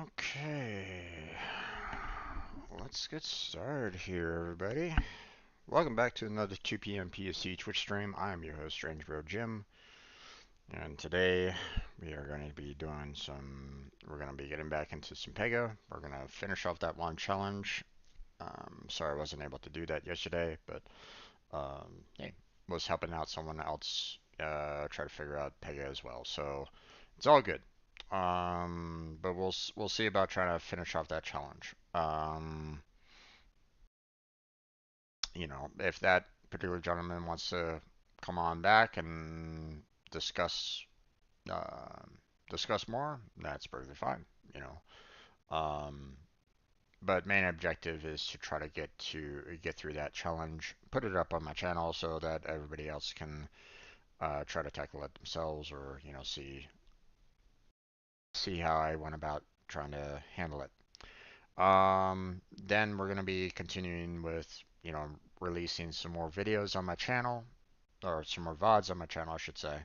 Okay, let's get started here, everybody. Welcome back to another 2 p.m. PST Twitch stream. I'm your host, Strange Bro Jim, and today we are going to be doing we're going to be getting back into some Pega. We're going to finish off that one challenge. Sorry I wasn't able to do that yesterday, but hey, was helping out someone else try to figure out Pega as well, so it's all good. But we'll see about trying to finish off that challenge. If that particular gentleman wants to come on back and discuss uh, discuss more, that's perfectly fine. You know, but main objective is to try to get through that challenge, put it up on my channel so that everybody else can try to tackle it themselves, or see how I went about trying to handle it. Then we're going to be continuing with, releasing some more videos on my channel, or some more VODs on my channel, I should say.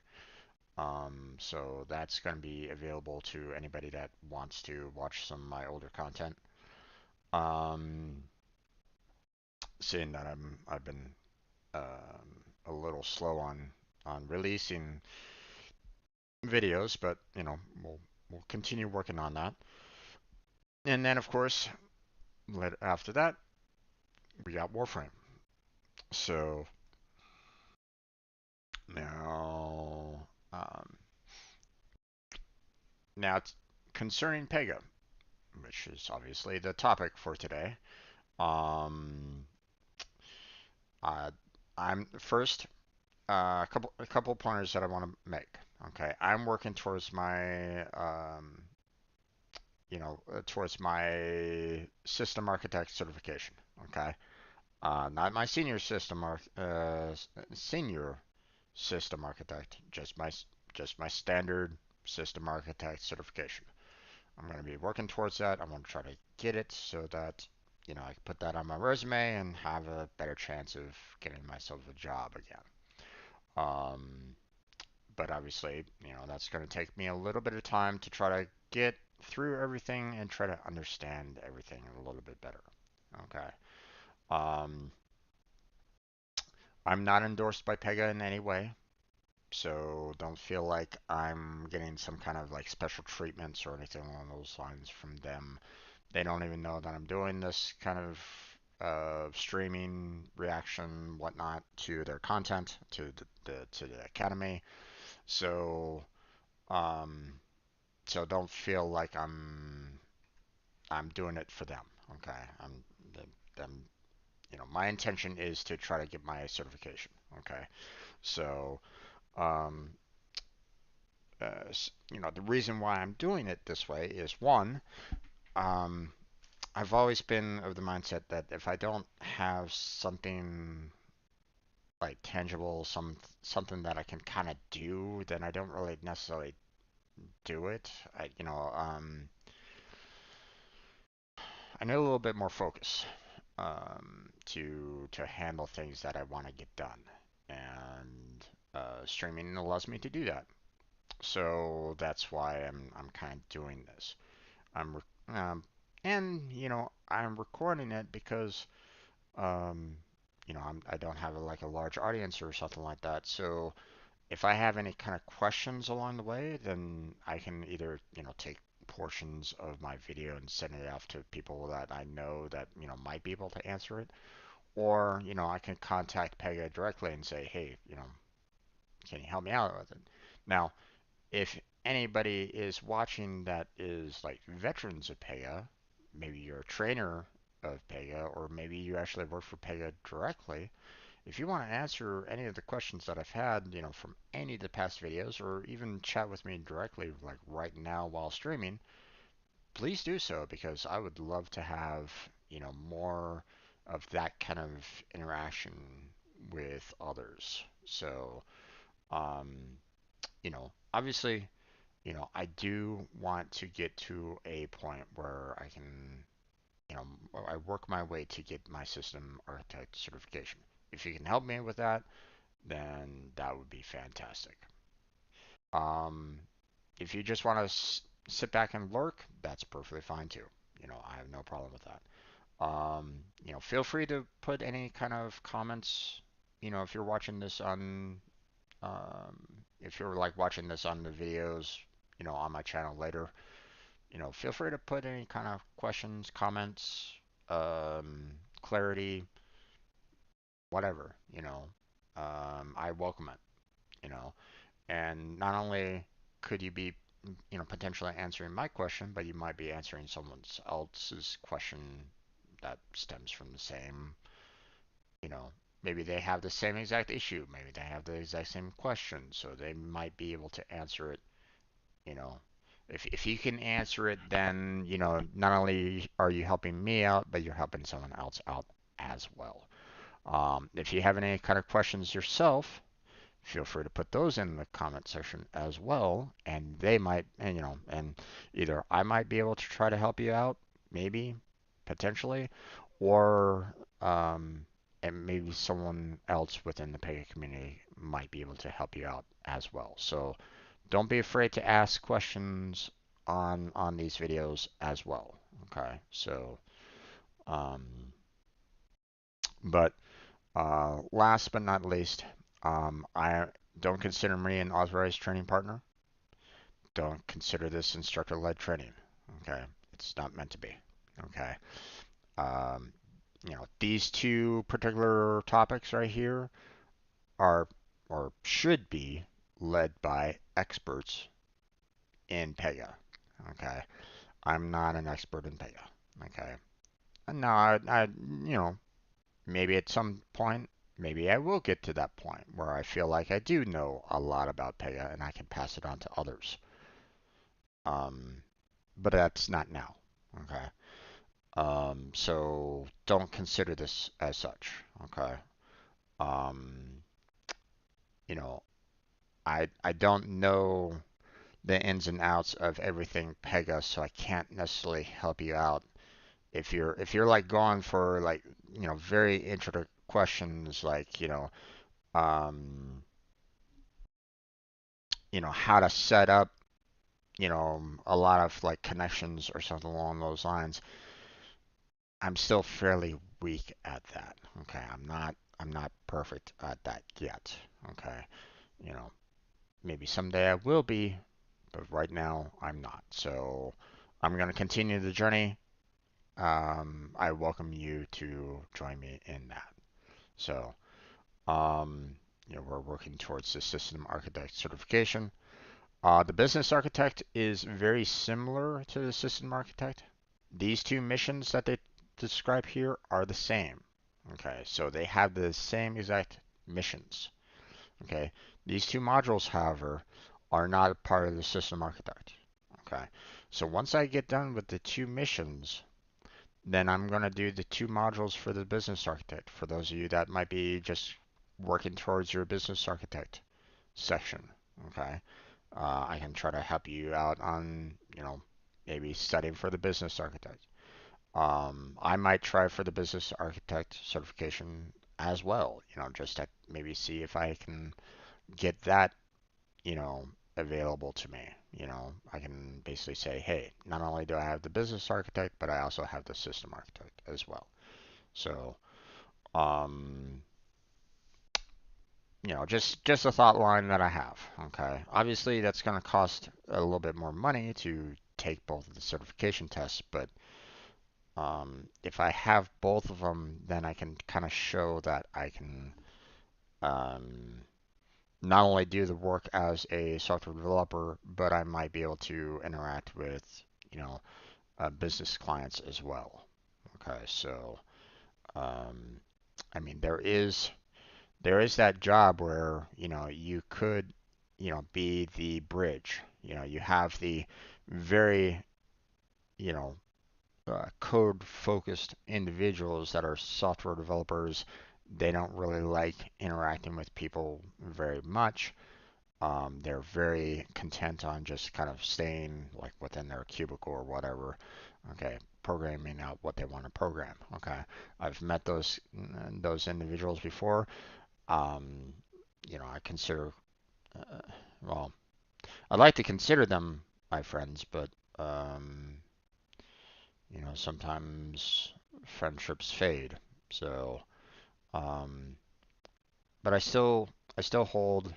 So that's going to be available to anybody that wants to watch some of my older content. Um, Seeing that I've been a little slow on releasing videos, but we'll continue working on that. And then of course, after that, we got Warframe. So now, now it's concerning Pega, which is obviously the topic for today. Um, uh, I'm first a couple pointers that I want to make. Okay, I'm working towards my towards my system architect certification. Okay, not my senior system architect, just my standard system architect certification. I'm going to be working towards that. I'm going to try to get it so that I can put that on my resume and have a better chance of getting myself a job again. Um, but obviously, that's going to take me a little bit of time to try to get through everything and try to understand everything a little bit better. Okay. Um, I'm not endorsed by Pega in any way, so don't feel like I'm getting some kind of like special treatments or anything along those lines from them. They don't even know that I'm doing this kind of streaming reaction, whatnot, to their content, to the academy. So um, so don't feel like I'm doing it for them. Okay, I'm my intention is to try to get my certification. Okay, so um, the reason why I'm doing it this way is one, um, I've always been of the mindset that if I don't have something like tangible, something that I can kind of do, then I don't really necessarily do it. I need a little bit more focus to handle things that I want to get done, and streaming allows me to do that. So that's why I'm kind of doing this. I'm and I'm recording it because I don't have like a large audience or something like that. So if I have any kind of questions along the way, then I can either take portions of my video and send it off to people that I know that might be able to answer it, or I can contact Pega directly and say, hey, can you help me out with it? Now, if anybody is watching that is like veterans of Pega, maybe you're a trainer of Pega, or maybe you actually work for Pega directly. If you want to answer any of the questions that I've had, from any of the past videos, or even chat with me directly, like right now while streaming, please do so because I would love to have, more of that kind of interaction with others. So, um, obviously, I do want to get to a point where I can, I work my way to get my system architect certification. If you can help me with that, then that would be fantastic. Um, if you just want to sit back and lurk, that's perfectly fine too. I have no problem with that. Feel free to put any kind of comments. If you're watching this on, um, if you're like watching this on the videos, on my channel later, feel free to put any kind of questions, comments, clarity, whatever. I welcome it. You know, and not only could you be, potentially answering my question, but you might be answering someone else's question that stems from the same, you know, maybe they have the same exact issue, maybe they have the exact same question, so they might be able to answer it, you know. If you can answer it, then, not only are you helping me out, but you're helping someone else out as well. If you have any kind of questions yourself, feel free to put those in the comment section as well, and they might, and either I might be able to try to help you out, maybe, potentially, or and maybe someone else within the Pega community might be able to help you out as well. So don't be afraid to ask questions on these videos as well. Okay, so um, but last but not least, I don't consider me an authorized training partner. Don't consider this instructor-led training. Okay, it's not meant to be. Okay, um, these two particular topics right here are or should be led by experts in Pega. Okay, I'm not an expert in Pega. Okay, no, maybe at some point, maybe I will get to that point where I feel like I do know a lot about Pega and I can pass it on to others. Um, but that's not now. Okay. So don't consider this as such. Okay. Um, you know, I don't know the ins and outs of everything Pega, so I can't necessarily help you out. If you're like going for like very intricate questions like um how to set up a lot of like connections or something along those lines, I'm still fairly weak at that. Okay, I'm not perfect at that yet. Okay, you know, maybe someday I will be, but right now I'm not. So I'm gonna continue the journey. I welcome you to join me in that. So, we're working towards the system architect certification. The business architect is very similar to the system architect. These two missions that they describe here are the same. Okay, so they have the same exact missions. Okay, these two modules, however, are not a part of the system architect. Okay, so once I get done with the two missions, then I'm going to do the two modules for the business architect for those of you that might be just working towards your business architect section. Okay, I can try to help you out on, maybe studying for the business architect. I might try for the business architect certification as well, just to maybe see if I can get that, you know, available to me. I can basically say, hey, not only do I have the business architect, but I also have the system architect as well. So, um, just a thought line that I have. Okay, obviously that's going to cost a little bit more money to take both of the certification tests, but if I have both of them, then I can kind of show that I can um, not only do the work as a software developer, but I might be able to interact with, you know, business clients as well. Okay, so um, I mean, there is that job where you could be the bridge. You have the very you know code focused individuals that are software developers. They don't really like interacting with people very much. They're very content on just kind of staying like within their cubicle or whatever. Okay, programming out what they want to program. Okay, I've met those individuals before. I consider, well, I'd like to consider them my friends, but sometimes friendships fade. So, um, but I still hold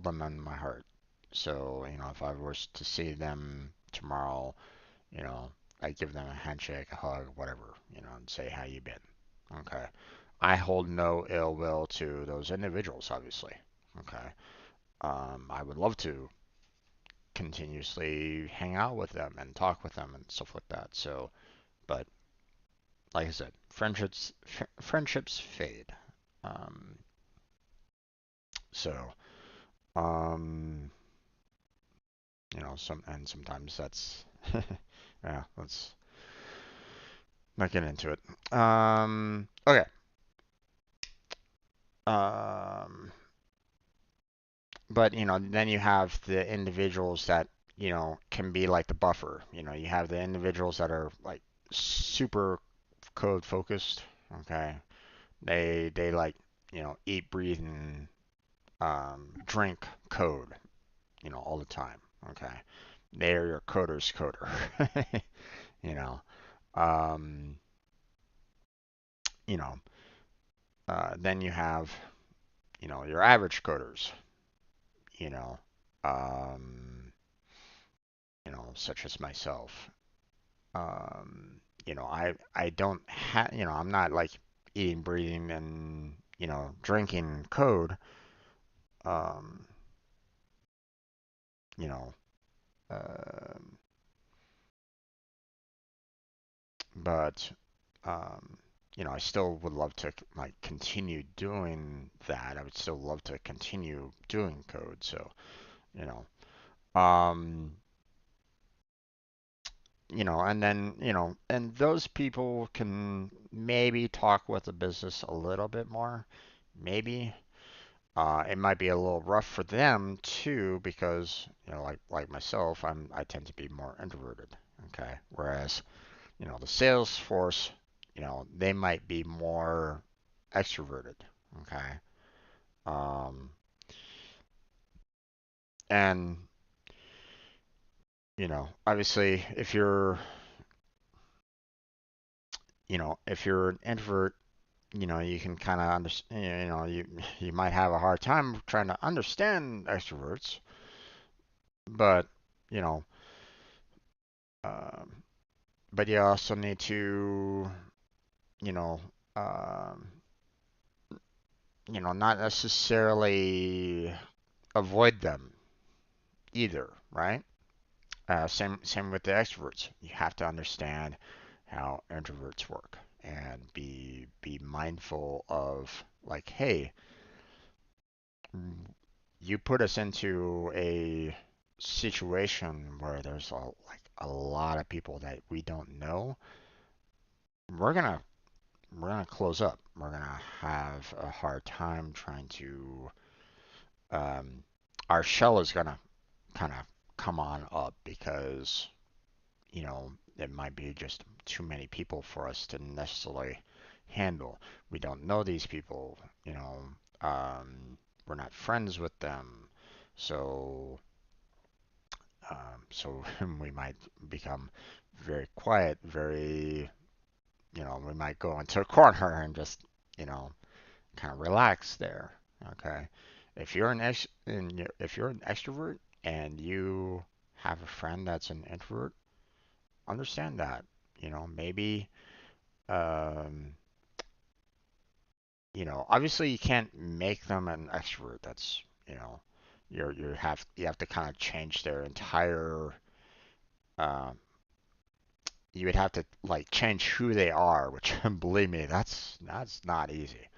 them in my heart. So, if I was to see them tomorrow, you know, I give them a handshake, a hug, whatever, and say how you been. Okay. I hold no ill will to those individuals, obviously. Okay. I would love to continuously hang out with them and talk with them and stuff like that. So, but like I said, friendships fade. Um, so, um, sometimes that's yeah, let's not get into it. Okay. Um, but then you have the individuals that can be like the buffer. You have the individuals that are like super code focused. Okay, they like eat, breathe, and drink code. All the time. Okay, they're your coder's coder. you know, um, you know. Then you have your average coders. You know, um, such as myself. I don't have, I'm not like eating, breathing, and drinking code. Um, you know, um, but um, I still would love to like continue doing that. I would still love to continue doing code. So, you know, um, and then, and those people can maybe talk with the business a little bit more. Maybe. It might be a little rough for them too because, like myself, I tend to be more introverted. Okay. Whereas, the sales force, they might be more extroverted. Okay. Um, and, obviously if you're an introvert, you can kind of understand, you might have a hard time trying to understand extroverts, but, you know, um, but you also need to, you know, um, not necessarily avoid them either, right? Same with the extroverts. You have to understand how introverts work and be mindful of like, hey, you put us into a situation where there's a lot of people that we don't know. We're gonna we're gonna close up. We're gonna have a hard time trying to our shell is gonna kind of come on up because it might be just too many people for us to necessarily handle. We don't know these people, we're not friends with them, so so we might become very quiet, very, we might go into a corner and just, you know, kind of relax there. Okay. If you're an extrovert and you have a friend that's an introvert, understand that. Maybe um, obviously you can't make them an extrovert. That's, you have to kind of change their entire uh, you would have to like change who they are, which believe me, that's not easy.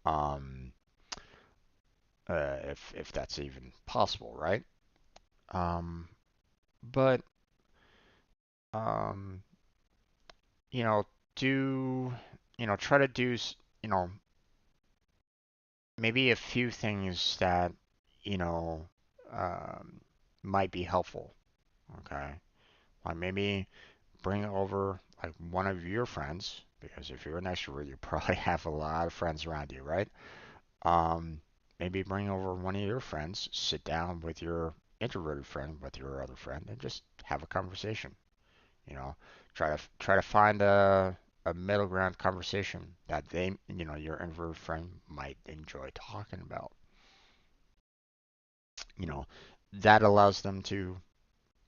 Um, if that's even possible, right? Um, but um, you know, do try to do maybe a few things that you know um, might be helpful. Okay, like maybe bring over like one of your friends because if you're an extrovert, you probably have a lot of friends around you, right? Um, Maybe bring over one of your friends, sit down with your introverted friend with your other friend and just have a conversation. You know, try to find a middle ground conversation that your introverted friend might enjoy talking about. You know, that allows them to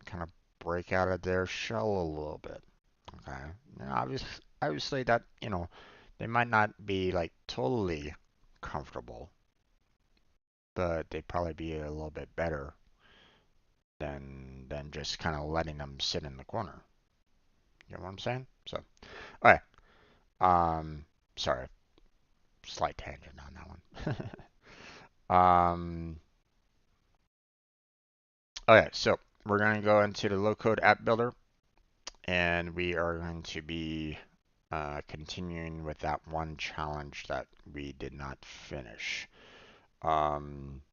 kind of break out of their shell a little bit. Okay. Now, obviously that, they might not be like totally comfortable, but they'd probably be a little bit better than just kind of letting them sit in the corner. You know what I'm saying? So, all right. Sorry, slight tangent on that one. Okay, so we're going to go into the low code app builder, and we are going to be continuing with that one challenge that we did not finish. Um,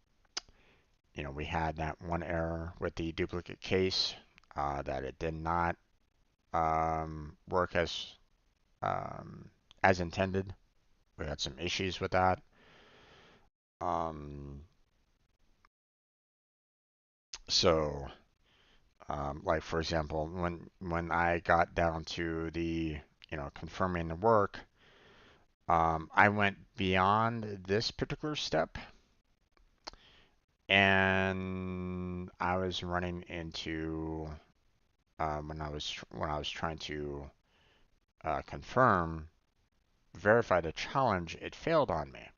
we had that one error with the duplicate case, that it did not work as intended. We had some issues with that. Um, so, like for example, when I got down to the confirming the work, I went beyond this particular step, and I was running into when I was trying to verify the challenge, it failed on me.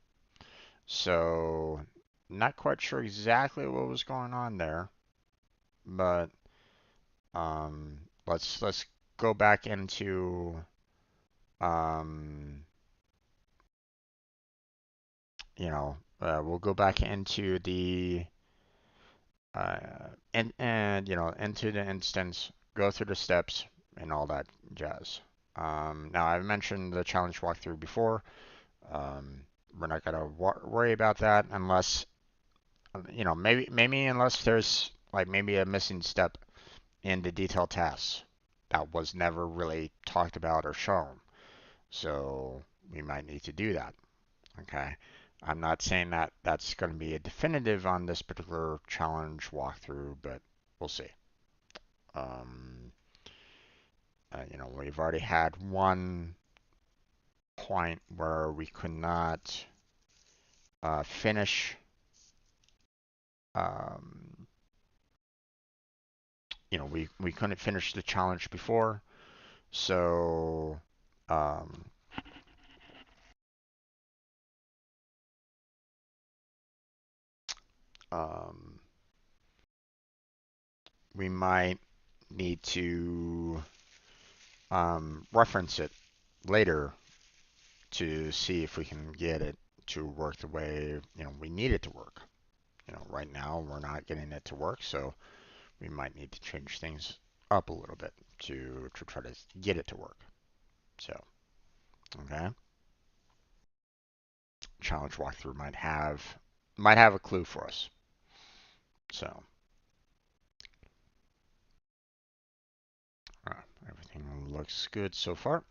So, not quite sure exactly what was going on there, but let's go back into um, we'll go back into the into the instance, go through the steps and all that jazz. Now I've mentioned the challenge walkthrough before. Um, we're not gonna worry about that unless maybe unless there's like maybe a missing step in the detailed tasks that was never really talked about or shown. So we might need to do that. Okay. I'm not saying that that's going to be a definitive on this particular challenge walkthrough, but we'll see. Um, we've already had one point where we could not finish. Um, we couldn't finish the challenge before, so um, um, we might need to reference it later to see if we can get it to work the way we need it to work. Right now we're not getting it to work, so we might need to change things up a little bit to try to get it to work. So, okay, challenge walkthrough might have a clue for us. So, everything looks good so far.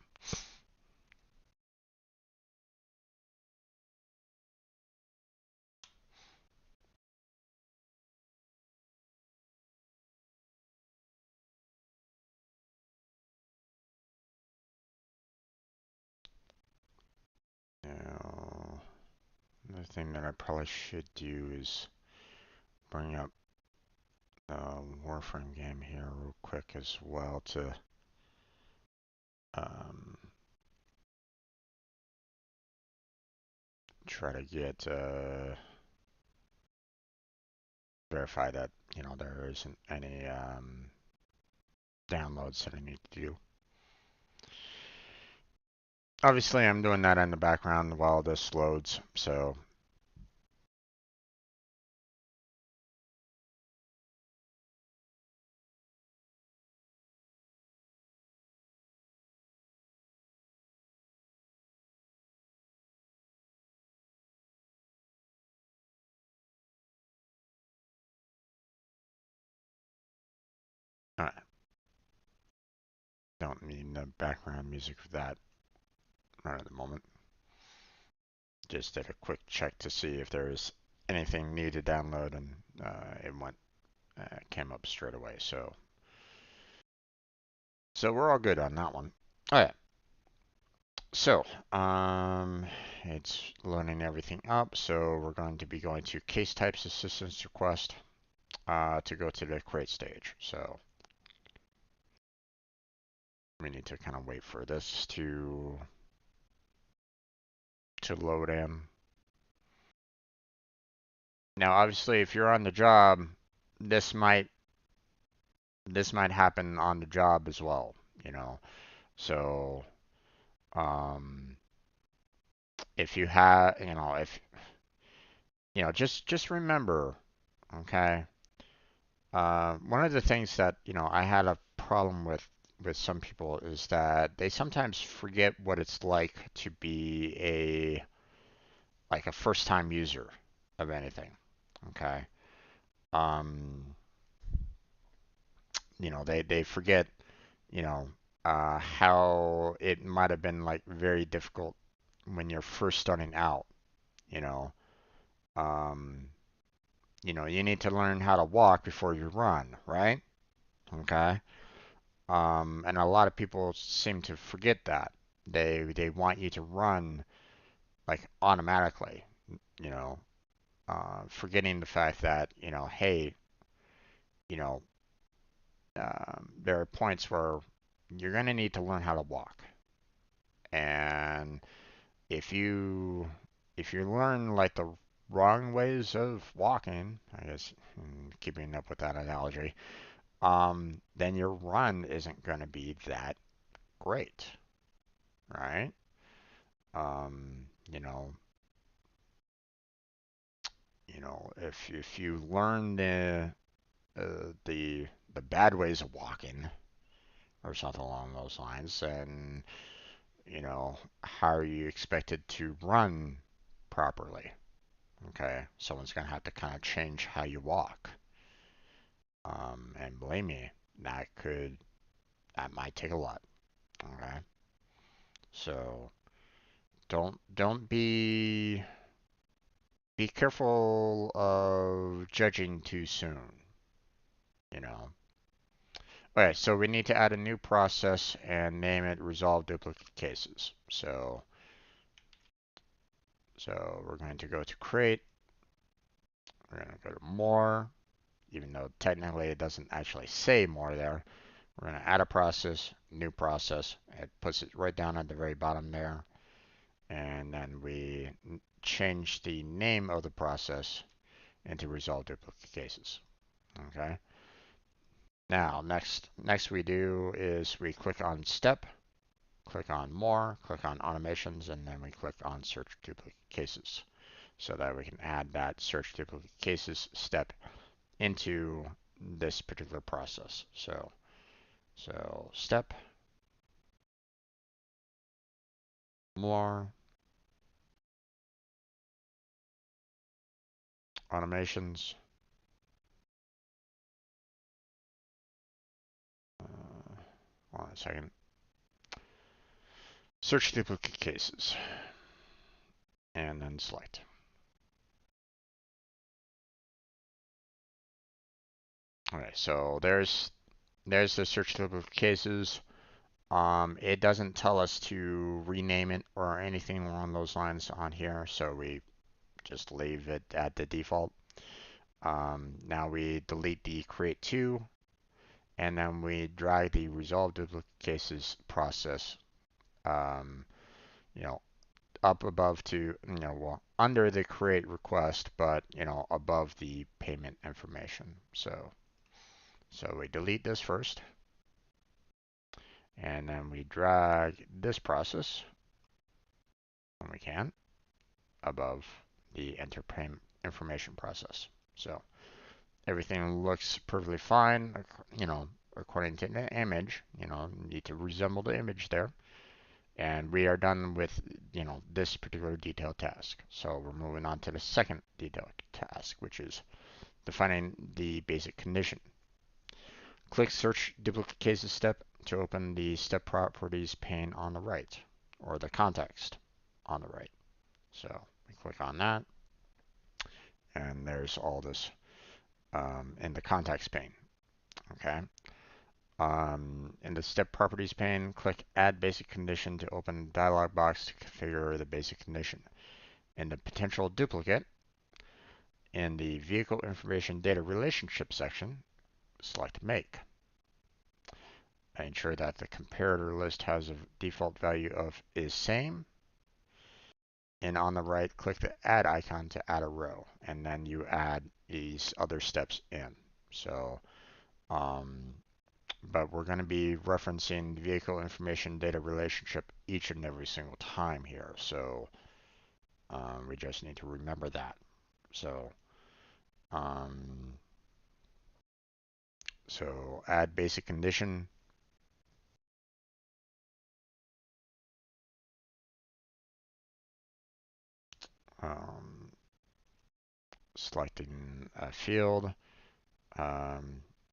Now, another thing that I probably should do is bring up the Warframe game here real quick as well to um, try to get verify that there isn't any downloads that I need to do. Obviously, I'm doing that in the background while this loads, so I don't need the background music for that right at the moment. Just did a quick check to see if there's anything new to download, and it went came up straight away. So we're all good on that one. All right. So, it's loading everything up. So we're going to be going to case types assistance request to go to the create stage. So we need to kind of wait for this to load in. Now, obviously, if you're on the job, this might happen on the job as well, you know. So, um, if you have, if just remember, okay. One of the things that I had a problem with some people is that they sometimes forget what it's like to be a first time user of anything. Okay. Um, they forget, you know, how it might have been like very difficult when you're first starting out, you know. Um, you need to learn how to walk before you run, right? Okay. And a lot of people seem to forget that. They want you to run like automatically, you know, forgetting the fact that, hey, you know, there are points where you're going to need to learn how to walk. And if you learn like the wrong ways of walking, I guess, keeping up with that analogy, then your run isn't going to be that great, right? Um, you know, if you learn the bad ways of walking or something along those lines, then how are you expected to run properly? Okay, someone's gonna have to kind of change how you walk. And believe me, that might take a lot. Okay, so don't be careful of judging too soon. You know. Okay, so we need to add a new process and name it resolve duplicate cases. So we're going to go to create. We're going to go to more, even though technically it doesn't actually say more there. We're going to add a process, new process. It puts it right down at the very bottom there. And then we change the name of the process into resolve duplicate cases. Okay. Now, next we do is we click on step, click on more, click on automations, and then we click on search duplicate cases so that we can add that search duplicate cases step into this particular process. So step, more, automations. Hold on a second. Search duplicate cases, and then select. Okay, so there's the search duplicate cases. It doesn't tell us to rename it or anything along those lines on here, so we just leave it at the default. Now we delete the create to, and then we drag the resolve duplicate cases process, um, you know, up above to, well, under the create request, but, above the payment information. So we delete this first, and then we drag this process, when we can, above the enter payment information process. So everything looks perfectly fine, according to the image. Need to resemble the image there. And we are done with, this particular detail task. So we're moving on to the second detail task, which is defining the basic condition. Click Search Duplicate Cases step to open the Step Properties pane on the right, or the context on the right. So we click on that, and there's all this in the context pane. Okay. In the step properties pane, click Add Basic Condition to open the dialog box to configure the basic condition. In the potential duplicate, in the vehicle information data relationship section, select Make. Ensure that the comparator list has a default value of is same. And on the right, click the Add icon to add a row, and then you add these other steps in. So, but we're going to be referencing the vehicle information data relationship each and every single time here. So we just need to remember that. So, so add basic condition. Selecting a field.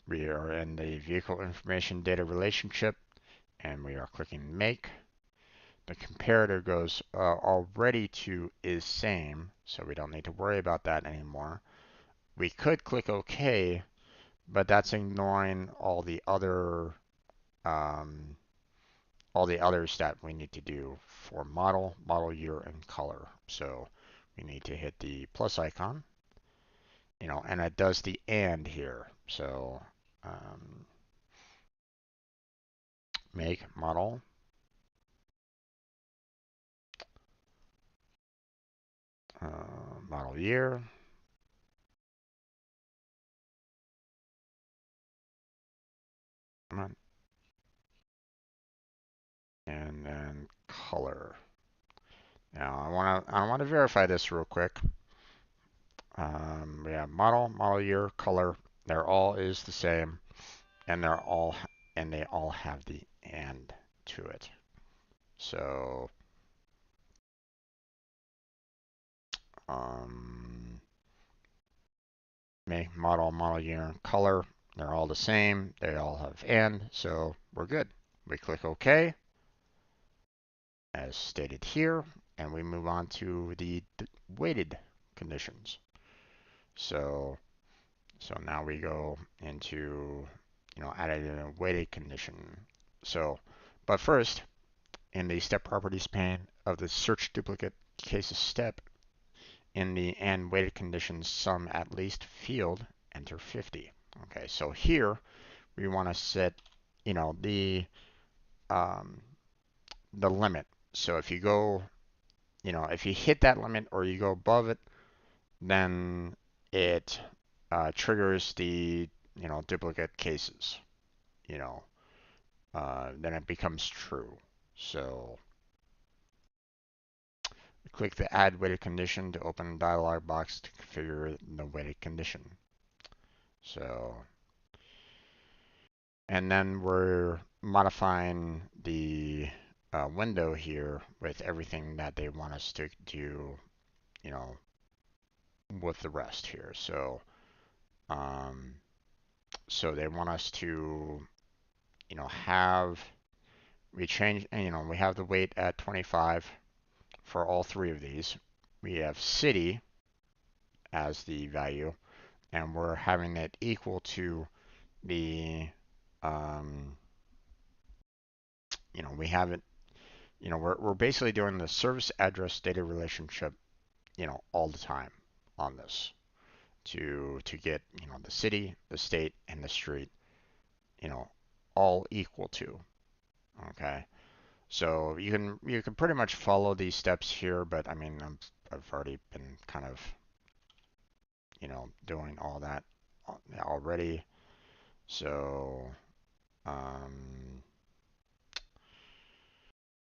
We are in the vehicle information data relationship, and we are clicking Make. The comparator goes already to is same, so we don't need to worry about that anymore. We could click OK, but that's ignoring all the others that we need to do for model, model year, and color. So we need to hit the plus icon, and it does the and here. So make model model year. Come on. And then color. Now I want to verify this real quick. We have model, model year, color. They're all is the same, and they all have the and to it. So make model, model year, color. They're all the same. They all have and, so we're good. We click OK, as stated here, and we move on to the weighted conditions. So now we go into, adding a weighted condition. So, but first, in the step properties pane of the search duplicate cases step, in the and weighted conditions sum at least field, enter 50. Okay, so here we want to set, the limit. So if you go, if you hit that limit or you go above it, then it triggers the, duplicate cases, then it becomes true. So click the Add Weighted Condition to open a dialog box to configure the weighted condition. So, and then we're modifying the window here with everything that they want us to do, with the rest here. So, so they want us to, we have the weight at 25 for all three of these. We have city as the value, and we're having it equal to the, we have it, we're basically doing the service address data relationship, all the time on this to get, the city, the state, and the street, all equal to. Okay. So you can pretty much follow these steps here, but I mean, I've already been kind of, doing all that already. So,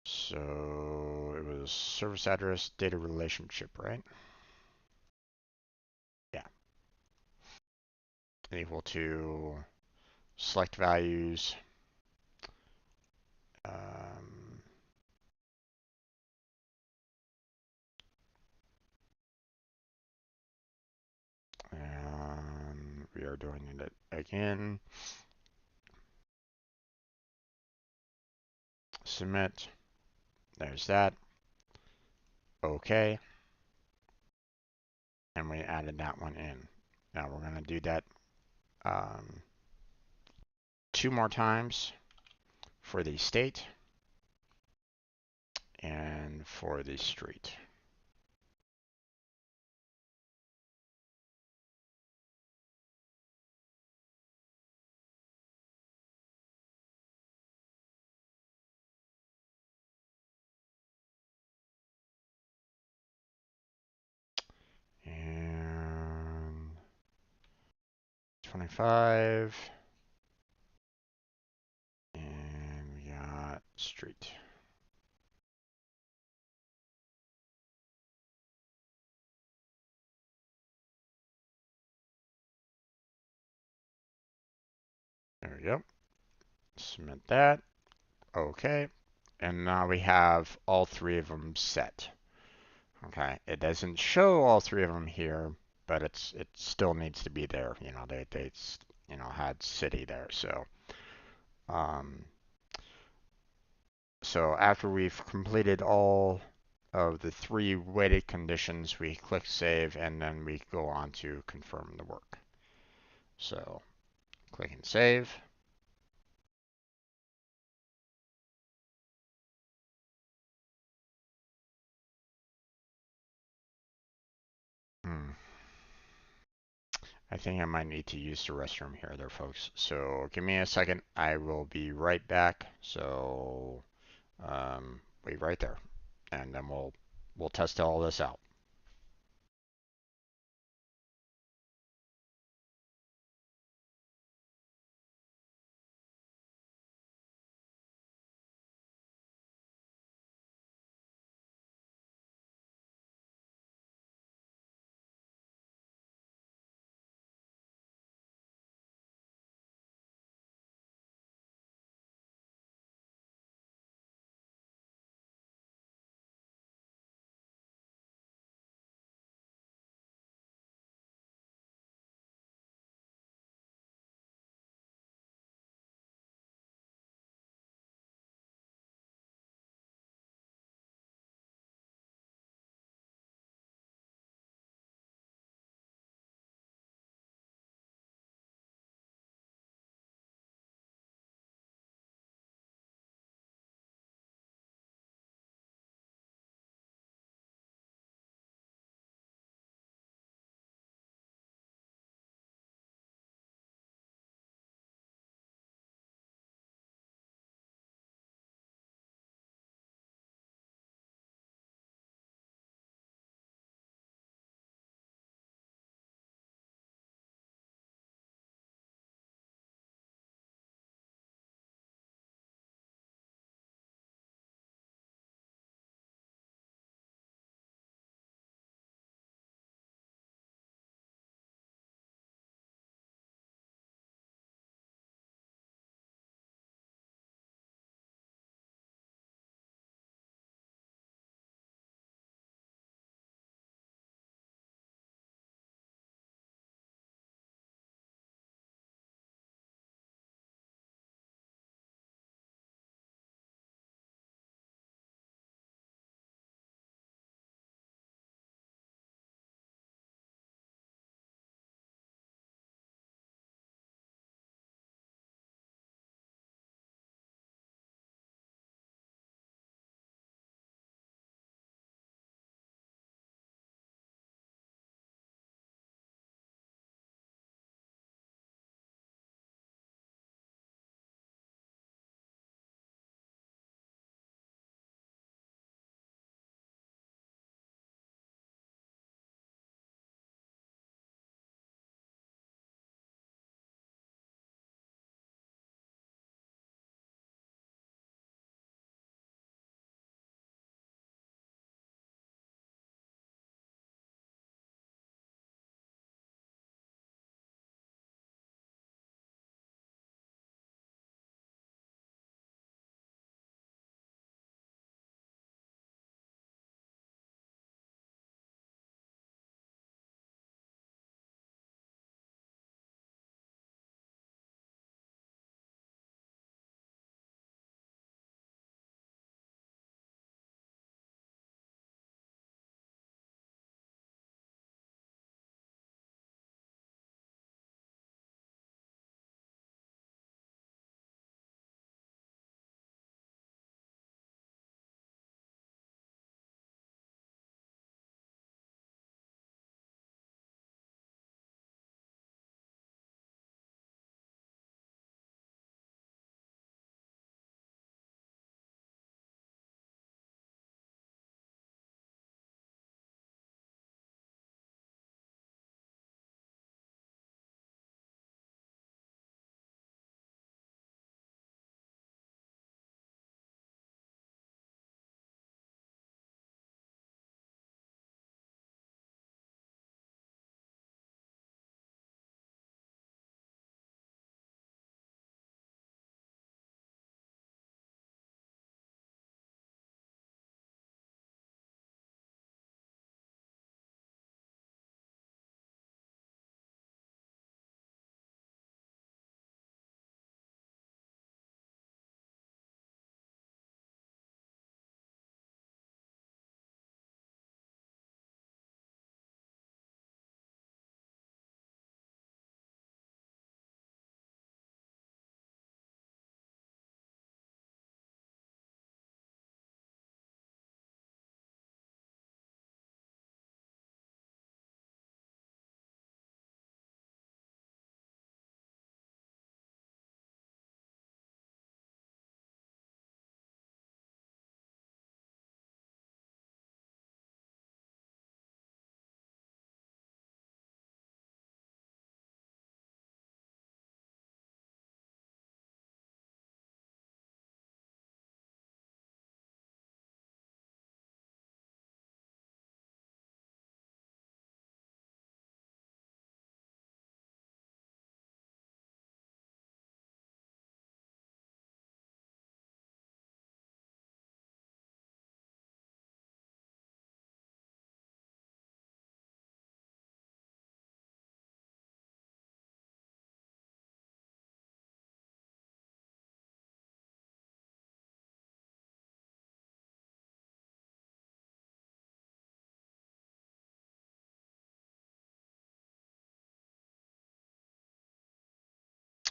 so it was service address data relationship, right? Yeah. Equal to select values. And we are doing it again. Submit. There's that. Okay. And we added that one in. Now we're going to do that um, 2 more times for the state and for the street. And 25. And we got street. There we go. Submit that. Okay. And now we have all 3 of them set. Okay. It doesn't show all 3 of them here, but it still needs to be there. You know, they had city there. Um, so after we've completed all of the 3 weighted conditions, we click save and then we go on to confirm the work. So click and save. I think I might need to use the restroom here there, folks. So give me a second. I will be right back. So wait right there. And then we'll test all this out.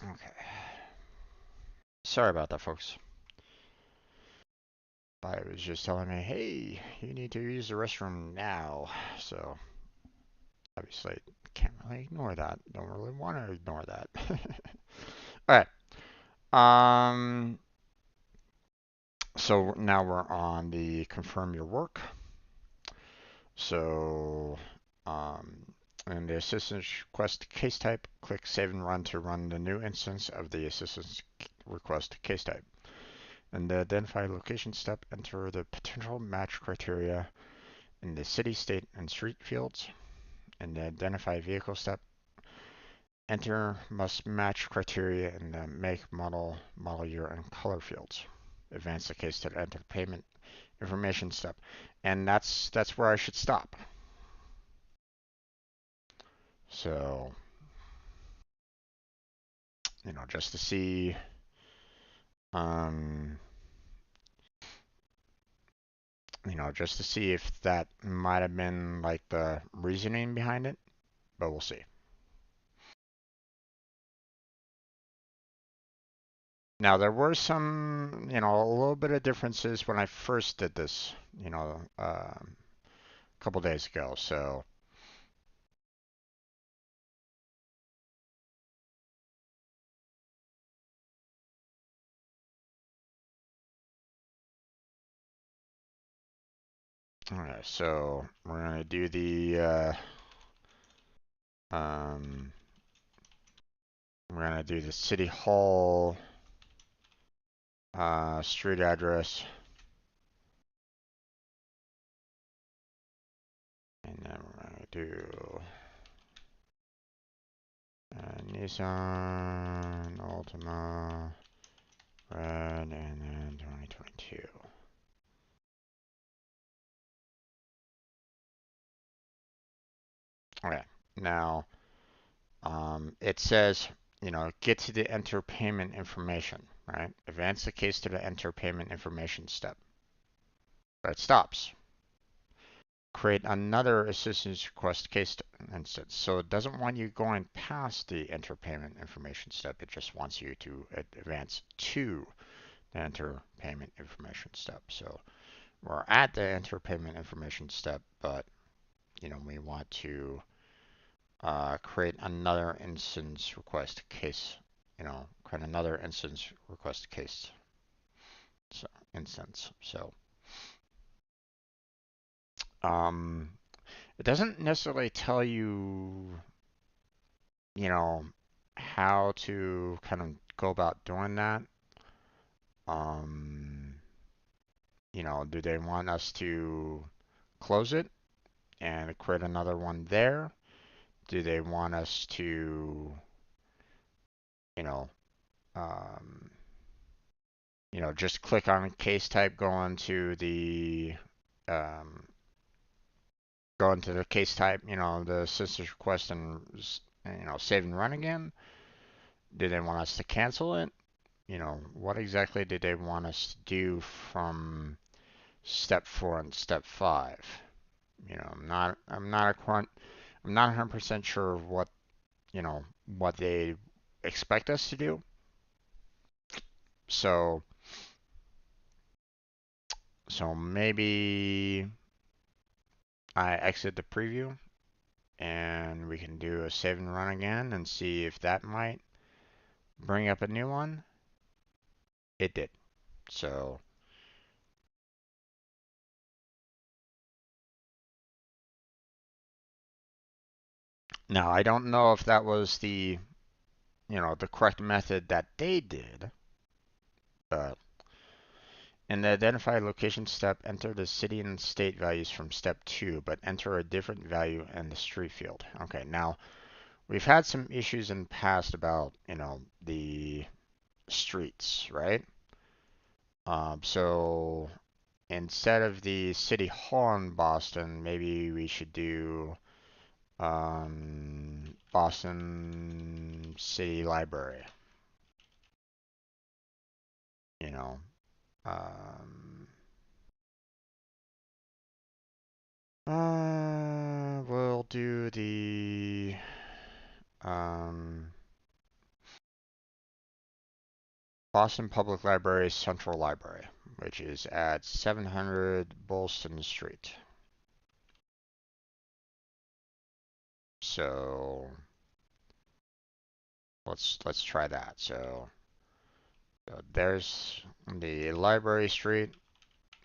Okay. Sorry about that, folks. I was just telling me, hey, you need to use the restroom now. So obviously, can't really ignore that. Don't really want to ignore that. All right. Um. So now we're on the confirm your work. So, in the assistance request case type, click Save and Run to run the new instance of the assistance request case type. In the Identify Location step, enter the potential match criteria in the city, state, and street fields. In the Identify Vehicle step, enter must match criteria in the make, model, model year, and color fields. Advance the case to the enter payment information step. And that's where I should stop. So, just to see, um, just to see if that might have been like the reasoning behind it, but we'll see. Now, there were some, a little bit of differences when I first did this, a couple days ago. So, okay, so we're gonna do um, we're gonna do the city hall street address, and then we're gonna do Nissan Altima red, and then 2022. Okay, now it says, get to the enter payment information, right? Advance the case to the enter payment information step. But it stops. Create another assistance request case instance. So it doesn't want you going past the enter payment information step. It just wants you to advance to the enter payment information step. So we're at the enter payment information step, but we want to create another instance request case. Create another instance request case. So instance. So um, it doesn't necessarily tell you, you know, how to kind of go about doing that. Um, do they want us to close it and create another one there? Do they want us to, you know, um, just click on case type, um, go into the case type, the assistance request, and save and run again? Do they want us to cancel it? What exactly do they want us to do from step 4 and step 5? I'm not 100% sure what they expect us to do. So, maybe I exit the preview and we can do a save and run again and see if that might bring up a new one. It did. So now I don't know if that was the correct method that they did, but in the identify location step, enter the city and state values from step 2, but enter a different value in the street field. Okay, now we've had some issues in the past about, the streets, right? So instead of the city hall in Boston, maybe we should do Boston City Library. You know, um, we'll do the um, Boston Public Library Central Library, which is at 700 Boylston Street. So let's try that. So there's the library street.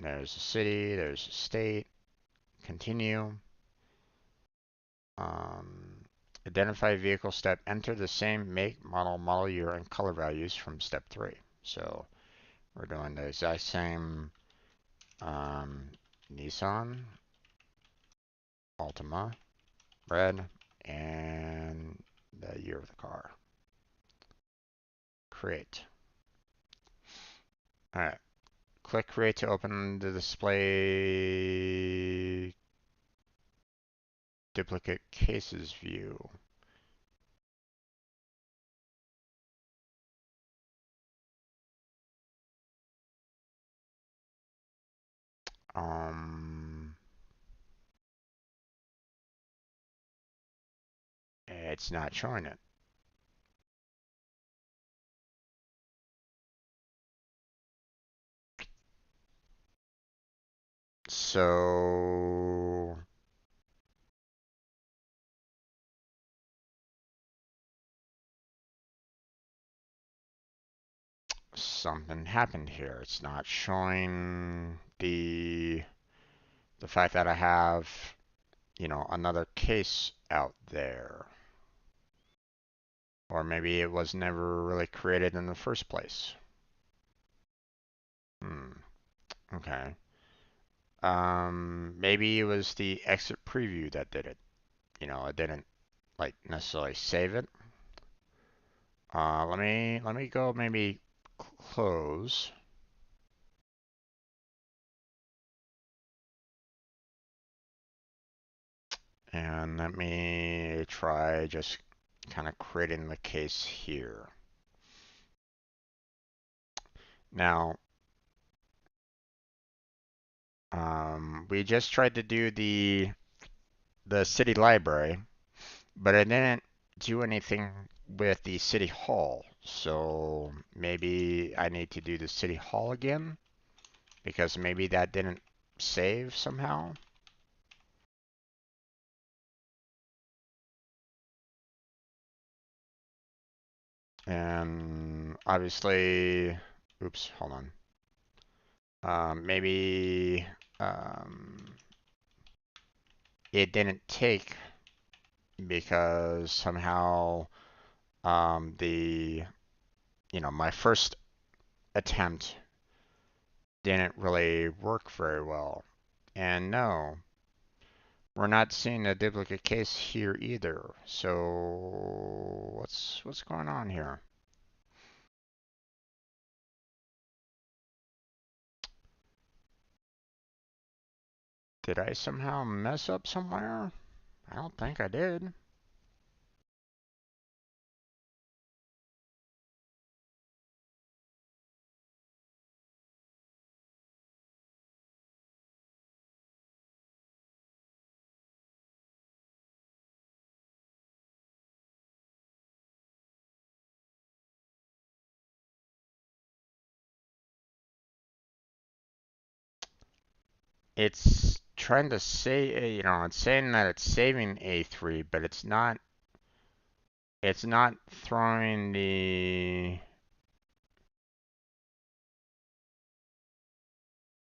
There's a city. There's a state. Continue. Um, Identify vehicle step. Enter the same make, model year, and color values from step 3. So we're doing the exact same um, Nissan Altima, red, and the year of the car. Create. Alright. Click create to open the display duplicate cases view. Um, it's not showing it. So something happened here. It's not showing the fact that I have, another case out there. Or maybe it was never really created in the first place. Okay. Maybe it was the exit preview that did it. It didn't like necessarily save it. Let me go maybe close. And let me try just kind of creating the case here. Now, we just tried to do the city library, but it didn't do anything with the city hall. So maybe I need to do the city hall again because maybe that didn't save somehow. And obviously, oops, hold on. Maybe it didn't take because somehow the my first attempt didn't really work very well. And no, we're not seeing a duplicate case here either. So what's going on here? Did I somehow mess up somewhere? I don't think I did. It's trying to say, it's saying that it's saving A3, but it's not throwing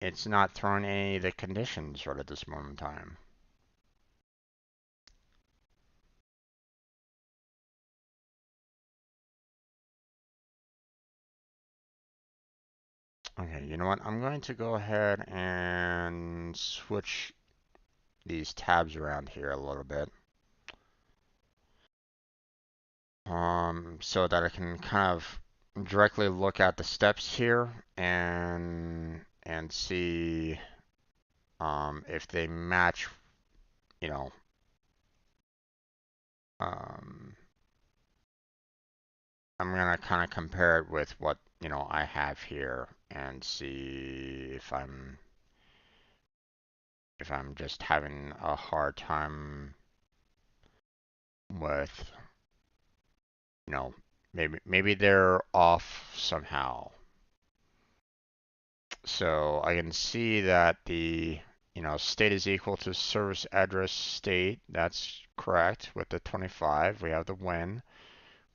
it's not throwing any of the conditions right at this moment in time. Okay, you know what? I'm going to go ahead and switch these tabs around here a little bit. So that I can kind of directly look at the steps here and see if they match, you know, um, I'm gonna kind of compare it with what, I have here and see if I'm just having a hard time with, you know, maybe they're off somehow. So I can see that the state is equal to service address state. That's correct with the 25. We have the when.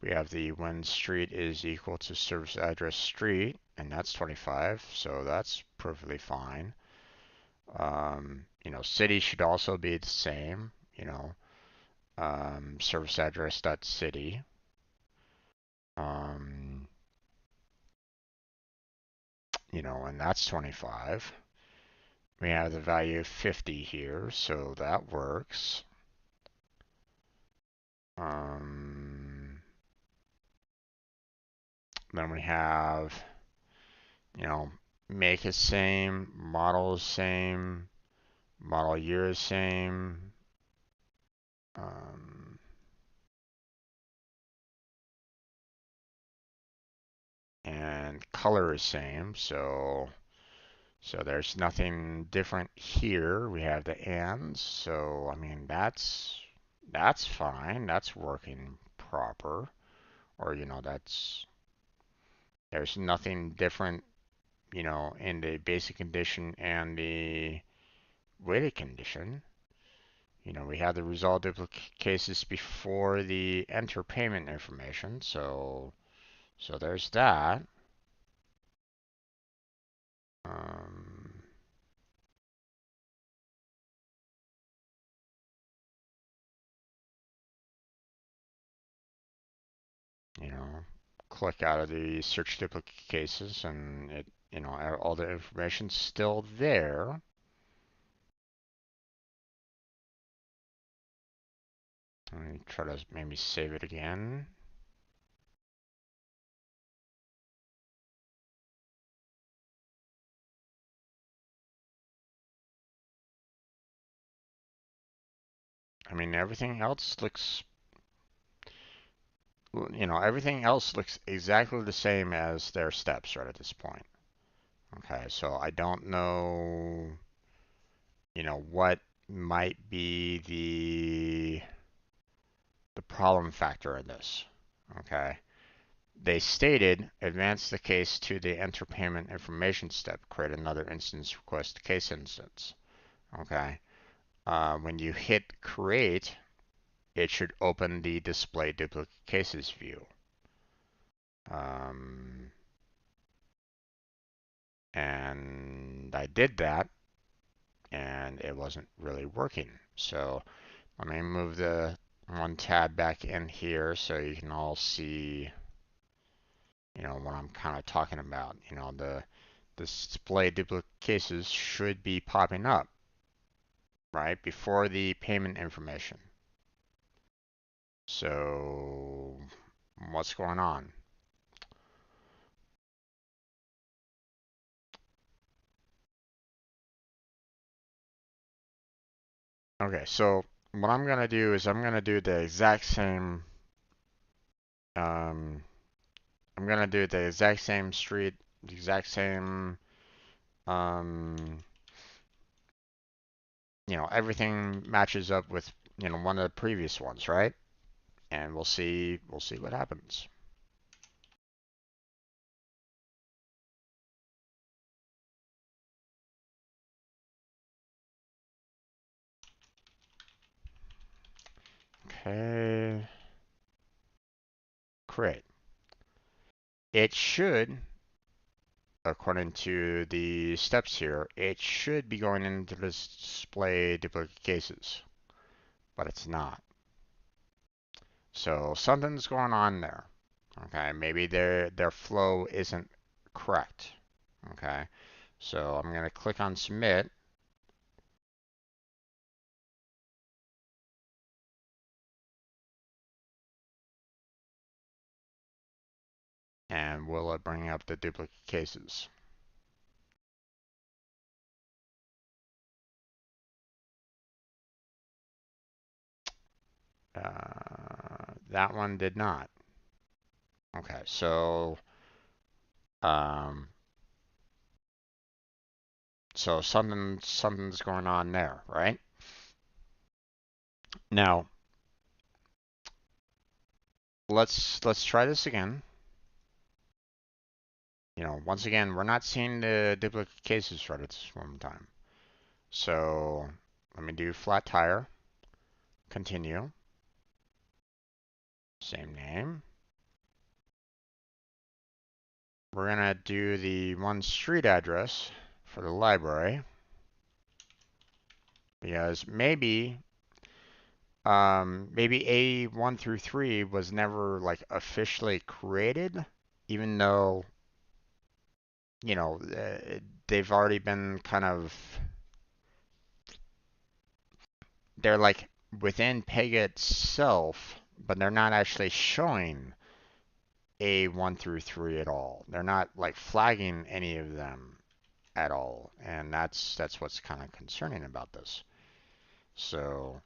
We have the when street is equal to service address street, and that's 25. So that's perfectly fine. City should also be the same. Service address dot city. Um, and that's 25. We have the value of 50 here, so that works. Um, then we have, you know, make is same, model is same, model year is same, um, and color is same. So there's nothing different here. We have the ands, so I mean that's fine. That's working proper. Or that's there's nothing different, in the basic condition and the weighted condition. We have the resolve duplicate cases before the enter payment information, so there's that. Um, you know, Click out of the search duplicate cases, and all the information's still there. Let me try to maybe save it again. I mean, everything else looks exactly the same as their steps right at this point. Okay, so I don't know, what might be the problem factor in this. Okay. They stated, advance the case to the enter payment information step, create another instance request case instance. Okay. When you hit create, it should open the display duplicate cases view. And I did that, and it wasn't really working. So let me move the one tab back in here so you can all see, what I'm kind of talking about. The display duplicate cases should be popping up, right, before the payment information. So what's going on? Okay, so what I'm going to do is I'm going to do the exact same, um, I'm going to do the exact same street, the exact same, um, everything matches up with, one of the previous ones, right? And we'll see what happens. Okay, create. It should, according to the steps here, it should be going into the display duplicate cases, but it's not. So something's going on there. Okay, maybe their flow isn't correct. Okay, so I'm gonna click on submit, and will it bring up the duplicate cases? That one did not. Okay, so um, something's going on there, right? Now, let's try this again. Once again, we're not seeing the duplicate cases right at this moment in time. So let me do flat tire, continue, same name. We're gonna do the one street address for the library because maybe A1 through 3 was never like officially created, even though, they've already been kind of, they're like within Pega itself, but they're not actually showing A1 through 3 at all. They're not like flagging any of them at all, and that's what's kind of concerning about this. So,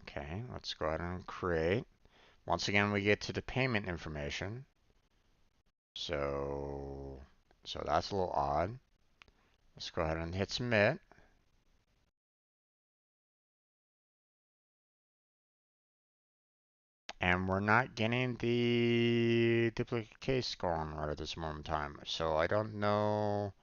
okay, let's go ahead and create. Once again, we get to the payment information. So, so that's a little odd. Let's go ahead and hit submit. And we're not getting the duplicate case going right at this moment in time. So I don't know.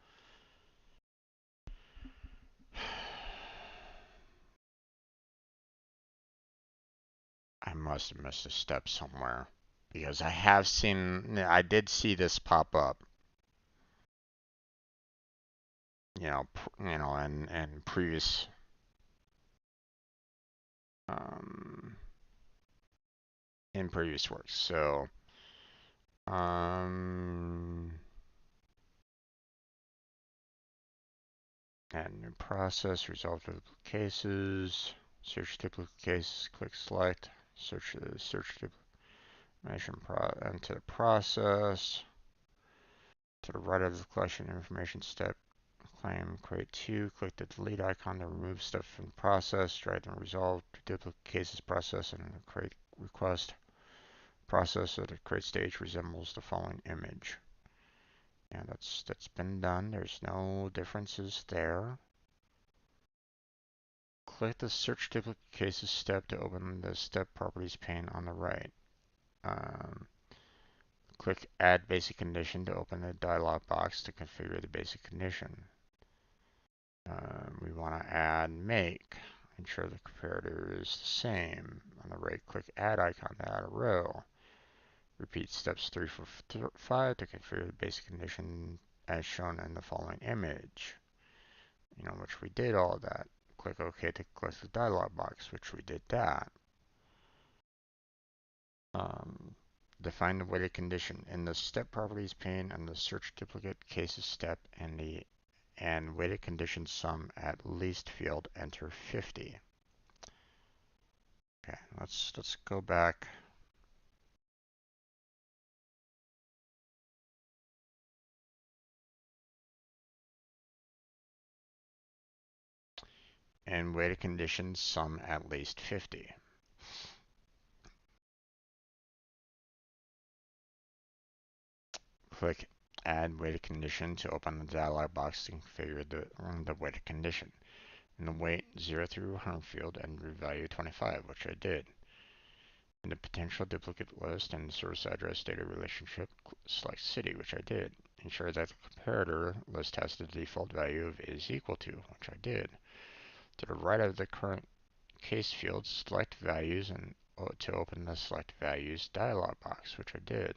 I must have missed a step somewhere because I did see this pop up, and previous, um, in previous works. So, um, add new process, resolve duplicate cases, search duplicate cases, click select, search duplicate enter the process. To the right of the collection information step, claim create 2, click the delete icon to remove stuff from the process, drag and resolve duplicate cases process, and create request process at the create stage resembles the following image. And that's been done. There's no differences there. Click the search duplicate cases step to open the step properties pane on the right. Um, Click add basic condition to open the dialog box to configure the basic condition. We want to add make. Ensure the comparator is the same. On the right, click add icon to add a row. Repeat steps 3, 4, 5 to configure the basic condition as shown in the following image. Which we did all of that. Click OK to close the dialog box, which we did that. Define the weighted condition in the step properties pane and the search duplicate cases step and weighted condition sum at least field enter 50. Okay, let's go back. And weighted condition sum at least 50. Click add weighted condition to open the dialog box to configure the weighted condition. In the weight 0 through 100 field enter value 25, which I did. In the potential duplicate list and source address data relationship, select city, which I did. Ensure that the comparator list has the default value of is equal to, which I did. To the right of the current case field, select values and to open the select values dialog box, which I did.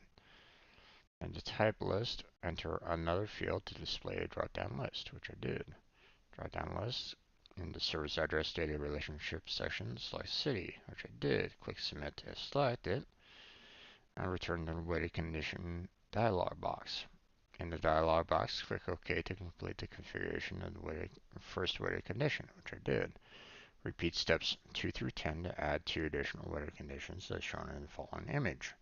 And the type list, enter another field to display a drop-down list, which I did. Drop-down list in the service address data relationship section, select city, which I did. Click submit to select it, and return the weighted condition dialog box. In the dialog box, click OK to complete the configuration of the first weighted condition, which I did. Repeat steps 2 through 10 to add 2 additional weighted conditions as shown in the following image.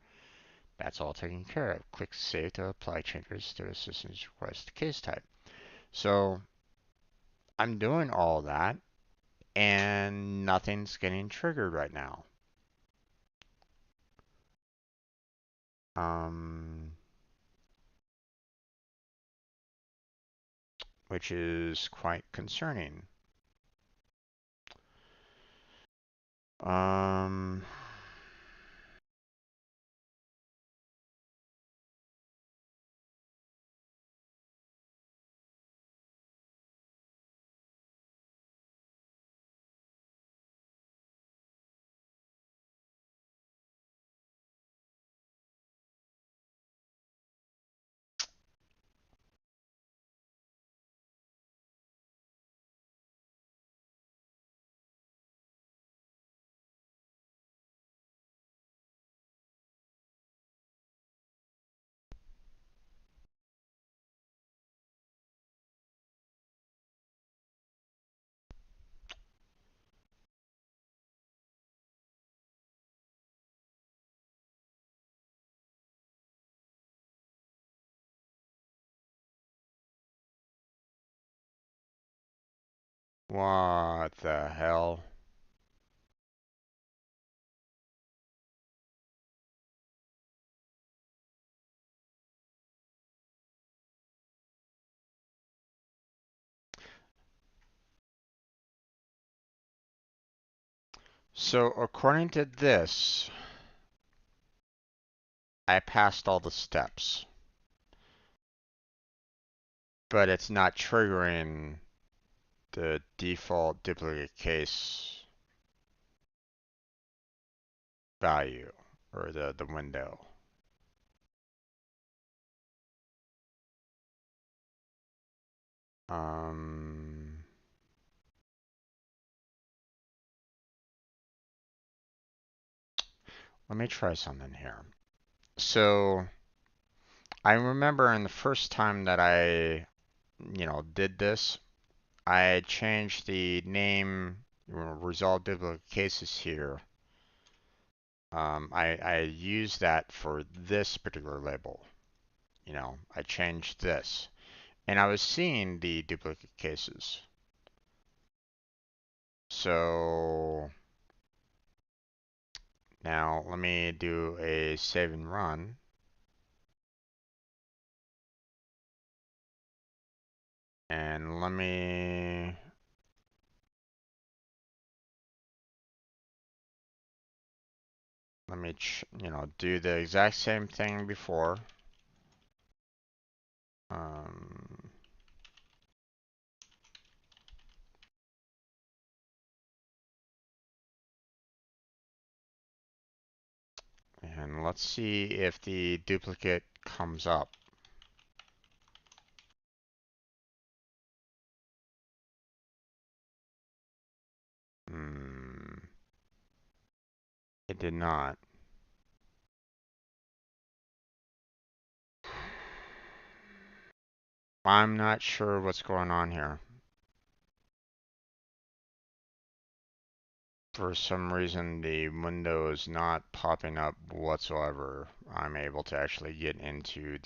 That's all taken care of. Click Save to apply changes to the system's request case type. So I'm doing all that, and nothing's getting triggered right now. Which is quite concerning. Um, what the hell? So according to this, I passed all the steps, but it's not triggering the default duplicate case value or the window. Um, Let me try something here. So I remember in the first time that I did this, I changed the name, resolve duplicate cases here. I used that for this particular label. I changed this. And I was seeing the duplicate cases. So now let me do a save and run. And let me do the exact same thing before. Um, and let's see if the duplicate comes up. Hmm, it did not. I'm not sure what's going on here. For some reason, the window is not popping up whatsoever. I'm able to actually get into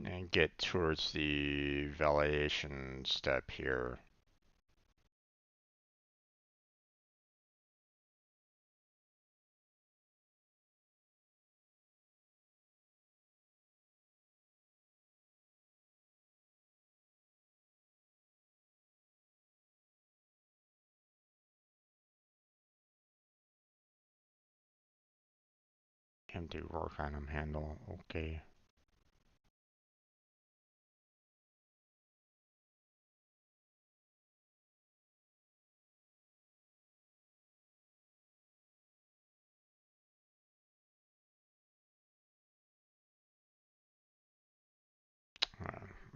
and get towards the validation step here. Empty work item handle. Okay.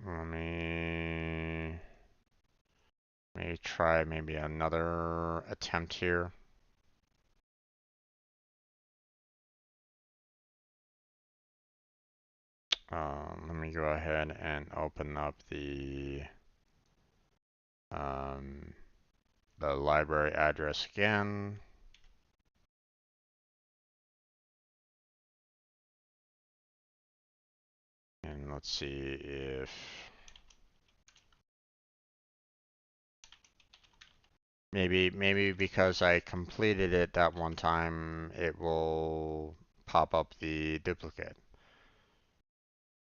Let me try maybe another attempt here. Let me go ahead and open up um, the library address again. And let's see if maybe because I completed it that one time, it will pop up the duplicate,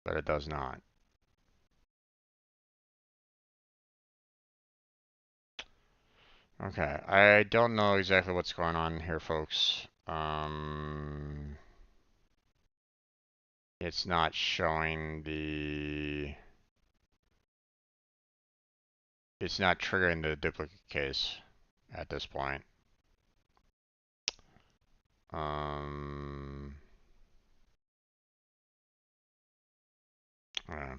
but it does not. Okay, I don't know exactly what's going on here, folks. It's not showing it's not triggering the duplicate case at this point. Um, uh,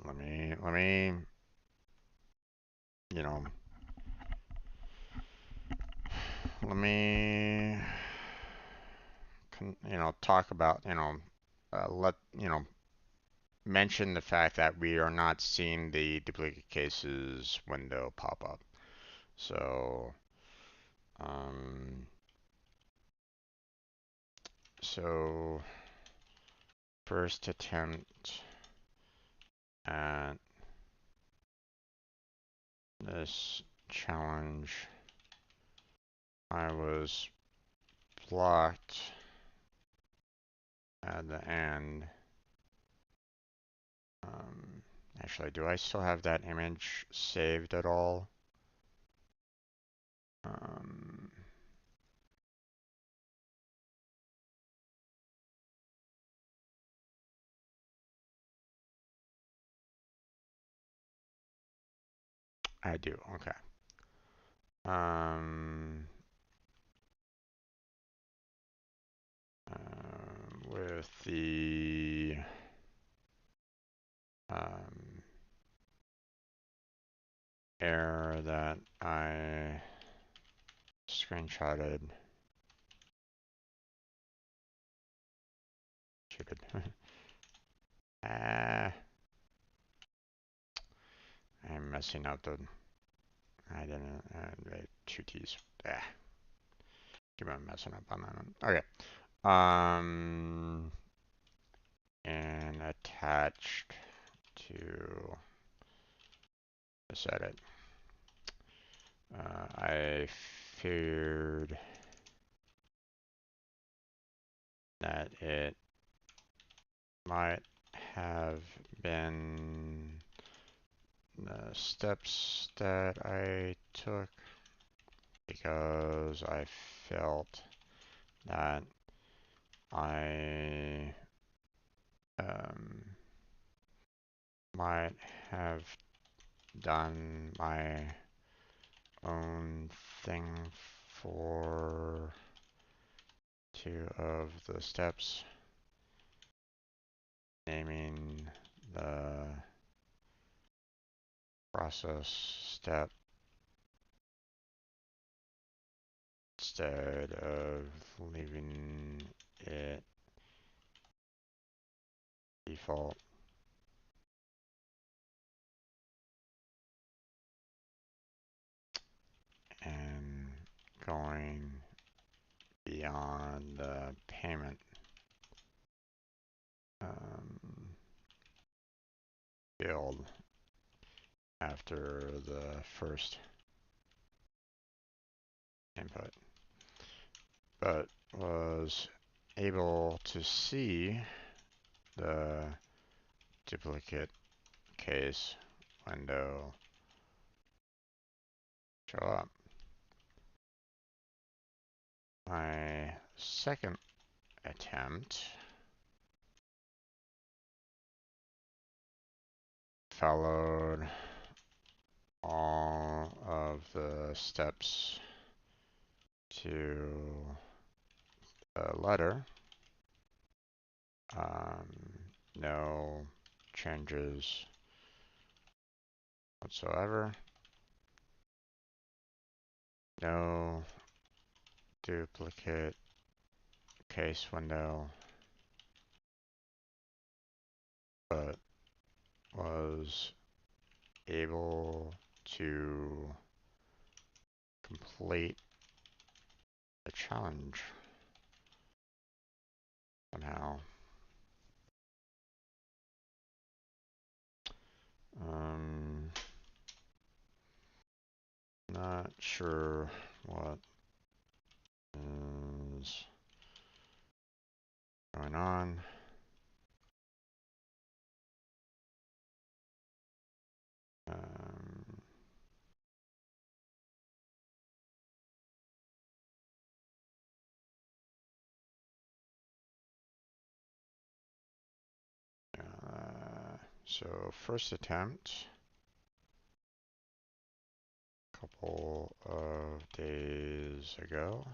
let me, you know, let me, talk about, mention the fact that we are not seeing the duplicate cases window pop up. So, um, so first attempt at this challenge, I was blocked at the end. Um, Actually, do I still have that image saved at all? Um, I do, okay. Um, with the um, error that I screenshotted. Stupid. Ah, I'm messing up the. I didn't. Two T's. Ah, keep on messing up on that one. Okay. And attached to this edit. I feared that it might have been the steps that I took because I felt that I might have done my own thing for two of the steps, naming the process step instead of leaving it default. And going beyond the payment field after the first input, but was able to see the duplicate case window show up. My second attempt followed all of the steps to the letter. No changes whatsoever. No duplicate case window, but was able to complete the challenge somehow. Not sure what is going on. So first attempt, a couple of days ago.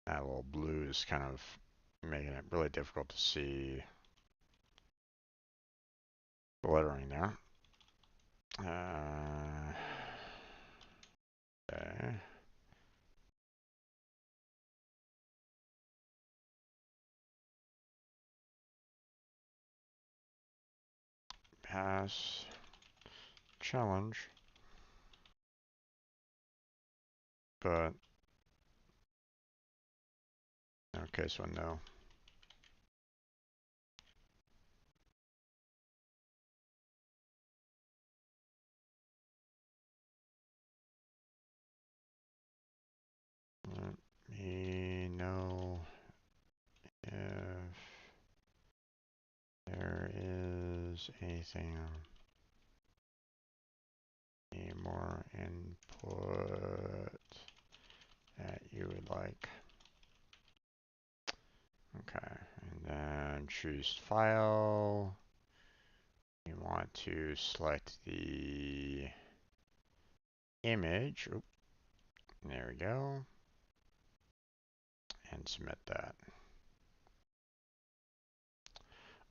That little blue is kind of making it really difficult to see the lettering there. Okay. Pass challenge, but okay, so no. Let me know if there is anything, any more input that you would like. Okay, and then choose file. You want to select the image. Oop, there we go. And submit that.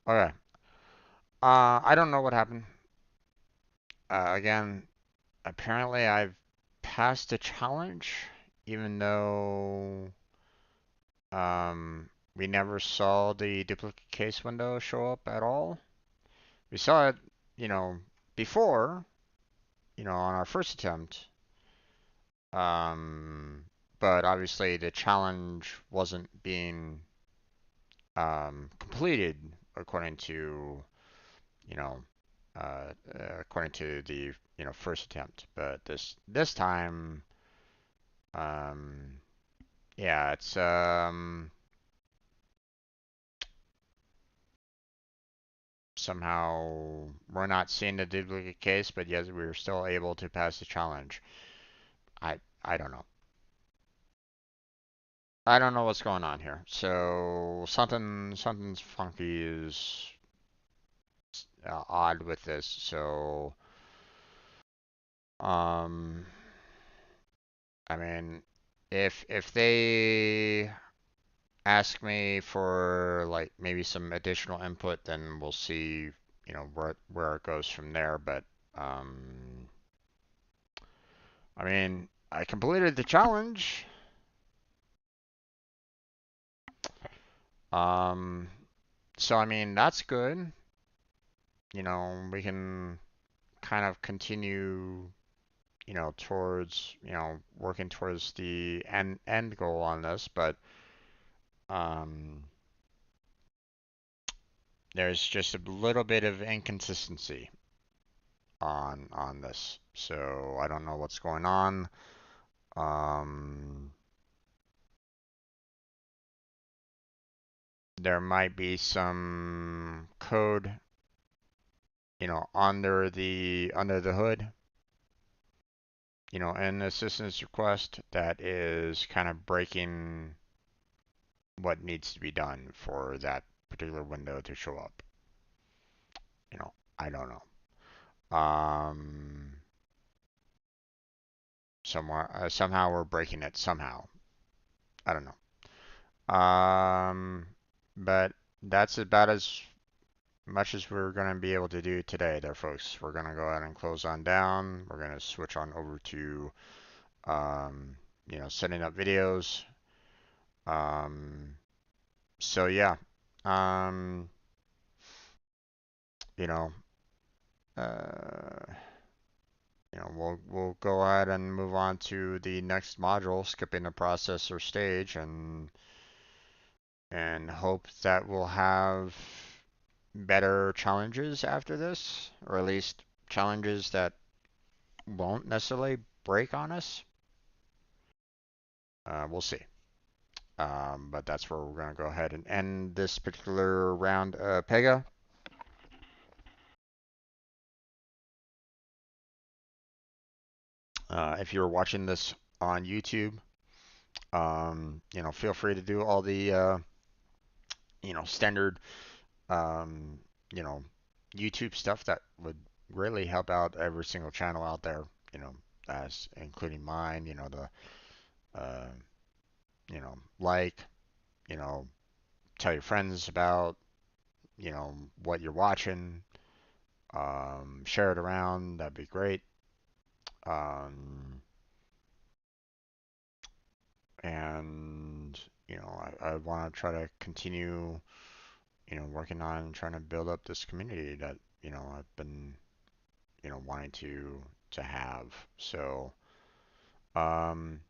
Okay. I don't know what happened. Again, apparently I've passed a challenge, even though we never saw the duplicate case window show up at all. We saw it, you know, before, on our first attempt. But obviously the challenge wasn't being completed according to, you know, according to the, first attempt. But this time, um, yeah, it's somehow we're not seeing the duplicate case, but yes, we're still able to pass the challenge. I don't know. I don't know what's going on here. So something's funky is odd with this. So um, I mean, if they ask me for like maybe some additional input, then we'll see, where it goes from there. But um, I mean, I completed the challenge. Um, so I mean, that's good. We can kind of continue, towards, working towards the end goal on this, but um, there's just a little bit of inconsistency on this. So I don't know what's going on. Um, there might be some code, under the hood, in the assistance request that is kind of breaking what needs to be done for that particular window to show up. I don't know. Somehow we're breaking it somehow. I don't know. But that's about as much as we're going to be able to do today there, folks. We're going to go ahead and close on down. We're going to switch on over to, setting up videos. Um, so yeah, um, you know, uh, we'll go ahead and move on to the next module, skipping the processor stage, and hope that we'll have better challenges after this, or at least challenges that won't necessarily break on us. We'll see. But that's where we're going to go ahead and end this particular round. Pega, if you're watching this on YouTube, Feel free to do all the standard um, you know, YouTube stuff that would really help out every single channel out there, you know, as including mine, uh, like, you know, tell your friends about, what you're watching, share it around, that'd be great. Um, and, I want to try to continue, working on trying to build up this community that, I've been, wanting to have. So, um,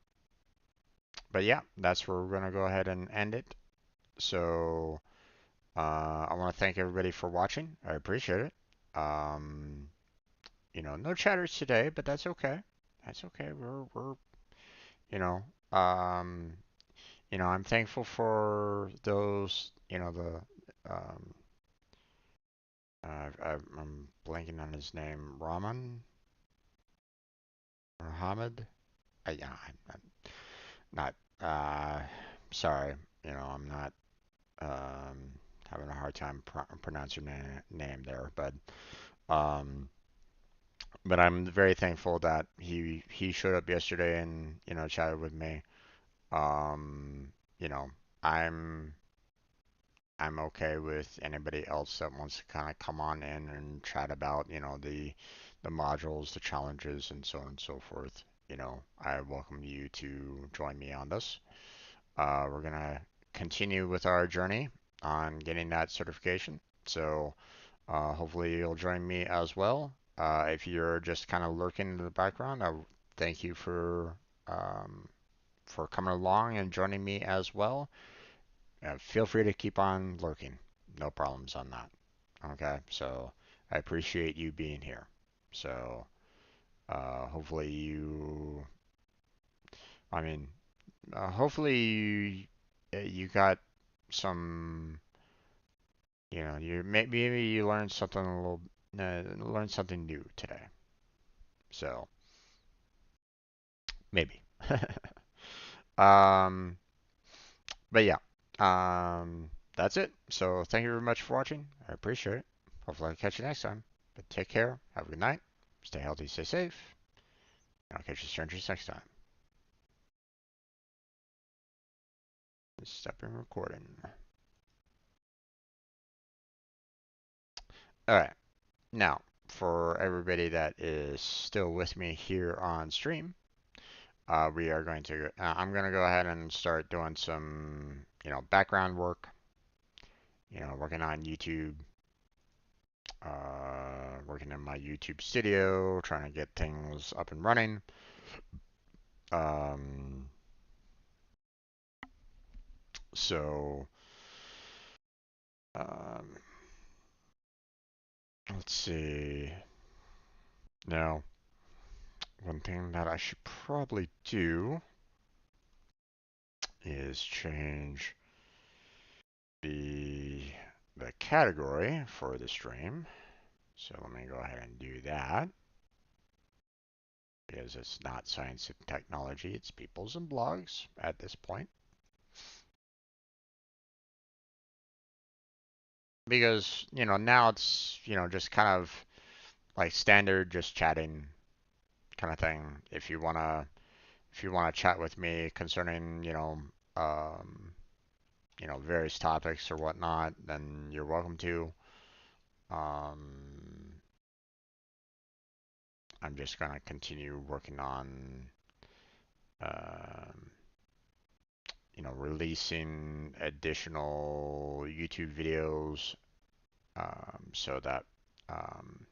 but yeah, that's where we're gonna go ahead and end it. So, I want to thank everybody for watching. I appreciate it. Um, no chatters today, but that's okay. That's okay. We're you know, um, I'm thankful for those, I'm blanking on his name, Muhammad. Yeah, I'm not, sorry, I'm not, um, having a hard time pronouncing your name there, um, but I'm very thankful that he showed up yesterday and, chatted with me. Um, you know, I'm I'm okay with anybody else that wants to kind of come on in and chat about, the modules, the challenges, and so on and so forth. I welcome you to join me on this. We're gonna continue with our journey on getting that certification. So hopefully you'll join me as well. If you're just kind of lurking in the background, I thank you for coming along and joining me as well. Feel free to keep on lurking. No problems on that. Okay, so I appreciate you being here. So hopefully I mean, hopefully you got some, maybe you learned something learned something new today. So maybe. um, but yeah, that's it. So thank you very much for watching. I appreciate it. Hopefully I'll catch you next time. But take care. Have a good night. Stay healthy, stay safe. And I'll catch you strangers next time. Stopping recording. All right. Now, for everybody that is still with me here on stream, we are going to. I'm going to go ahead and start doing some, background work. Working on YouTube, working in my YouTube studio, trying to get things up and running. Um, so, um, let's see. Now, one thing that I should probably do is change the category for the stream. So let me go ahead and do that because it's not science and technology, it's peoples and blogs at this point. Because, now it's, just kind of like standard just chatting kind of thing. If you wanna chat with me concerning, um, various topics or whatnot, then you're welcome to. Um, I'm just gonna continue working on, um, releasing additional YouTube videos, so that um,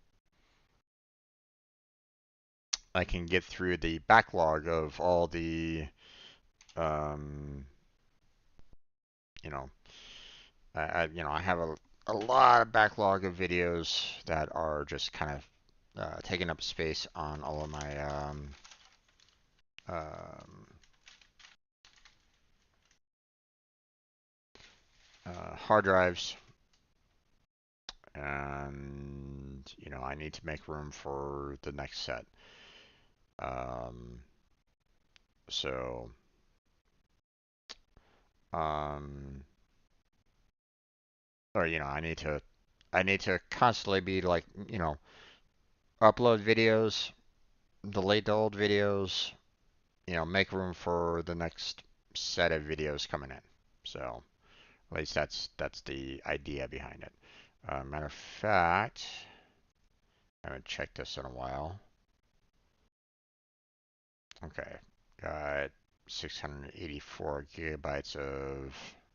I can get through the backlog of all the, um, you know, I have a lot of backlog of videos that are just kind of taking up space on all of my um, hard drives, and I need to make room for the next set. Um, so Um, or I need to constantly be like, upload videos, delete the old videos, make room for the next set of videos coming in. So at least that's the idea behind it. Matter of fact, I haven't checked this in a while. Okay, got 684 gigabytes of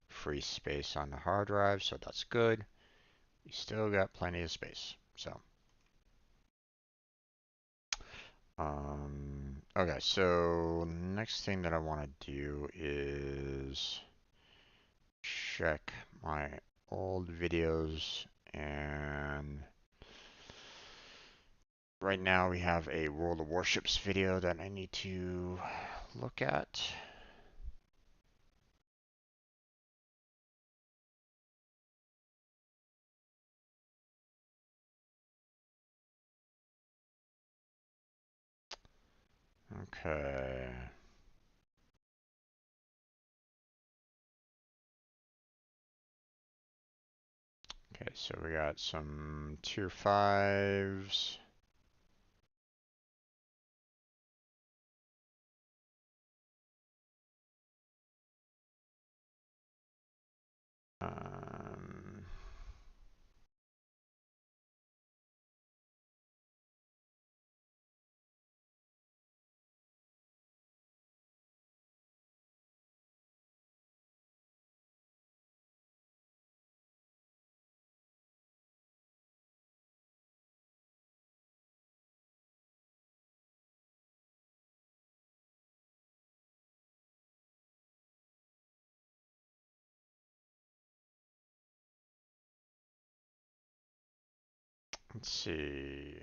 free space on the hard drive, so that's good. We still got plenty of space. So, okay, so next thing that I want to do is check my old videos, and right now we have a World of Warships video that I need to look at. Okay. Okay, so we got some tier 5s. Um, let's see.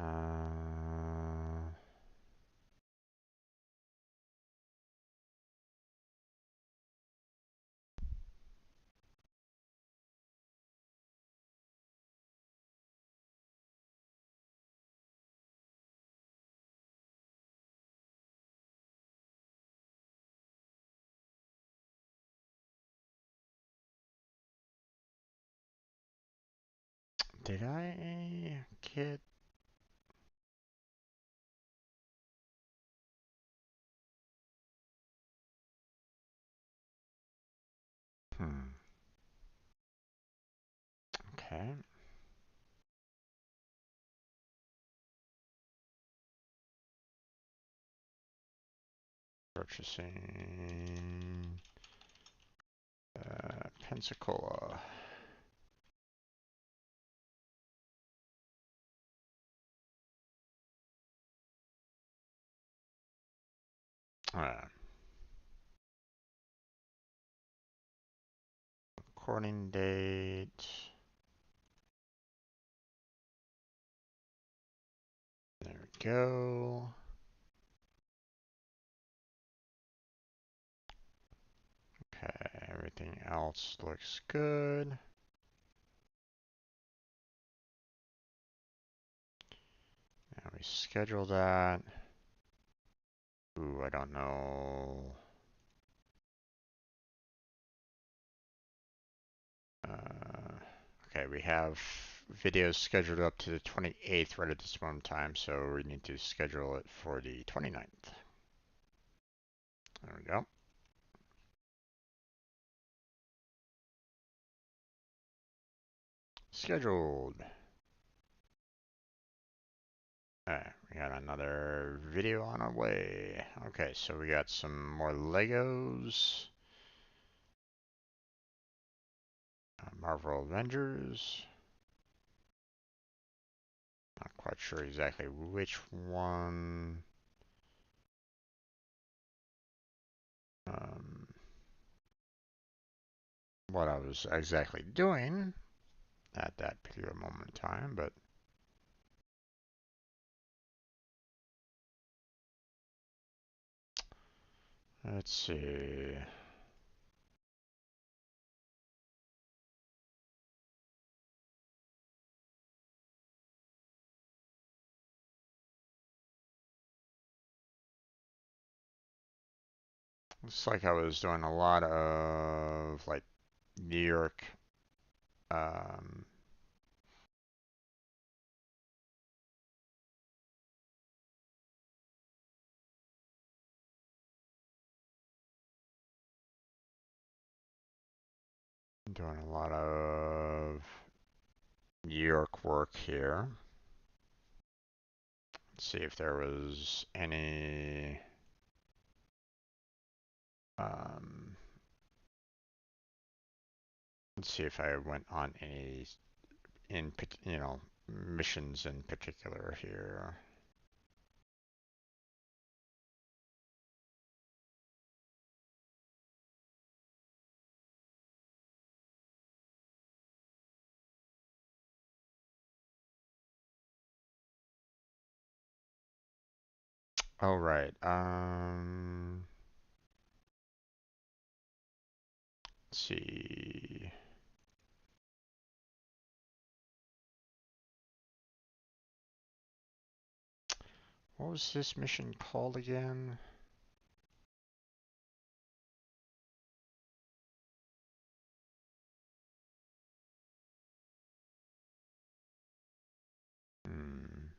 Uh, did I get... Hmm. Okay. Purchasing Pensacola. Recording date. There we go. Okay, everything else looks good. And we schedule that. Ooh, I don't know. Okay, we have videos scheduled up to the 28th right at this moment in time, so we need to schedule it for the 29th. There we go. Scheduled. Alright, we got another video on our way. Okay, so we got some more Legos. Marvel Avengers. Not quite sure exactly which one. Um, what I was exactly doing at that particular moment in time, but let's see. Looks like I was doing a lot of like New York. Um, Doing a lot of New York work here. Let's see if there was any. Um, let's see if I went on any missions in particular here. Oh, right. Let's see. What was this mission called again? Hmm.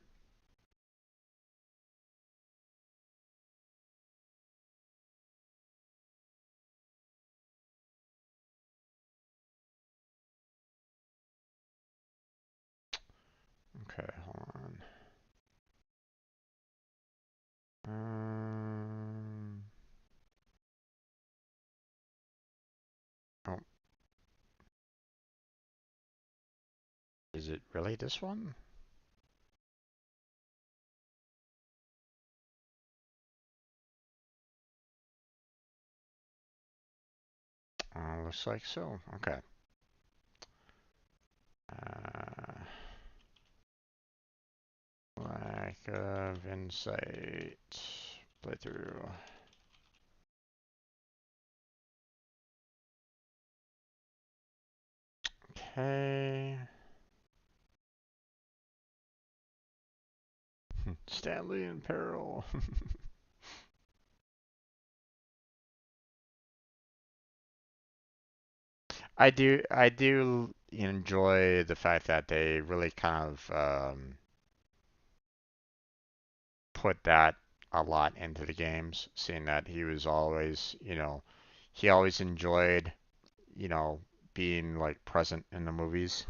Okay, hold on. Um, oh, is it really this one? Looks like so. Okay. Uh, Lack of insight. Playthrough. Okay. Stanley in peril. I do enjoy the fact that they really kind of put that a lot into the games, seeing that he was always, he always enjoyed, you know, being like present in the movies.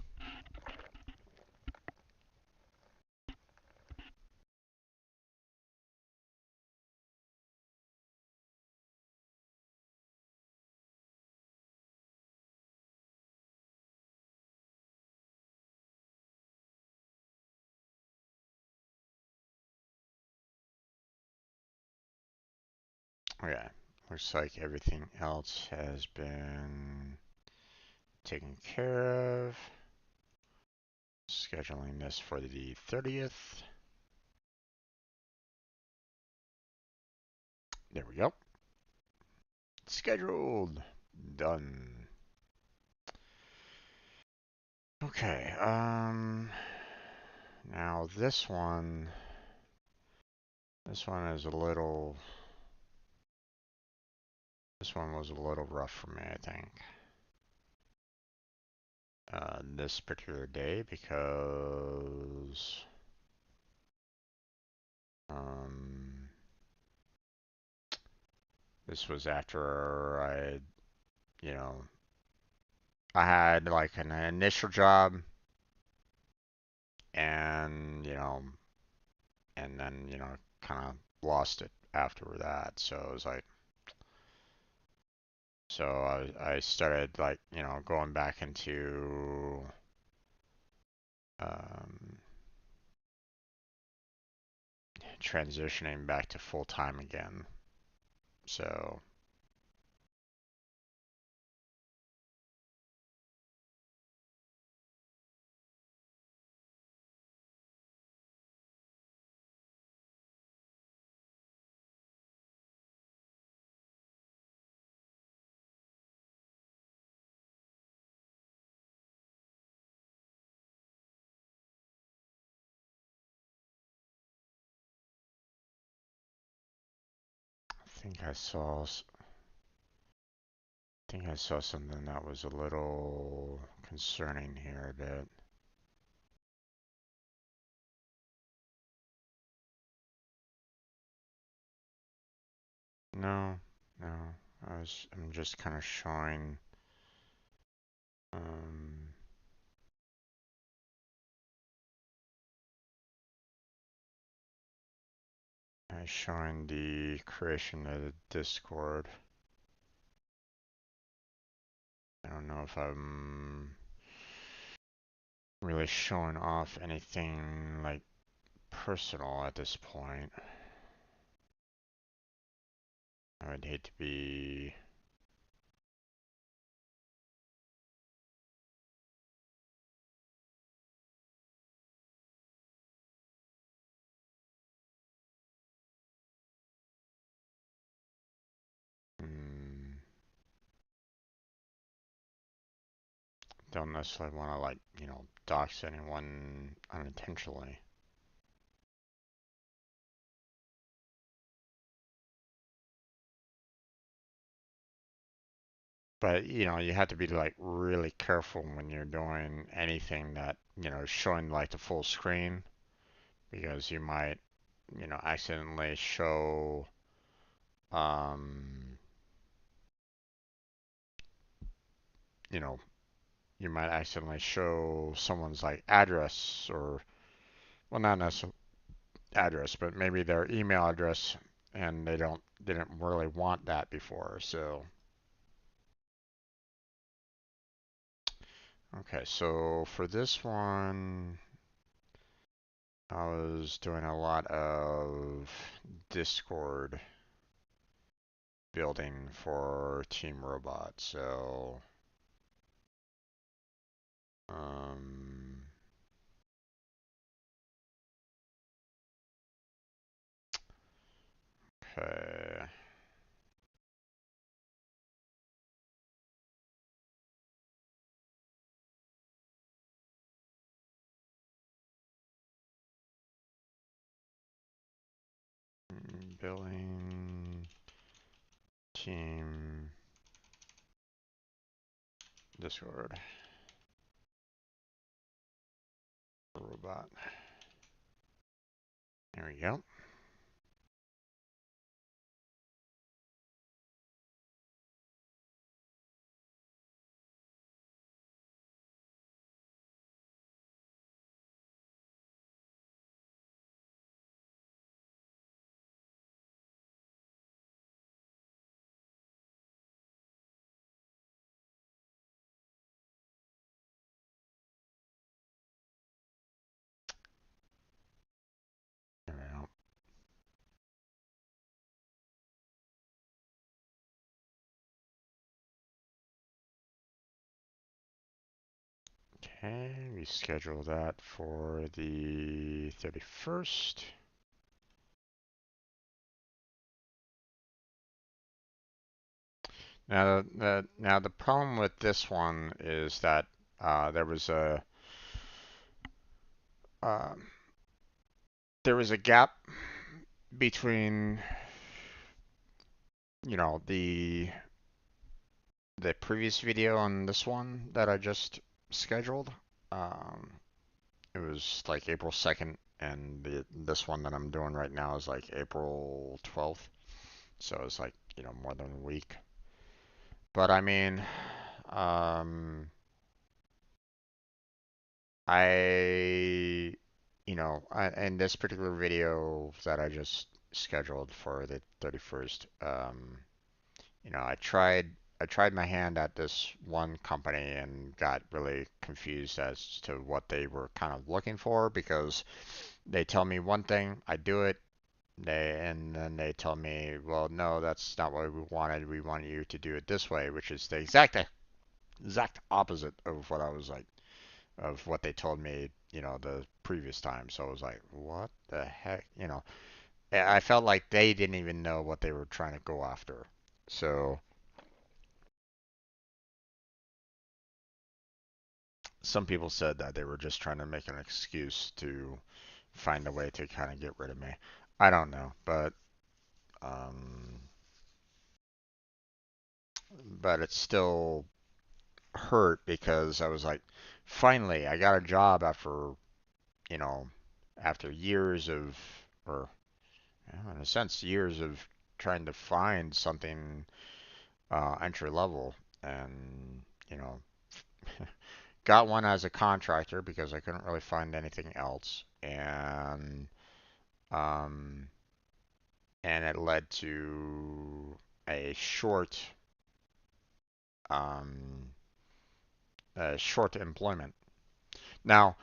Okay, looks like everything else has been taken care of. Scheduling this for the 30th. There we go. Scheduled. Done. Okay, now this one is a little, this one was a little rough for me, I think. This particular day because, um, this was after you know, I had like an initial job and, and then, kind of lost it after that. So it was like, so I started like, going back into um, transitioning back to full time again. So I think I saw. think I saw something that was a little concerning here a bit. No, no. I'm just kind of showing, um, I was showing the creation of the Discord. I don't know if I'm really showing off anything like personal at this point. I would hate to be. Mm, don't necessarily want to like, dox anyone unintentionally. But, you have to be like really careful when you're doing anything that, showing like the full screen because you might, accidentally show, um, you know, you might accidentally show someone's like address or, well, not necessarily address, but maybe their email address and didn't really want that before. So, okay, so for this one, I was doing a lot of Discord building for Team Robot. So, um, okay. Building Team Discord Robot. There we go. There we go. Okay, we schedule that for the 31st. Now the problem with this one is that there was uh, there was a gap between the previous video and this one that I just scheduled. Um, it was like April 2nd, and this one that I'm doing right now is like April 12th. So it's like, more than a week. But I mean, um, I, in this particular video that I just scheduled for the 31st, I tried my hand at this one company and got really confused as to what they were kind of looking for because they tell me one thing, I do it, and then they tell me, well, no, that's not what we wanted. We want you to do it this way, which is the exact opposite of what I was like, of what they told me, the previous time. So I was like, what the heck, I felt like they didn't even know what they were trying to go after. So some people said that they were just trying to make an excuse to find a way to kind of get rid of me. I don't know, um, but it still hurt because I was like, finally, I got a job after, you know, after years of, or in a sense, years of trying to find something entry level, and you know, got one as a contractor because I couldn't really find anything else, um, and it led to a um, short employment. Now,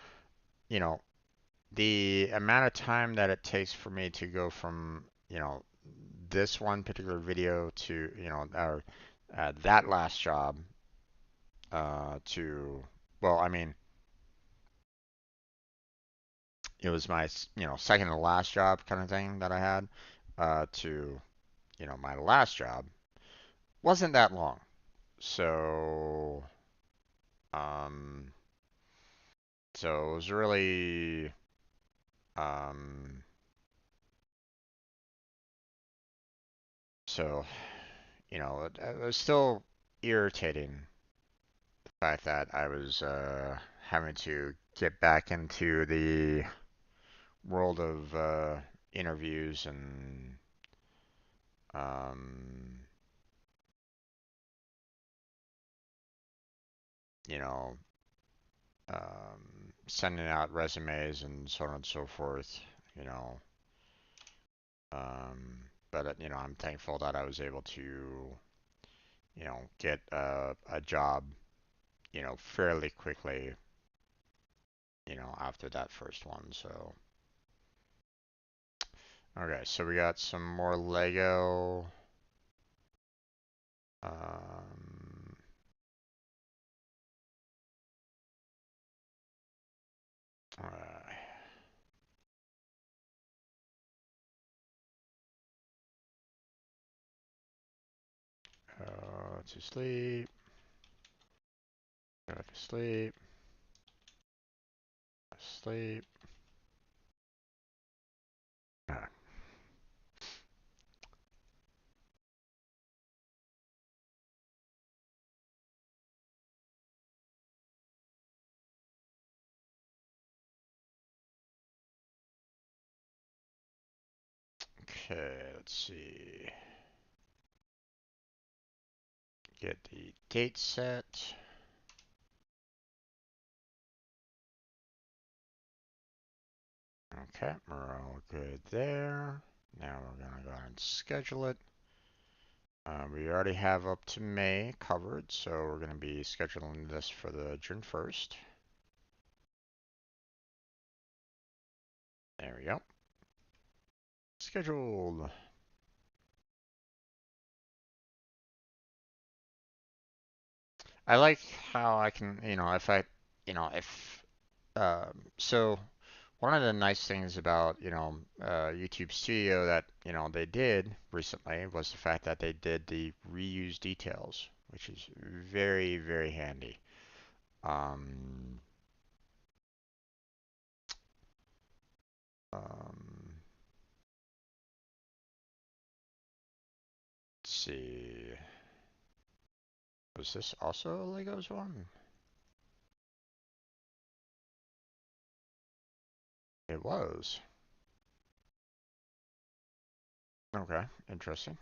you know, the amount of time that it takes for me to go from, this one particular video to, or that last job to, well, I mean, it was my, second to last job kind of thing that I had to, my last job wasn't that long. So, um, so it was really, um, so, it was still irritating the fact that I was having to get back into the world of interviews and um, you know, sending out resumes and so on and so forth. You know, but I'm thankful that I was able to, get a job, fairly quickly, after that first one. So, okay, so we got some more Lego. Um, uh, to sleep, go to sleep, sleep. Ah, okay, let's see. Get the date set. Okay, we're all good there. Now we're gonna go ahead and schedule it. We already have up to May covered, so we're gonna be scheduling this for the June 1st. There we go. Scheduled. I like how I can, if I, if, so one of the nice things about, YouTube Studio that, they did recently was the fact that they did the reuse details, which is very, very handy. Um, um, let's see. Was this also a Legos one? It was. Okay, interesting.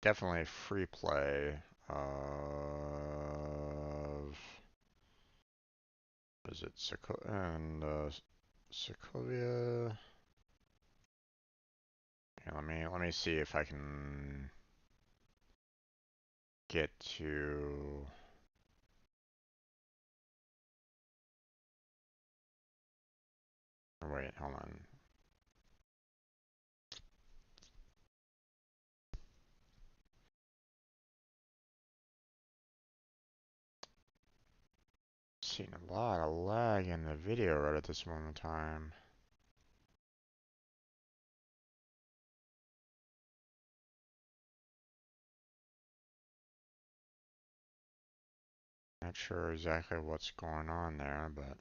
Definitely free play of, is it Sokovia? Okay, let me see if I can get to. Wait, hold on. Seeing a lot of lag in the video right at this moment in time. Not sure exactly what's going on there, but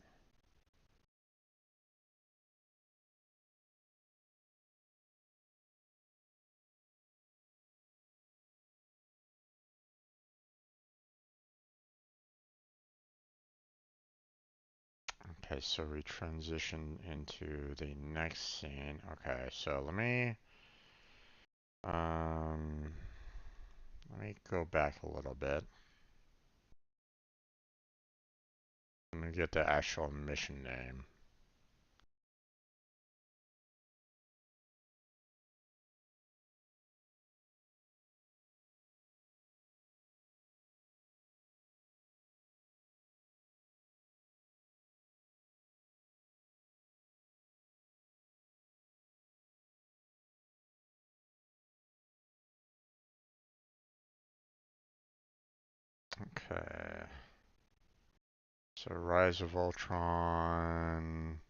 okay, so we transition into the next scene. Okay, so um let me go back a little bit. Let me get the actual mission name. Okay. So Rise of Ultron.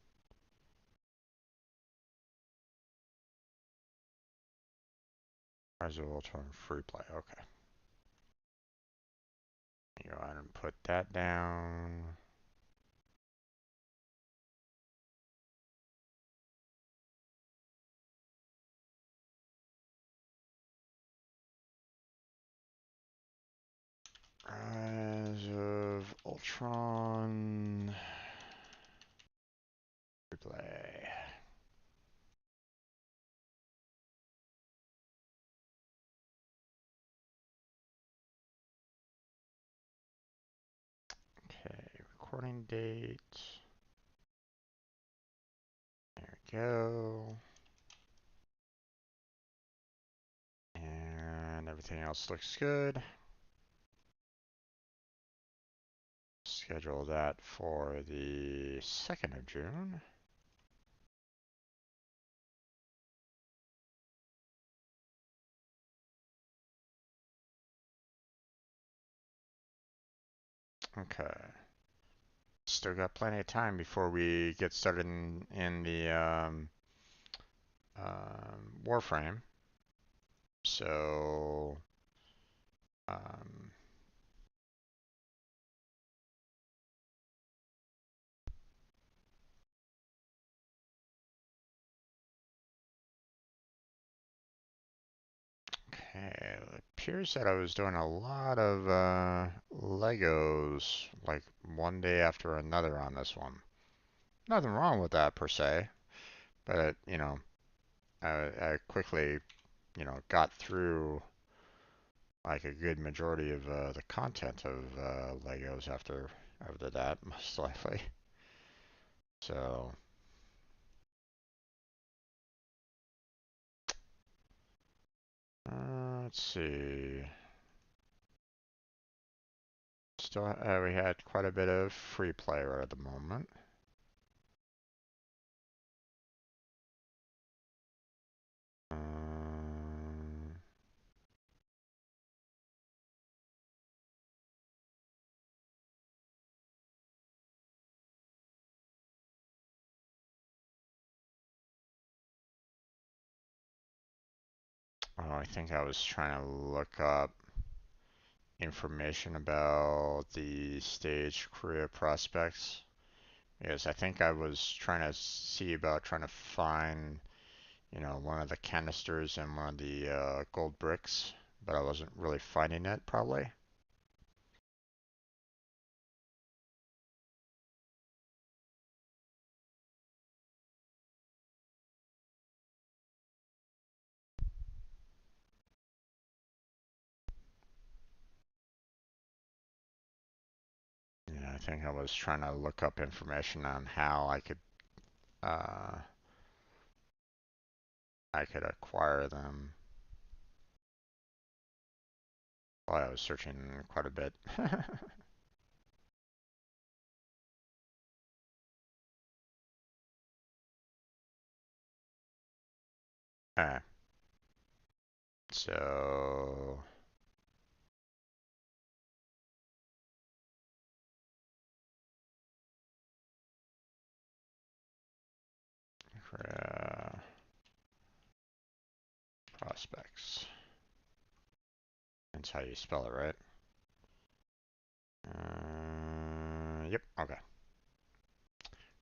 Rise of Ultron free play. Okay. Go ahead and put that down. Rise of Ultron free play. Okay, recording date. There we go. And everything else looks good. Schedule that for the 2nd of June. Okay. Still got plenty of time before we get started in the Warframe. So, um, okay, it appears that I was doing a lot of Legos, like one day after another on this one. Nothing wrong with that per se, but I quickly, got through like a good majority of the content of Legos after that, most likely. So, let's see. Still, we had quite a bit of free play right at the moment. Um, oh, I think I was trying to look up information about the stage career prospects. Yes, I think I was trying to see about trying to find, one of the canisters and one of the gold bricks, but I wasn't really finding it probably. Yeah, I think I was trying to look up information on how uh, I could acquire them. Well, I was searching quite a bit. uh, so, prospects. That's how you spell it, right? Yep, okay.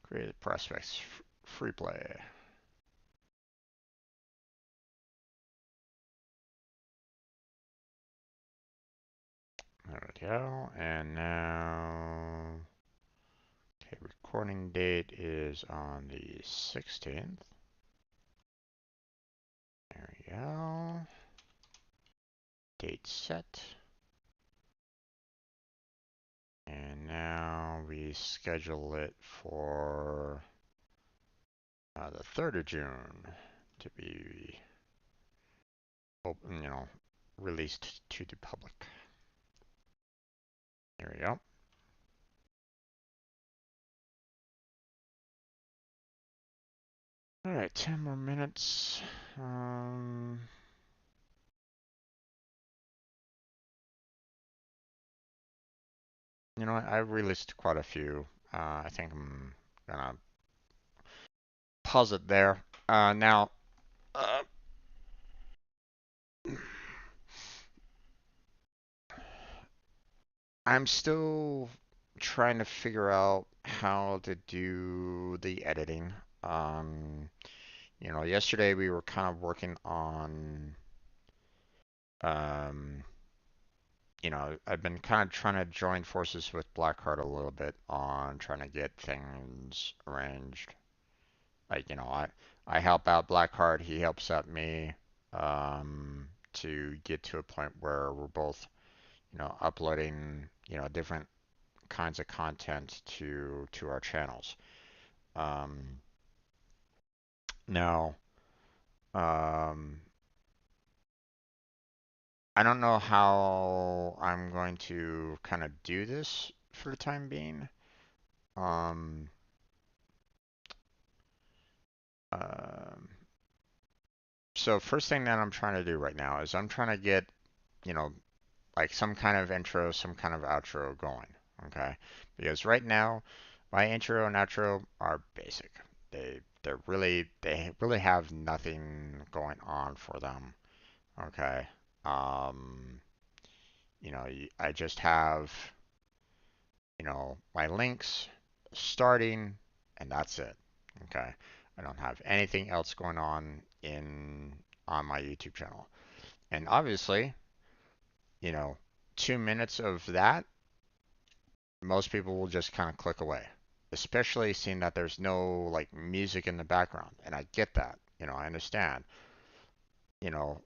Created prospects, free play. There we go. And now, okay, recording date is on the 16th. There we go. Date set. And now we schedule it for the 3rd of June to be open, released to the public. There we go. All right, 10 more minutes. I released quite a few. I think I'm gonna pause it there. Now, uh, I'm still trying to figure out how to do the editing. Um, Yesterday we were kind of working on, um, I've been kind of trying to join forces with Blackheart a little bit on trying to get things arranged. Like, I help out Blackheart, he helps out me, to get to a point where we're both, uploading, different kinds of content to our channels. Um, Now, um, I don't know how I'm going to kind of do this for the time being. Um, um, so first thing that I'm trying to do right now is I'm trying to get, you know, like some kind of intro, some kind of outro going. Okay, because right now my intro and outro are basic. They really have nothing going on for them. Okay. Um, I just have, my links starting, and that's it. Okay. I don't have anything else going on my YouTube channel. And obviously, you know, 2 minutes of that, most people will just kind of click away. Especially seeing that there's no like music in the background. And I get that. I understand. You know,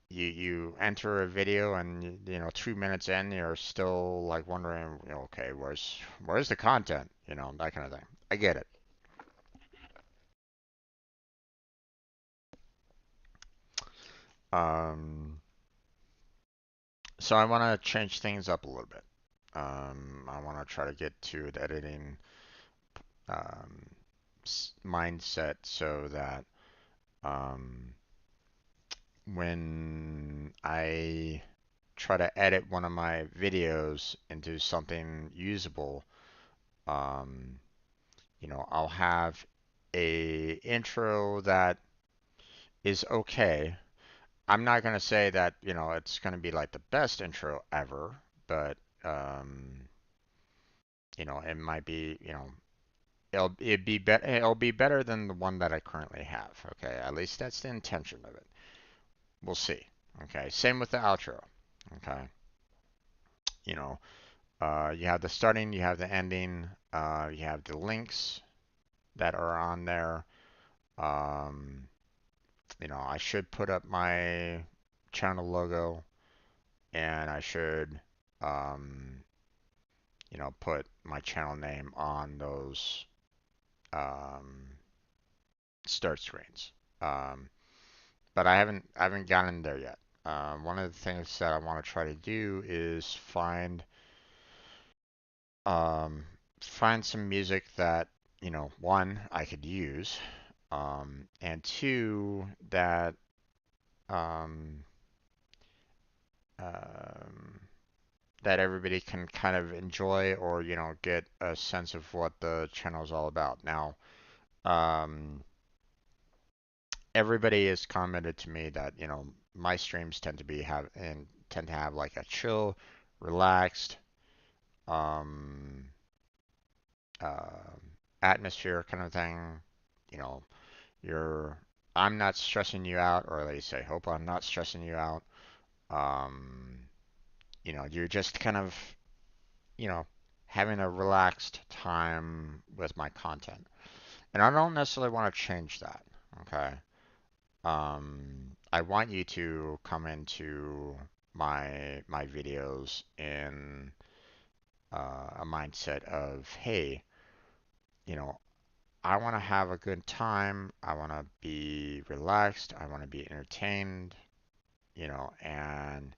you enter a video and 2 minutes in you're still like wondering, okay, where's the content? That kind of thing. I get it. Um, so I want to change things up a little bit. I want to try to get to the editing um, mindset so that um, when I try to edit one of my videos into something usable, um, I'll have a intro that is okay. I'm not gonna say that, it's gonna be like the best intro ever, but it might be, it'll be better than the one that I currently have. Okay, at least that's the intention of it. We'll see. Okay, same with the outro. Okay, you know, you have the starting, you have the ending, you have the links that are on there. Um, I should put up my channel logo and I should, um, put my channel name on those um, start screens. Um, but I haven't gotten there yet. One of the things that I want to try to do is um, find some music that one I could use, and two um, um, that everybody can kind of enjoy or get a sense of what the channel is all about. Now, um, everybody has commented to me that my streams tend to have like a chill, relaxed um, uh, atmosphere kind of thing. You know, you're I'm not stressing you out, or at least I hope I'm not stressing you out. Um, you're just kind of, you know, having a relaxed time with my content. And I don't necessarily want to change that. Okay. I want you to come into my videos in a mindset of, hey, you know, I want to have a good time. I want to be relaxed. I want to be entertained, and,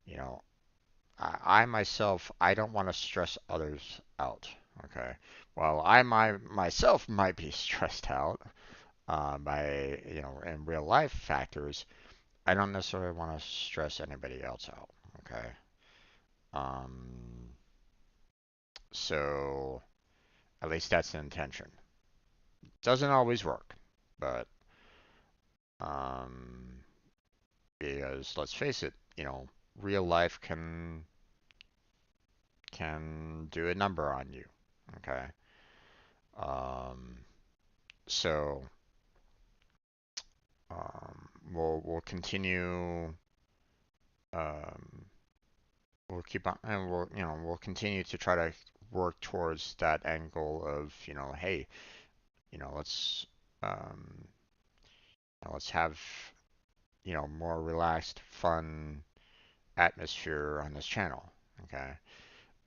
you know, I myself, I don't want to stress others out. Okay. Well, myself might be stressed out by, in real life factors. I don't necessarily want to stress anybody else out. Okay. Um, so at least that's the intention. Doesn't always work, but um, because let's face it, real life can do a number on you. Okay. Um, so we'll continue. Um, we'll keep on, and we'll continue to try to work towards that angle of, hey, let's um, let's have, more relaxed, fun atmosphere on this channel. Okay.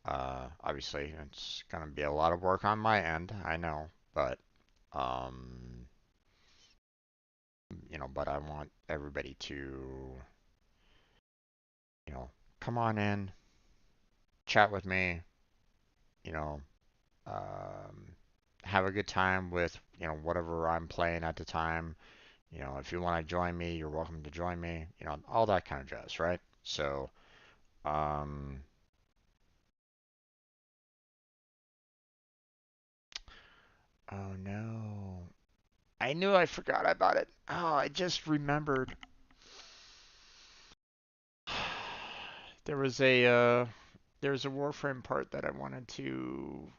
Obviously, it's gonna be a lot of work on my end, I know, but um, but I want everybody to, you know, come on in, chat with me, you know, um, have a good time with, whatever I'm playing at the time. If you want to join me, you're welcome to join me, all that kind of jazz, right? So, um, oh no. I knew I forgot about it. Oh, I just remembered. There was a Warframe part that I wanted to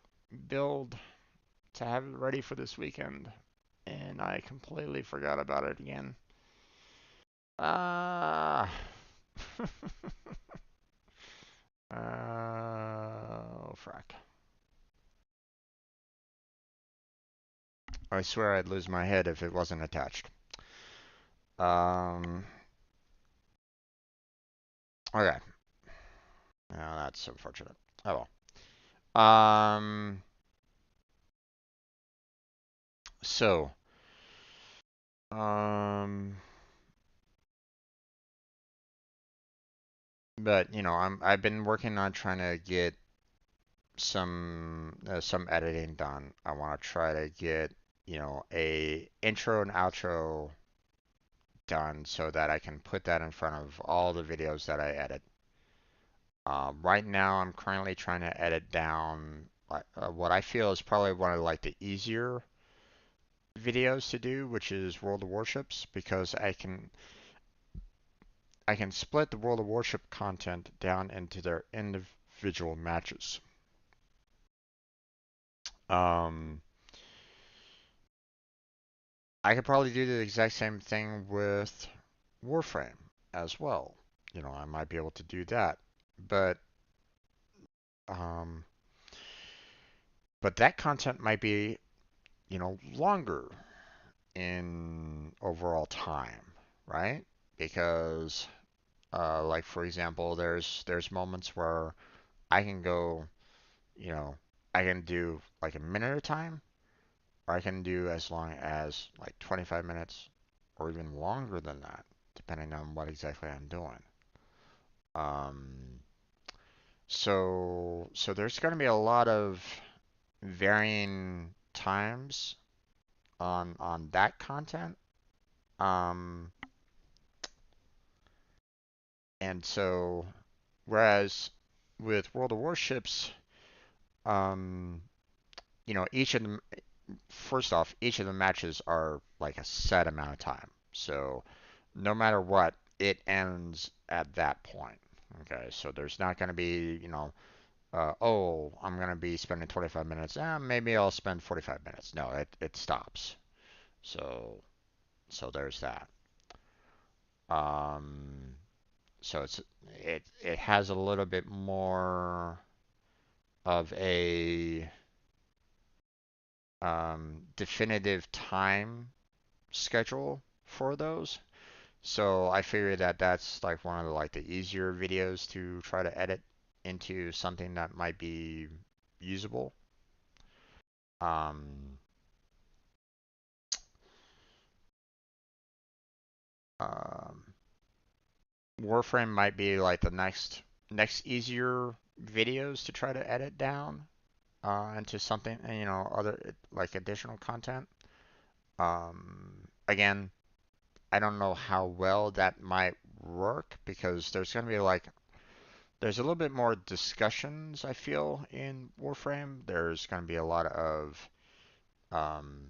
build to have it ready for this weekend, and I completely forgot about it again. Ah. Oh, frack. I swear I'd lose my head if it wasn't attached. Um, okay. Oh, that's unfortunate. Oh well. So, um, but I've been working on trying to get some editing done. I want to try to get, a intro and outro done so that I can put that in front of all the videos that I edit. Right now, I'm currently trying to edit down what I feel is probably one of like the easier videos to do, which is World of Warships, because I can split the World of Warship content down into their individual matches. Um, I could probably do the exact same thing with Warframe as well. I might be able to do that, but um, but that content might be, longer in overall time, right? Because like for example, there's moments where I can go, you know, I can do like a minute at a time, or I can do as long as like 25 minutes or even longer than that, depending on what exactly I'm doing. Um, so there's going to be a lot of varying times on that content. Um, and so whereas with World of Warships, um, each of them, first off, each of the matches are like a set amount of time. So no matter what, it ends at that point. Okay, so there's not going to be, oh, I'm gonna be spending 25 minutes. Maybe I'll spend 45 minutes. No, it stops. So there's that. Um, so it has a little bit more of a definitive time schedule for those. So I figured that that's like one of the like the easier videos to try to edit into something that might be usable. Um, um, Warframe might be like the next easier videos to try to edit down into something, other like additional content. Again, I don't know how well that might work because there's going to be like there's a little bit more discussions I feel in Warframe. There's going to be a lot of um,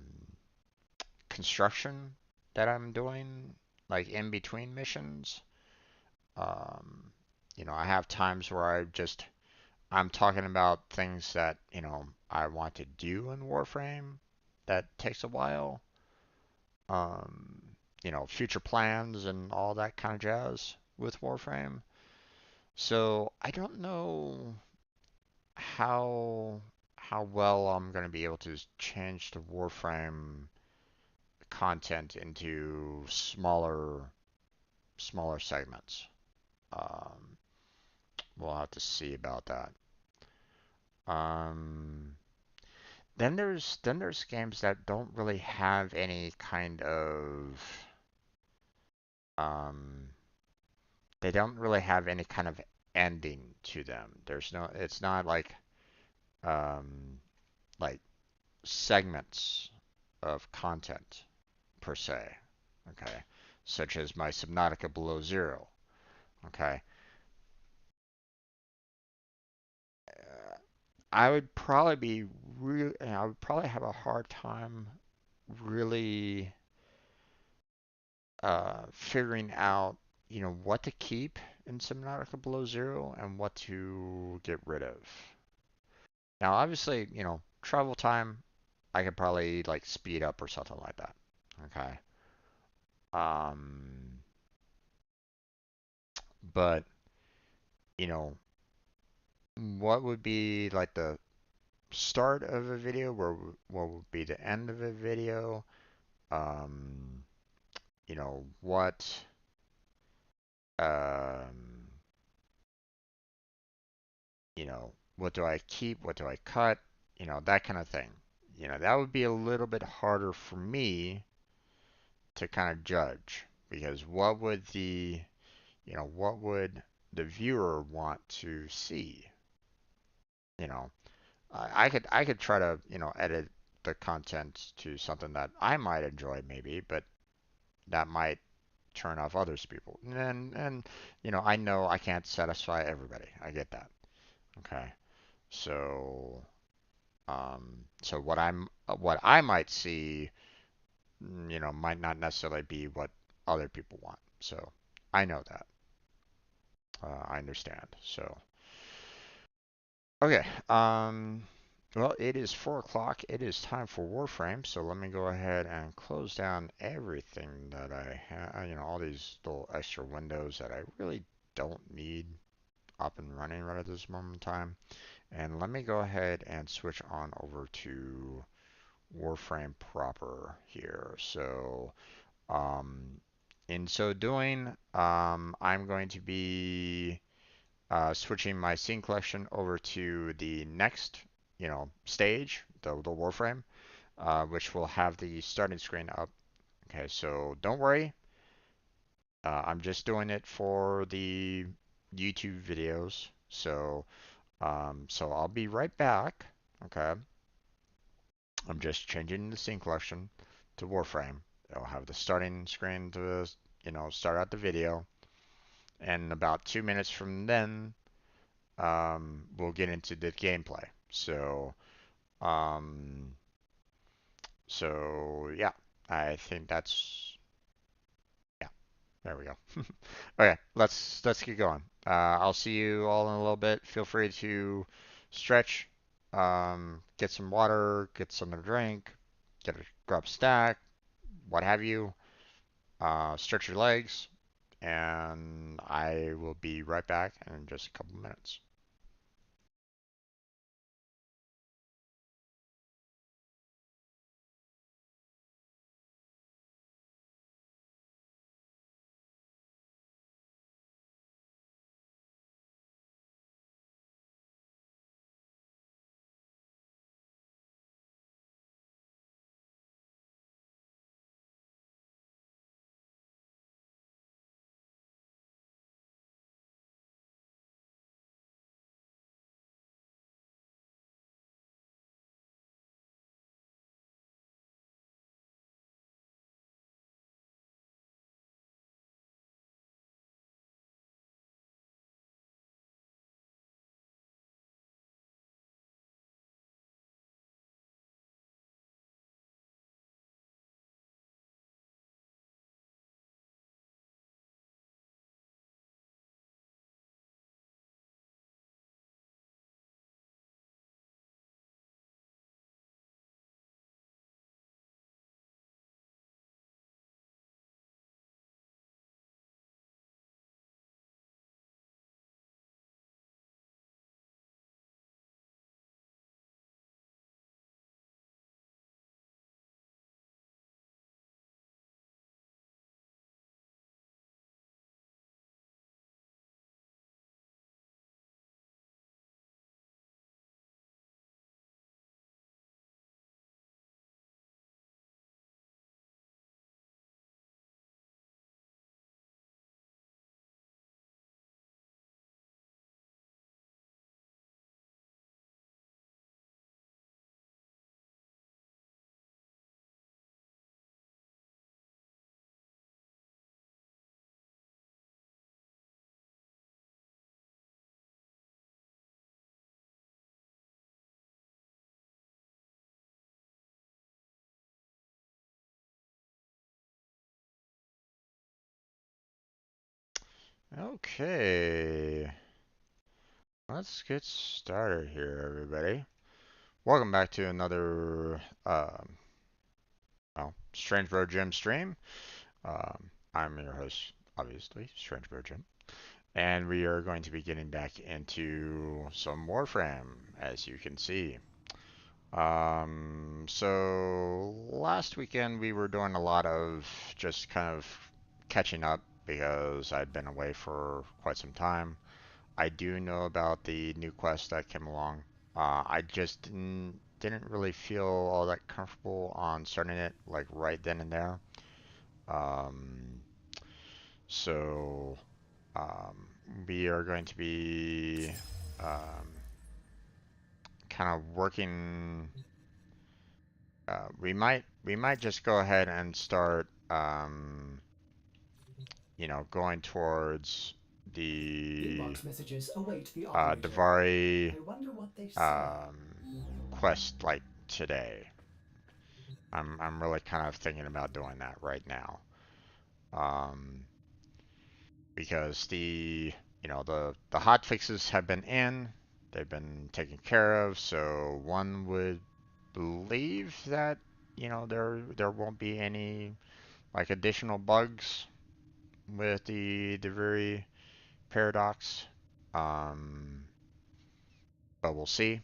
construction that I'm doing like in between missions. Um, I have times where I'm talking about things that, I want to do in Warframe that takes a while. Um, future plans and all that kind of jazz with Warframe. So I don't know how how well I'm going to be able to change the Warframe content into smaller segments. Um, we'll have to see about that. Um, then there's games that don't really have any kind of um, they don't really have any kind of ending to them. It's not um, like segments of content per se. Okay, such as my Subnautica Below Zero. Okay, uh, I would probably have a hard time really figuring out, what to keep in Subnautica Below Zero and what to get rid of. Now, obviously, travel time, I could probably like speed up or something like that. Okay. Um, but you know, what would be like the start of a video? What would be the end of a video? Um, what um, what do I keep? What do I cut? That kind of thing. That would be a little bit harder for me to kind of judge because what would the viewer want to see? You know, I could try to, edit the content to something that I might enjoy maybe, but that might turn off others people. And I know I can't satisfy everybody. I get that. Okay. So so what I might see, might not necessarily be what other people want. So I know that. I understand. So okay. Well, it is 4 o'clock. It is time for Warframe. So let me go ahead and close down everything that I have. All these little extra windows that I really don't need up and running right at this moment in time. And let me go ahead and switch on over to Warframe proper here. So, in so doing, I'm going to be switching my scene collection over to the next, stage, the Warframe, which will have the starting screen up. Okay, so don't worry. I'm just doing it for the YouTube videos. So I'll be right back. Okay, I'm just changing the scene collection to Warframe. It'll have the starting screen to, start out the video. And about 2 minutes from then, we'll get into the gameplay. Um, so yeah, I think that's yeah. There we go. Okay, let's get going. I'll see you all in a little bit. Feel free to stretch, get some water, get something to drink, grab a snack, what have you. Stretch your legs, and I will be right back in just a couple minutes. Okay, let's get started here, everybody. Welcome back to another Strange Bro Jim stream. I'm your host, obviously, Strange Bro Jim, and we are going to be getting back into some Warframe, as you can see. So last weekend we were doing a lot of just kind of catching up because I'd been away for quite some time. I do know about the new quest that came along. I just didn't really feel all that comfortable on starting it like right then and there. Um, so um, we are going to be um, kind of working. We might just go ahead and start, going towards the Inbox messages await the operator. Davari I wonder what they say. um, quest like today. I'm really kind of thinking about doing that right now, um, because the hot fixes have been in, they've been taken care of, so one would believe that there won't be any like additional bugs with the very paradox. Um, but we'll see.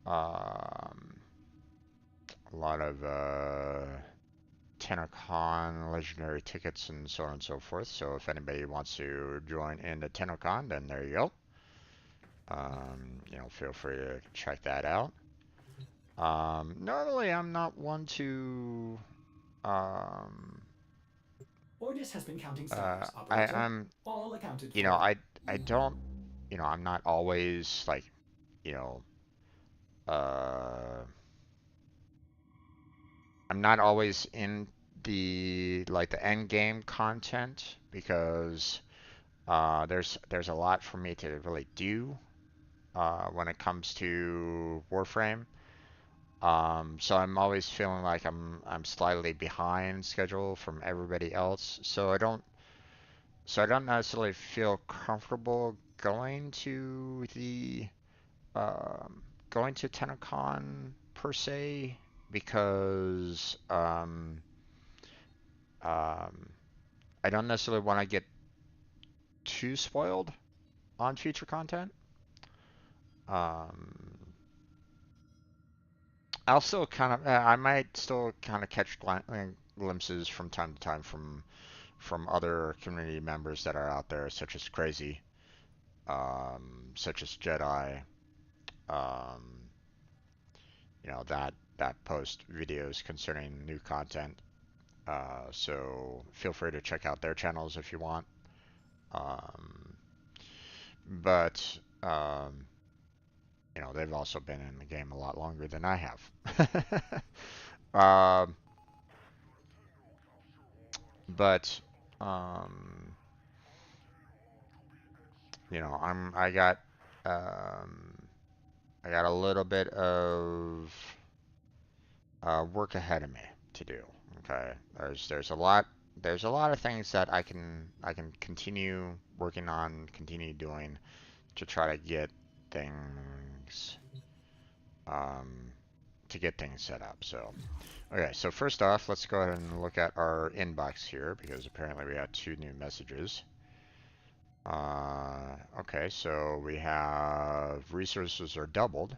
Um, a lot of TennoCon legendary tickets and so on and so forth. So if anybody wants to join in the TennoCon, then there you go. Feel free to check that out. Normally, I'm not one to. Um, Ordis has been counting stars, I, operator. I'm. All accounted You know, for. I don't. I'm not always like. You know. Uh, I'm not always in the end game content because there's a lot for me to really do when it comes to Warframe. So I'm always feeling like I'm slightly behind schedule from everybody else. So I don't necessarily feel comfortable going to the going to TennoCon per se because um, I don't necessarily want to get too spoiled on future content. Um, I'll still kind of, I might still kind of catch glimpses from time to time from other community members that are out there, such as Crazy, such as Jedi, um, that post videos concerning new content. So feel free to check out their channels if you want. Um, but they've also been in the game a lot longer than I have. um, but um, you know, um, I got a little bit of work ahead of me to do. Okay, there's a lot of things that I can continue working on, continue doing to try to get things um, set up. So okay, so first off, let's go ahead and look at our inbox here because apparently we had two new messages. Okay, so we have resources are doubled.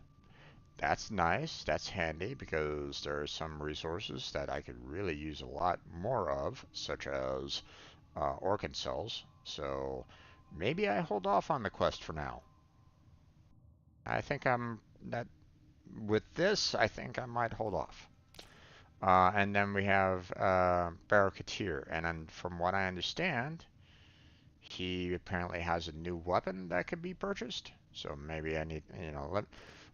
That's nice. That's handy because there are some resources that I could really use a lot more of, such as organ cells. So maybe I hold off on the quest for now. I think I'm that with this. I think I might hold off. And then we have Barracuteer, and then from what I understand, he apparently has a new weapon that could be purchased. So maybe I need,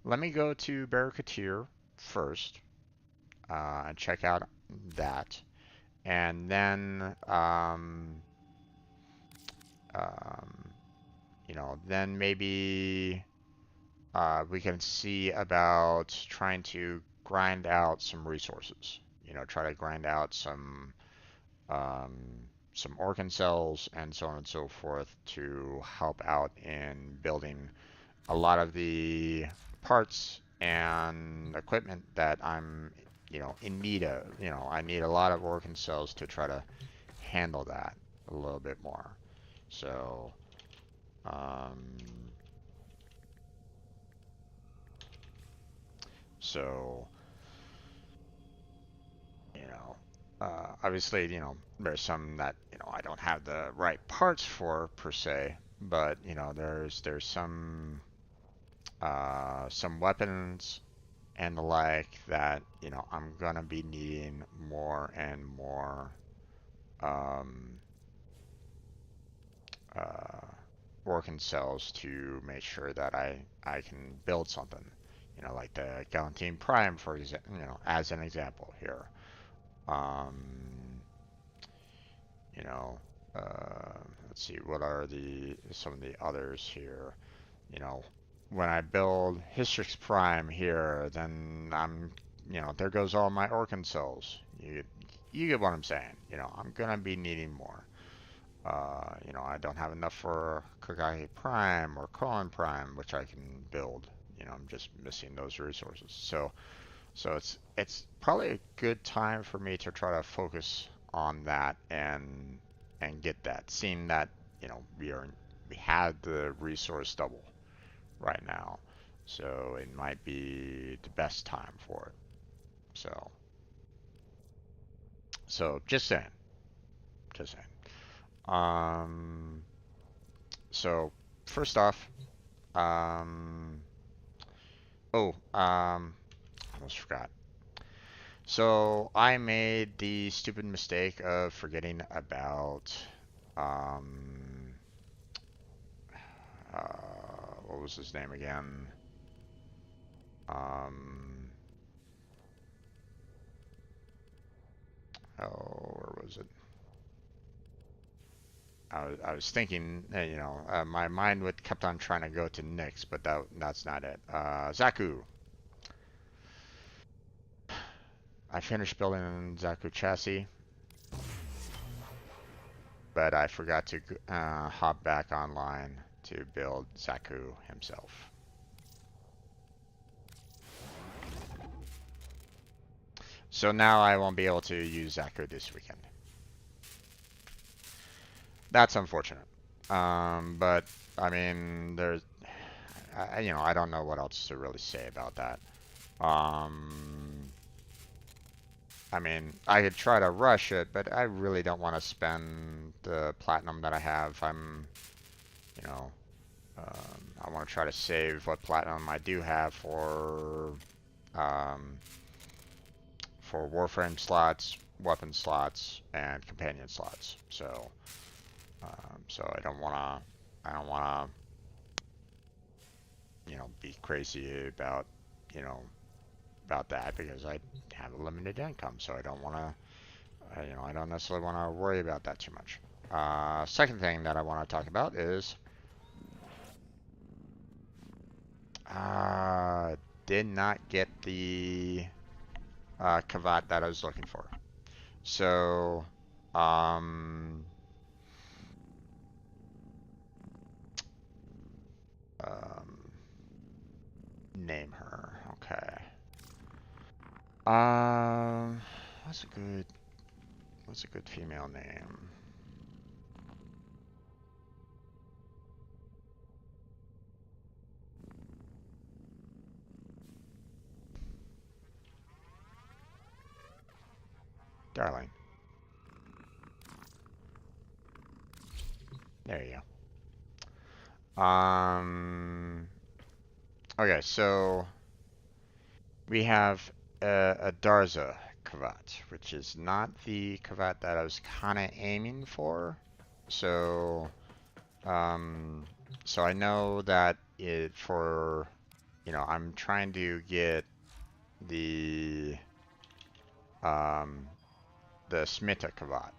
let me go to Barracuteer first and check out that, and then um, then maybe we can see about trying to grind out some resources. Try to grind out um, some organ cells and so on and so forth to help out in building a lot of the parts and equipment that I'm, in need of. I need a lot of organ cells to try to handle that a little bit more. So, um, so obviously, there's some that I don't have the right parts for per se, but there's some weapons and the like that I'm gonna be needing more and more um, uh, working cells to make sure that I can build something. Like the Galantine Prime, for example. As an example here. Um, you know, let's see, what are the some of the others here? You know, when I build Hystrix Prime here, then there goes all my organ cells. You get what I'm saying. I'm gonna be needing more. I don't have enough for Kagaki Prime or Colon Prime, which I can build. I'm just missing those resources. So it's probably a good time for me to try to focus on that and get that. Seeing that we had the resource double right now, so it might be the best time for it. So just saying, just saying. Um, so first off, um, almost forgot. So I made the stupid mistake of forgetting about um, what was his name again? Um, where was it? I was thinking, my mind would kept on trying to go to Nyx, but that's not it. Zaku. I finished building Zaku chassis, but I forgot to hop back online to build Zaku himself. So now I won't be able to use that code this weekend. That's unfortunate. But I mean, I don't know what else to really say about that. Um, I mean, I could try to rush it, but I really don't want to spend the platinum that I have. You know, I want to try to save what platinum I do have um, for Warframe slots, weapon slots, and companion slots. So I don't wanna, be crazy about, you know, about that because I have a limited income. So I don't wanna, I don't necessarily wanna worry about that too much. Second thing that I want to talk about is, uh, did not get the Kavat that I was looking for. So, um, um, name her. Okay. Um, what's a good what's a good female name? Darling. There you go. Okay, so we have a Darza Kavat, which is not the Kavat that I was kind of aiming for. So, um, so I know that I'm trying to get the um, the Smita Kavat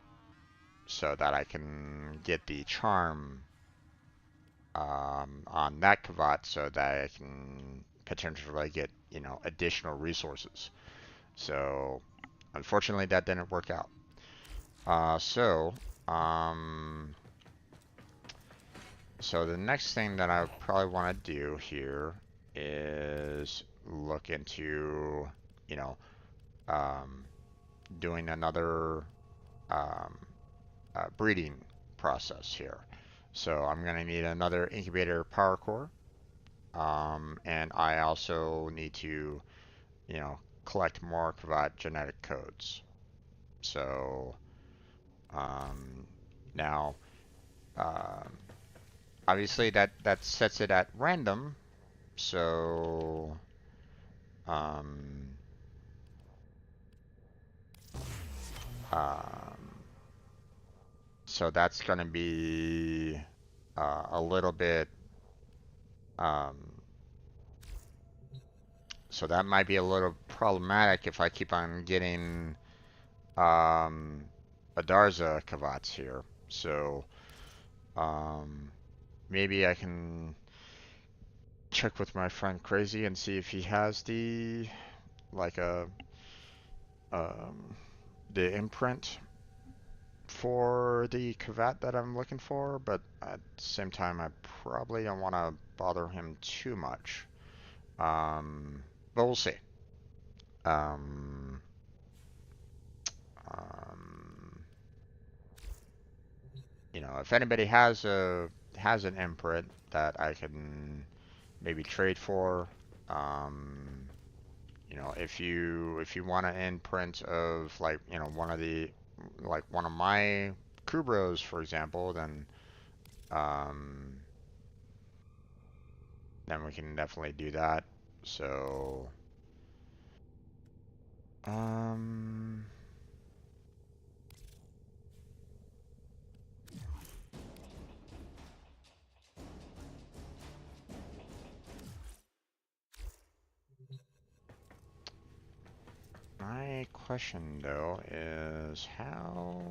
so that I can get the charm on that Kavat so that I can potentially get, additional resources. So unfortunately that didn't work out. Uh, so, um, so the next thing that I probably want to do here is look into, you know, um, doing another um, breeding process here. So I'm going to need another incubator power core. And I also need to, collect more Kvat genetic codes. So um, now, um, obviously that sets it at random. So um, um, so that's going to be a little bit. Um, so that might be a little problematic if I keep on getting um, Adarza Kavats here. So um, maybe I can check with my friend Crazy and see if he has like a um, the imprint for the Kavat that I'm looking for, but at the same time I probably don't want to bother him too much. But we'll see. Um, um, if anybody has an imprint that I can maybe trade for, um, if you want an imprint of like one of my Kubros, for example, um, then we can definitely do that. So um, my question though is how.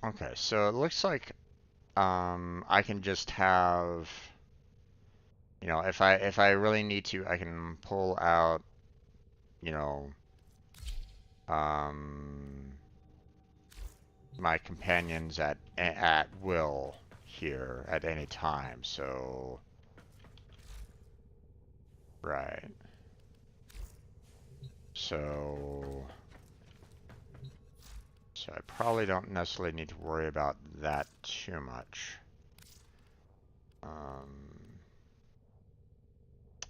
Okay, so it looks like I can just have, if I really need to, I can pull out, you know, um, my companions at will here at any time. So, right. So, so I probably don't necessarily need to worry about that too much.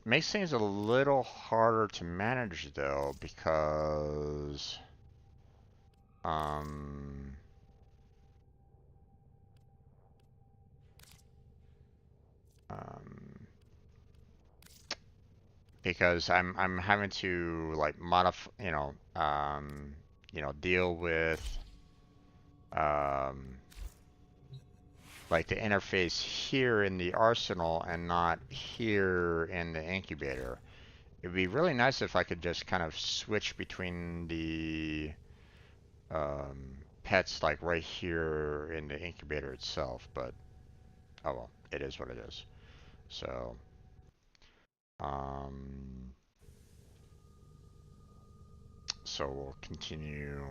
Makes things a little harder to manage though because um, um, because I'm having to like modify, deal with um, like the interface here in the arsenal and not here in the incubator. It'd be really nice if I could just kind of switch between the pets like right here in the incubator itself, but oh well, it is what it is. So, um, so we'll continue.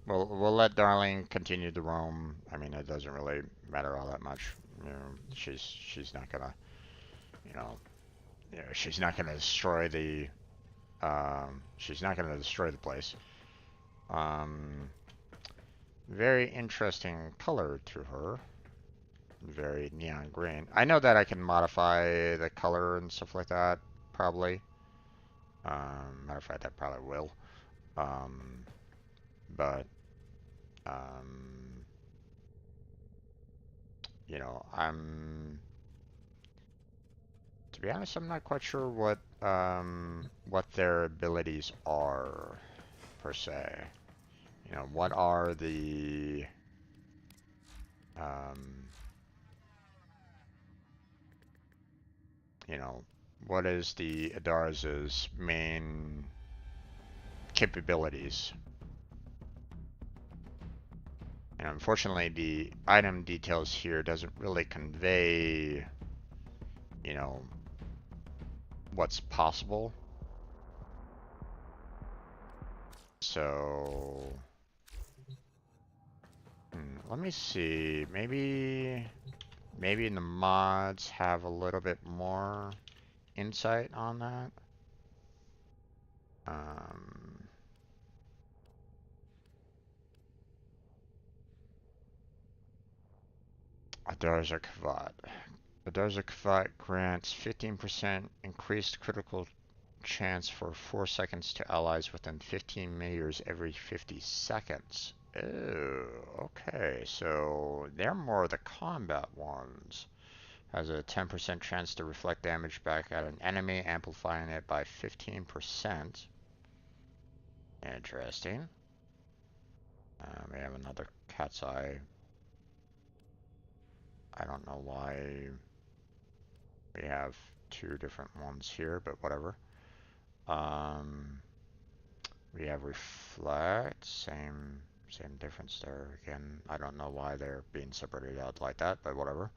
We'll let Darling continue to roam. I mean, it doesn't really matter all that much. You know, she's not gonna, you know, she's not gonna destroy the she's not gonna destroy the place. Um, very interesting color to her. Very neon green. I know that I can modify the color and stuff like that, probably. Matter of fact, I probably will. Um, but, um, to be honest, I'm not quite sure what their abilities are, per se. What are um, you know, what is the Adarza's main capabilities? And unfortunately, the item details here doesn't really convey, you know, what's possible. So, let me see. Maybe the mods have a little bit more insight on that. Um, Adarza Kvat. Adarza Kvat grants 15% increased critical chance for 4 seconds to allies within 15 meters every 50 seconds. Oh, okay. So they're more the combat ones. Has a 10% chance to reflect damage back at an enemy, amplifying it by 15%. Interesting. We have another cat's eye. I don't know why we have two different ones here, but whatever. We have reflect, same difference there. Again, I don't know why they're being separated out like that, but whatever.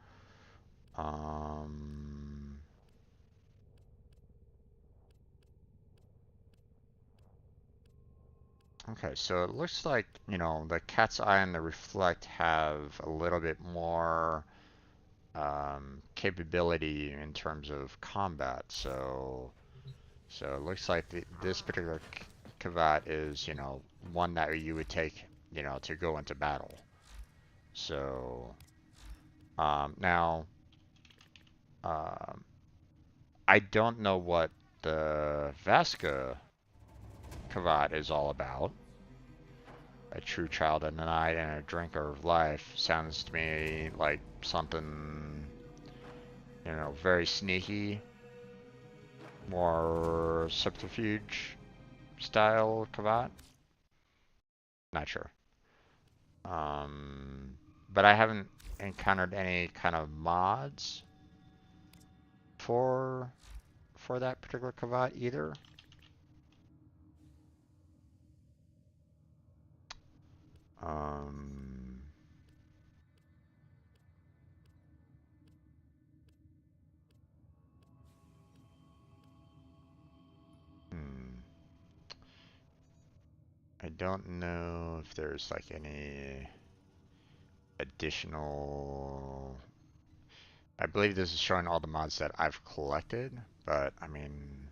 Um, okay, so it looks like, the cat's eye and the reflect have a little bit more capability in terms of combat. So it looks like this particular Kavat is, one that you would take, to go into battle. So now, um, I don't know what the Vasca Kavat is all about. A true child of the night and a drinker of life sounds to me like something, very sneaky, more subterfuge style Kavat. Not sure. Um, but I haven't encountered any kind of mods for that particular Kavat either. Um, hmm. I don't know if there's like any additional. I believe this is showing all the mods that I've collected, but I mean,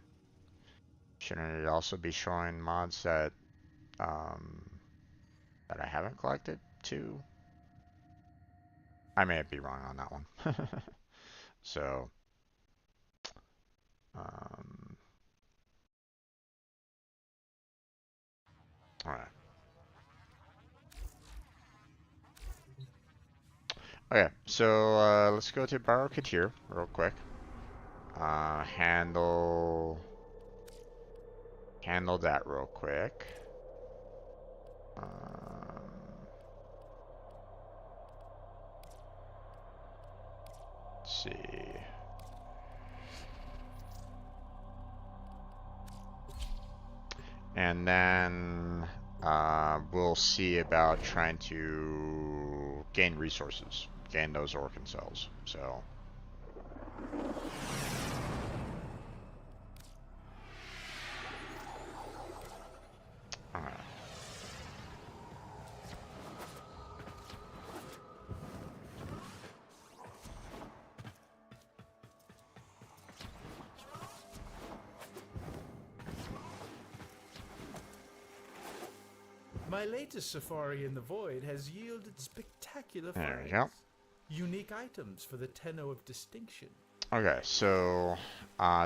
shouldn't it also be showing mods um, that I haven't collected too? I may be wrong on that one. So, um, all right. Okay, so let's go to Barricadier real quick. Handle that real quick. Um, let's see. And then we'll see about trying to gain resources, gain those organ cells. So, alright. My latest safari in the void has yielded spectacular There finds. we go. Unique items for the tenno of distinction. Okay, so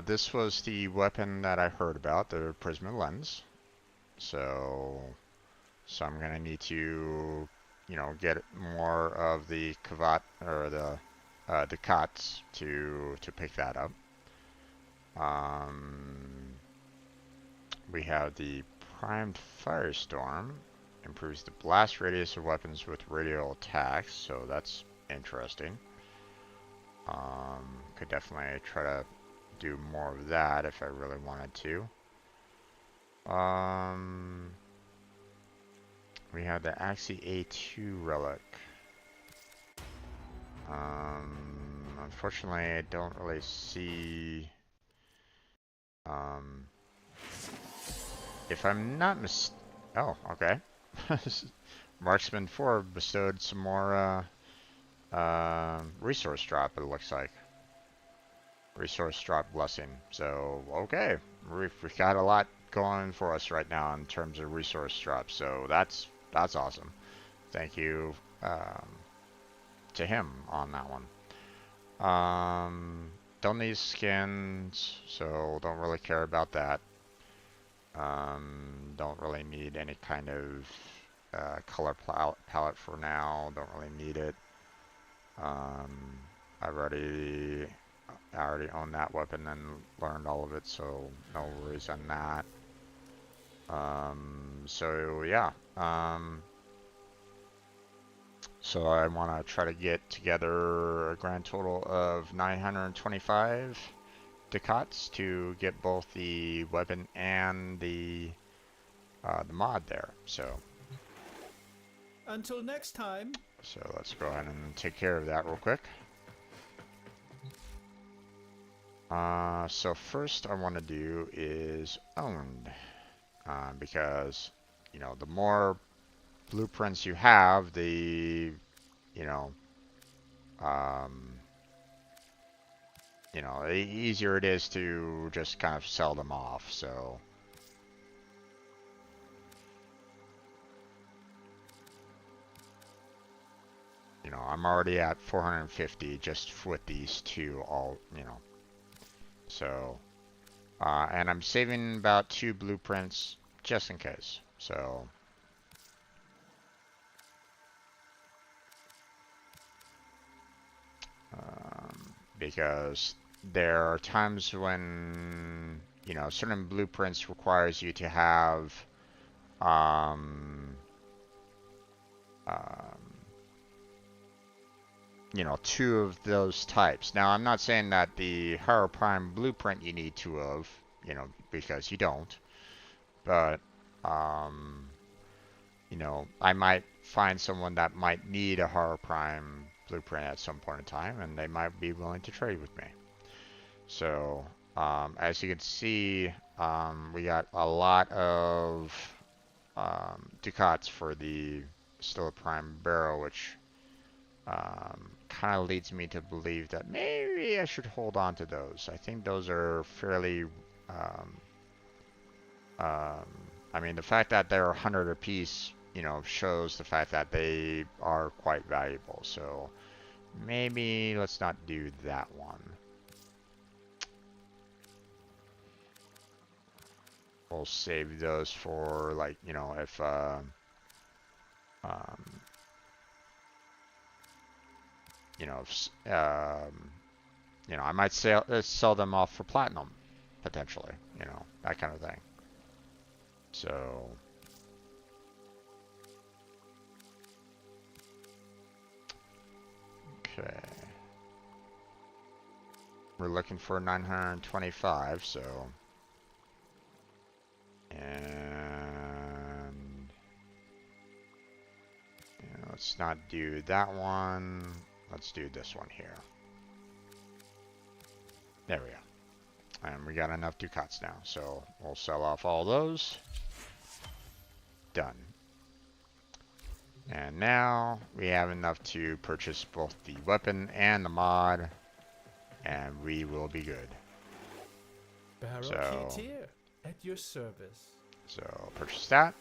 this was the weapon that I heard about, the Prisma Lens. So I'm gonna need to, get more of the Kavat or the Kots to pick that up. We have the Primed Firestorm, improves the blast radius of weapons with radial attacks, so that's interesting. Could definitely try to do more of that if I really wanted to. We have the Axie A2 relic. Unfortunately, I don't really see. If I'm not oh, okay. Marksman 4 bestowed some more resource drop, it looks like. Resource drop blessing. So, okay. We've got a lot going for us right now in terms of resource drops, so that's awesome. Thank you to him on that one. Don't need skins, so don't really care about that. Don't really need any kind of color palette for now. Don't really need it. I already own that weapon and learned all of it, so no worries on that. So yeah. So I want to try to get together a grand total of 925 ducats to get both the weapon and the mod there. So Until next time. So let's go ahead and take care of that real quick. So first I want to do is owned, because the more blueprints you have, the easier it is to just kind of sell them off. So I'm already at 450 just with these two all, so and I'm saving about 2 blueprints just in case. So because there are times when certain blueprints requires you to have um, 2 of those types. Now I'm not saying that the Hero Prime blueprint you need 2 of, because you don't, but I might find someone that might need a Horror Prime blueprint at some point in time, and they might be willing to trade with me. So, as you can see, we got a lot of ducats for the still prime barrel, which kind of leads me to believe that maybe I should hold on to those. I think those are fairly, um, um, I mean, the fact that they're 100 apiece, you know, shows the fact that they are quite valuable. So maybe let's not do that one. We'll save those for, like, you know, if you know, if, you know, I might sell them off for platinum potentially, you know, that kind of thing. So okay, we're looking for 925. So and you know, let's not do that one. Let's do this one here. There we go. And we got enough ducats now, so we'll sell off all those. Done. And now we have enough to purchase both the weapon and the mod, and we will be good. Barrel kit here, at your service. So purchase that.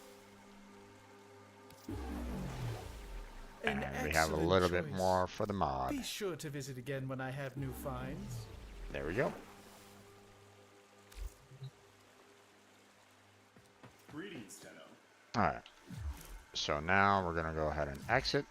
An And we have a little bit more for the mod. Be sure to visit again when I have new finds. There we go. Greetings, Tenno. Alright. So now we're going to go ahead and exit.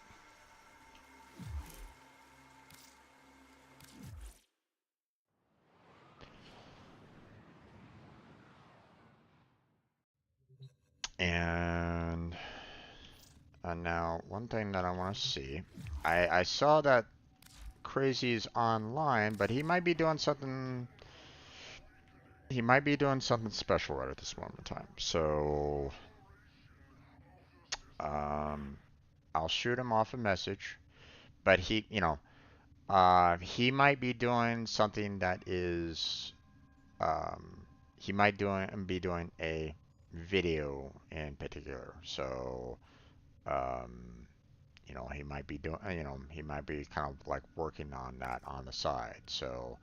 And now one thing that I want to see. I saw that Crazy's online, but he might be doing something. He might be doing something special right at this moment in time. So I'll shoot him off a message. But he, you know, he might be doing something that is, he might be doing a video in particular. So, you know, he might be doing, you know, he might be kind of like working on that on the side. So,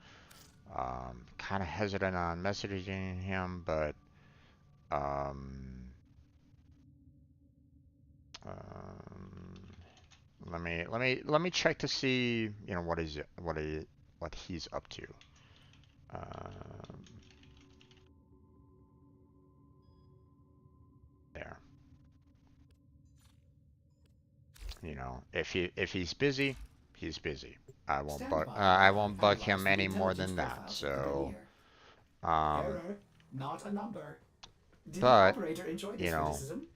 kind of hesitant on messaging him, but, let me check to see, you know, what he's up to. There. You know, if he's busy, he's busy. I won't bug him any more than that. So, Error, not a number. Did the but operator enjoy this you know, criticism?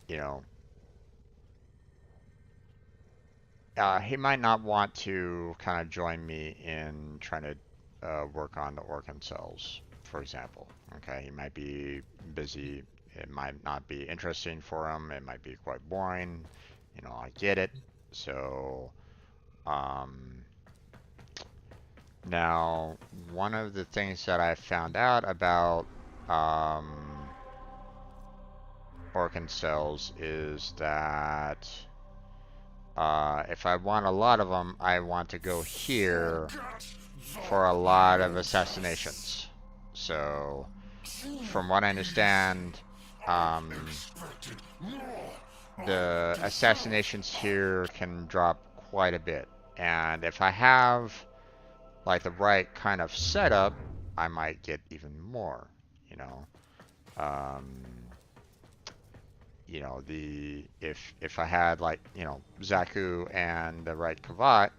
you know, he might not want to kind of join me in trying to work on the organ cells, for example. Okay, he might be busy. It might not be interesting for him. It might be quite boring. You know, I get it. So, now one of the things that I found out about organ cells is that if I want a lot of them, I want to go here for a lot of assassinations. So, from what I understand, the assassinations here can drop quite a bit. And if I have like the right kind of setup, I might get even more, you know. You know, if I had like, you know, Zaku and the right Kavat,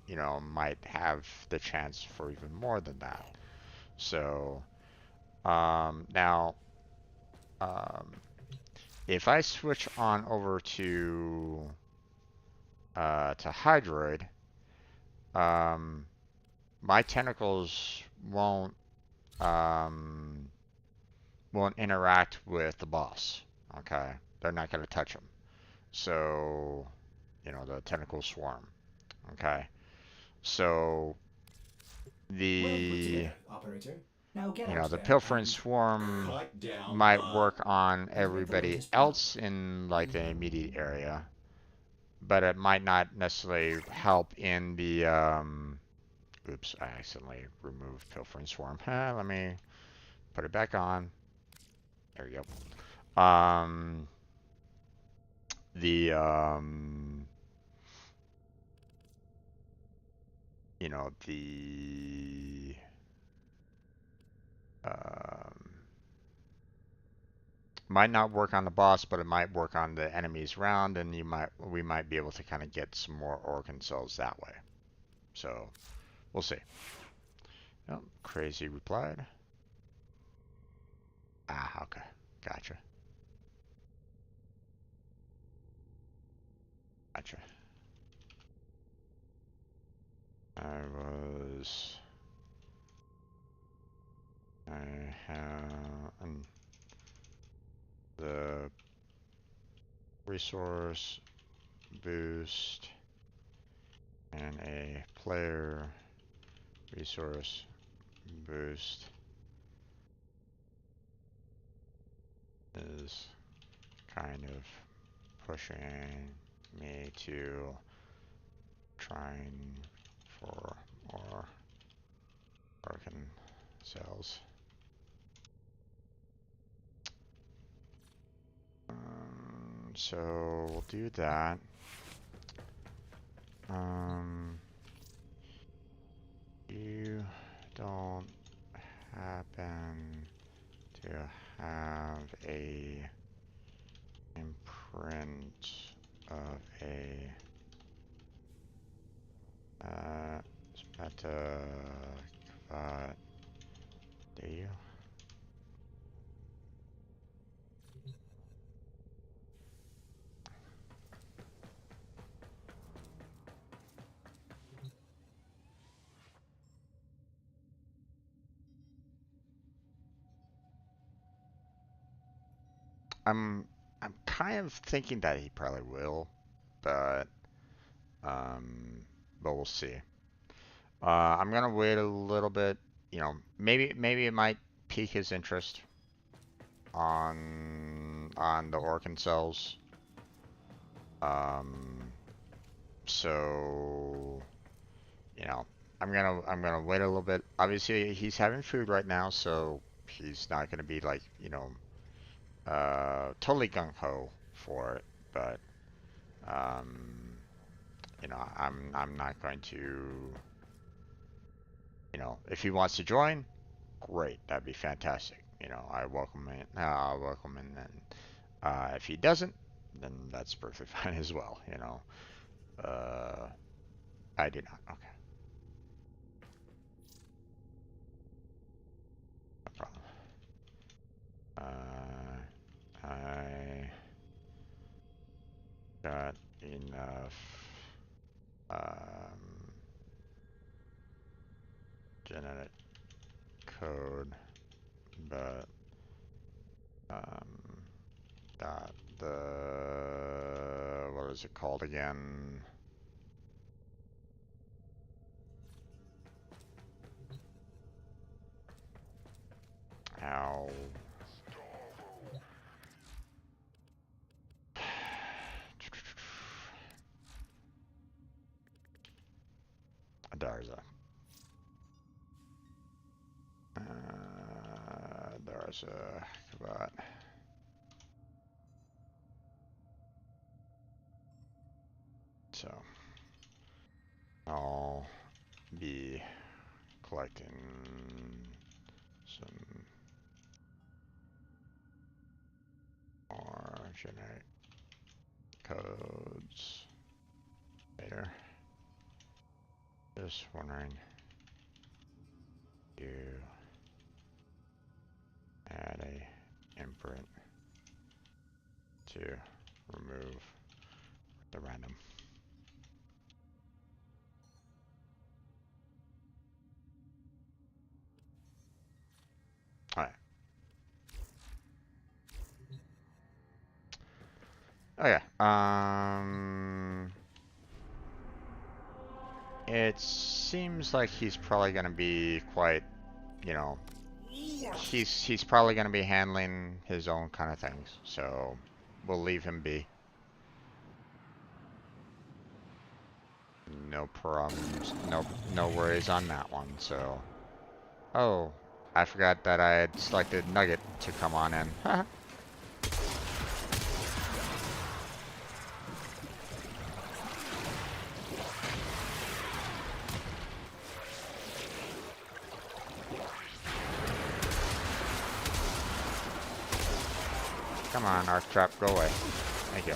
you know, might have the chance for even more than that. So now if I switch on over to Hydroid, my tentacles won't interact with the boss. Okay, they're not going to touch him. So, you know, the tentacle swarm. Okay, so Well put the together, operator. Now get you out know, the there pilfering and swarm Cut down might on. work on the lid everybody is broke. else in like the immediate area, but it might not necessarily help in the oops, I accidentally removed pilfering swarm. Let me put it back on. There we go. The you know, the um might not work on the boss, but it might work on the enemies round, and we might be able to kind of get some more organ cells that way. So we'll see. Oh, crazy replied. Ah, okay, gotcha, gotcha. I have the resource boost and a player resource boost is kind of pushing me to trying for more organ cells. So we'll do that. You don't happen to have a imprint of a spectacular, do you? I'm kind of thinking that he probably will, but um, but we'll see. I'm gonna wait a little bit. You know, maybe it might pique his interest on the organ cells. Um, so you know, I'm gonna wait a little bit. Obviously, he's having food right now, so he's not gonna be like, you know, totally gung ho for it. But um, you know, I'm not going to, you know, if he wants to join, great, that'd be fantastic. You know, I welcome it. I'll welcome him. And if he doesn't, then that's perfectly fine as well. You know, I do not. Okay, no problem. I got enough um, genetic code, but um, that the what is it called again? How Darza. Darza, but so I'll be collecting some more genetic codes later. Just wondering, you add a imprint to remove the random. All right. Okay. It seems like he's probably gonna be quite, you know, he's probably gonna be handling his own kind of things, so we'll leave him be. No problems, no worries on that one. So, oh, I forgot that I had selected Nugget to come on in. Come on, Arc Trap, go away. Thank you.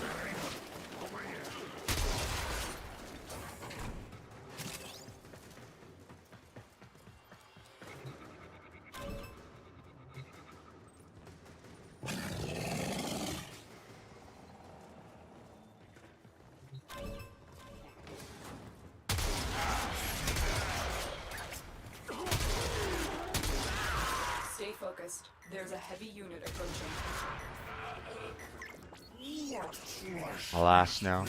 Stay focused. There's a heavy unit approaching. Alas, no.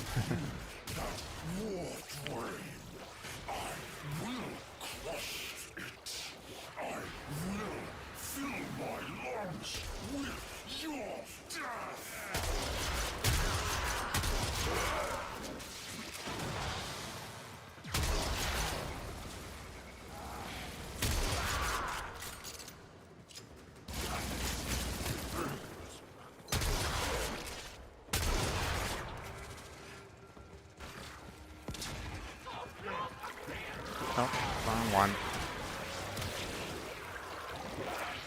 Oh, wrong one.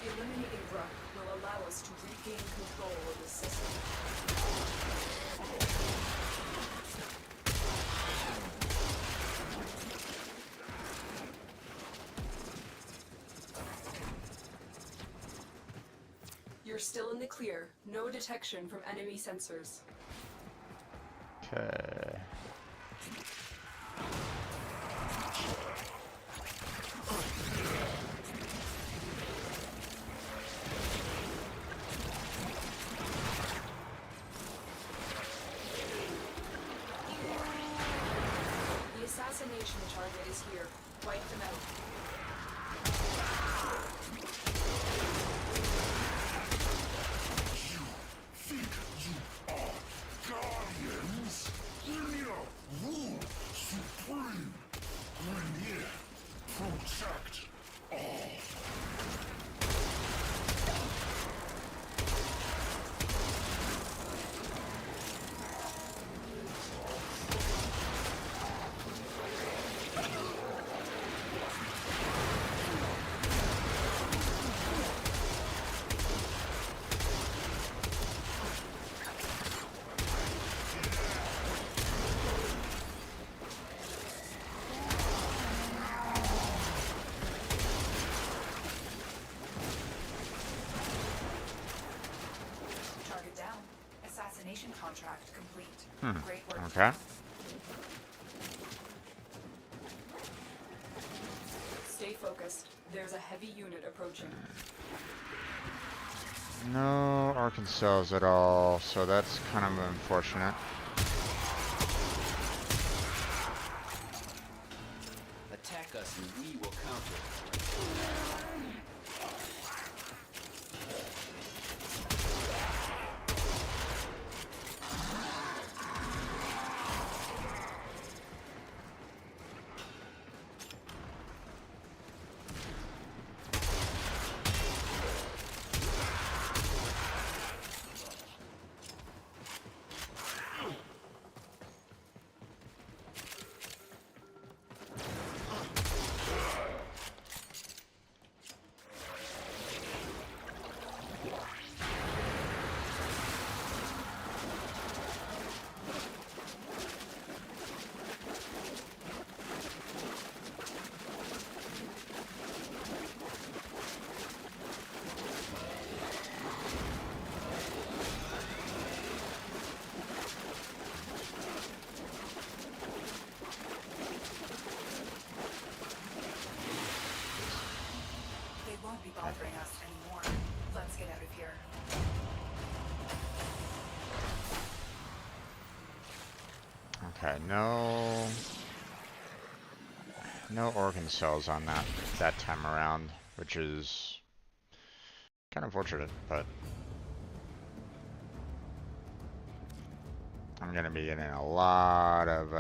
Eliminating Ruck will allow us to regain control of the system. You're still in the clear. No detection from enemy sensors. Okay. The assassination target is here. Wipe them out. Target down. Assassination contract complete. Great work. Okay. Stay focused. There's a heavy unit approaching. No Arkansas at all, so that's kind of unfortunate. Attack us and we will counter. They won't be bothering us anymore. Let's get out of here. Okay, no organ cells on that time around, which is Kind of unfortunate, but I'm gonna be getting a lot of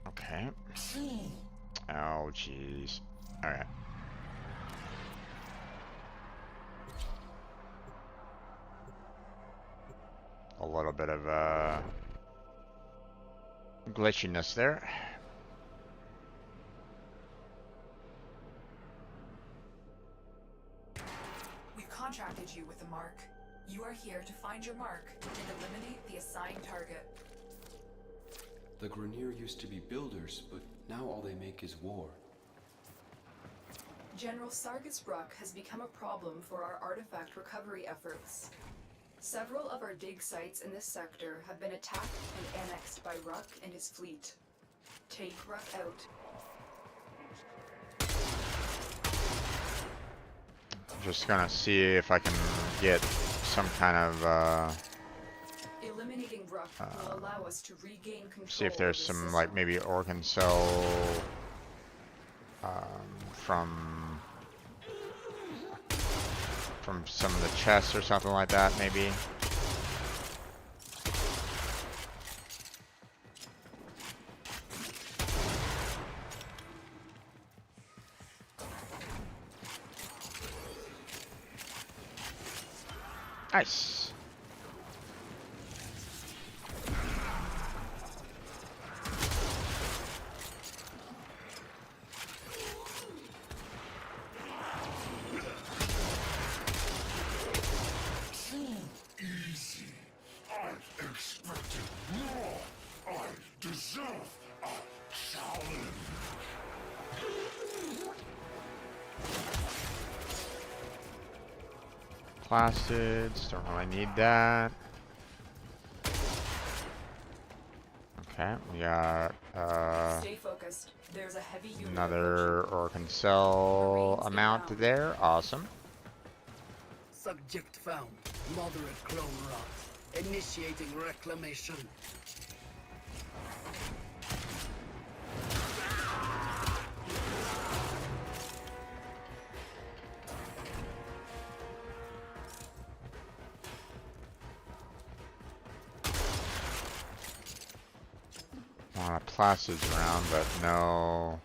okay. Oh jeez. Alright. A little bit of glitchiness there. We've contracted you with a mark. You are here to find your mark and eliminate the assigned target. The Grenier used to be builders, but now all they make is war. General Sargus Ruck has become a problem for our artifact recovery efforts. Several of our dig sites in this sector have been attacked and annexed by Ruck and his fleet. Take Ruck out. Just gonna see if I can get some kind of Eliminating Ruck will allow us to regain control. see if there's of the some system. like maybe organ cell from some of the chests or something like that, maybe. Nice. Easy. I expected more. I deserve a challenge. Plastids, don't really need that. Okay, we got Stay focused. There's a heavy unit another organ cell amount there. Awesome. Subject found. Moderate clone rot. Initiating reclamation. A lot of plastids around, but no.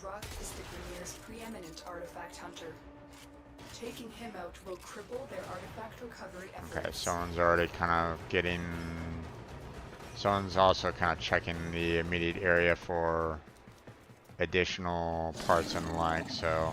Ruck is the Grenier's preeminent artifact hunter. Taking him out will cripple their artifact recovery efforts. Okay, someone's already kind of getting. Someone's also kind of checking the immediate area for additional parts and the like, so.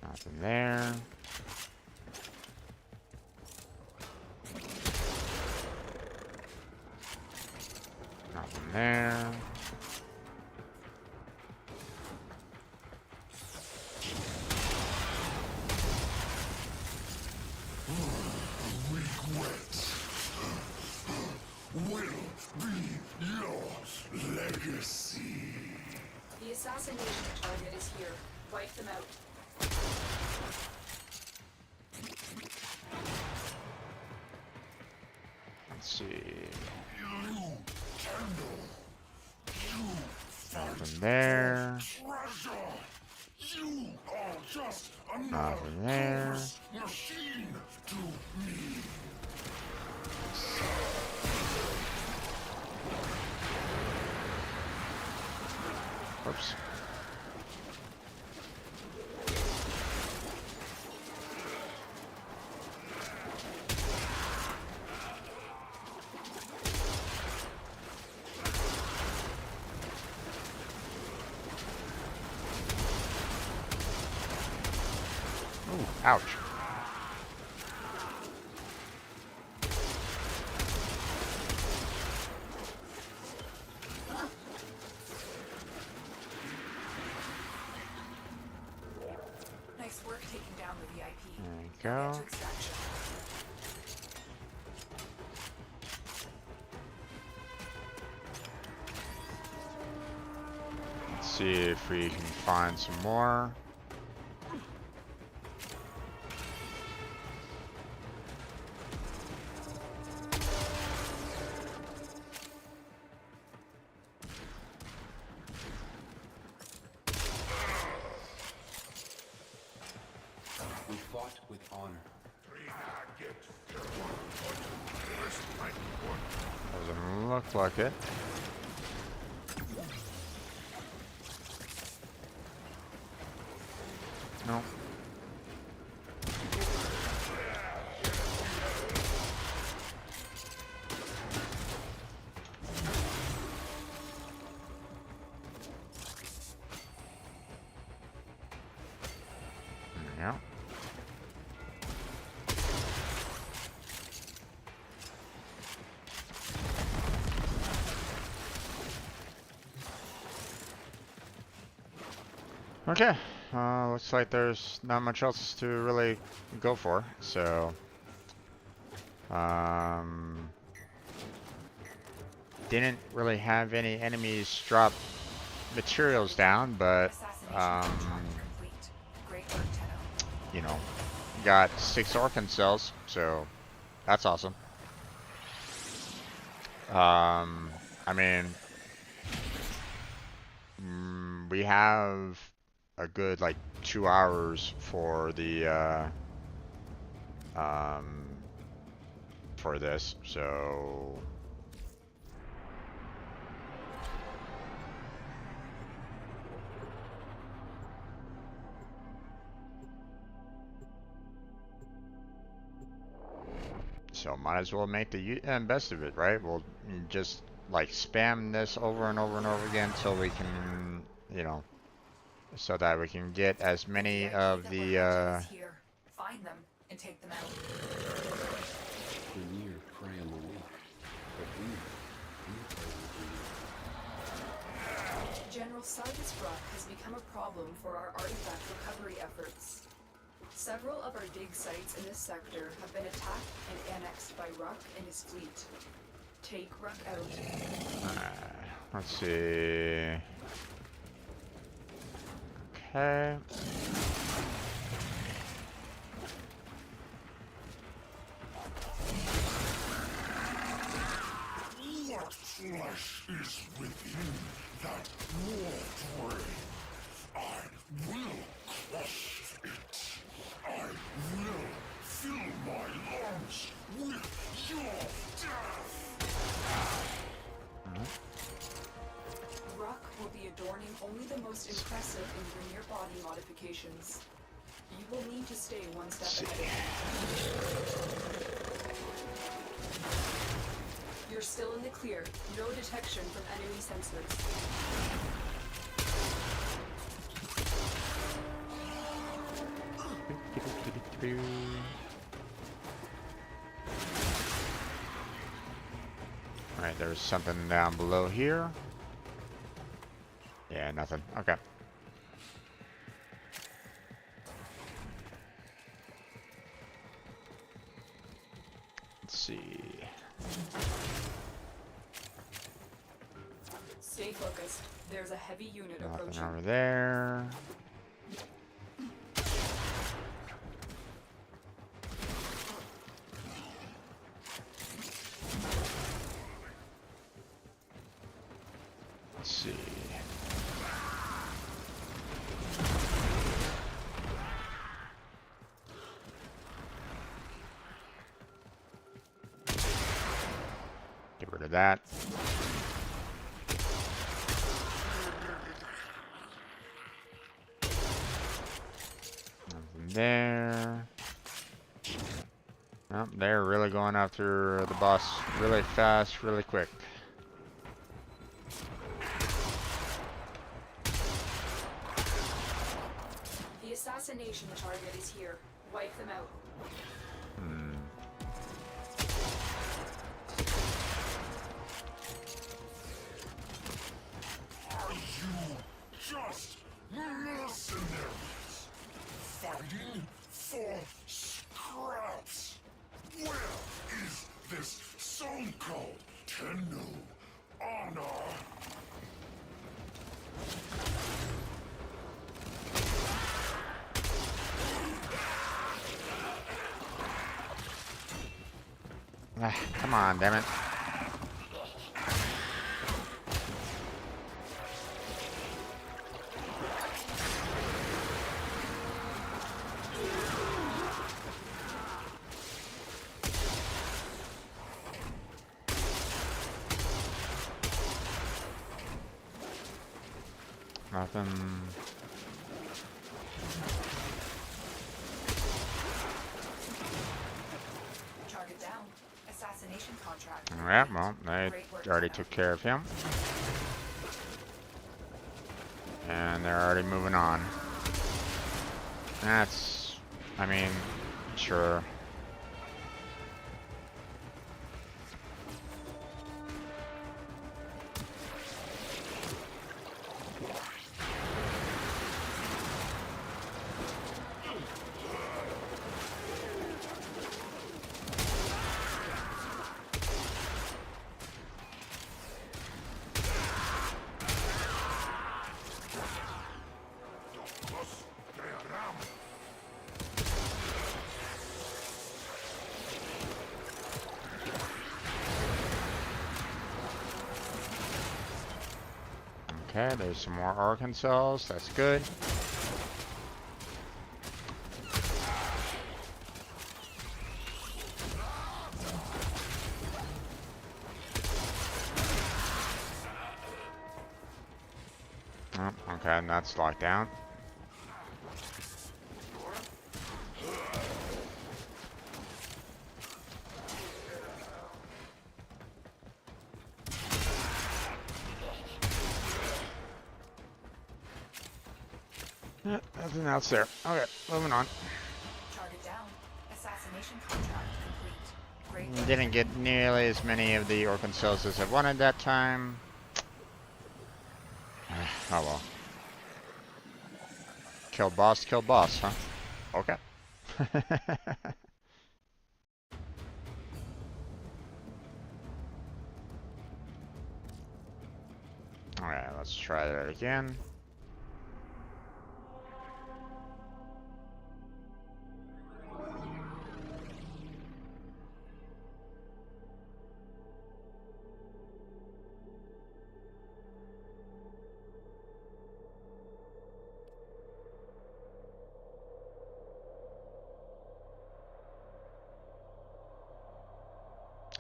Nothing there. Nothing there. Regrets will be your legacy. The assassination target is here. Wipe them out. Let's see. You candle. You Nothing there. treasure. You are just another Nothing there. glorious machine to me. Whoops. Ooh, ouch. go. to extraction. Let's see if we can find some more. We fought with honor. Doesn't look like it. No. Yeah. Okay, looks like there's not much else to really go for, so didn't really have any enemies drop materials down, but Complete. Great work, Tenno. you know, got 6 Orphan cells, so that's awesome. I mean, we have a good like 2 hours for the for this, so might as well make the best of it, right? We'll just like spam this over and over and over again until we can, you know, so that we can get as many of the Here. Find them and take them out. Grenier prey on the weak, but we prey on the weak. General Sardis Rock has become a problem for our artifact recovery efforts. Several of our dig sites in this sector have been attacked and annexed by Ruck and his fleet. Take Ruck out. let's see. Okay. What flesh is within that Warframe? I will crush it. I will fill my lungs with your death. Ruck will be adorning only the most impressive in Grenier body modifications. You will need to stay one step ahead of him. You're still in the clear. No detection from enemy sensors. Alright, there's something down below here. Yeah, nothing. Okay. Let's see. Stay focused. There's a heavy unit Nothing approaching. over there. Let's see. Get rid of that. Nothing there. Oh, they're really going after the boss really fast, really quick. The assassination target is here. Wipe them out. Are you just mercenaries fighting for scum? equal to no honor. Ah, come on, damn it. Nothing. Target down. Assassination contract. Yeah, well, they Great work, already Tenno. took care of him. And they're already moving on. That's, I mean, sure. Okay, there's some more organ cells. That's good. Oh, okay, and that's locked down. Nothing else there. Okay, moving on. Target down. Assassination contract complete. Great work. Didn't get nearly as many of the organ cells as I wanted that time. Oh well. Kill boss, huh? Okay. Alright, let's try that again.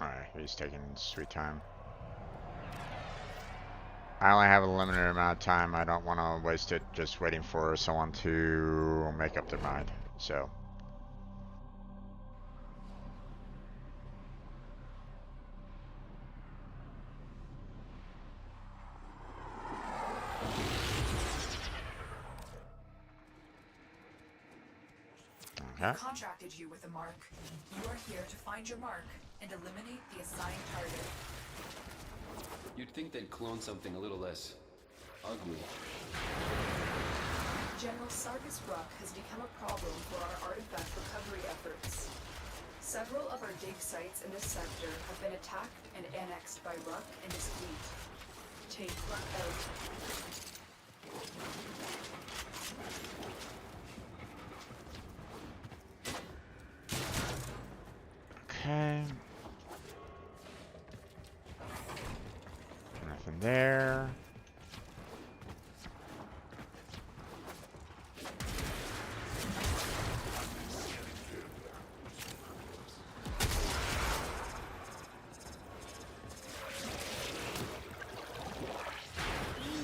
Alright, he's taking sweet time. I only have a limited amount of time. I don't want to waste it just waiting for someone to make up their mind. So. Okay. Contracted you with a mark. You are here to find your mark and eliminate the assigned target. You'd think they'd clone something a little less ugly. General Sargus Rock has become a problem for our artifact recovery efforts. Several of our dig sites in this sector have been attacked and annexed by Ruck and his fleet. Take Ruck out. Okay. Nothing there.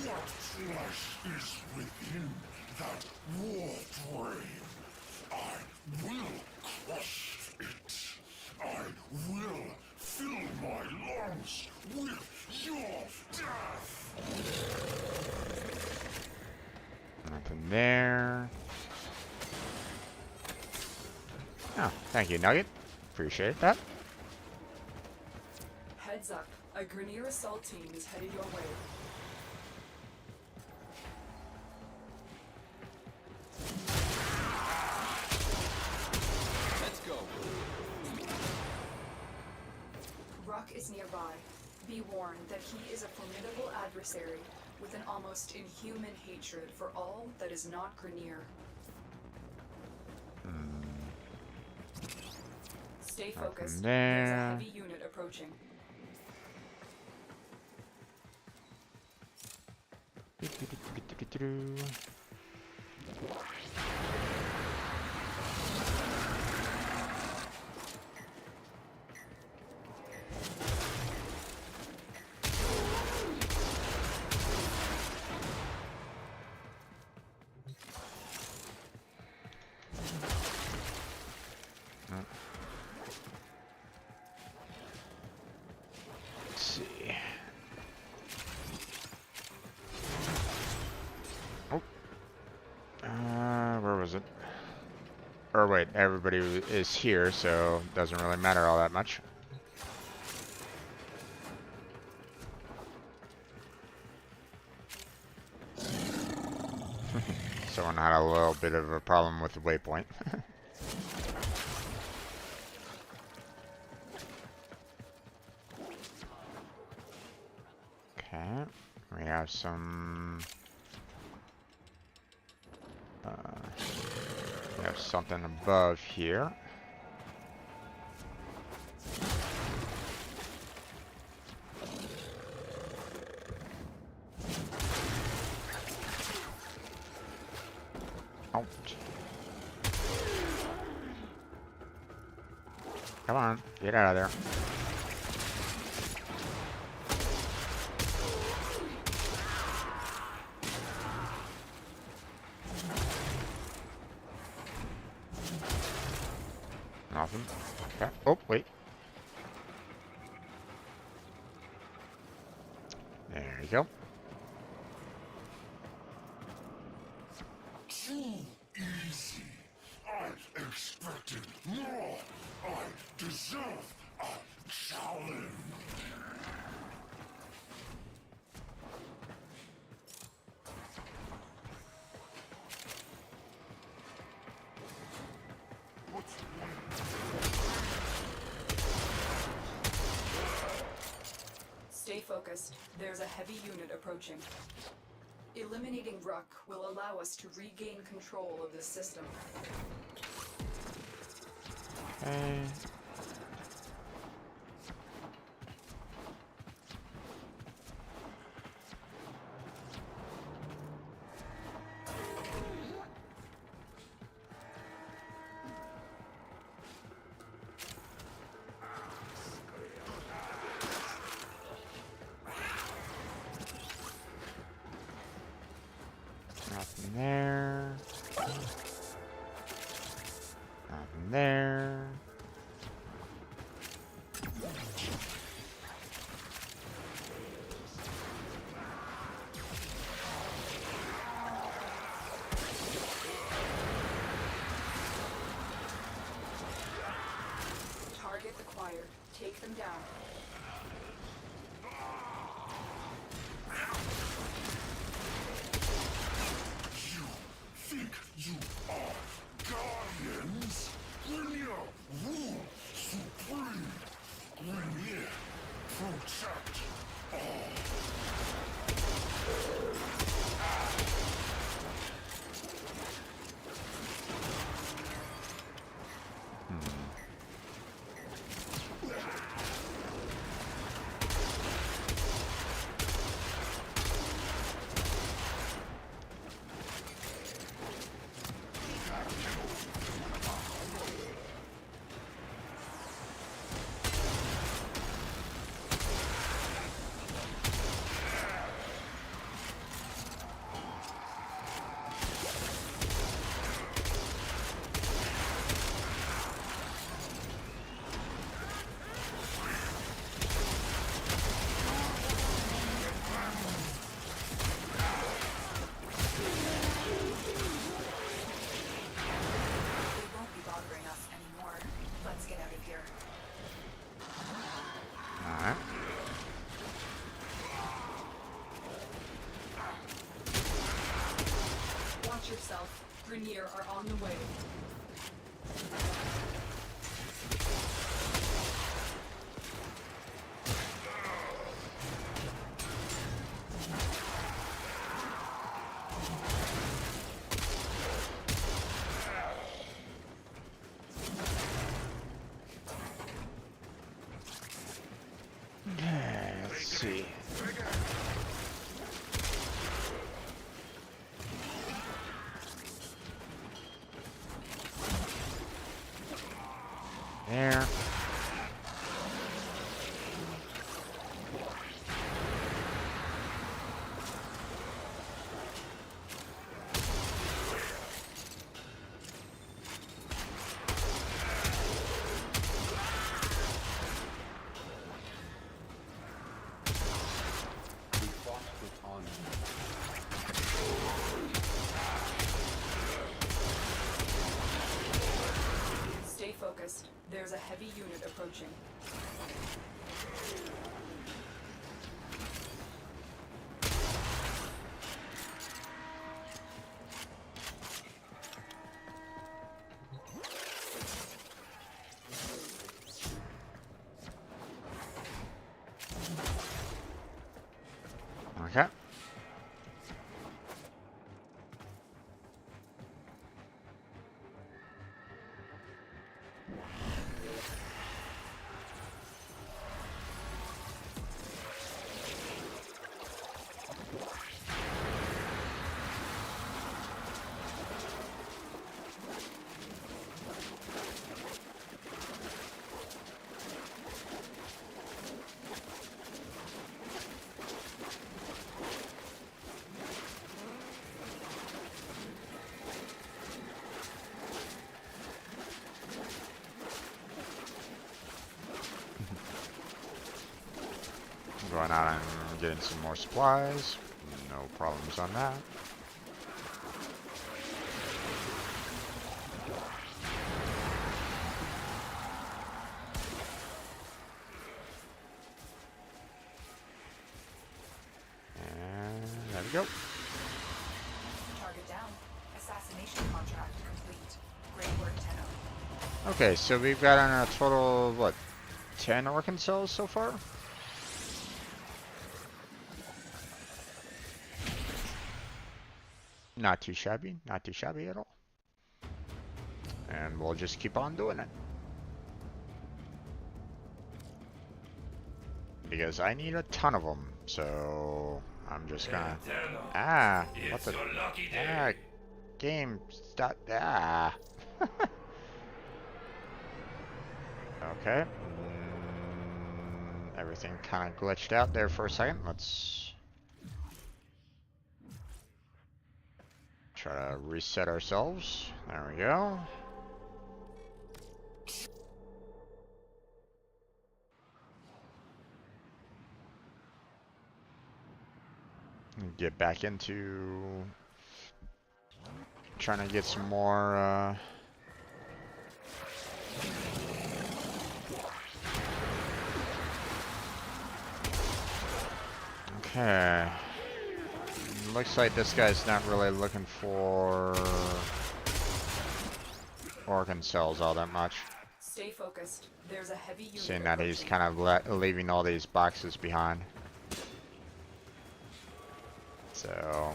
What flesh is within that Warframe? I will crush it. I will fill my lungs with your death. Nothing there. Oh, thank you, Nugget. Appreciate that. Heads up. A Grineer assault team is headed your way. Let's go. Ruck Rock is nearby. Be warned that he is a formidable adversary with an almost inhuman hatred for all that is not Grenier. Stay focused. There's a heavy unit approaching. Let's see. Oh. Where was it? Or wait, everybody is here, so it doesn't really matter all that much. Someone had a little bit of a problem with the waypoint. Okay, we have some... we have something above here. Ouch. Come on, get out of there. Nothing. Okay. Oh, wait. There you go. Too easy. I expected more. I deserve a challenge. Stay focused. There's a heavy unit approaching. Eliminating Ruck will allow us to regain control of this system. Okay. Nothing there. Nothing there. Target acquired. Take them down. Think you are guardians? Grenier rule supreme. Grenier protect all. Alright. Watch yourself. Grenier are on the way. Let's see. There. We fought with honor. Stay focused. There's a heavy unit approaching. Okay. Going out and getting some more supplies. No problems on that. And there we go. Target down. Assassination contract complete. Great work, Tenno. Okay, so we've got on a total of what, 10 organ cells so far? Not too shabby, not too shabby at all. And we'll just keep on doing it. Because I need a ton of them, so I'm just gonna... what the... game, stop... Okay. Everything kind of glitched out there for a second. Let's try to reset ourselves. There we go. Get back into trying to get some more okay. Looks like this guy's not really looking for organ cells all that much. Stay focused. There's a heavy unit Seeing that he's approaching. kind of leaving all these boxes behind. So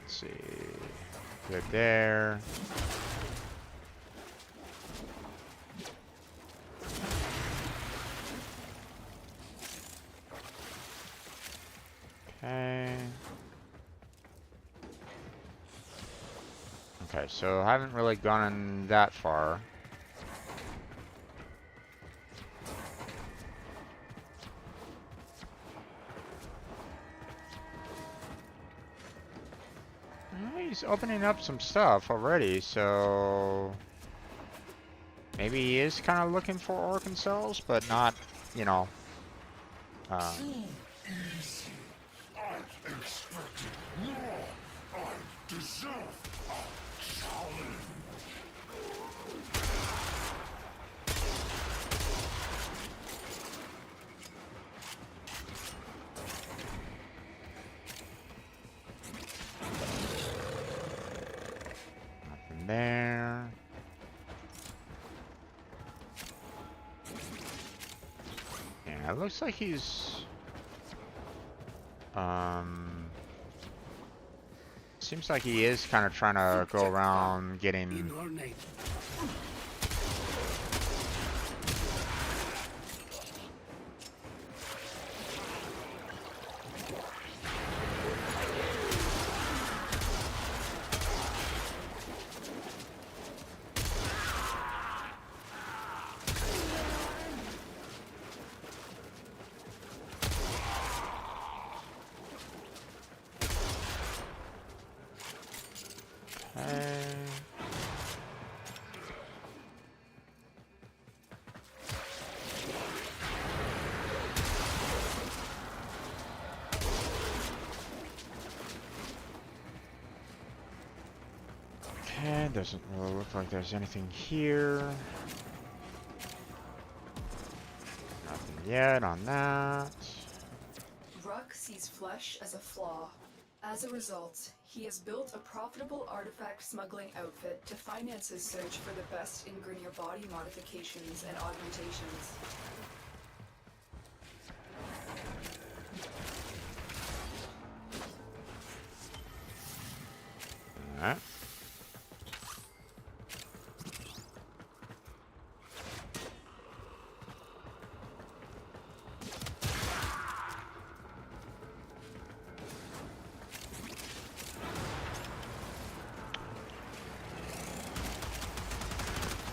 let's see. Good there. Okay. Okay, so I haven't really gone that far. He's opening up some stuff already, so maybe he is kind of looking for organ cells, but not, you know. Nothing there. Yeah, it looks like he's seems like he is kind of trying to go around getting Okay, doesn't really look like there's anything here. Nothing yet on that. Ruck sees flesh as a flaw. As a result, he has built a profitable artifact smuggling outfit to finance his search for the best in Grineer body modifications and augmentations. Alright.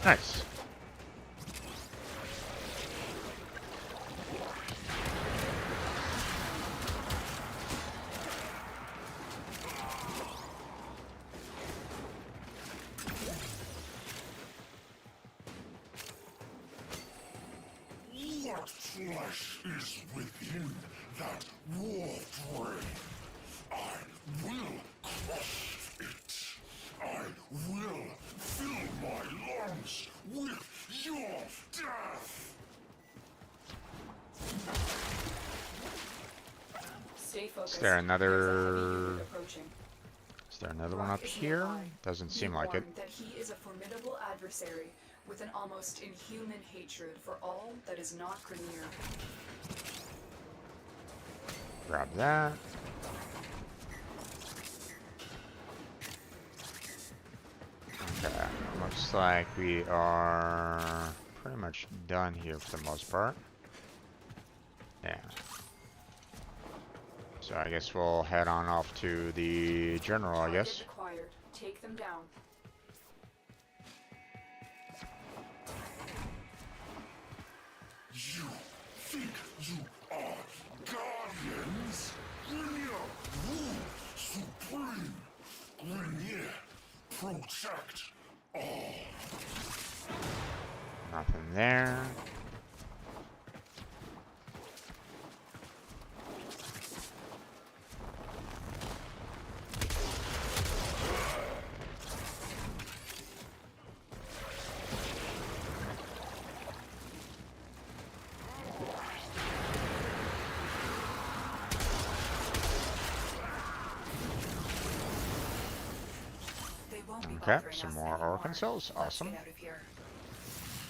Nice. What flesh is within that Warframe? I will crush it. I will fill my lungs with your death. Stay focused. Is there another... There's a heavy unit approaching. Is there another one Rock up is here? nearby. Doesn't Be seem like it. warned that he is a formidable adversary with an almost inhuman hatred for all that is not Grineer. Grab that. Okay, looks like we are pretty much done here for the most part. Yeah. So I guess we'll head on off to the general, I guess. Target acquired. Take them down. You think you are guardians? Grineer rule supreme. Grineer protect all. Nothing there. They won't be Okay, bothering some us more anymore. organ cells. Let's Awesome. get out of here.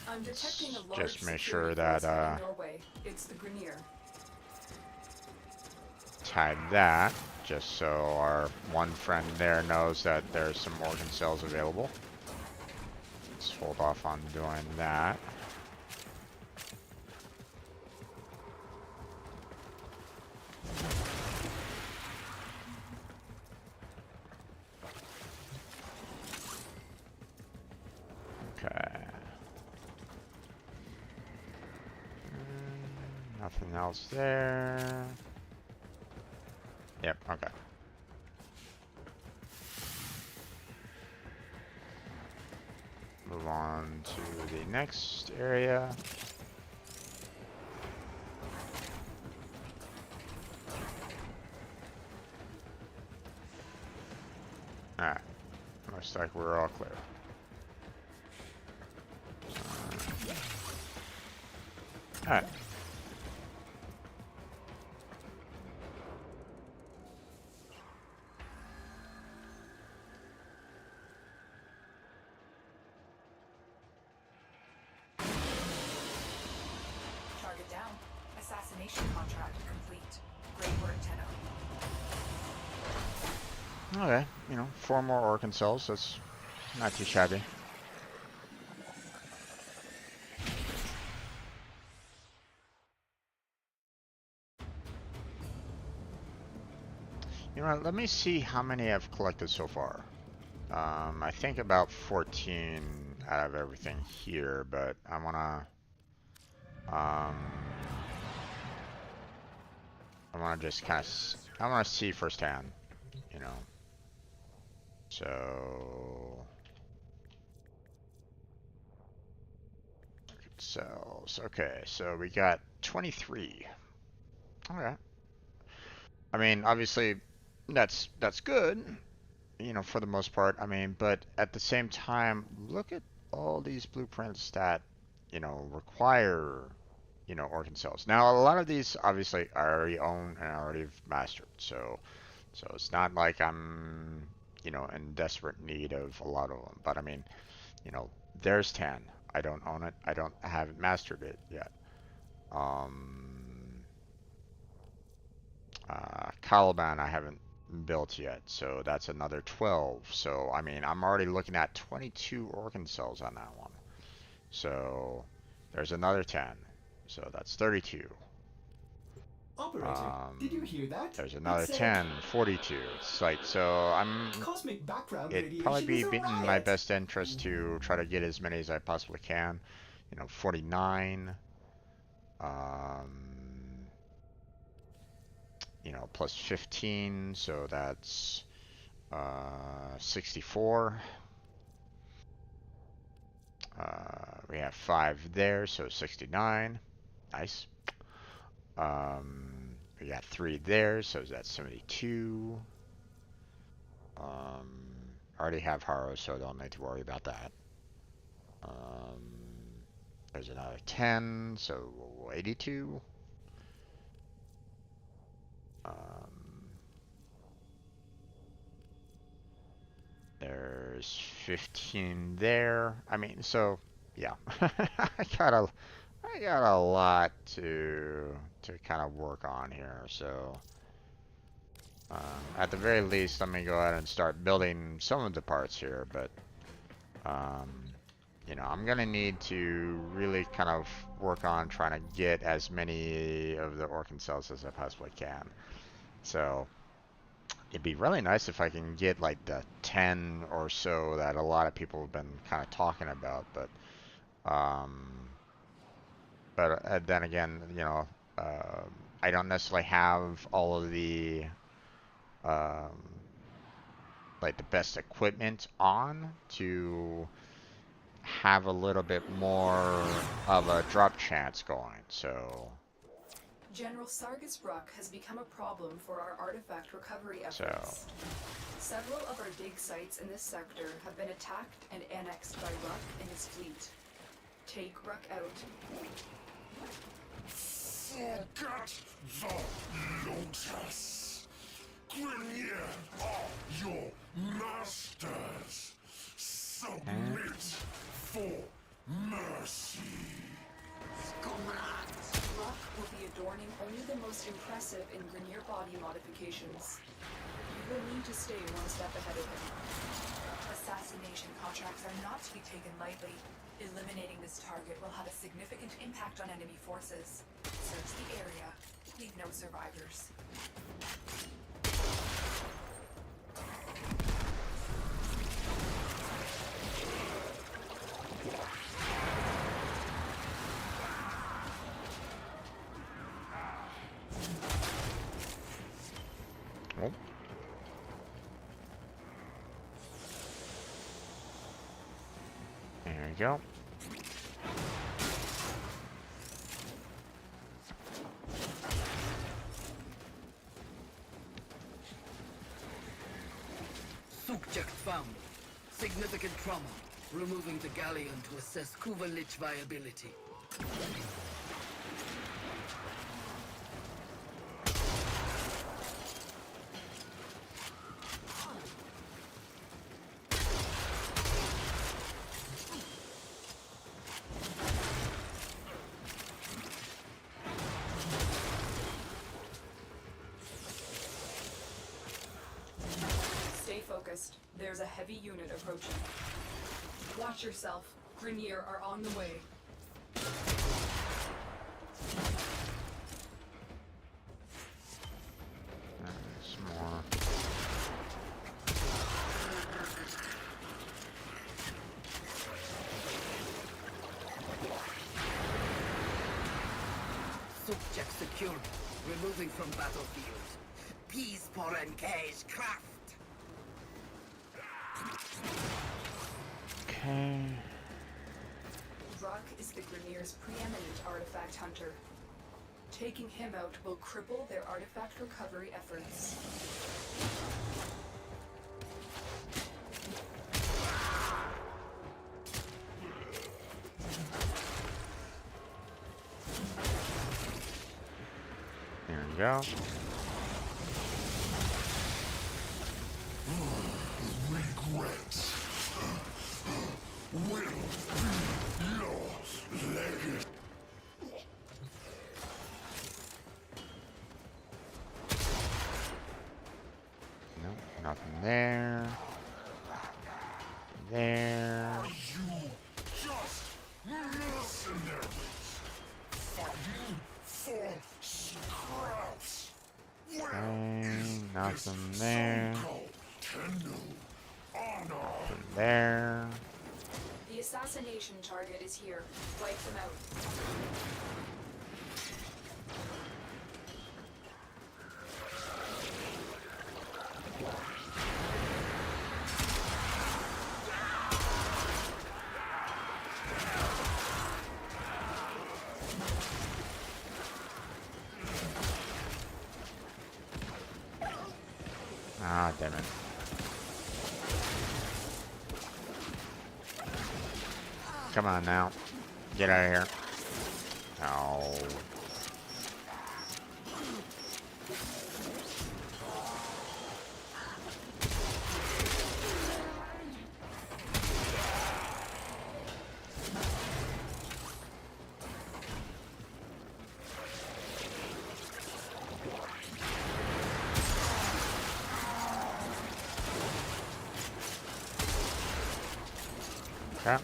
I'm detecting a Let's large just make security sure that force heading your way. It's the Grineer. tag that, just so our one friend there knows that there's some organ cells available. Let's hold off on doing that. Okay. Nothing else there. Yep, okay. Move on to the next area. Alright. Looks like we're all clear. Alright. Target down. Assassination contract complete. Great work, Tenno. Okay, you know, 4 more organ cells, that's not too shabby. You know what, let me see how many I've collected so far. I think about 14 out of everything here, but I wanna just kind of, I wanna see firsthand, you know. So, cells. Okay, so we got 23. Okay. I mean, obviously, that's good. you know, for the most part. I mean, but at the same time, look at all these blueprints that, you know, require, you know, organ cells. Now, a lot of these obviously I already own and I already have mastered, so it's not like I'm, you know, in desperate need of a lot of them. But I mean, you know, there's 10. I don't own it. I haven't mastered it yet. Um, Caliban I haven't built yet, so that's another 12. So I mean, I'm already looking at 22 organ cells on that one. So there's another 10. So that's 32. Operator, did you hear that? There's It another said 10, 42. It's like, so cosmic background it'd probably radiation be is a in my riot. best interest to try to get as many as I possibly can. You know, 49. Um, you know, plus 15, so that's 64. We have 5 there, so 69. Nice. We got 3 there, so that's 72. I already have Haro, so I don't need to worry about that. There's another 10, so 82. There's 15 there. I mean, so yeah, I got a lot to kind of work on here. So at the very least, let me go ahead and start building some of the parts here. But um, you know, I'm gonna need to really kind of work on trying to get as many of the organ cells as I possibly can. So it'd be really nice if I can get like the 10 or so that a lot of people have been kind of talking about, um, but then again, you know, I don't necessarily have all of the um, like the best equipment on to have a little bit more of a drop chance going. So General Sargus Ruck has become a problem for our artifact recovery efforts. Several of our dig sites in this sector have been attacked and annexed by Ruck and his fleet. Take Ruck out. Forget the Lotus. Grineer are your masters. Submit for mercy. Ruck will be adorning only the most impressive in Grineer body modifications. You will need to stay one step ahead of him. Assassination contracts are not to be taken lightly. Eliminating this target will have a significant impact on enemy forces. Search the area. Leave no survivors. oh. There we go. Subject found. Significant trauma. Removing the galleon to assess Kuvalich viability. Stay focused. There's a heavy unit approaching. Watch yourself. Grineer are on the way. Some more. Subject secured. Removing from battlefield. Peace for engage craft. Okay. Ruck is the Grineer's preeminent artifact hunter. Taking him out will cripple their artifact recovery efforts. you go. Regrets will be your legacy. Nope, nothing there. There. Are you just mercenaries fighting for scraps? Okay, nothing there. Honor. Nothing there. The assassination target is here. Wipe them out. Ah, damn it. Come on now. Get out of here. Oh. Okay.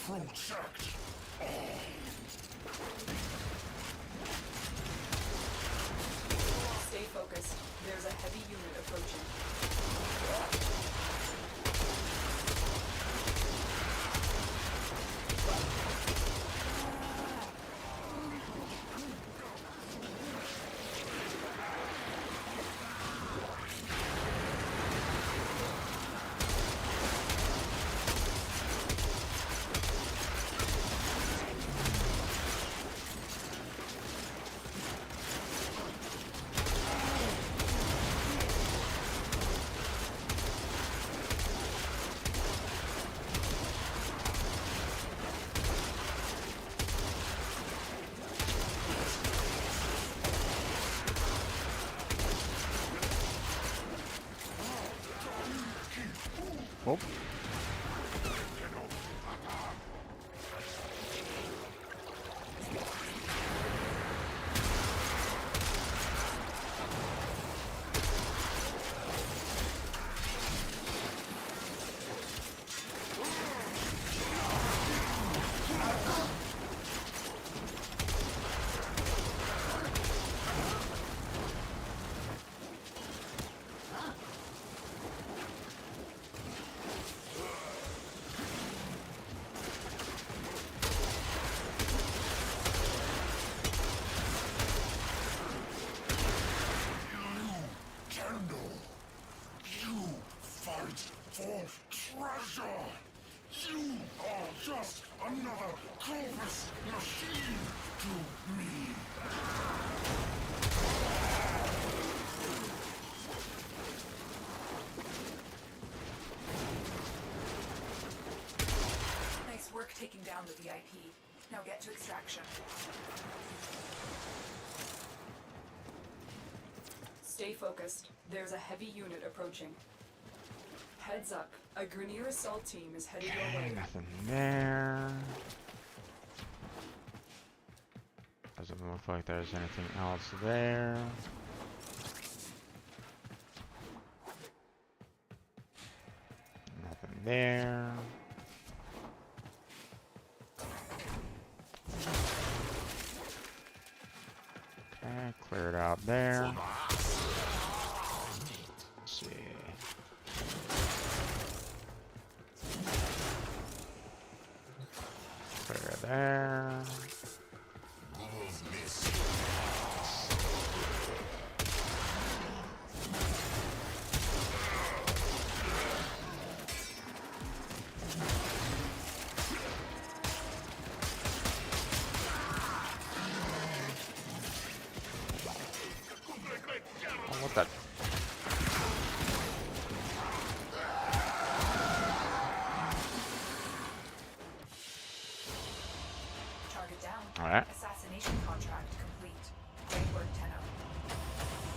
Protect. Stay focused. There's a heavy unit approaching. Oh. For treasure! You are just another Corvus machine to me! Nice work taking down the VIP. Now get to extraction. Stay focused. There's a heavy unit approaching. Heads up. A Grineer assault team is headed your way. Nothing there. Doesn't look like there's anything else there. there. Okay, clear it out there. Let's see. Clear there. Oh, what the? Target down. All right. Assassination contract complete. Great work, Tenno.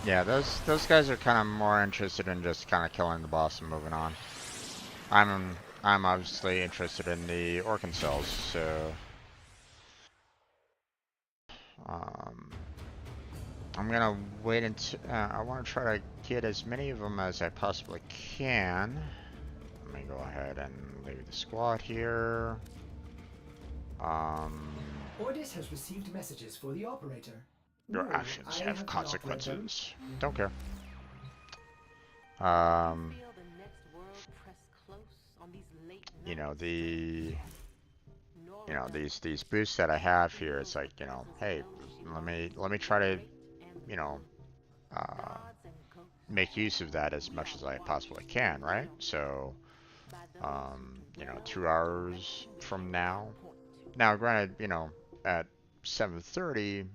Yeah, those guys are kind of more interested in just kind of killing the boss and moving on. I'm obviously interested in the Orcan cells, so I'm gonna wait until I want to try to get as many of them as I possibly can. Let me go ahead and leave the squad here. Ordis has received messages for the operator. Your No, actions I have have not read them. consequences. Don't care. You know, these boosts that I have here, it's like, you know, hey, let me try to, you know, make use of that as much as I possibly can, right? So, you know, 2 hours from now. Now, granted, you know, at 7:30,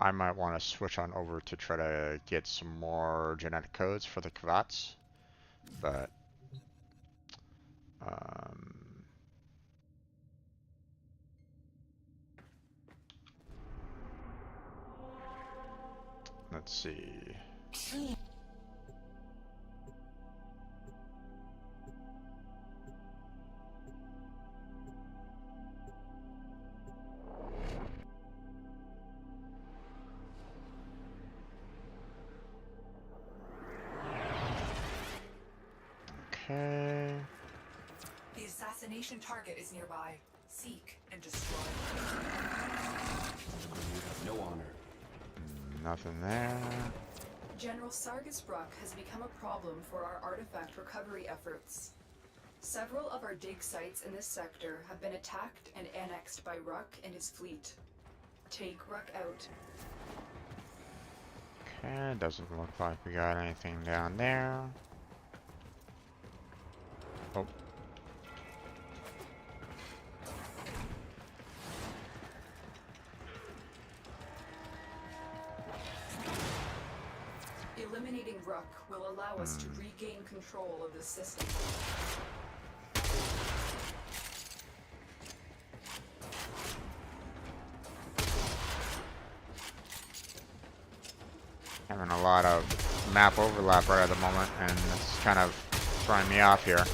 I might want to switch on over to try to get some more genetic codes for the Kvats, but let's see. Okay. The assassination target is nearby. Seek and destroy. No honor. Nothing there. General Sargus Bruck has become a problem for our artifact recovery efforts. Several of our dig sites in this sector have been attacked and annexed by Ruck and his fleet. Take Ruck out. Okay, doesn't look like we got anything down there. Oh. Eliminating Ruck will allow us to regain control of the system. Having a lot of map overlap right at the moment, and it's kind of throwing me off here.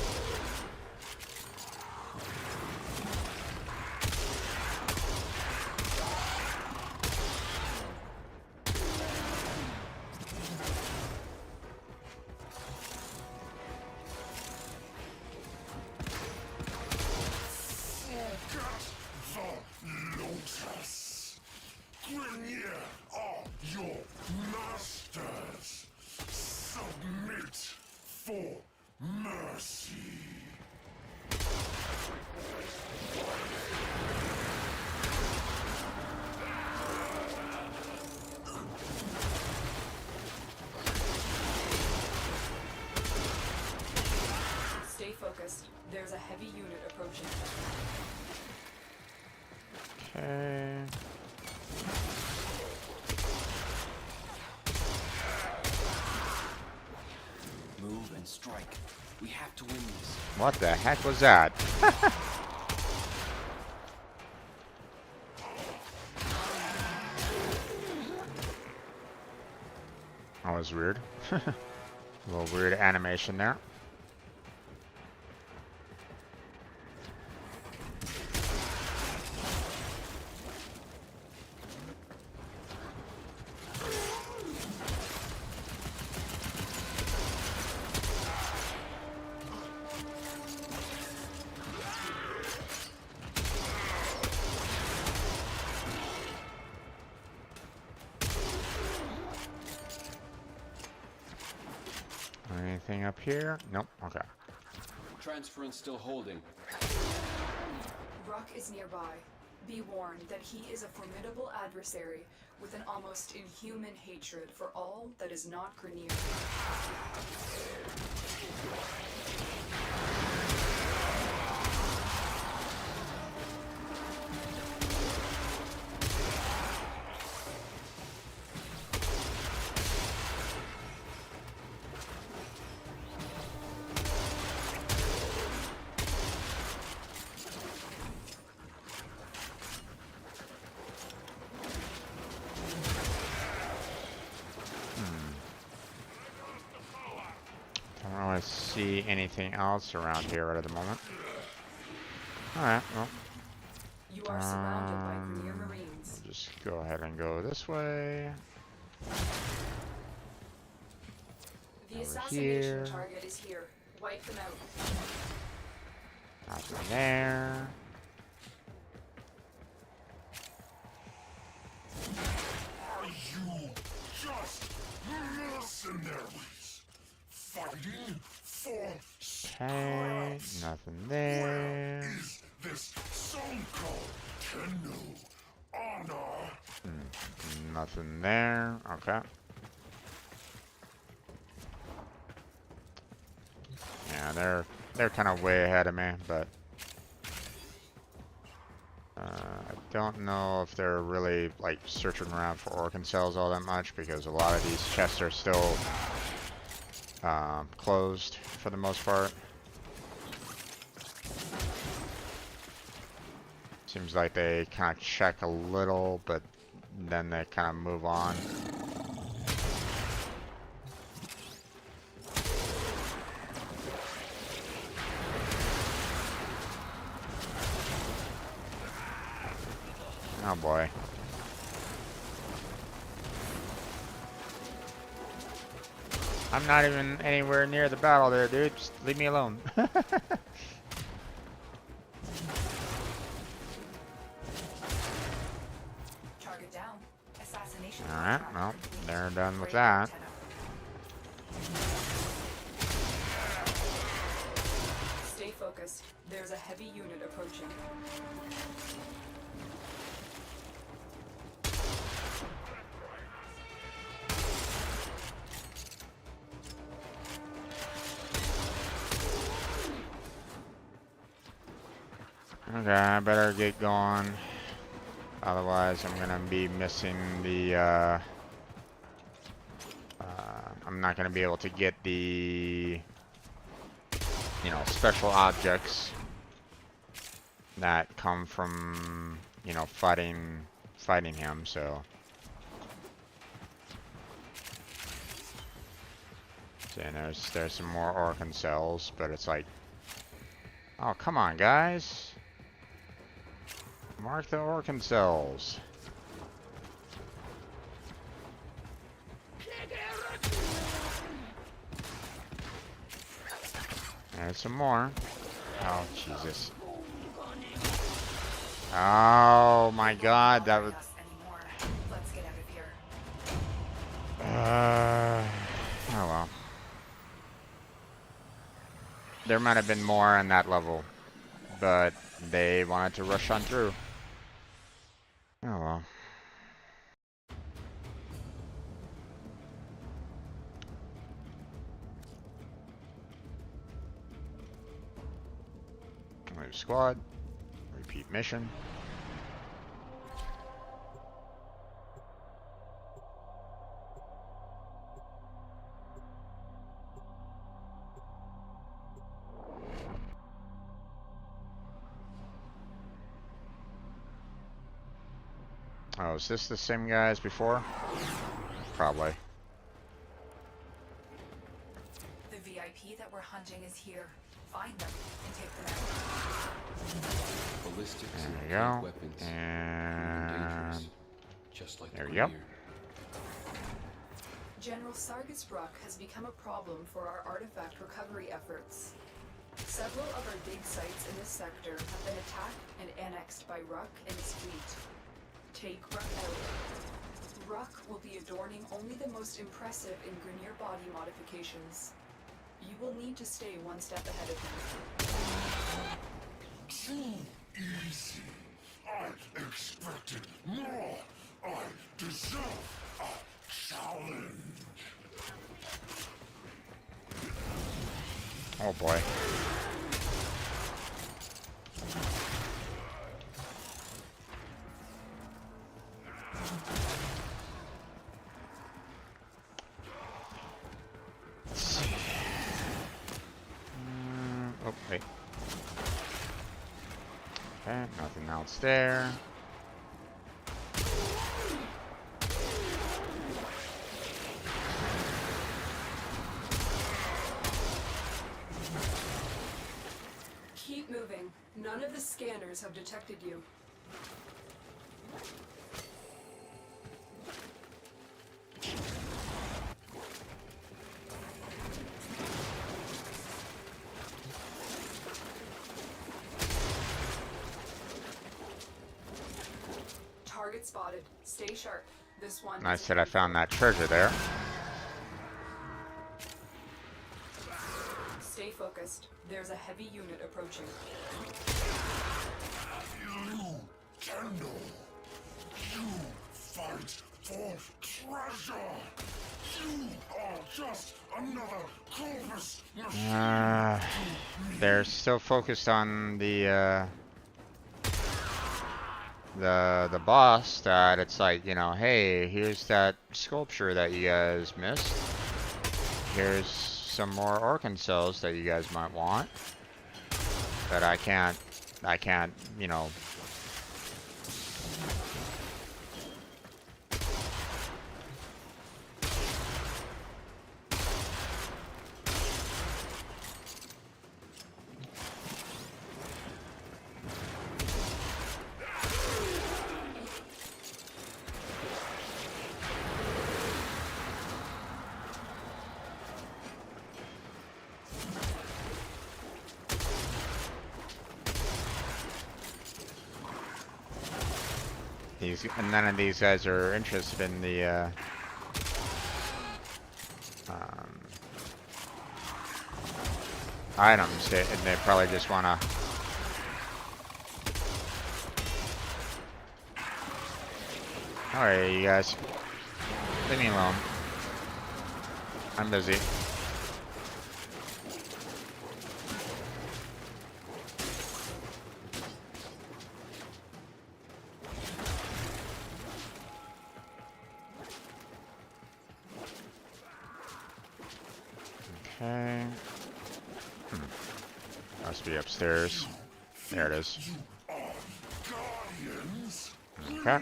Stay focused. There's a heavy unit approaching. Okay. Move and strike. We have to win this. What the heck was that? That was weird. A little weird animation there. Anything up here? Nope. Okay. Transference still holding. Ruck is nearby. Be warned that he is a formidable adversary with an almost inhuman hatred for all that is not Grenier. Don't really see anything else around here right at the moment. Alright, well. You are surrounded by Grenier Marines. We'll just go ahead and go this way. The Over assassination here. target is here. Wipe them out. Nothing there. Are you just mercenaries? Fighting for Okay, nothing there. is this so-called Tenno honor? Nothing there. Okay. Yeah, they're kind of way ahead of me, but I don't know if they're really like searching around for organ cells all that much, because a lot of these chests are still closed for the most part. Seems like they kind of check a little, but then they kind of move on. Oh boy. I'm not even anywhere near the battle there, dude. Just leave me alone. Target down. Assassination. Alright, contract well, complete. they're done with Great work, that. Tenno. Stay focused. There's a heavy unit approaching. Okay, I better get going. Otherwise, I'm gonna be missing the, I'm not gonna be able to get the, you know, special objects that come from, you know, fighting him, so. And there's some more organ cells, but it's like, oh, come on, guys. Mark the organ cells. There's some more. Oh, Jesus. Oh, my God. That was... Us anymore. Let's get out of here. Oh, well. There might have been more on that level, but they wanted to rush on through. Oh, well. Move squad. Repeat mission. Oh, is this the same guy as before? Probably. The VIP that we're hunting is here. Find them and take them out. Ballistics There and we go. arcade weapons. And Dangerous. Just like there the we go. Grenier. General Sargus Ruck has become a problem for our artifact recovery efforts. Several of our dig sites in this sector have been attacked and annexed by Ruck and his fleet. Take Ruck out. Ruck will be adorning only the most impressive in Grenier body modifications. You will need to stay one step ahead of him. Too easy. I expected more. I deserve a challenge. Oh boy. Let's see. Oh, wait. Okay, nothing else there. Keep moving. None of the scanners have detected you. Target spotted. Stay sharp. This one. I said I found that treasure there. Stay focused. There's a heavy unit approaching. You, Kendall. You fight for treasure. You are just another Corvus machine. They're so focused on the boss that it's like, you know, hey, here's that sculpture that you guys missed. Here's some more organ cells that you guys might want. But I can't, you know. And none of these guys are interested in the items, and they probably just wanna. Alright, you guys, leave me alone. I'm busy. Okay. Must be upstairs. There it is. Okay.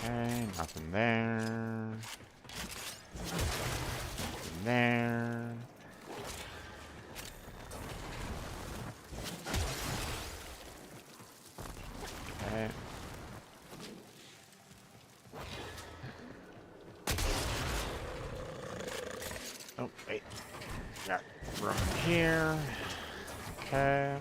Okay, nothing there. Nothing there. Okay. Oh, wait. Got room here. Okay.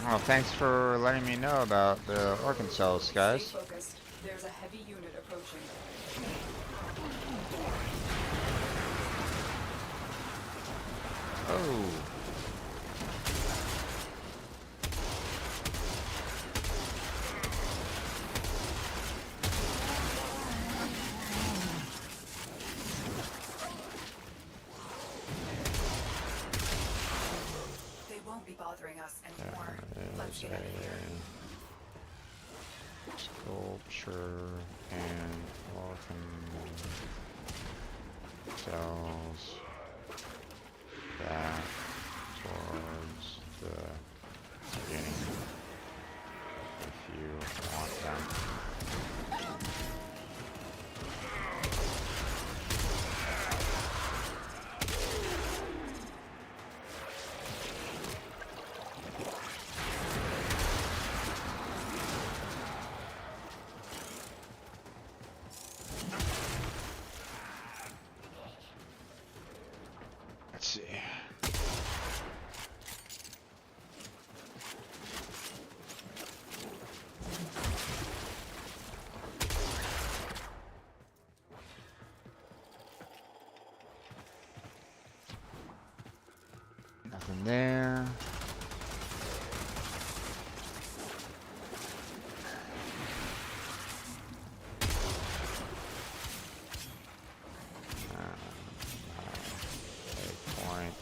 Well, thanks for letting me know about the organ cells, guys. Stay focused. There's a heavy unit approaching. Oh. They won't be bothering us anymore. Let's get out of here. Sculpture and organ cells back towards the beginning if you want them. Nothing there. Point.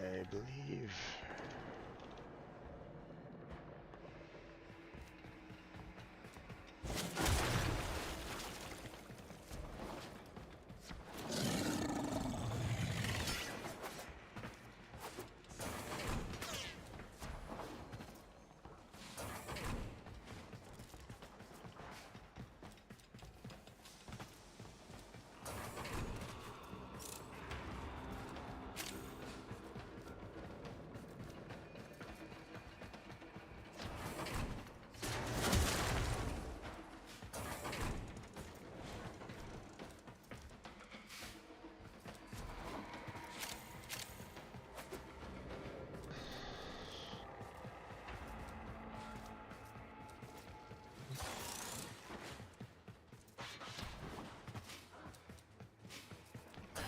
I believe.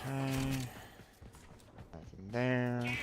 Okay. Nothing there.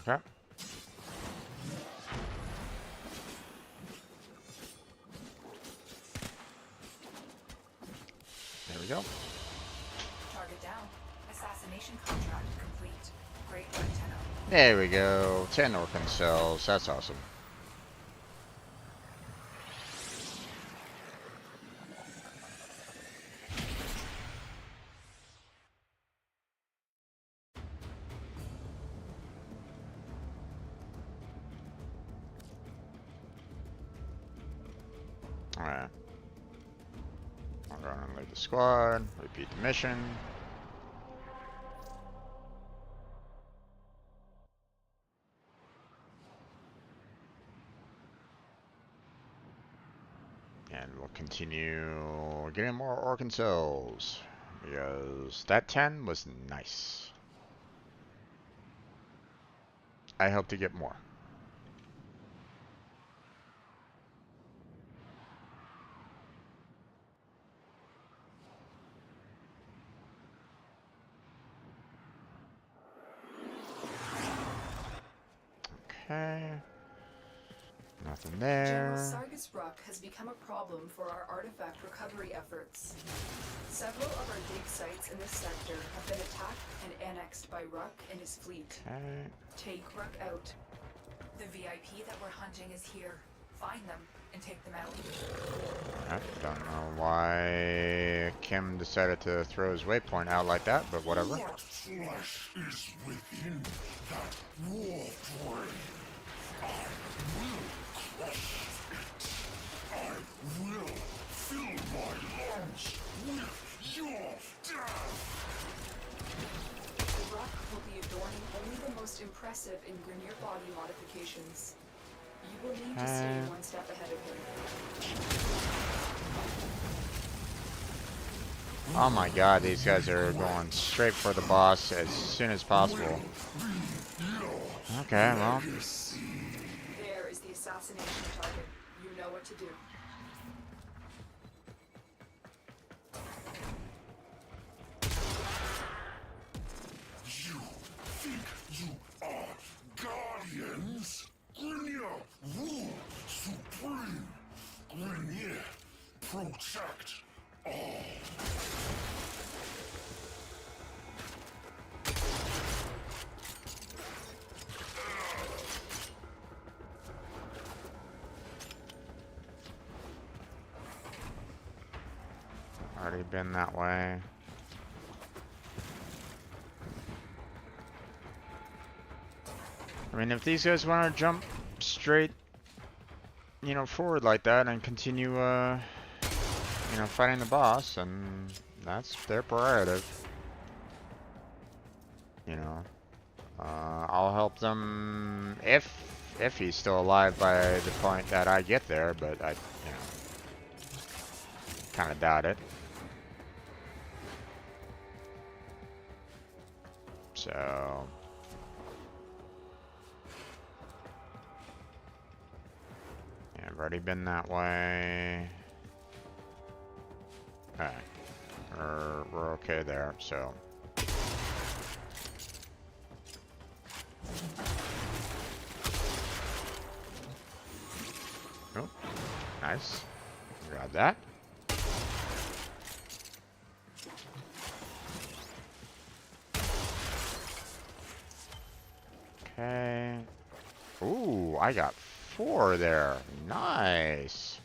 Okay. There we go. Target down. Assassination contract complete. Great work, Tenno. There we go. 10 orphan cells. That's awesome. Alright. I'll go and lead the squad. Repeat the mission. And we'll continue getting more organ cells. Because that 10 was nice. I hope to get more. Okay. Nothing General there. Sargus Rock has become a problem for our artifact recovery efforts. Several of our dig sites in this sector have been attacked and annexed by Ruck and his fleet. Okay. Take Ruck out. The VIP that we're hunting is here. Find them and take them out. I don't know why Kim decided to throw his waypoint out like that, but whatever. What flesh is within that Warframe? I will crush it. I will fill my lungs with your death. Ruck will be adorning only the most impressive in Grineer body modifications. You will need to stay one step ahead of him. Oh my god, these guys are going straight for the boss as soon as possible. Okay, well. There is the assassination target. You know what to do. You think you are guardians? Grineer rule supreme. Grineer protect all. Already been that way. I mean, if these guys want to jump straight, you know, forward like that and continue, you know, fighting the boss, and that's their prerogative. You know, I'll help them if he's still alive by the point that I get there, but I, you know, kind of doubt it. So. Yeah, I've already been that way. Okay. We're okay there, so. Oh, nice. Grab that. Okay. Ooh, I got 4 there. Nice.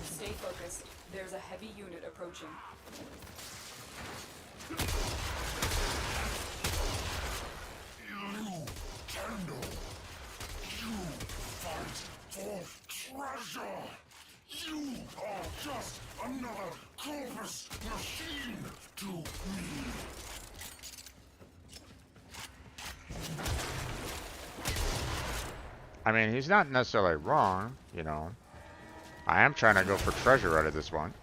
Stay focused. There's a heavy unit approaching. You Kendall. You fight for treasure. You are just another corpus machine to me. I mean, he's not necessarily wrong, you know. I am trying to go for treasure out of this one.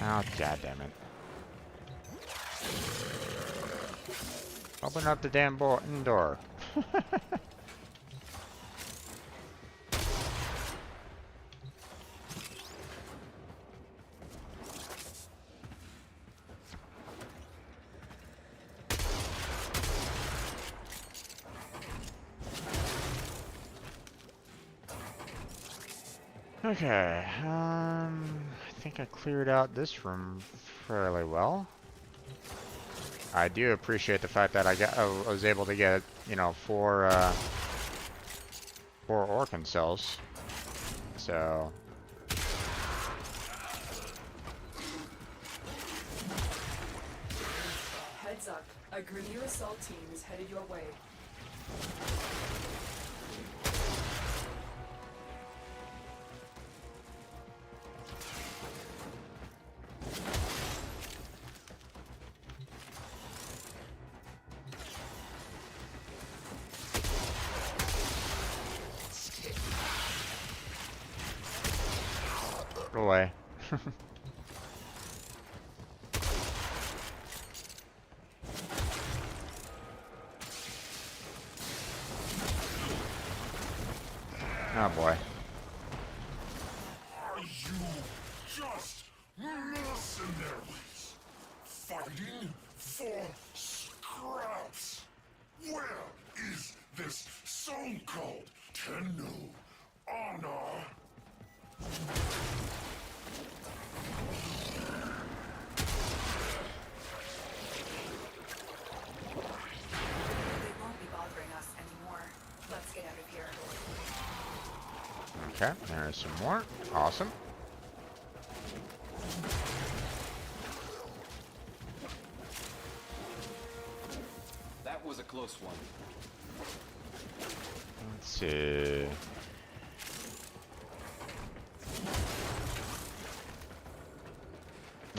Oh, god damn it. Open up the damn door. Okay, I think I cleared out this room fairly well. I do appreciate the fact that I was able to get, you know, 4 Orkin cells. So Heads up. A Grineer assault team is headed your way. go away. Oh boy. Are you just mercenaries fighting for scraps? Where is this so-called Tenno honor? They won't be bothering us anymore. Let's get out of here. Okay, there's some more. Awesome. That was a close one. Let's see.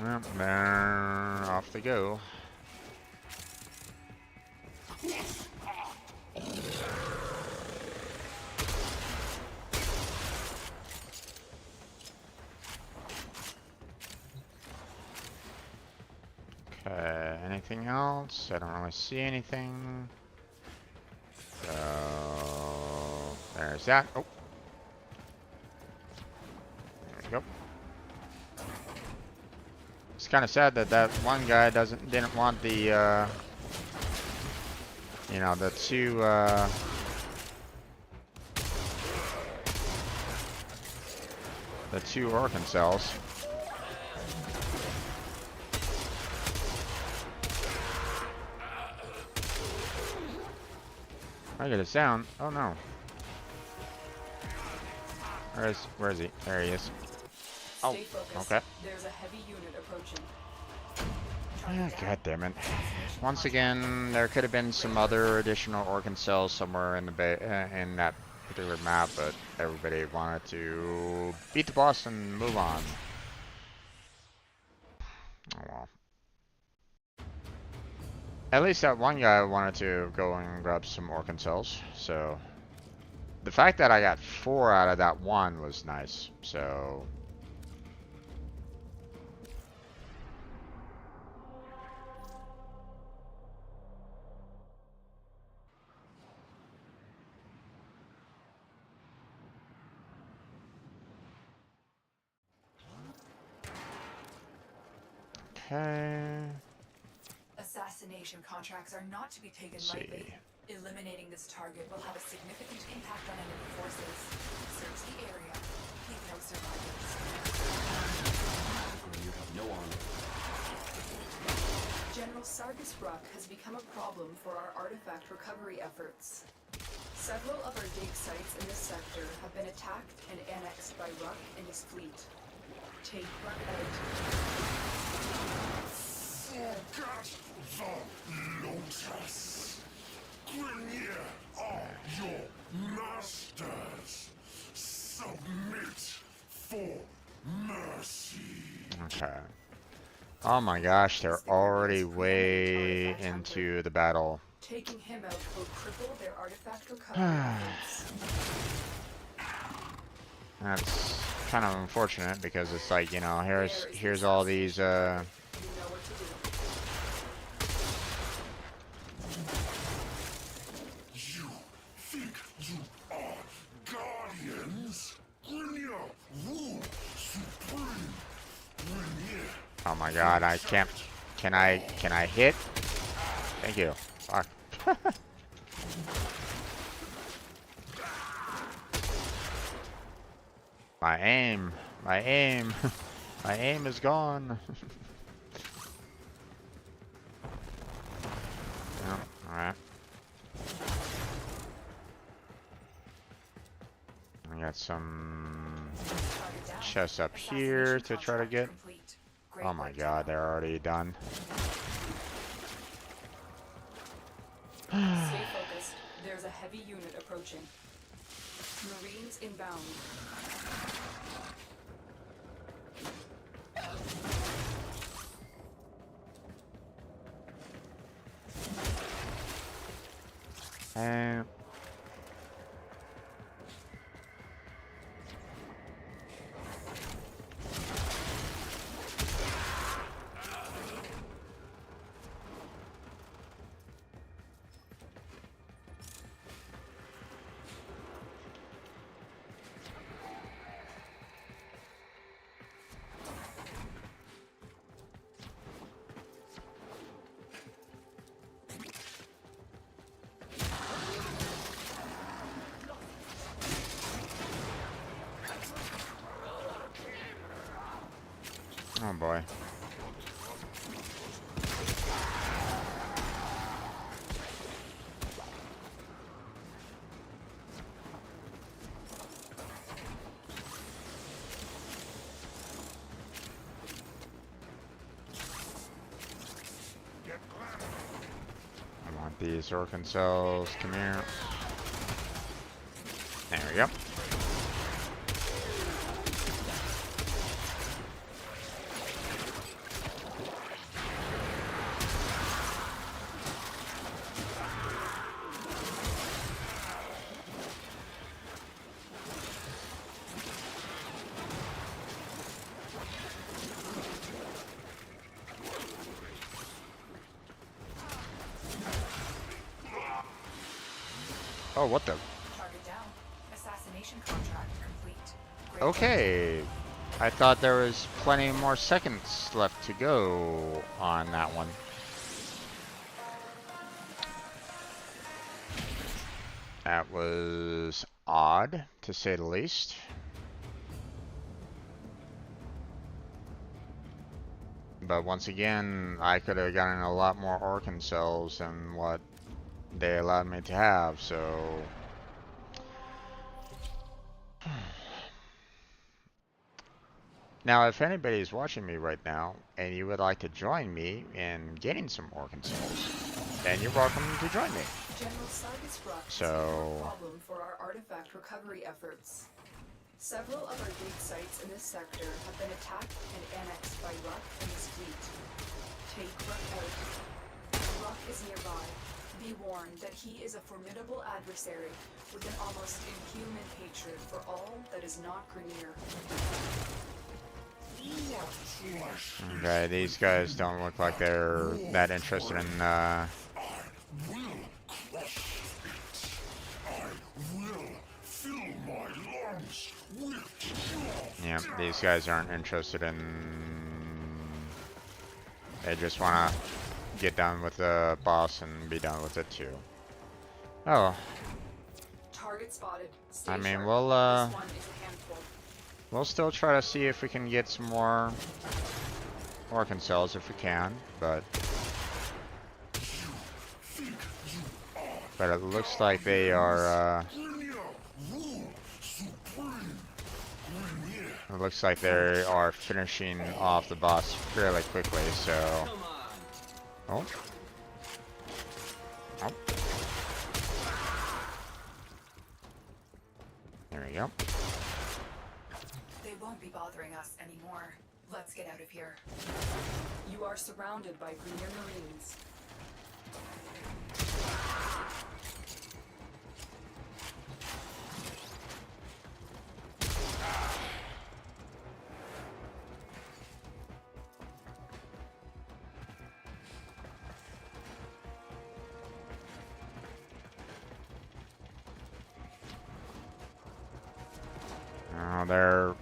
Well, there, off they go. Okay, anything else? I don't really see anything. So, there's that. Oh. There we go. It's kind of sad that that one guy didn't want the, you know, the two organ cells. I get a sound. Oh no. Where is he? There he is. Oh, Stay focused. okay. There's a heavy unit approaching. Ah, God damn it. Once again, there could have been some other additional organ cells somewhere in the in that particular map, but everybody wanted to beat the boss and move on. Oh well. At least that one guy wanted to go and grab some organ cells, so the fact that I got 4 out of that 1 was nice, so okay. Assassination contracts are not to be taken Let's lightly. see. Eliminating this target will have a significant impact on enemy forces. Search the area. Leave no survivors. You have no honor. General Sargus Rock has become a problem for our artifact recovery efforts. Several of our dig sites in this sector have been attacked and annexed by Ruck and his fleet. Take Ruck out. Forget the Lotus. Grineer are your masters. Submit for mercy. Okay. Oh my gosh, they're already way into the battle. Taking him out will cripple their artifact recovery efforts. That's kind of unfortunate because it's like, you know, here's all these You know what to do. You think you are guardians? Grineer rule supreme. Grineer. Oh my god, I can't. Can I hit? Thank you. Fuck. My aim. My aim. My aim is gone. Yeah, alright. I got some Target down. chests up here to try to get. Complete. Great Oh my work, god, they're already done. Stay focused. There's a heavy unit approaching. Marines inbound. And oh boy. these organ cells. Come here. There we go. Oh, what the? Target down. Assassination contract complete. Great Okay. I thought there was plenty more seconds left to go on that one. That was odd, to say the least. But once again, I could have gotten a lot more organ cells than what they allowed me to have, so... Now, if anybody is watching me right now, and you would like to join me in getting some organ cells, then you're welcome to join me. General Cyrus Rock has So- become a problem for our artifact recovery efforts. Several of our dig sites in this sector have been attacked and annexed by Ruck and his fleet. Take Ruck out. Ruck is nearby. Be warned that he is a formidable adversary with an almost inhuman hatred for all that is not Grenier. Okay, these guys don't look like they're that interested in, Yeah, these guys aren't interested in... They just wanna get done with the boss and be done with it too. Oh, Target spotted. Stay I mean, sharp. we'll, This one is a handful. we'll still try to see if we can get some more organ cells if we can, but it looks like they are, it looks like they are finishing off the boss fairly quickly, so... Oh. Oh. There we go. They won't be bothering us anymore. Let's get out of here. You are surrounded by Grenier Marines. Oh, they're...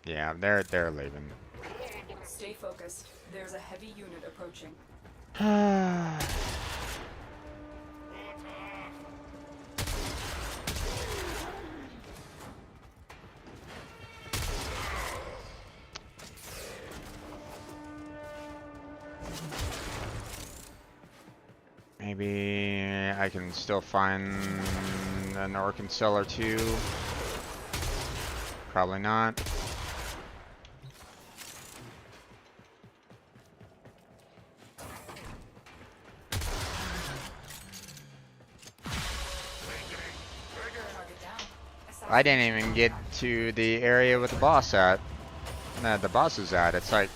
Yeah, they're leaving. Stay focused. There's a heavy unit approaching. Maybe I can still find an organ cell or two. Probably not. Target down. I didn't even get to the area with the boss at. The boss is at. It's like...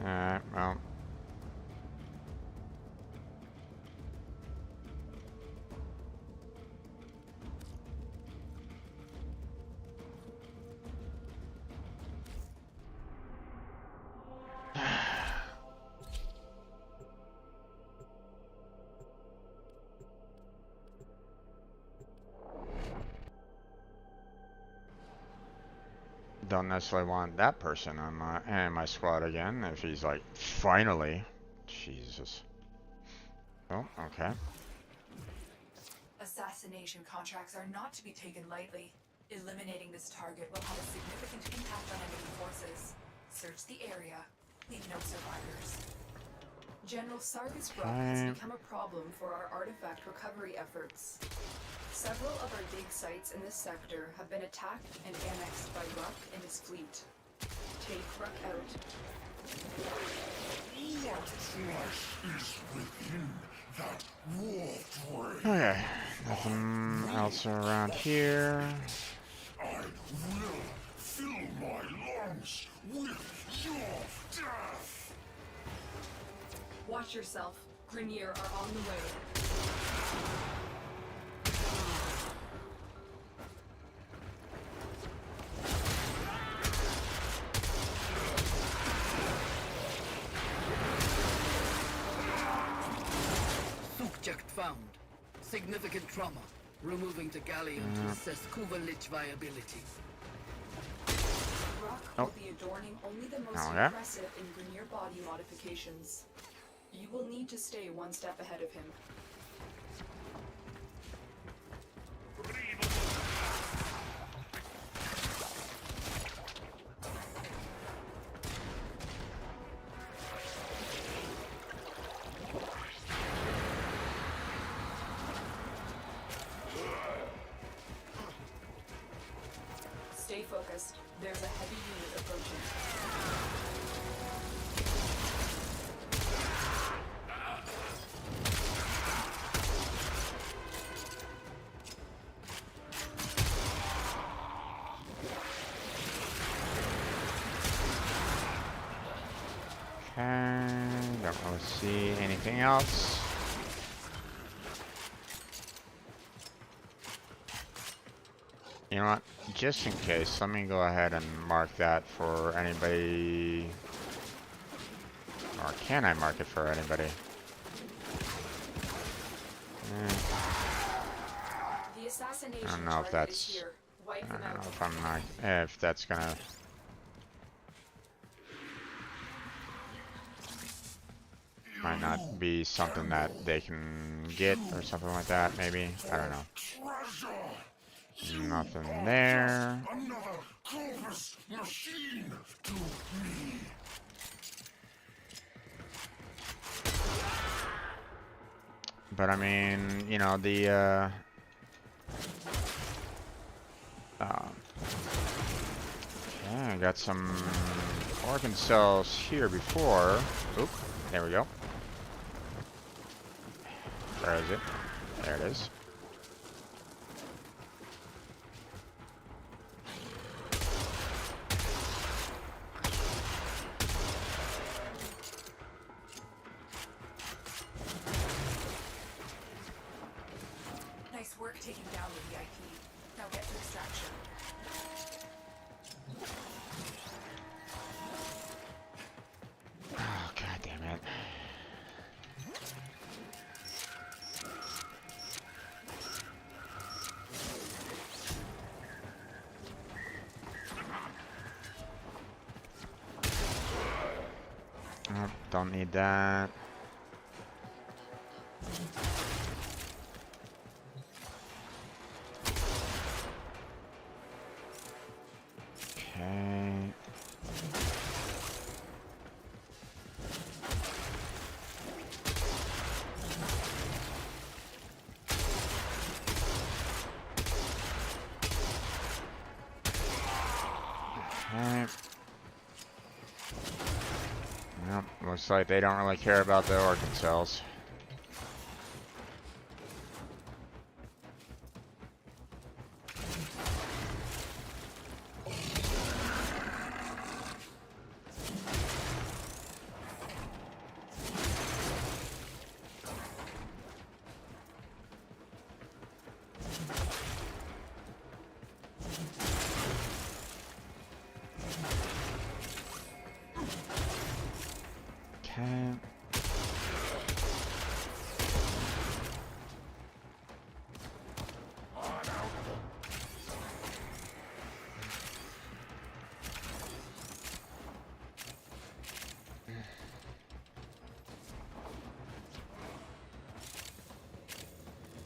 Alright, well... Don't necessarily want that person on my squad again. If he's like, finally, Jesus. Oh, okay. Assassination contracts are not to be taken lightly. Eliminating this target will have a significant impact on enemy forces. Search the area. Leave no survivors. General Sargus Rock has become a problem for our artifact recovery efforts. Several of our dig sites in this sector have been attacked and annexed by Ruck and his fleet. Take Ruck out. What flesh is within that Warframe? Okay, nothing else around here. I will fill my lungs with your death! Watch yourself. Grenier are on the way. Subject found. Significant trauma. Removing the galleon to assess Kuvalich viability. Rock will be adorning only the most Okay. impressive in Grenier body modifications. You will need to stay one step ahead of him. Stay focused. There's a heavy unit approaching. Okay, don't really see anything else. You know what? Just in case, let me go ahead and mark that for anybody. Or can I mark it for anybody? The assassination I don't know if target is that's. here. Wipe I them don't know out. if I'm not. If that's gonna. Might not be something that they can get or something like that, maybe. I don't know. Treasure! Nothing there. Another Corvus machine to me! But I mean, you know, the yeah, I got some organ cells here before. Oop, there we go. Where is it? There it is. Nice work taking down the VIP. Now get to extraction. Oh, god damn it. Oh, don't need that. Okay. Okay. Yep, looks like they don't really care about the organ cells. Okay.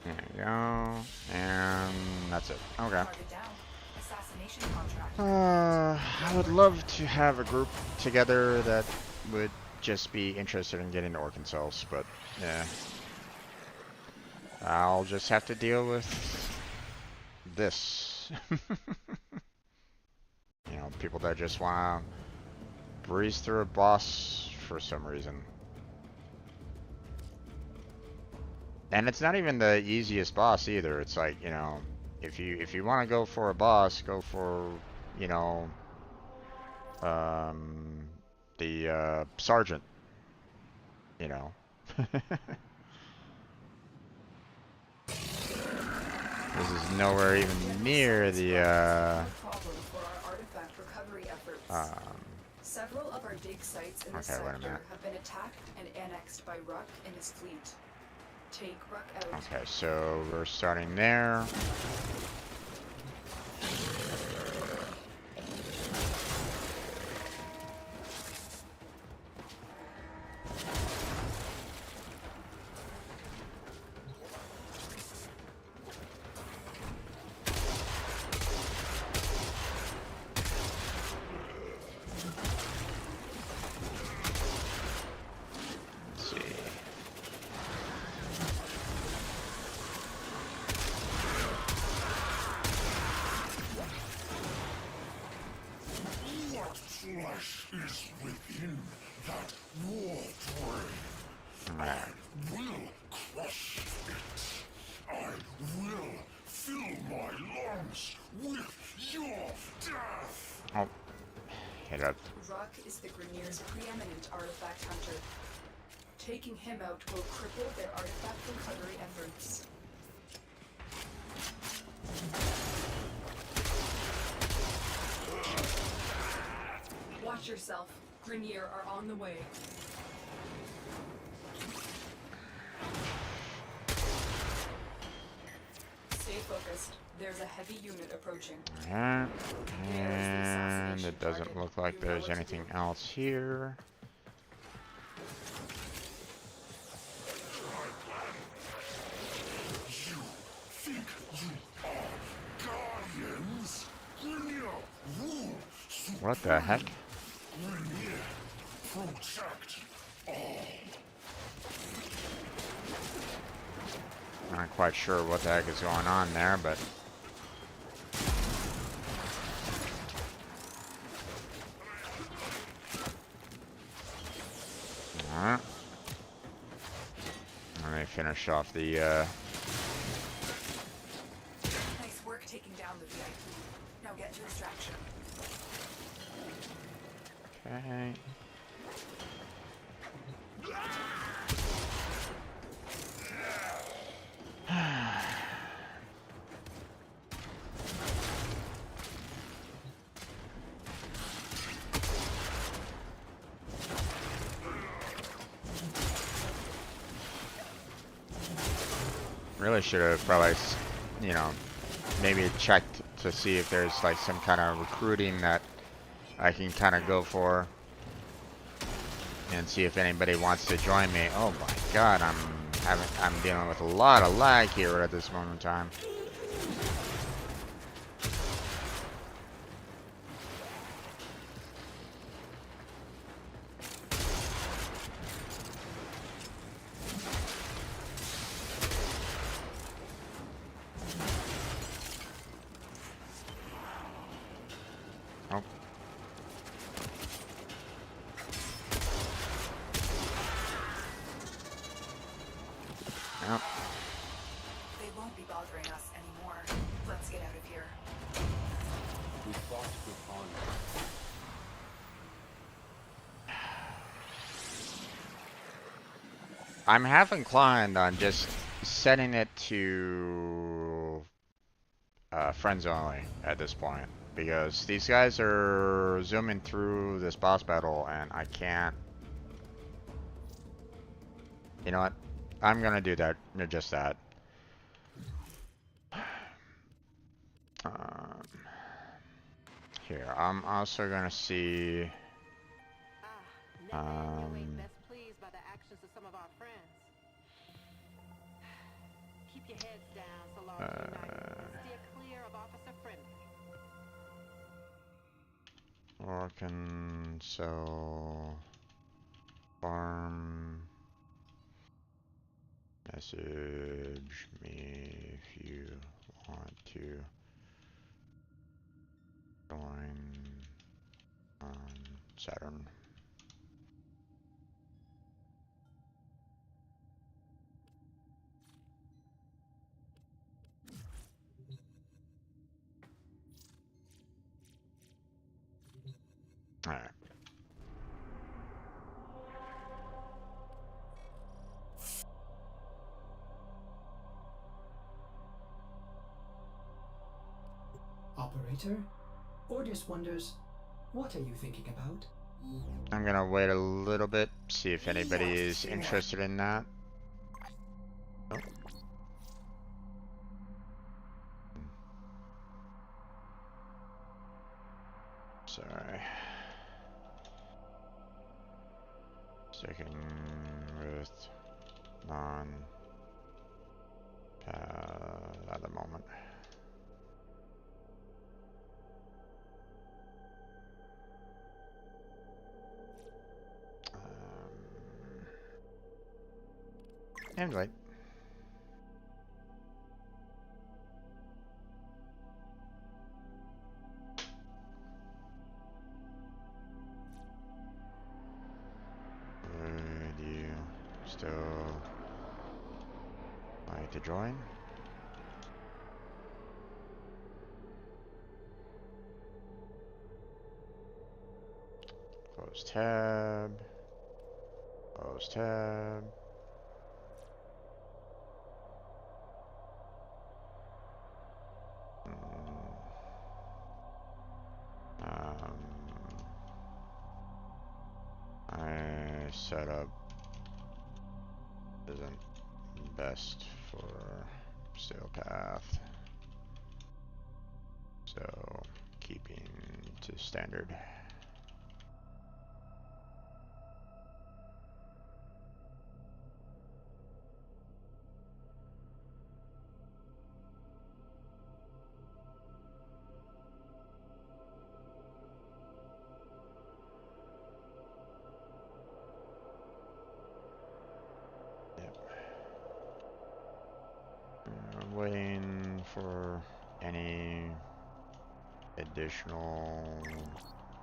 There you go. And that's it. Okay. Target down. Assassination contract. I would love to have a group together that would just be interested in getting organ cells, but yeah. I'll just have to deal with this. You know, people that just want to breeze through a boss for some reason. And it's not even the easiest boss either. It's like, you know, if you want to go for a boss, go for, you know, the sergeant, you know. This is nowhere even near the Several of our dig sites in the sector have been attacked and annexed by Ruck and his fleet. Take Ruck out. Okay, so we're starting there. Flesh is within that Warframe. I will crush it. I will fill my lungs with your death. Oh, hit up. Ruck is the Grineer's preeminent artifact hunter. Taking him out will cripple their artifact recovery efforts. Watch yourself. Grineer are on the way. Stay focused. There's a heavy unit approaching. And it doesn't look like there's anything else here. You think you are guardians? Grineer rule. What the heck? Grineer protect all. Not quite sure what the heck is going on there, but alright. Let me finish off the Nice work taking down the VIP. Now get to extraction. okay. Really should have probably, you know, maybe checked to see if there's like some kind of recruiting that I can kind of go for and see if anybody wants to join me. Oh my God, I'm dealing with a lot of lag here at this moment in time. Oh. Yep. They won't be bothering us anymore. Let's get out of here. We fought with honor. I'm half inclined on just setting it to friends only at this point, because these guys are zooming through this boss battle and I can't. You know what? I'm gonna do that. Just that. Here, I'm also gonna see. Best pleased by the actions of some of our friends. Keep your heads down so long as you're nice. Steer clear of Officer Friendly. Orcan, so Farm. Message me if you want to join on Saturn. All right. Operator? Ordis wonders, what are you thinking about? I'm gonna wait a little bit, see if anybody is Yes, interested in that. Oh. Sorry. Sticking with non at the moment. And wait. Would you still like to join? Close tab. Close tab. My setup isn't best for Sailpath, so keeping to standard. I'm waiting for any additional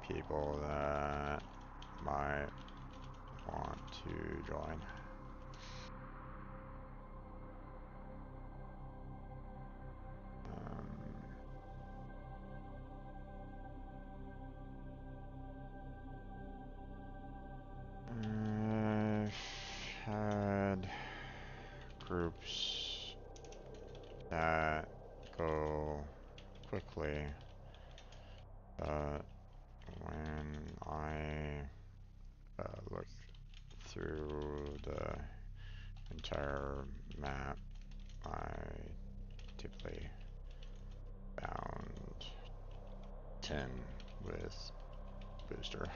people that might want to join. I've had groups that go quickly, but when I look through the entire map, I typically found 10 with booster.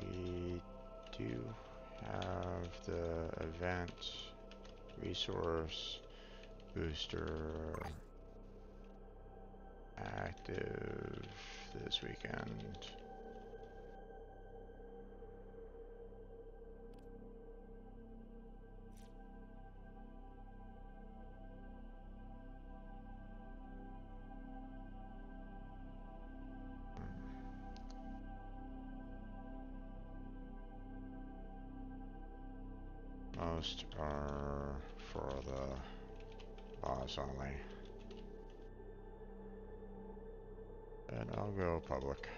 We do have the event resource booster active this weekend. Most are for the boss only. And I'll go public.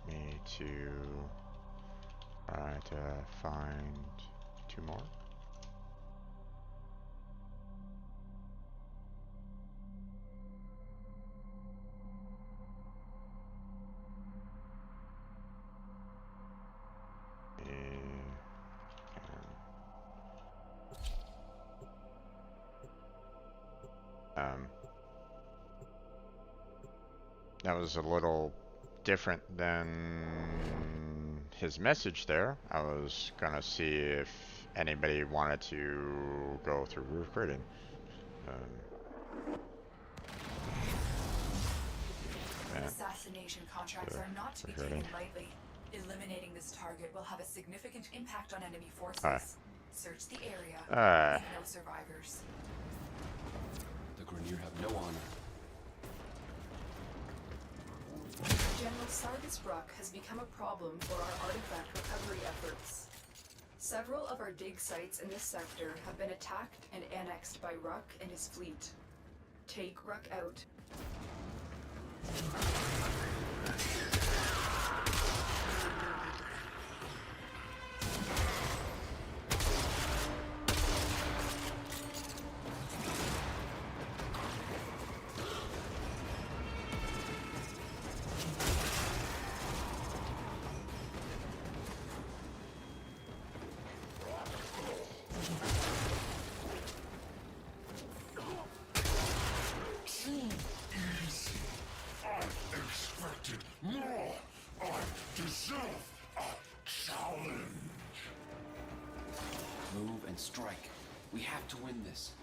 me to try to find 2 more. That was a little different than his message there. I was gonna see if anybody wanted to go through recruiting. Yeah. Assassination contracts are not to be taken lightly. Eliminating this target will have a significant impact on enemy forces. Search the area. Leave no survivors. The Grineer have no honor. General Sargus Bruck has become a problem for our artifact recovery efforts. Several of our dig sites in this sector have been attacked and annexed by Ruck and his fleet. Take Ruck out. More! I deserve a challenge! Move and strike. We have to win this.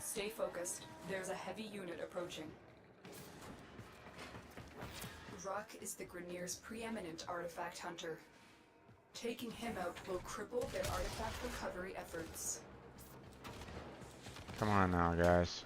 Stay focused. There's a heavy unit approaching. Ruck is the Grineer's preeminent artifact hunter. Taking him out will cripple their artifact recovery efforts. Come on now, guys.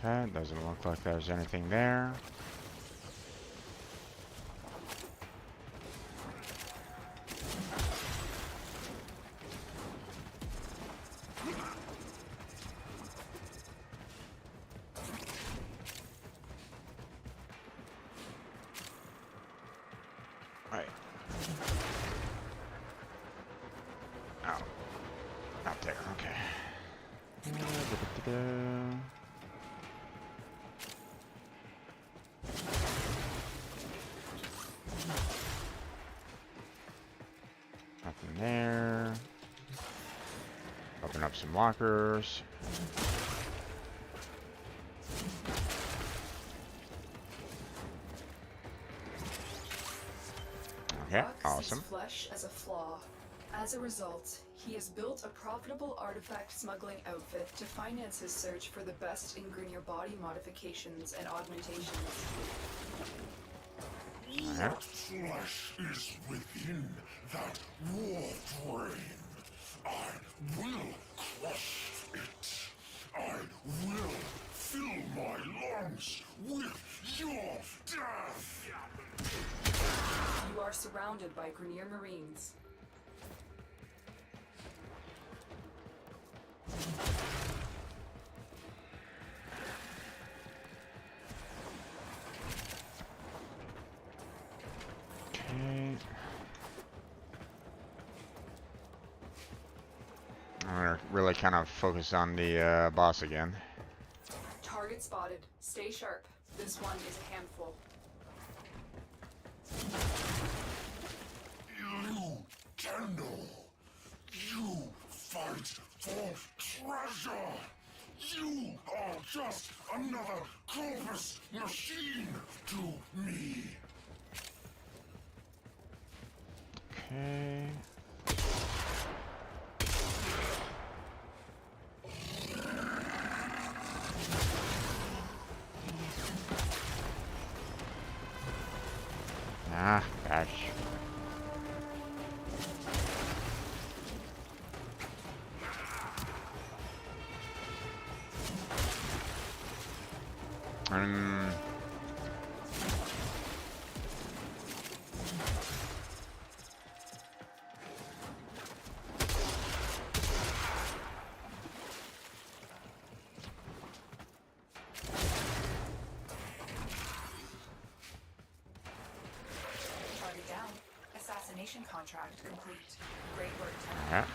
Okay, doesn't look like there's anything there. Right. Oh. Out there, okay. Nothing there. Open up some lockers. Okay, awesome. Sees flesh as a flaw. As a result, he has built a profitable artifact smuggling outfit to finance his search for the best in Grineer body modifications and augmentations. What flesh is within that Warframe? I will crush it. I will fill my lungs with your death. You are surrounded by Grineer Marines. Okay. I'm gonna really kind of focus on the boss again. Target spotted. Stay sharp. This one is a handful. You, Kendall. You fight for treasure. You are just another corpus machine to me. Okay. Ah, gosh. Um, 'Target down. Assassination contract complete. Great work, Tenno. yeah.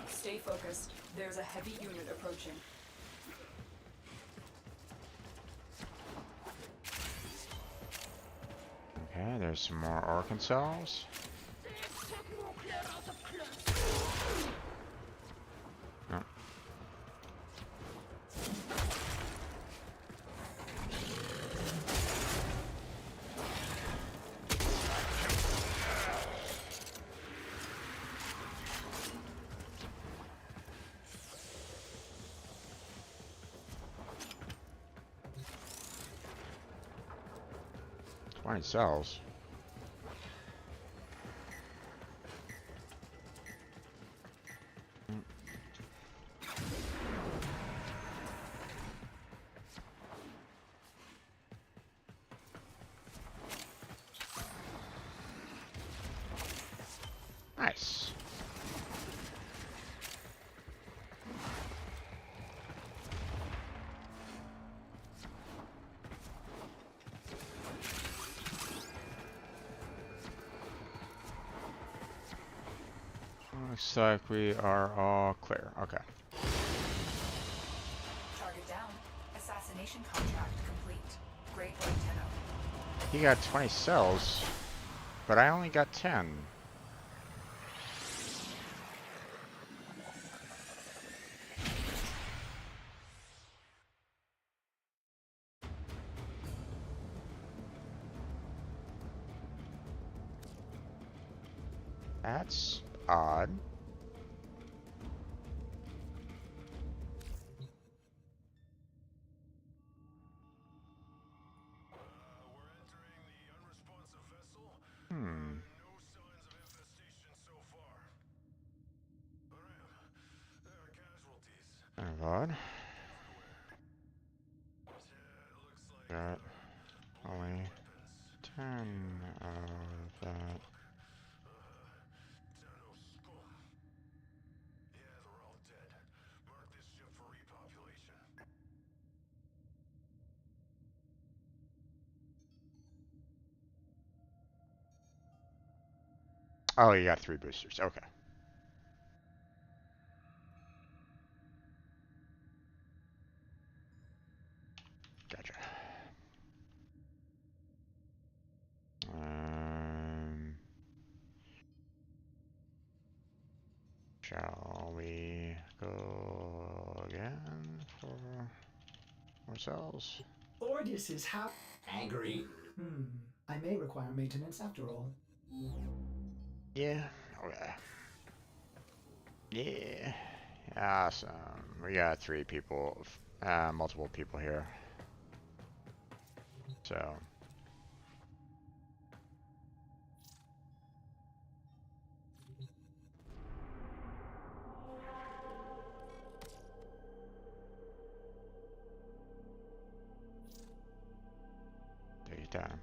Stay focused. There's a heavy unit approaching. Okay, there's some more Arkansas. Oh. Twenty cells. Nice. Looks like we are all clear. Okay. Target down. Assassination contract complete. Great work, Tenno. He got 20 cells, but I only got 10. That's odd. Hmm. Kind of odd. Got only 10 of that. Oh, you got 3 boosters. Okay. Gotcha. Shall we go again for more cells? Ordis is angry. I may require maintenance after all. Yeah. Okay. Yeah. Awesome. We got 3 people, multiple people here. So. Take your time.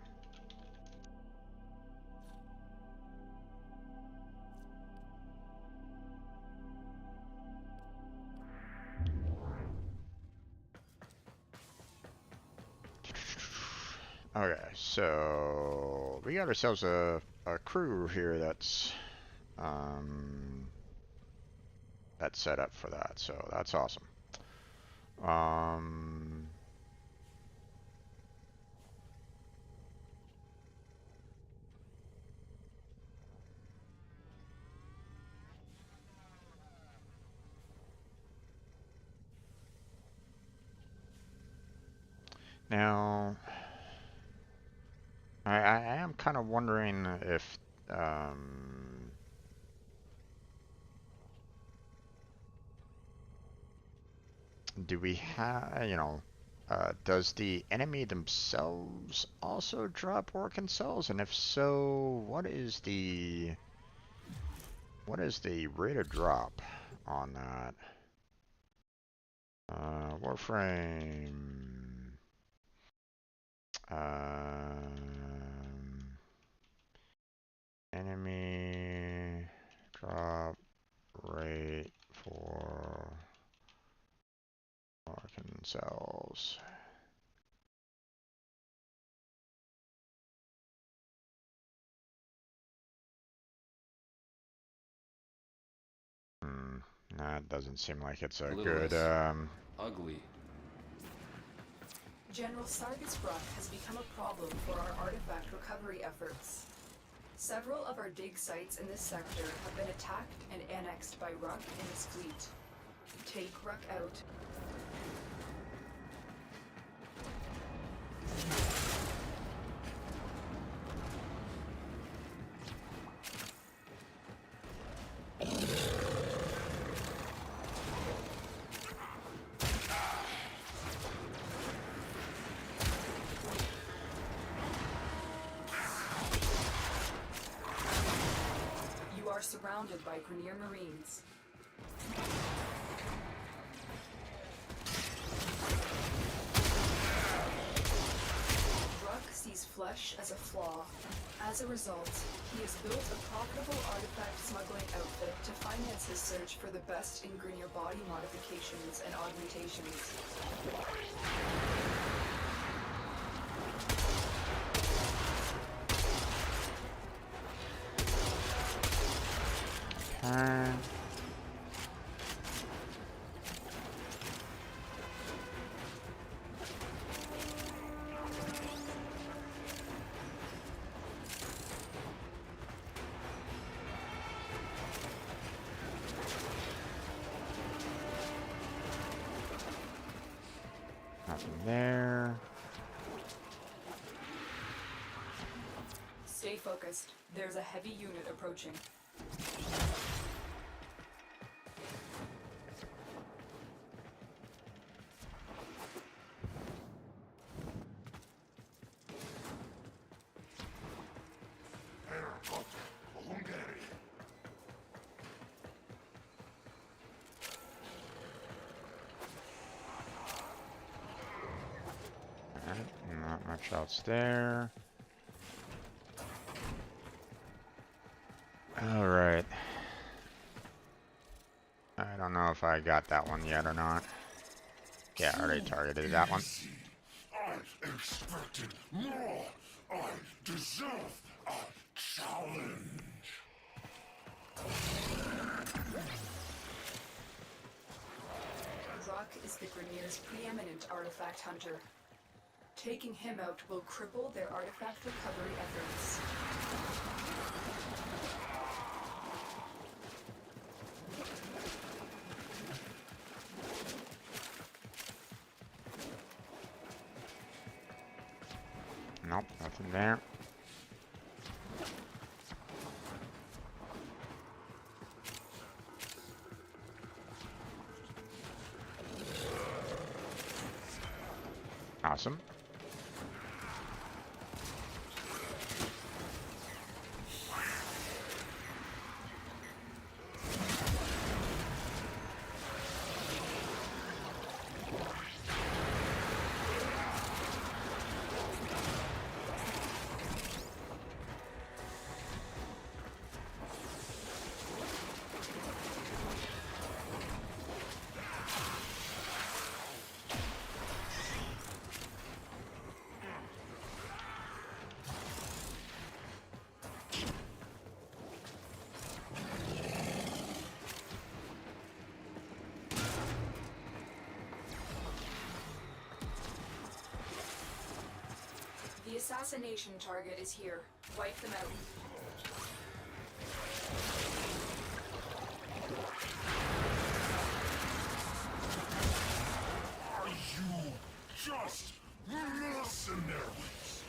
Okay, so we got ourselves a a crew here that's set up for that, so that's awesome. Now, I am kind of wondering if do we have, does the enemy themselves also drop organ cells? And if so, what is the rate of drop on that? Warframe. Enemy drop rate for organ cells. That doesn't seem like it's a good. Ugly. General Sargus Rock has become a problem for our artifact recovery efforts. Several of our dig sites in this sector have been attacked and annexed by Ruck and his fleet. Take Ruck out. Surrounded by Grenier Marines. Ruck sees flesh as a flaw. As a result, he has built a profitable artifact smuggling outfit to finance his search for the best in Grenier body modifications and augmentations. Nothing there. Stay focused. There's a heavy unit approaching. Not much else there. All right. I don't know if I got that one yet or not. Yeah, I already targeted that one. I expected more. I deserve a challenge. Rock is the Grenier's preeminent artifact hunter. Taking him out will cripple their artifact recovery efforts. Nope, nothing there. Awesome. Assassination target is here. Wipe them out. Are you just mercenaries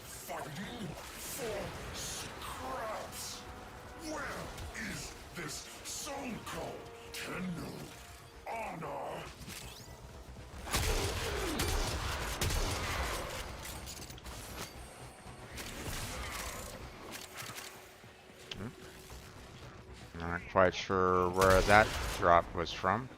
fighting for scraps? Where is this Sonko Tenno honor? Not quite sure where that drop was from.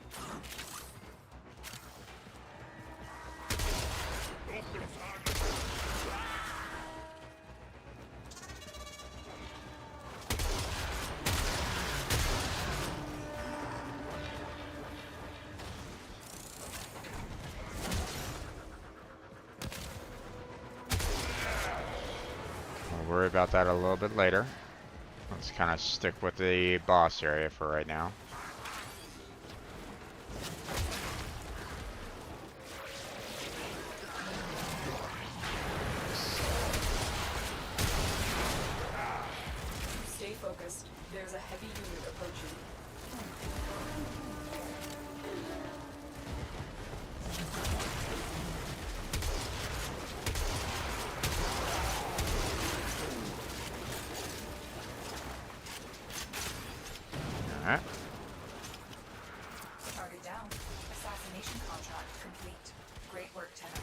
We'll worry about that a little bit later. Let's kind of stick with the boss area for right now. Stay focused. There's a heavy unit approaching. Alright. Target down. Assassination contract complete. Great work, Tenno.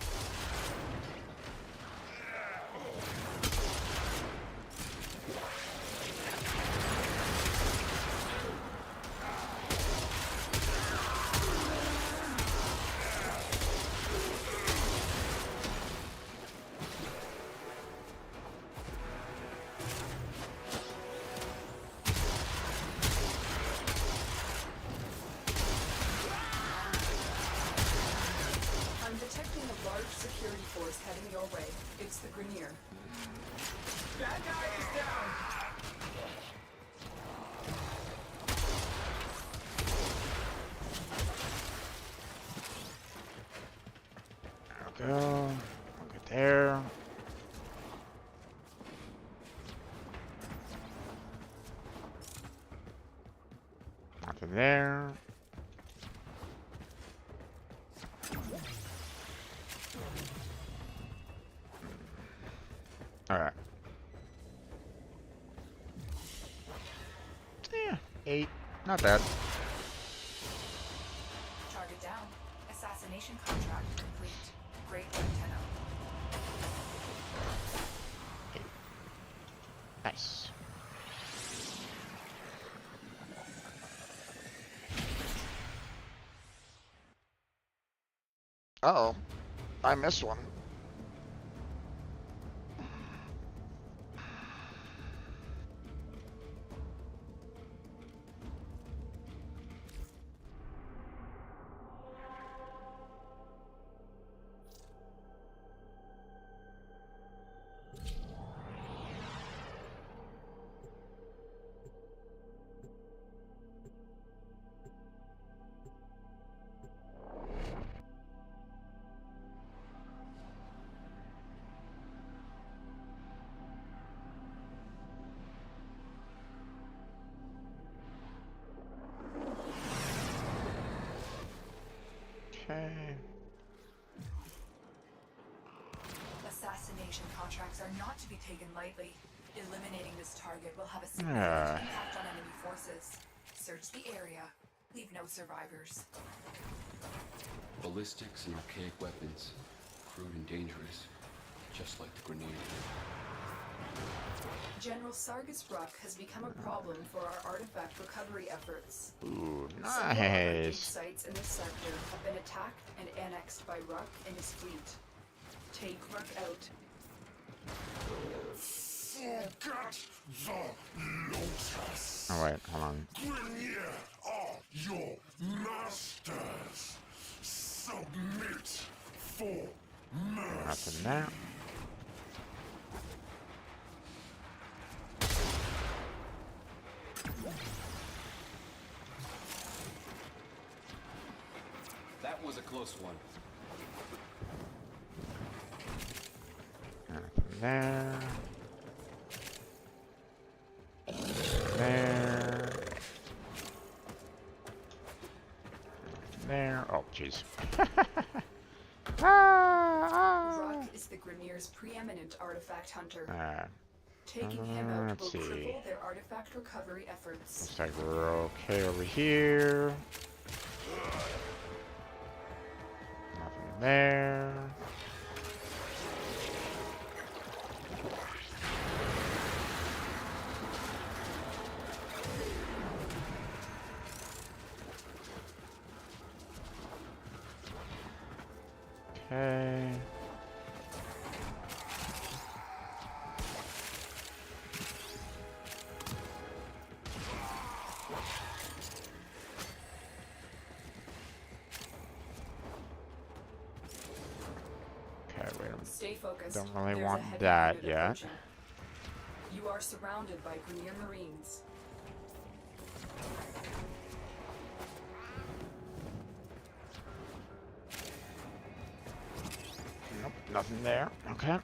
I'm detecting a large security force heading your way. It's the Grenier. That guy is down! There we go. We'll get there. Nothing there. Alright. Yeah, 8. Not bad. Target down. Assassination contract complete. Great work, Tenno. Nice. Uh-oh. I missed one. Okay. Assassination contracts are not to be taken lightly. Eliminating this target will have a significant Ah. impact on enemy forces. Search the area. Leave no survivors. Ballistics and archaic weapons. Crude and dangerous. Just like the grenade. General Sargus Ruck has become a problem for our artifact recovery efforts. Ooh, Several of our dig nice. sites in this sector have been attacked and annexed by Ruck and his fleet. Take Ruck out. Forget the Lotus. Oh wait, hold on. Grenier are your masters. Submit for mercy. Nothing there. That was a close one. Nothing there. There. There. Oh, jeez. Ruck is the Grineer's preeminent artifact hunter. Taking him out will Let's see. cripple their artifact recovery efforts. Looks like we're okay over here. Nothing there. Okay. Okay, wait a minute. Stay focused. Don't really There's want a heavy that unit yet. approaching. You are surrounded by Grineer Marines. Nope, nothing there. Okay.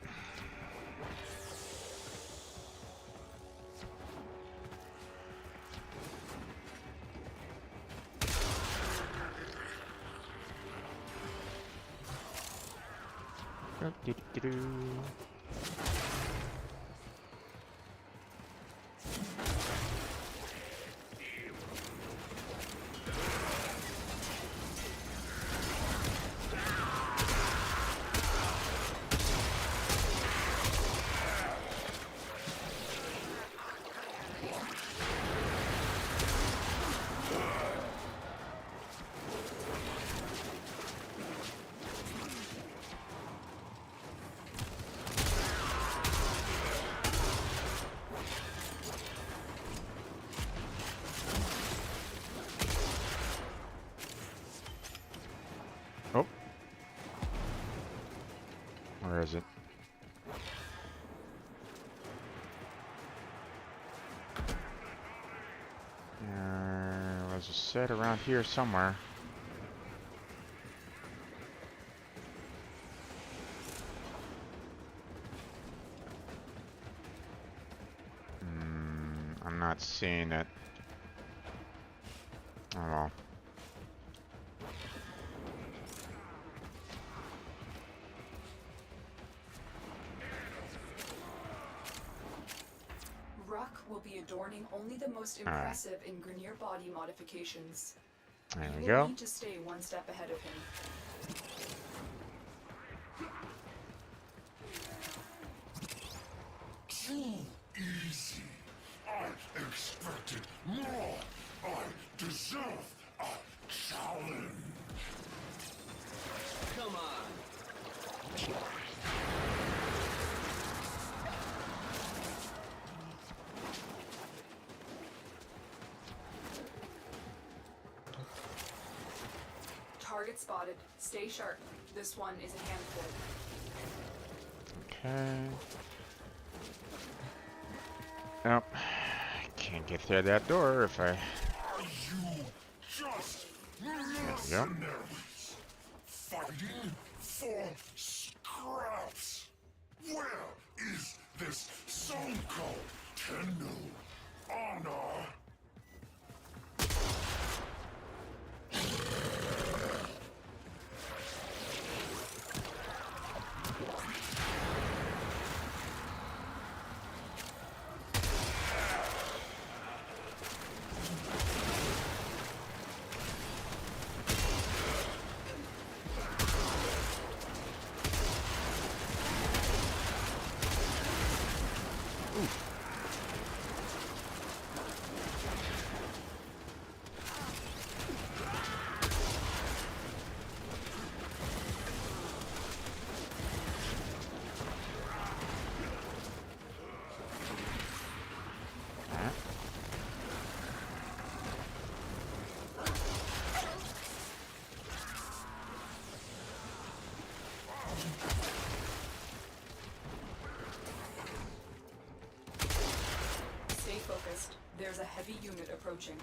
Do-do-do-do. Oh. Where is it? Was a set around here somewhere. I'm not seeing it. Oh well. Ruck will be adorning only the most impressive in Grineer body modifications. There we You will go. need to stay one step ahead of him. Too easy. I expected more. I deserve a challenge. Come on. Target spotted. Stay sharp. This one is a handful. Okay. Nope. Can't get through that door if I... Are you just mercenaries fighting for scraps? Where is this so-called tender honor? Stay focused. There's a heavy unit approaching.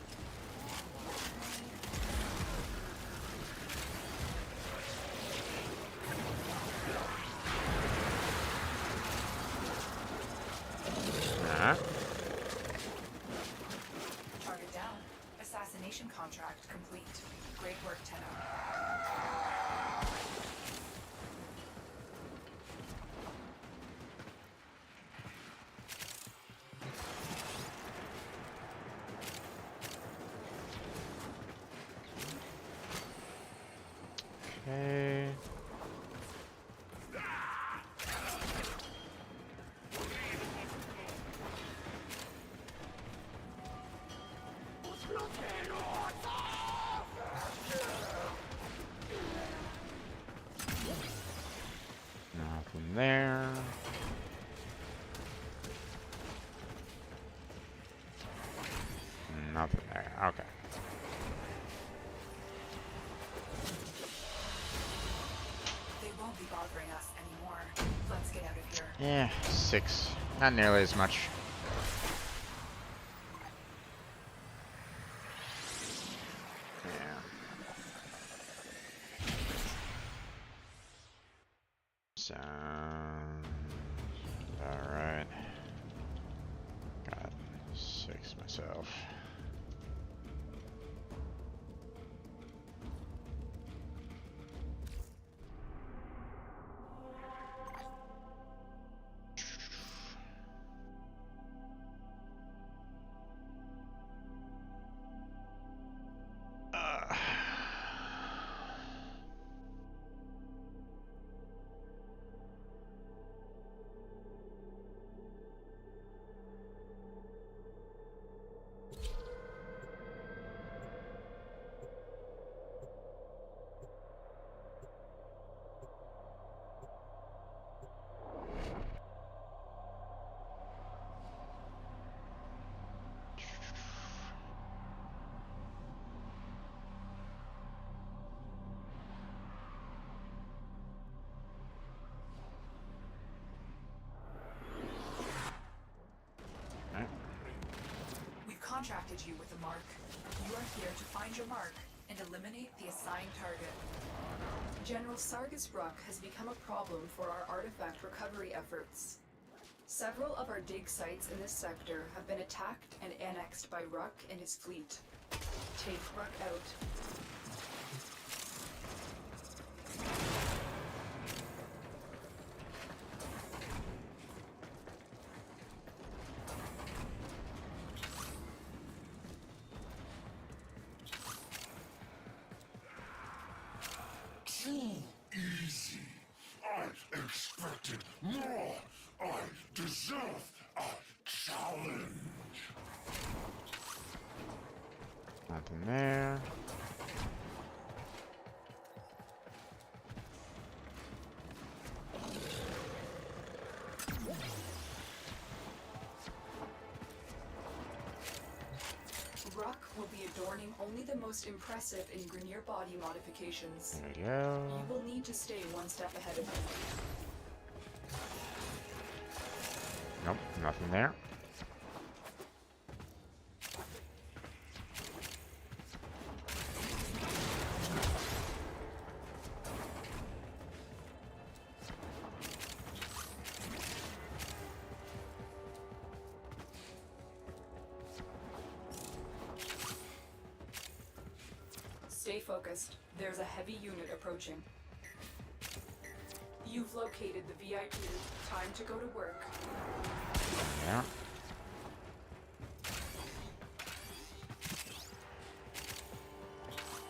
contract complete. Great work, Tenno. Okay. Nothing there. Nothing there. Okay. They won't be bothering us anymore. Let's get out of here. Yeah, 6. Not nearly as much. Yeah. Sounds alright. Got 6 myself. We've contracted you with a mark. You are here to find your mark and eliminate the assigned target. General Sargus Ruck has become a problem for our artifact recovery efforts. Several of our dig sites in this sector have been attacked and annexed by Ruck and his fleet. Take Ruck out. Too easy. I expected more. I deserve a challenge. Nothing there. Ruck will be adorning only the most impressive in Grineer body modifications. There we go. You will need to stay one step ahead of him. Nope, nothing there. Stay focused. There's a heavy unit approaching. You've located the VIP. Time to go to work. Yeah.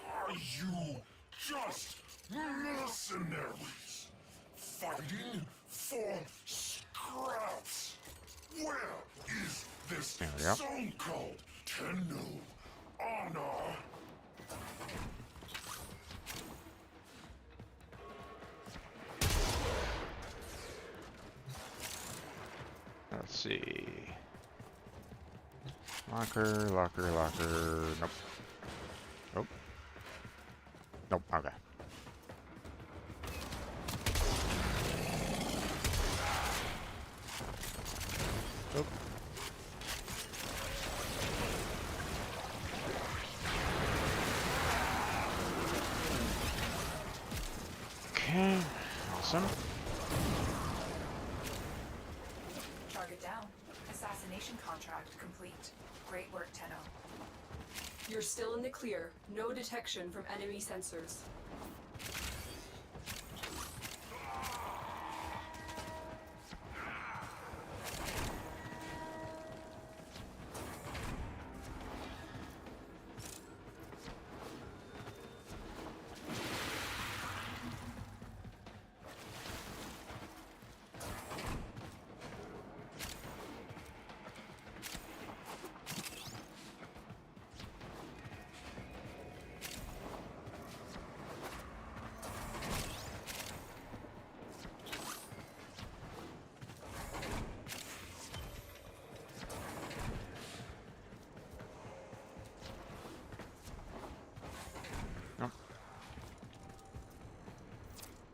Are you just mercenaries? Fighting for scraps? Where is this There we go. so-called Tenno honor? Let's see. Locker, locker, locker. Nope. Nope. Nope. Okay. Nope. Okay. Awesome. Target down. Assassination contract complete. Great work, Tenno. You're still in the clear. No detection from enemy sensors.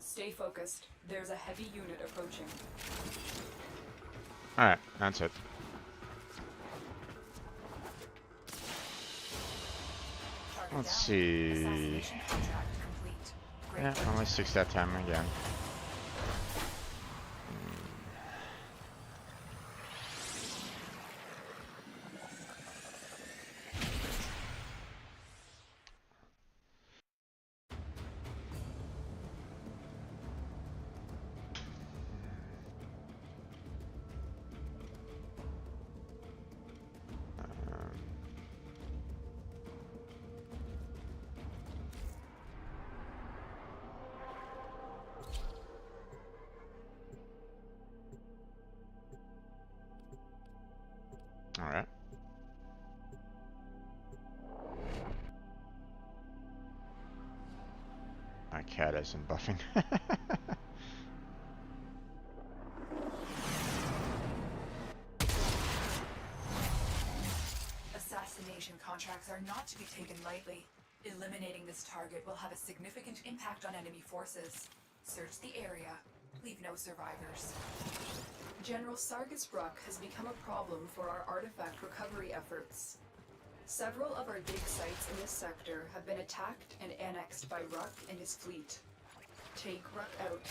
Stay focused. There's a heavy unit approaching. Alright, that's it. Target Let's down. see. Assassination contract complete. Great Yeah, work. only 6 that time again. Alright. My cat isn't buffing. Assassination contracts are not to be taken lightly. Eliminating this target will have a significant impact on enemy forces. Search the area. Leave no survivors. General Sargus Ruck has become a problem for our artifact recovery efforts. Several of our dig sites in this sector have been attacked and annexed by Ruck and his fleet. Take Ruck out.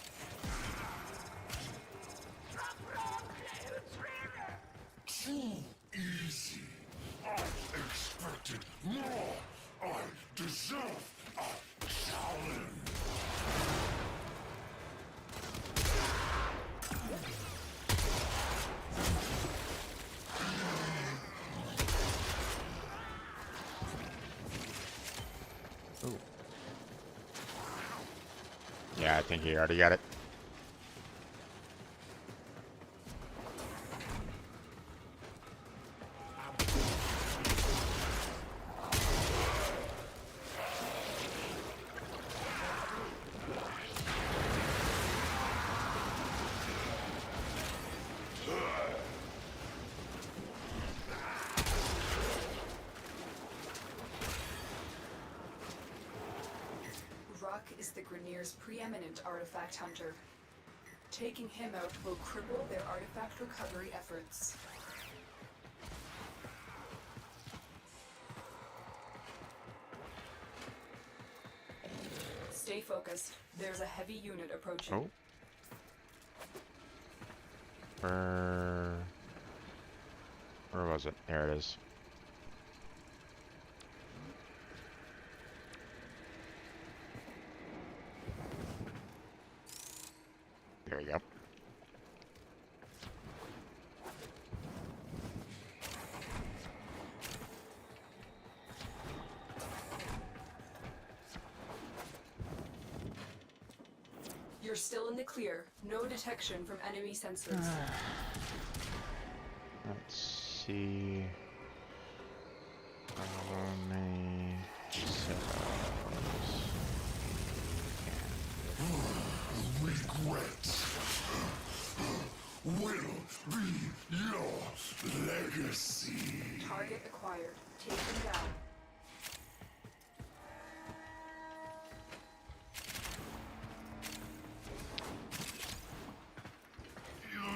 Too easy. I expected more. I deserve a challenge. Ooh. Yeah, I think he already got it. Ruck is the Grineer's preeminent artifact hunter. Taking him out will cripple their artifact recovery efforts. Stay focused. There's a heavy unit approaching. Oh. Where was it? There it is. There we go. You're still in the clear. No detection from enemy sensors. Let's see. How many cells Regret will be your legacy. Target acquired. Take him down.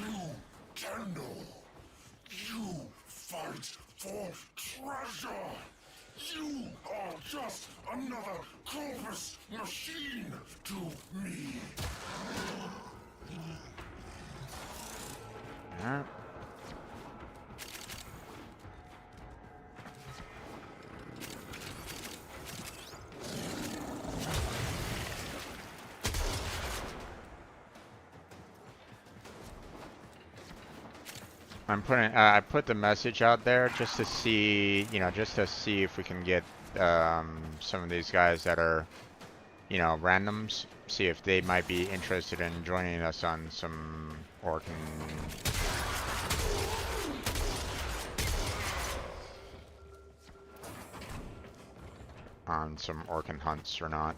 Lieutenant, you fight for treasure. You are just another corpus machine to me. Alright. I'm putting I put the message out there just to see, just to see if we can get some of these guys that are, randoms, see if they might be interested in joining us on some Orkin hunts or not.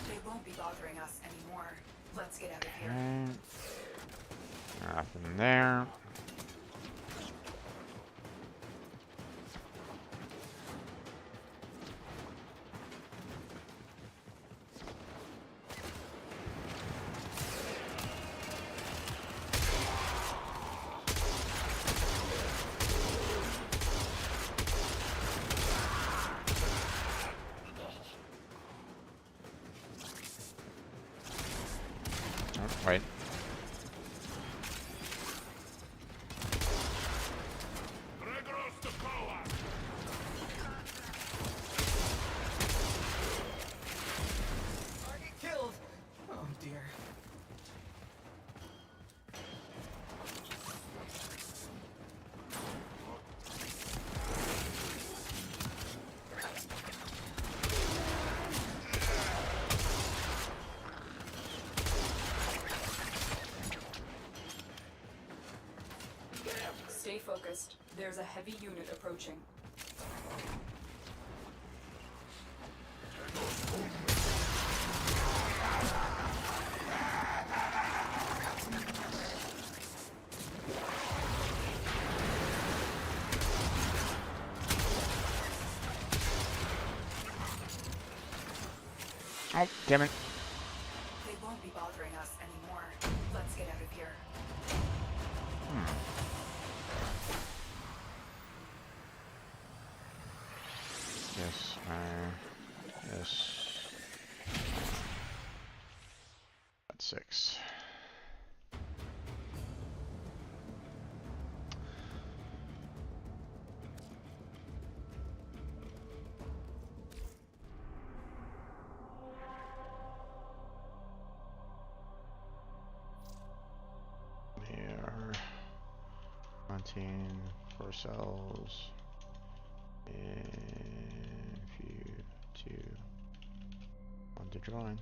They won't be bothering us anymore. Let's get out of here. Nothing there. Oh, wait. Target killed! Oh dear. Stay focused. There's a heavy unit approaching. Oh, damn it. They won't be bothering us anymore. Let's get out of here. Yes. That's 6. Here, 19 4 cells. If you want to join.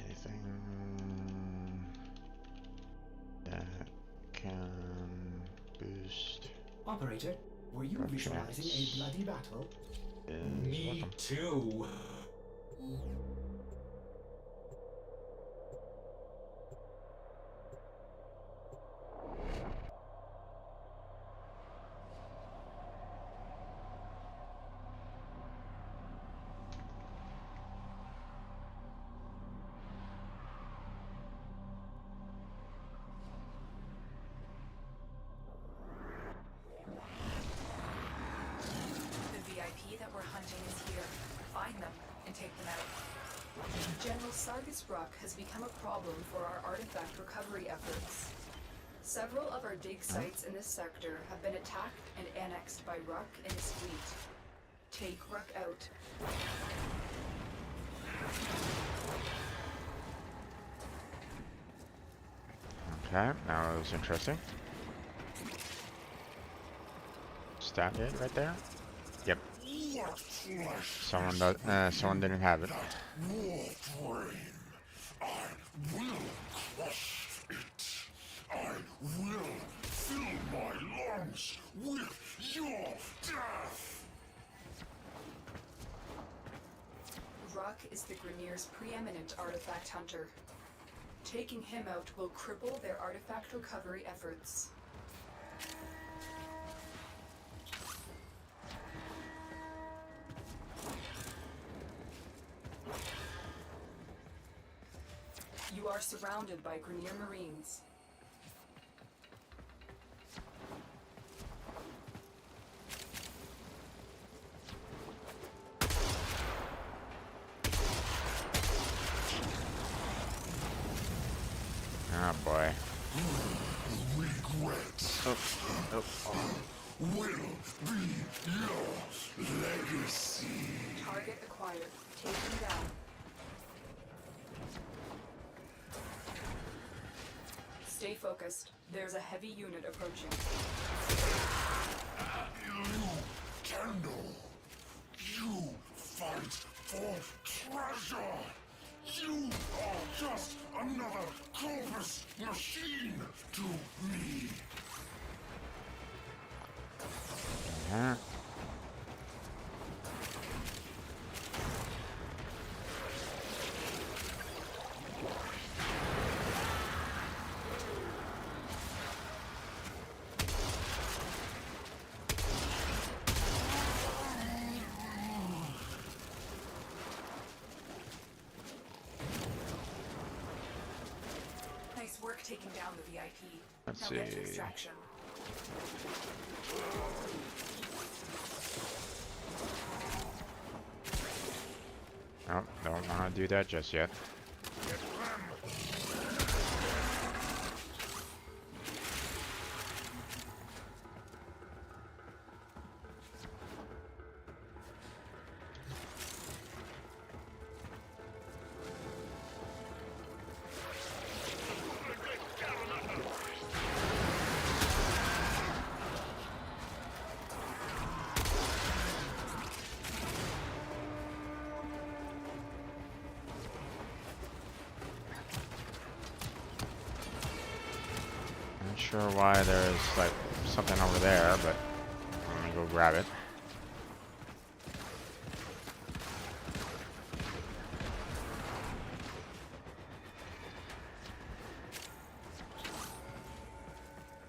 Anything that can boost Operator, were you your visualizing chance a bloody battle? is welcome. too. The VIP that we're hunting is here. Find them and take them out. General Sargus Rock has become a problem for our artifact recovery efforts. Several of our dig sites in this sector have been attacked and annexed by Ruck and his fleet. Take Ruck out. Okay, that was interesting. Stat it right there. Yep. Someone didn't have it. Warframe. I will crush it. I belongs with your death! Ruck is the Grineer's preeminent artifact hunter. Taking him out will cripple their artifact recovery efforts. You are surrounded by Grineer Marines. Oh boy. Regret will be your legacy. Target acquired. Take him down. Stay focused. There's a heavy unit approaching. Candle, you fight for treasure. You are just another corpus machine to me. Uh-huh. Nice work taking down the VIP. Let's Now get to see. extraction. Oh, don't want to do that just yet. Not sure why there's like something over there, but I'm gonna go grab it.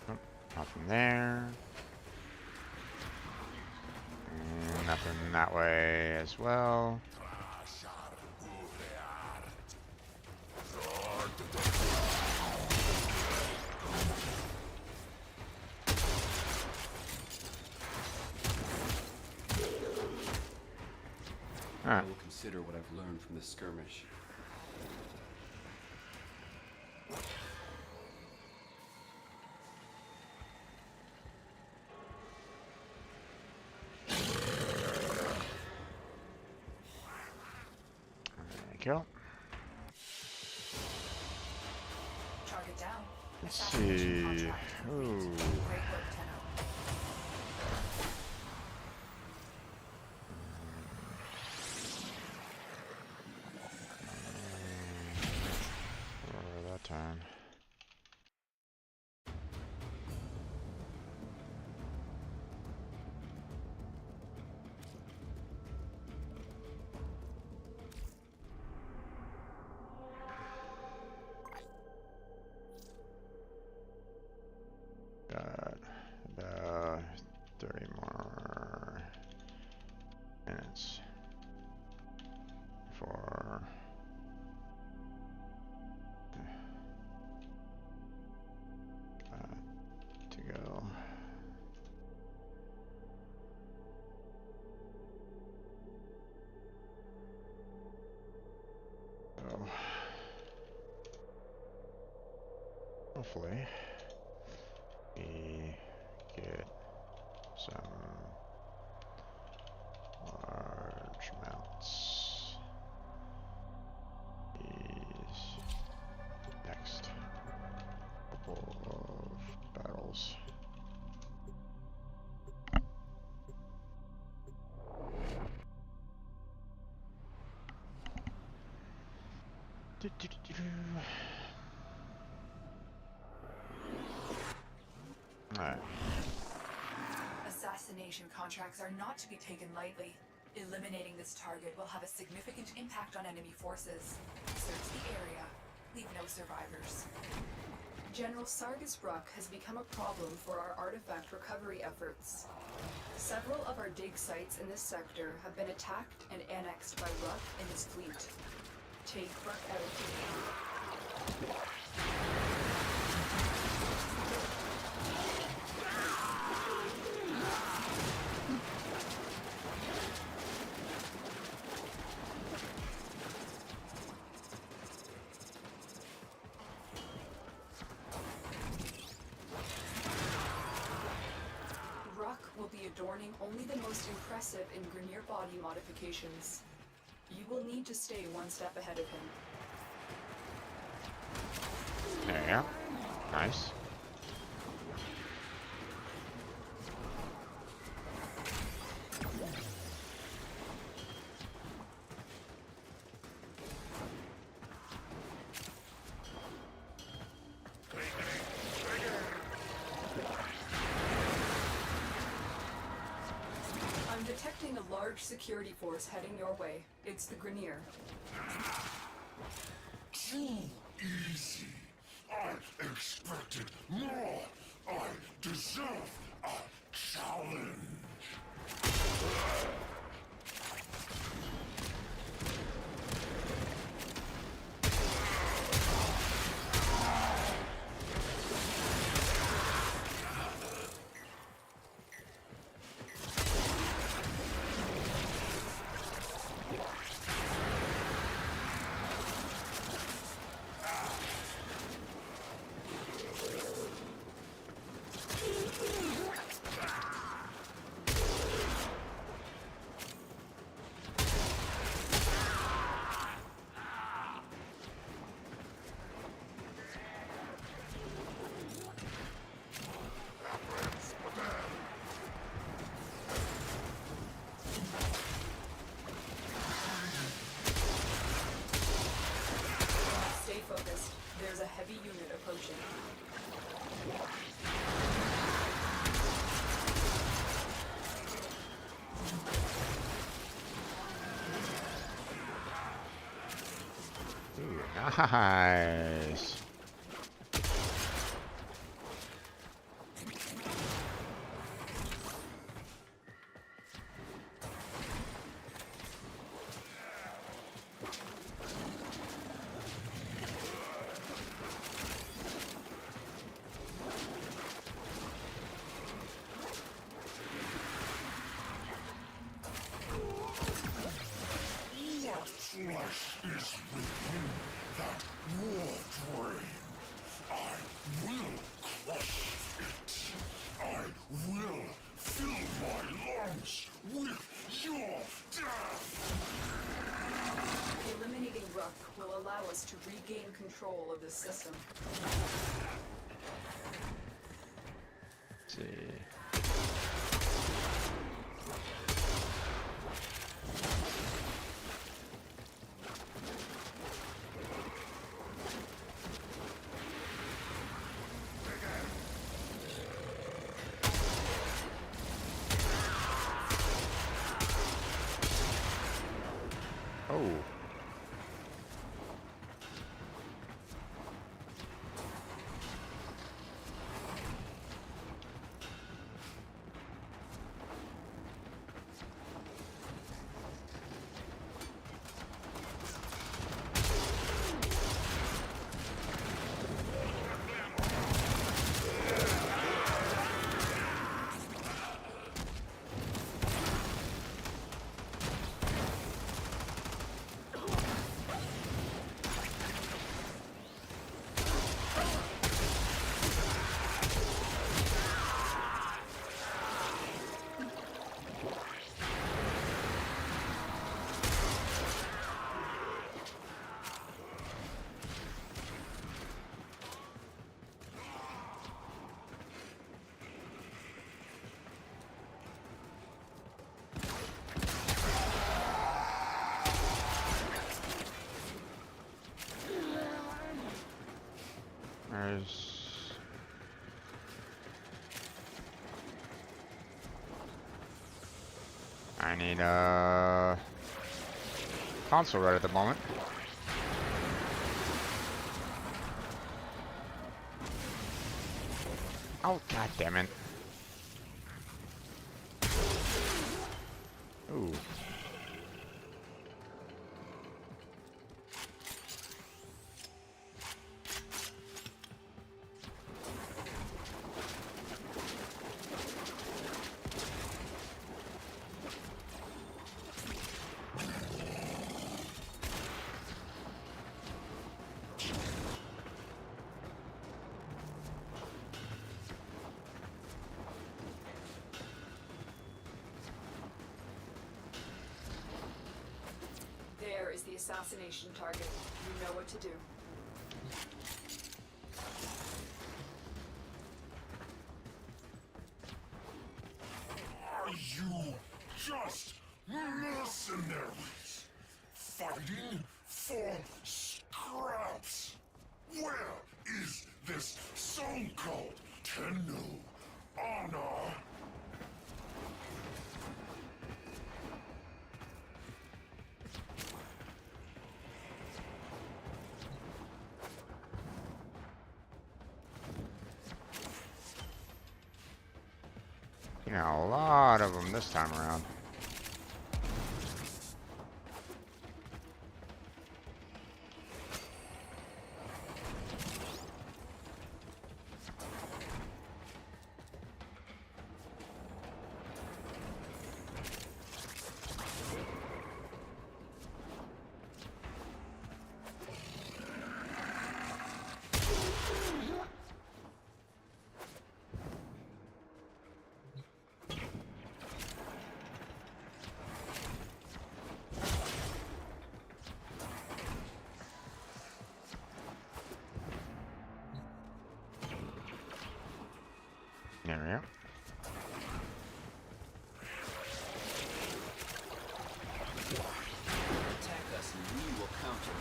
Oh, nothing there. Nothing that way as well. I will consider what I've learned from this skirmish. There you go. Target down. Let's Assassination see. contract complete. Ooh. Great work, Tenno. That time. Got about 30 more minutes for to go. So hopefully we get some large amounts these next couple of battles. Alright. Assassination contracts are not to be taken lightly. Eliminating this target will have a significant impact on enemy forces. Search the area. Leave no survivors. General Sargus Ruck has become a problem for our artifact recovery efforts. Several of our dig sites in this sector have been attacked and annexed by Ruck and his fleet. Take Ruck out. Adorning only the most impressive in Grineer body modifications. You will need to stay one step ahead of him. There you go. Nice. Detecting a large security force heading your way. It's the Grineer. Too easy. I expected more. I deserve a challenge. There's a heavy unit approaching. Ooh, nice. Flesh is within that Warframe. I will crush it. I will fill my lungs with your death. Eliminating Ruck will allow us to regain control of this system. Let's see. Oh. I need a console right at the moment. Oh, god damn it. Ooh. There is the assassination target. You know what to do. Are you just mercenaries? Fighting for scraps? Where is this so-called Tenno honor? You know, a lot of them this time around. There we go. Attack us and we will counter.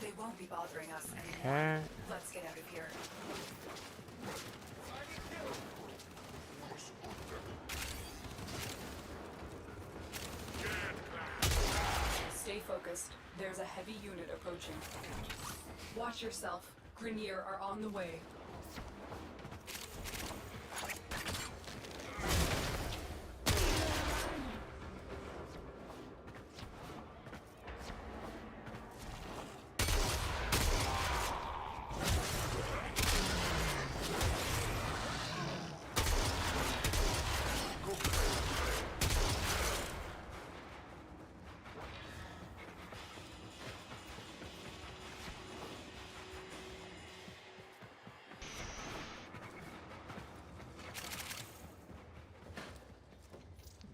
They won't be bothering us anymore. Okay. Let's get out of here. Stay focused. There's a heavy unit approaching. Watch yourself. Grenier are on the way.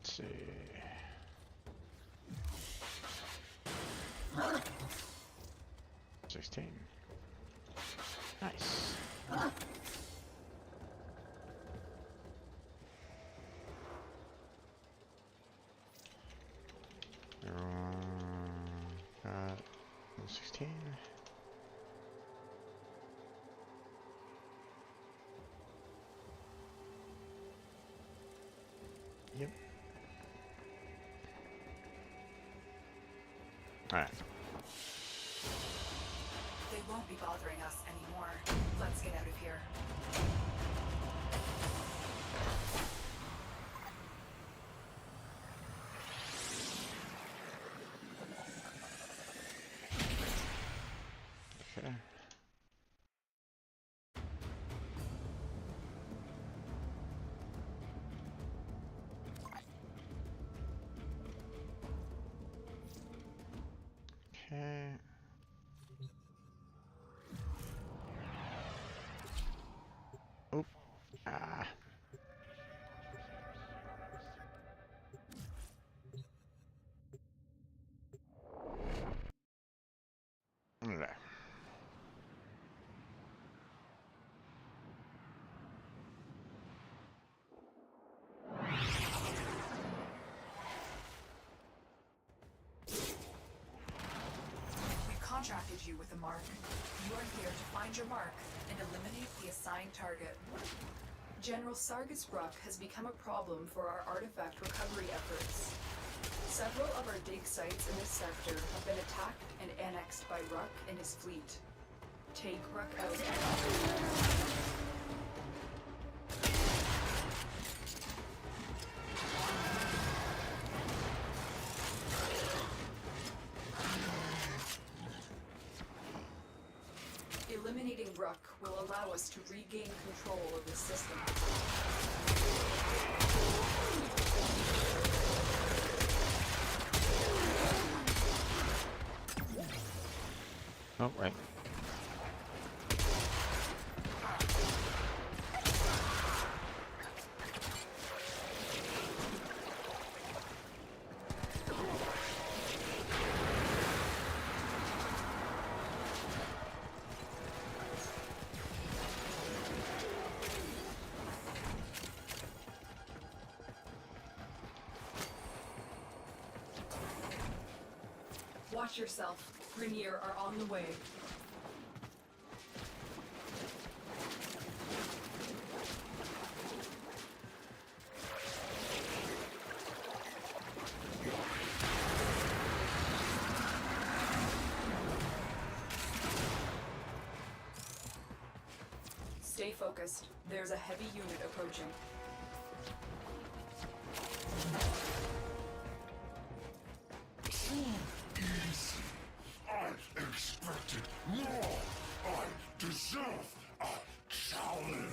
Let's see. $16. Nice. Got 16. Yep. Alright. They won't be bothering us anymore. Let's get out of here. Okay. Okay. Oop. Ah. There. package you with a mark. You are here to find your mark and eliminate the assigned target. General Sargus Ruck has become a problem for our artifact recovery efforts. Several of our dig sites in this sector have been attacked and annexed by Ruck and his fleet. Take Ruck out. Eliminating Ruck will allow us to regain control of the system. Oh, right. Watch yourself. Grenier are on the way. Stay focused. There's a heavy unit approaching. Easy. I expected more. I deserve a challenge.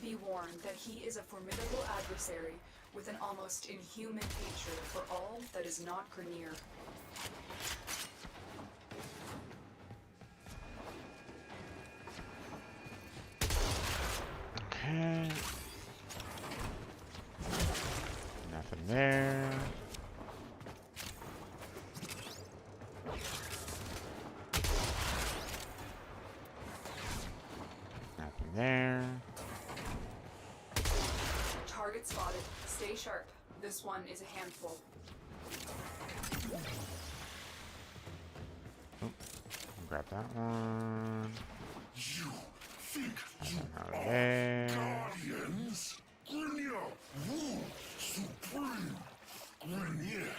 Be warned that he is a formidable adversary with an almost inhuman hatred for all that is not Grenier. Okay. Nothing there. Nothing there. Target spotted. Stay sharp. This one is a handful. Oh, grab that one. You think you Out are there. guardians? Grenier rule supreme. Grenier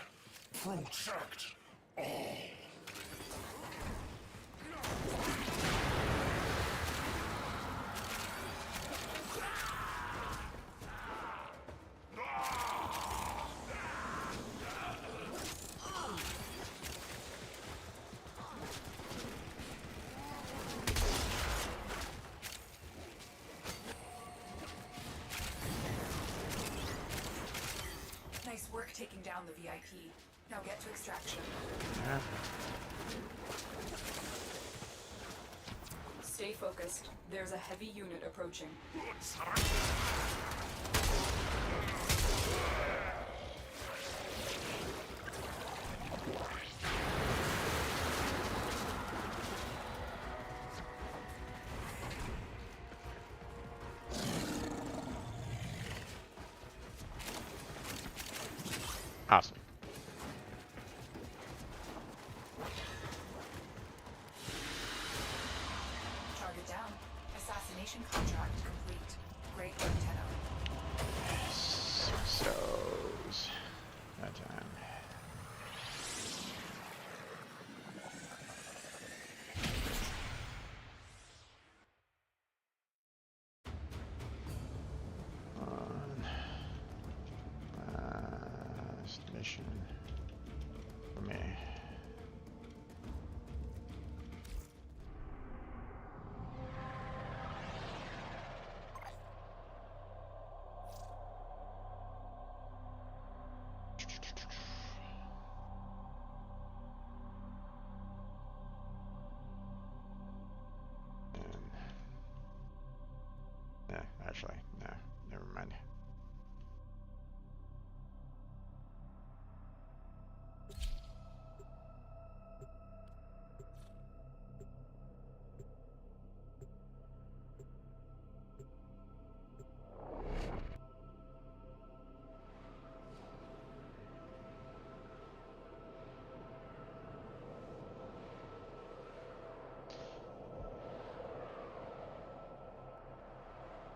protect all. Nice work taking down the VIP. Now get to extraction. Yeah. Stay focused. There's a heavy unit approaching. Awesome. Target down. Assassination contract complete. Great work, Tenno. So that time. Last mission for me. actually. No, never mind.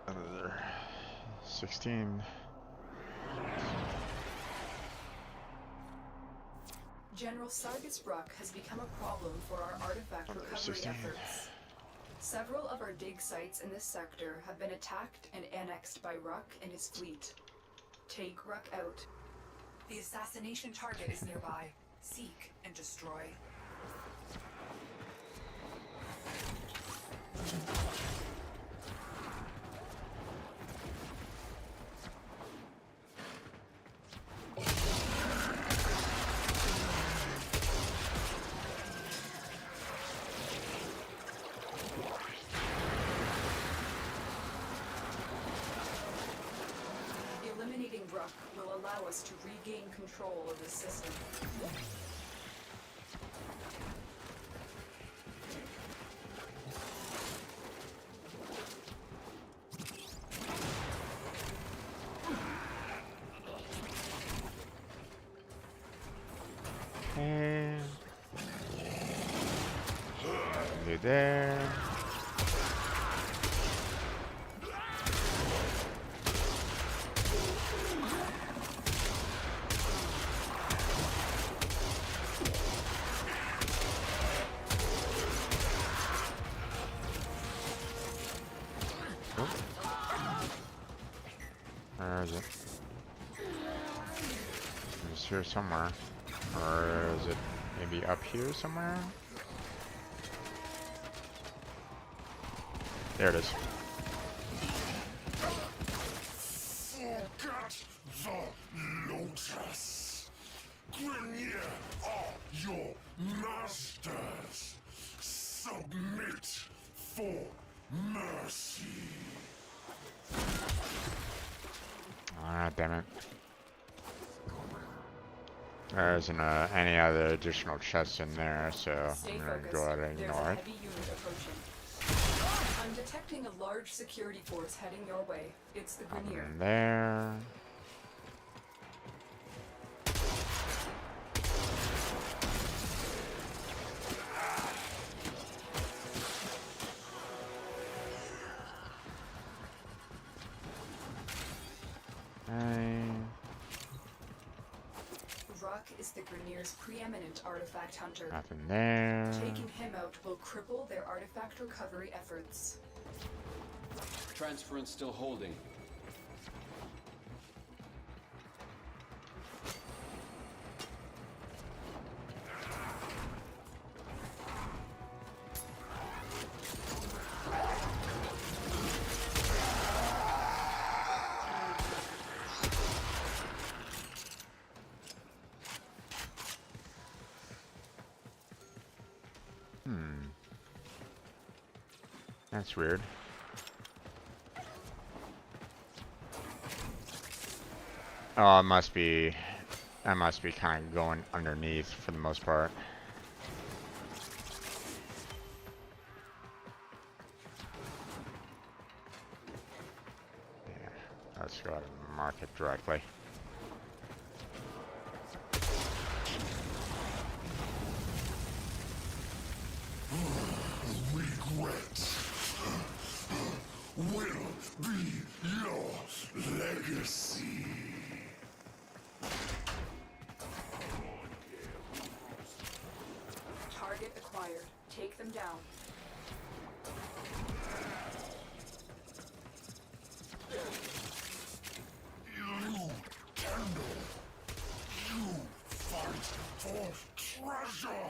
Another 16. General Sargus Ruck has become a problem for our artifact Another recovery 16. efforts. Several of our dig sites in this sector have been attacked and annexed by Ruck and his fleet. Take Ruck out. The assassination target is nearby. Seek and destroy. Eliminating Ruck will allow us to regain control of the system. Okay. Do there. Where is it? It's here somewhere. Or is it maybe up here somewhere? There it is. Forget the Lotus. Grenier are your masters. Submit for mercy. Ah, damn it. There isn't any other additional chests in there, so Stay I'm gonna focused. go ahead and There's ignore a it. heavy unit approaching. I'm detecting a large security force heading your way. It's the Grenier. And there. Ruck is the Grenier's preeminent artifact hunter. Nothing there. Taking him out will cripple their artifact recovery efforts. Transference still holding. That's weird. Oh, it must be. That must be kind of going underneath for the most part. Yeah, let's go ahead and mark it directly. Regret will be your legacy. Target acquired. Take them down. You candle. You fight for treasure.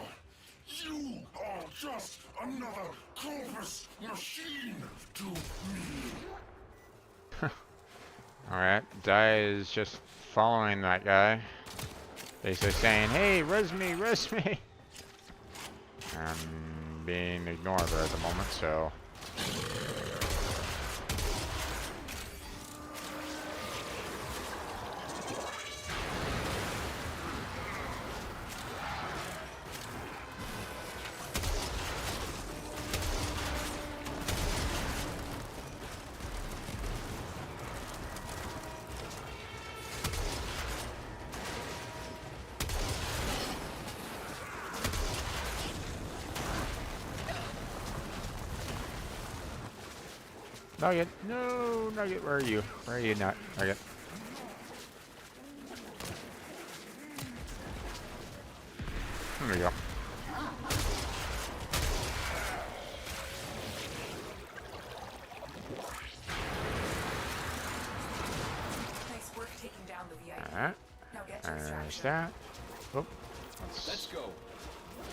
You are just another corpus machine to me. Alright, Dai is just following that guy. Basically saying, hey, res me, res me. I'm being ignored at the moment, so. Nugget! No, Nugget, where are you? Where are you, Nugget? There we go. Nice work taking down the VIP. Alright. Now get to There's extraction. that. Oh, Let's go.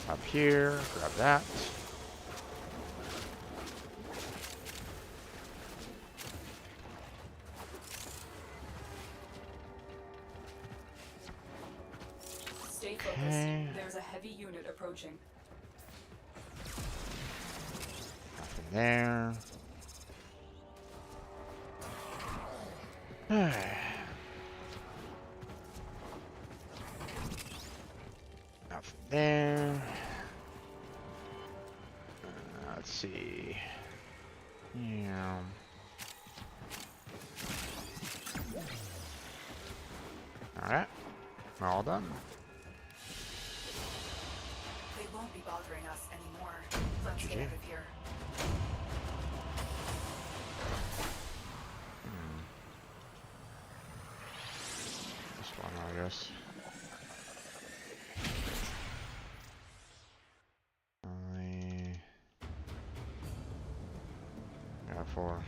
up here. Grab that. Stay focused. Okay. There's a heavy unit approaching. Nothing there. Nothing there. Let's see. Yeah. Alright. All done. They won't be bothering us anymore. Let's get GG. out of here. This one, I guess. Got 4.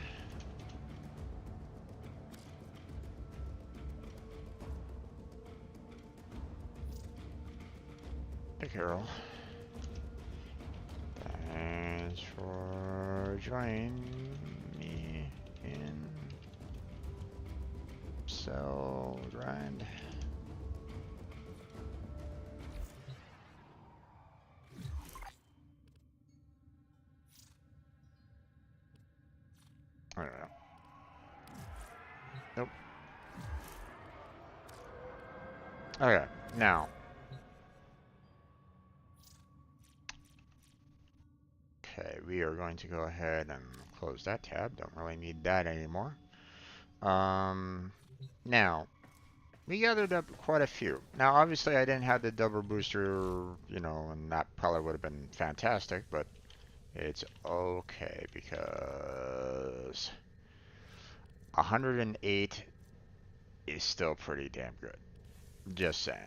Hey, Carol. Thanks for joining me in Cell Grind. I don't know. Nope. Okay, now. Okay, we are going to go ahead and close that tab. Don't really need that anymore. Now, we gathered up quite a few. Now, obviously, I didn't have the double booster, you know, and that probably would have been fantastic, but it's okay because 108 is still pretty damn good. Just saying.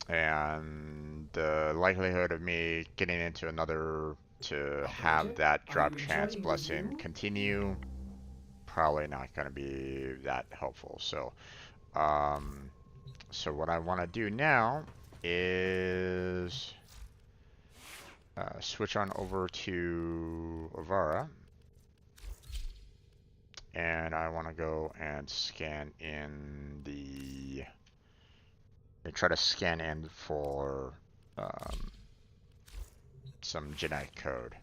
And the likelihood of me getting into another to have that drop chance blessing continue, probably not going to be that helpful. So, so what I want to do now is switch on over to Avara, and I want to go and scan in the. Try to scan in for some genetic code.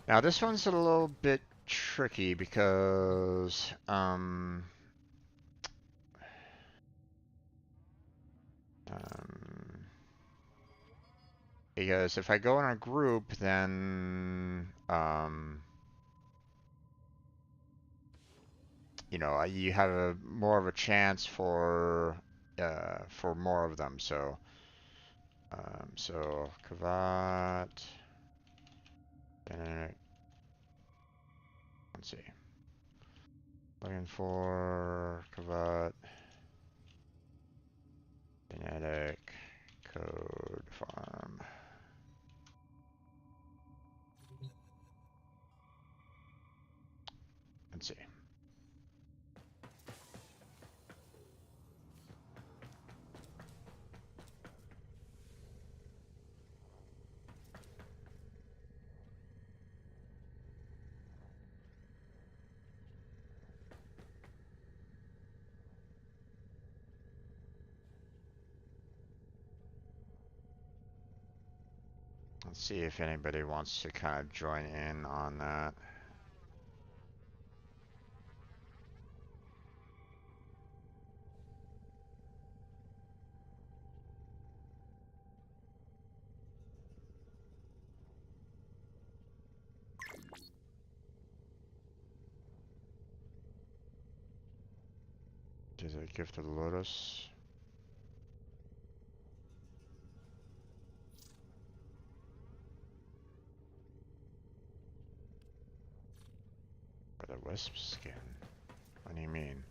Now this one's a little bit tricky because because if I go in a group, then you know, you have a more of a chance for more of them. So so Kavat, Benedict, let's see, looking for Kavat, Genetic Code Farm. Let's see. Let's see if anybody wants to kind of join in on that. Is it Gift of the Lotus? Wisp skin? What do you mean?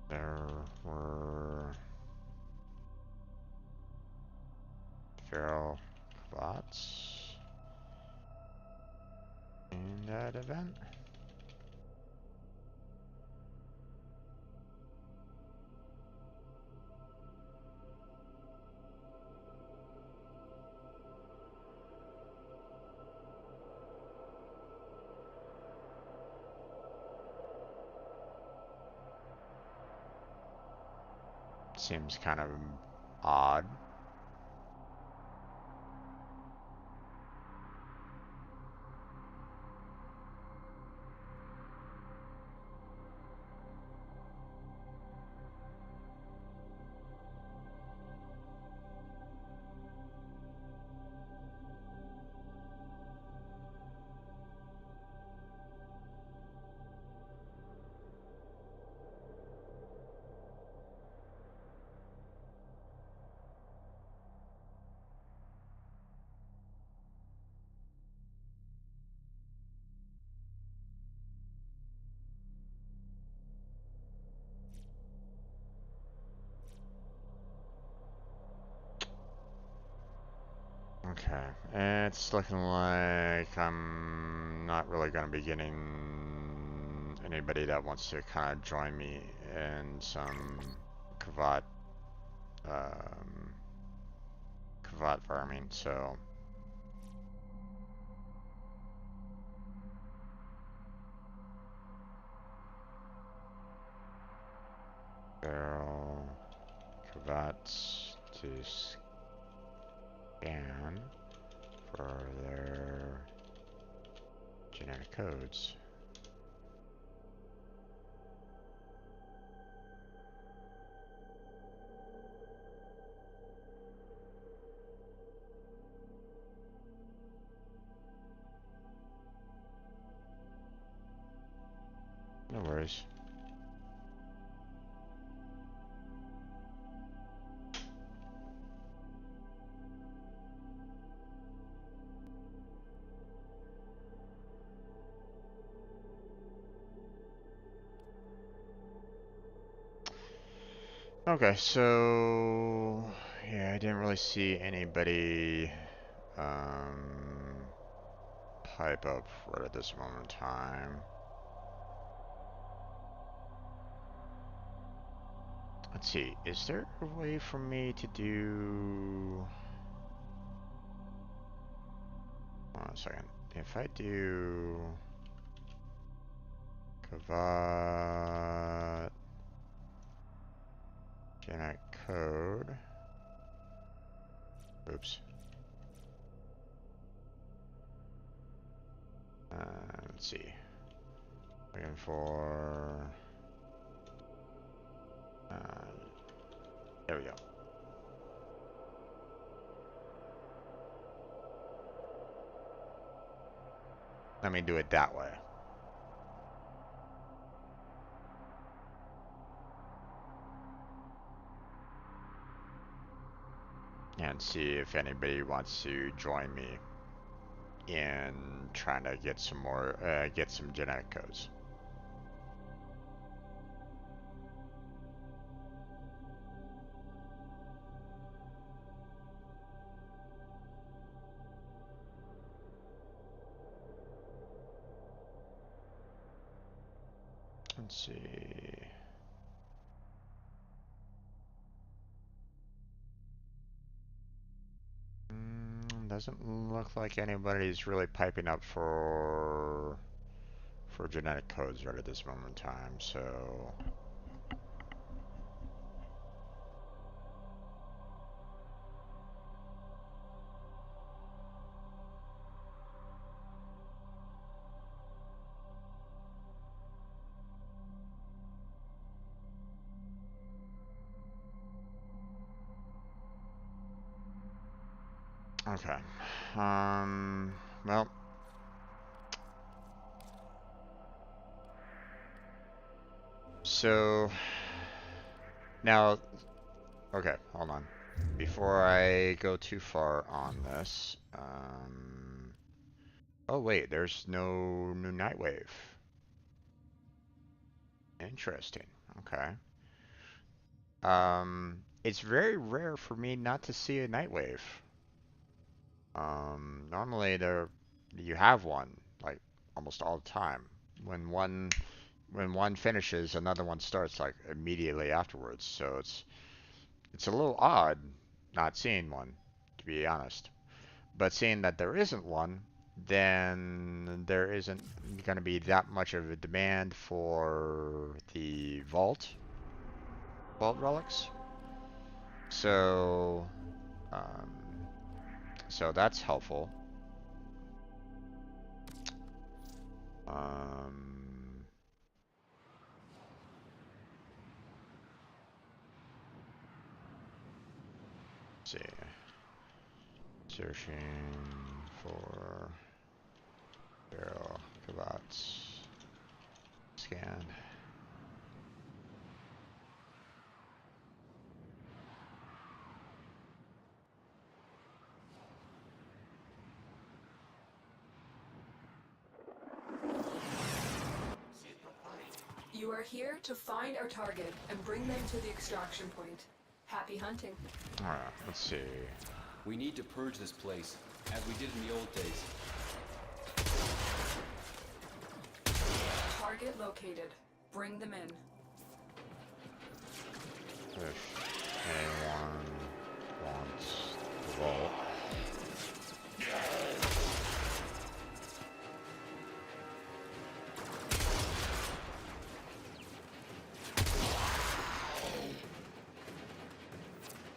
There were feral bots in that event. Seems kind of odd. Okay, it's looking like I'm not really going to be getting anybody that wants to kind of join me in some Kavat, um, Kavat farming, so barrel Kavats to scan for their genetic codes. No worries. Okay, so yeah, I didn't really see anybody pipe up right at this moment in time. Let's see, is there a way for me to do... Hold on a second. If I do... Kavat... Genetic code... Oops. Let's see. Looking for... there we go. Let me do it that way. And see if anybody wants to join me in trying to get some more, get some genetic codes. Let's see. Doesn't look like anybody's really piping up for genetic codes right at this moment in time, so Okay. Well. So now, okay, hold on. Before I go too far on this, oh wait, there's no new Nightwave. Interesting. Okay. It's very rare for me not to see a Nightwave. Normally you have one, like almost all the time. When one finishes, another one starts like immediately afterwards. So it's a little odd not seeing one, to be honest. But seeing that there isn't one, then there isn't going to be that much of a demand for the vault relics. So, um, so that's helpful. Um, let's see. Searching for barrel cravats. Scan. You are here to find our target and bring them to the extraction point. Happy hunting. Alright, let's see. We need to purge this place, as we did in the old days. Target located. Bring them in. If anyone wants the vault.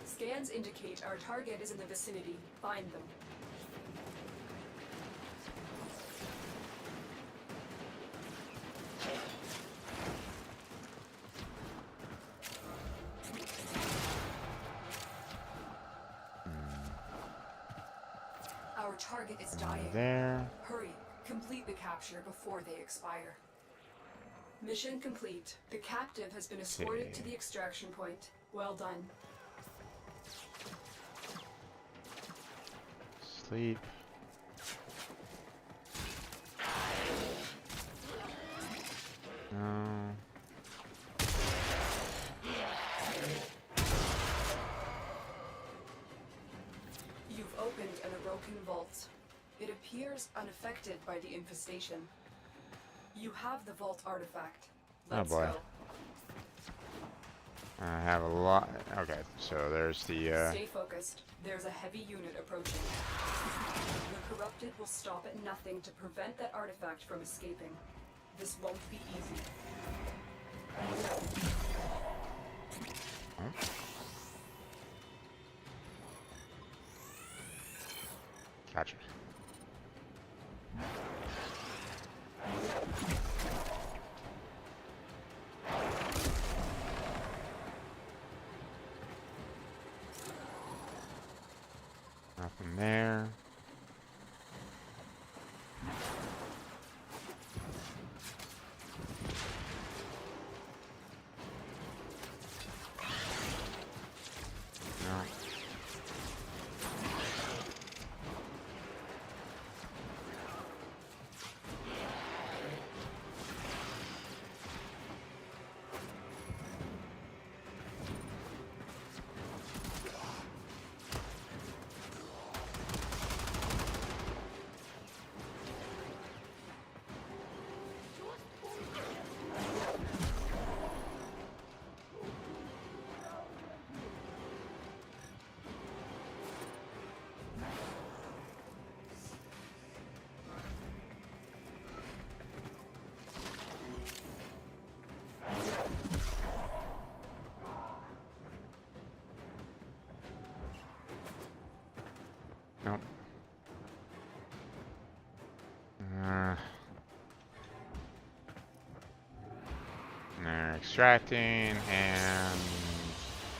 Scans indicate our target is in the vicinity. Find them. Our target is dying. There. Hurry, complete the capture before they expire. Mission complete. The captive has been escorted to the extraction point. Well done. Sleep. No. You've opened an Orokin vault. It appears unaffected by the infestation. You have the vault artifact. Let's boy. go. I have a lot. Okay, so there's the. Stay focused. There's a heavy unit approaching. The corrupted will stop at nothing to prevent that artifact from escaping. This won't be easy. Oh. Gotcha. Nothing there. No. Nope. They're extracting and.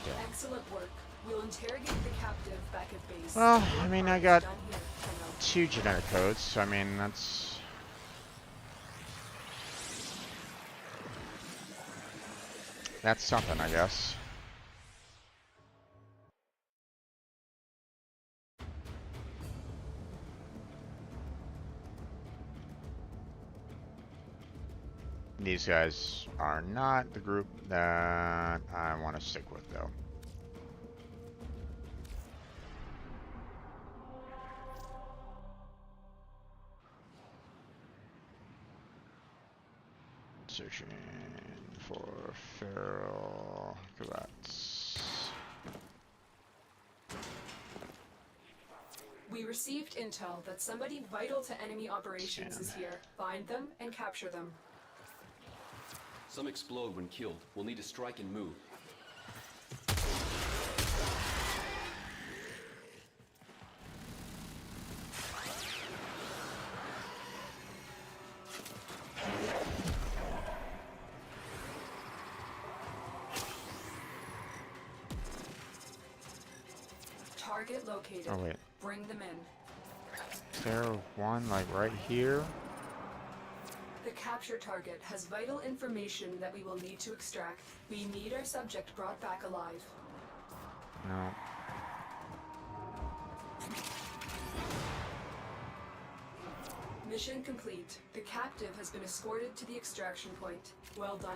Yeah. Excellent work. We'll interrogate the captive back at base. Well, I mean, I got Done here, Tenno. 2 genetic codes, so I mean, that's something, I guess. These guys are not the group that I want to stick with, though. Searching for feral cravats. We received intel that somebody vital to enemy operations is here. Find them and capture them. Some explode when killed. We'll need to strike and move. Target located. Oh wait, Bring them in. is there one like right here? The capture target has vital information that we will need to extract. We need our subject brought back alive. No. Mission complete. The captive has been escorted to the extraction point. Well done.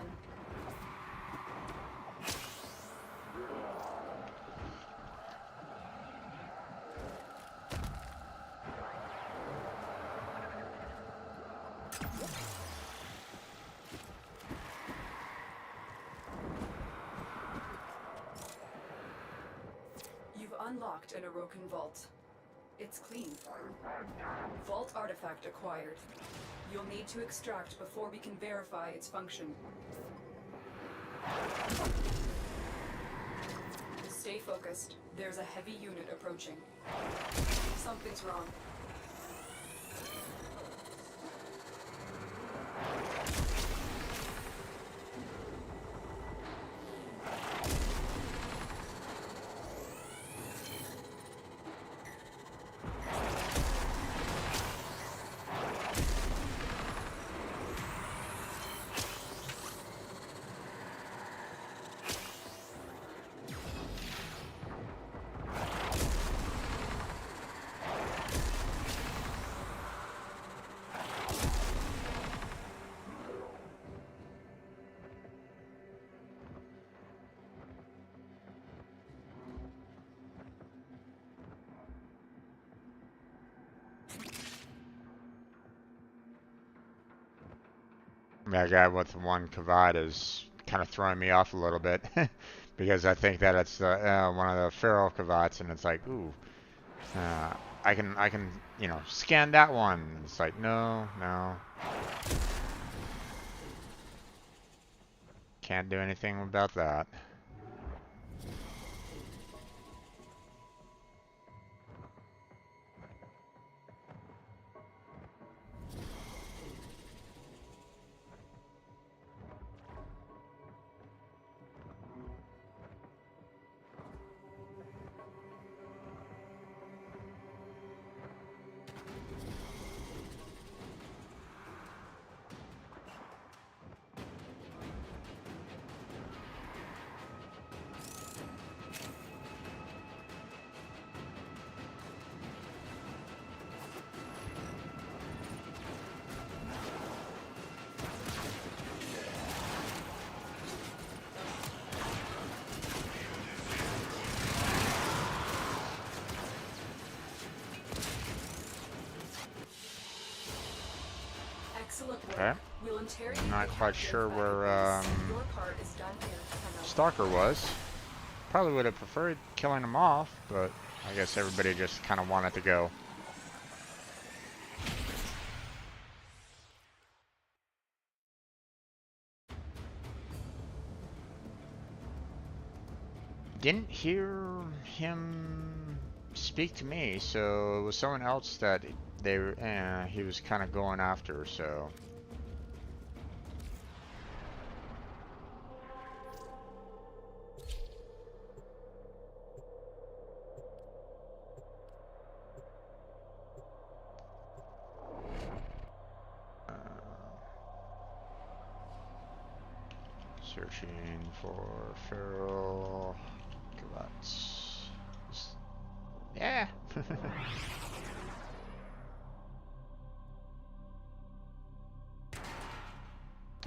You've unlocked an Orokin vault. It's clean. Vault artifact acquired. You'll need to extract before we can verify its function. Stay focused. There's a heavy unit approaching. Something's wrong. That guy with the one kavad is kind of throwing me off a little bit because I think that it's one of the feral kavats, and it's like, ooh, I can, you know, scan that one. It's like, no, can't do anything about that. Excellent work. Okay. We'll interrogate I'm not the quite captive sure back where at base. Your part is done here, Tenno. Stalker was. Probably would have preferred killing him off, but I guess everybody just kind of wanted to go. Didn't hear him speak to me, so it was someone else that he was kind of going after, so. Searching for feral cavats. Yeah.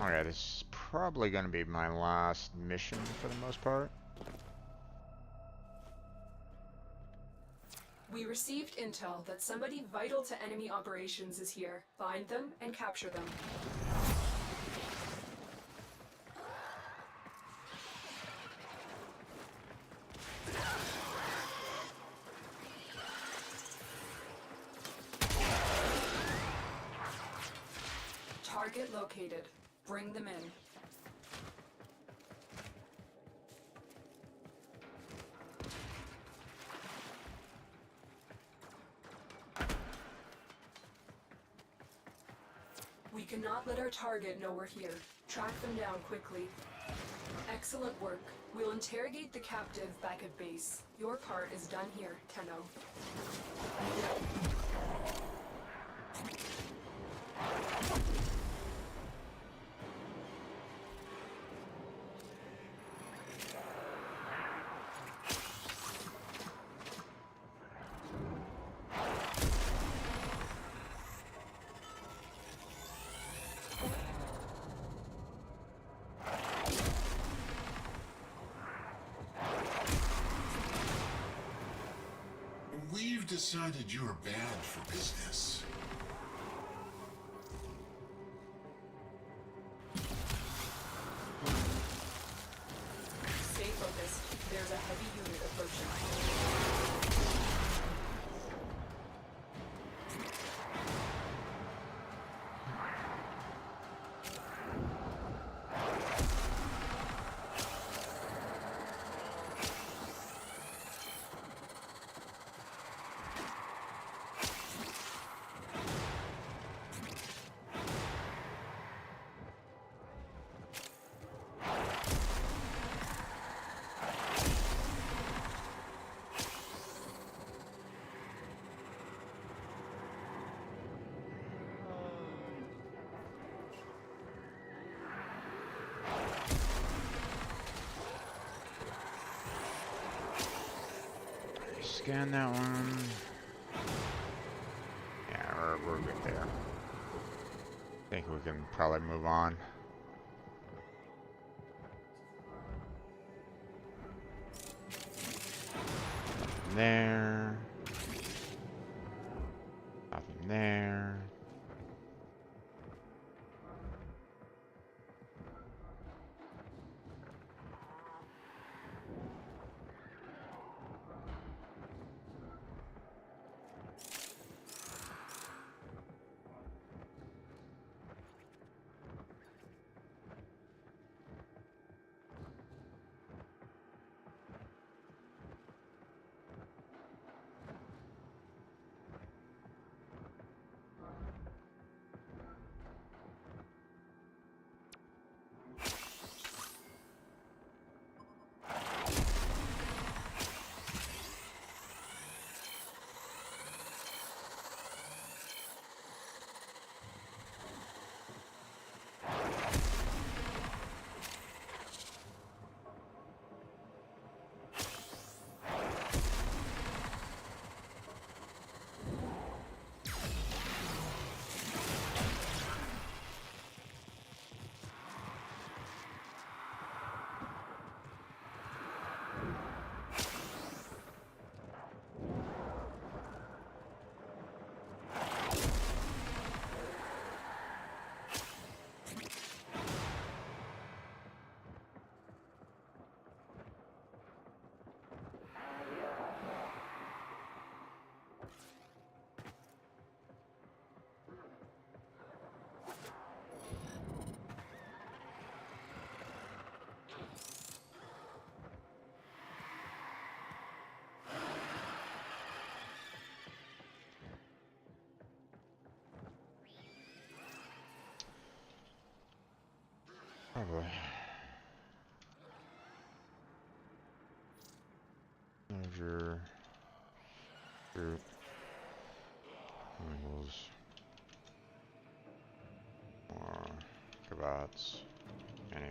Alright, this is probably going to be my last mission for the most part. We received intel that somebody vital to enemy operations is here. Find them and capture them. Target located. Bring them in. We cannot let our target know we're here. Track them down quickly. Excellent work. We'll interrogate the captive back at base. Your part is done here, Tenno. We've decided you're bad for business. Stay focused. There's a heavy unit approaching. Scan that one. Yeah, we're good there. I think we can probably move on. Nothing there. Nothing there. Probably. Measure. Group. Angles. More cravats. Anyway.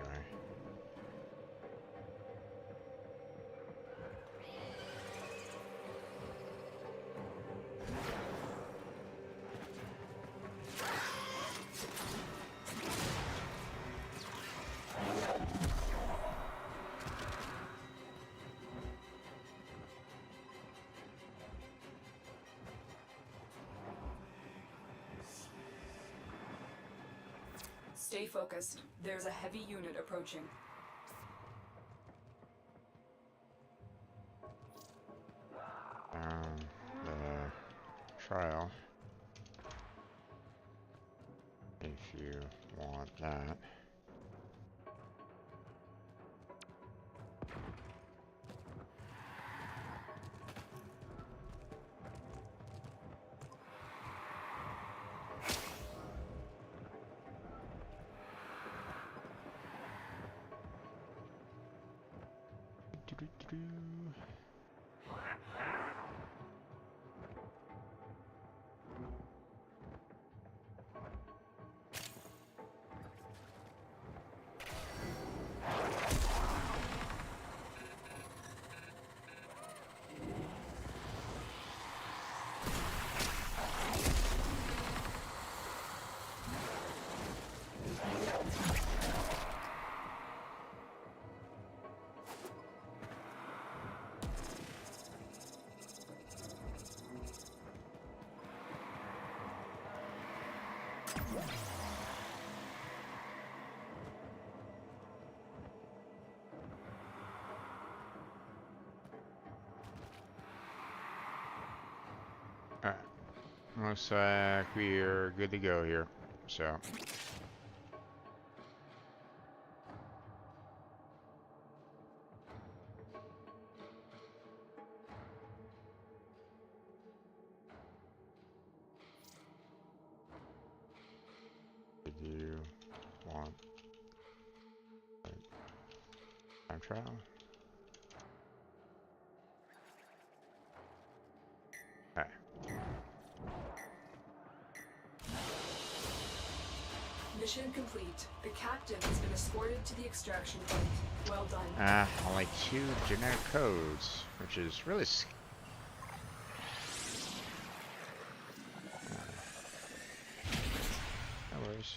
Stay focused. There's a heavy unit approaching. The trial. If you want that. Alright, looks like we're good to go here, so. Did you want time trial? Alright. Mission complete. The captive has been escorted to the extraction point. Well done. Only 2 genetic codes, which is really no worries.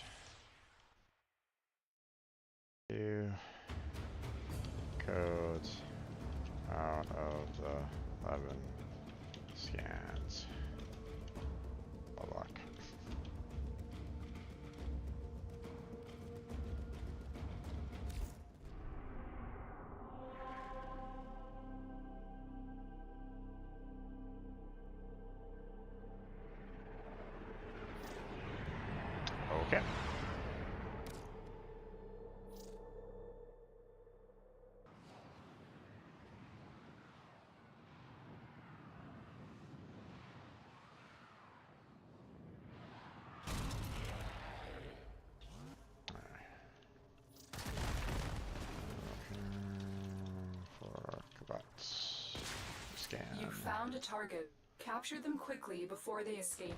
2 codes out of the 11 scans. Oh, luck. Okay. For Kabats. Scan. You found a target. Capture them quickly before they escape.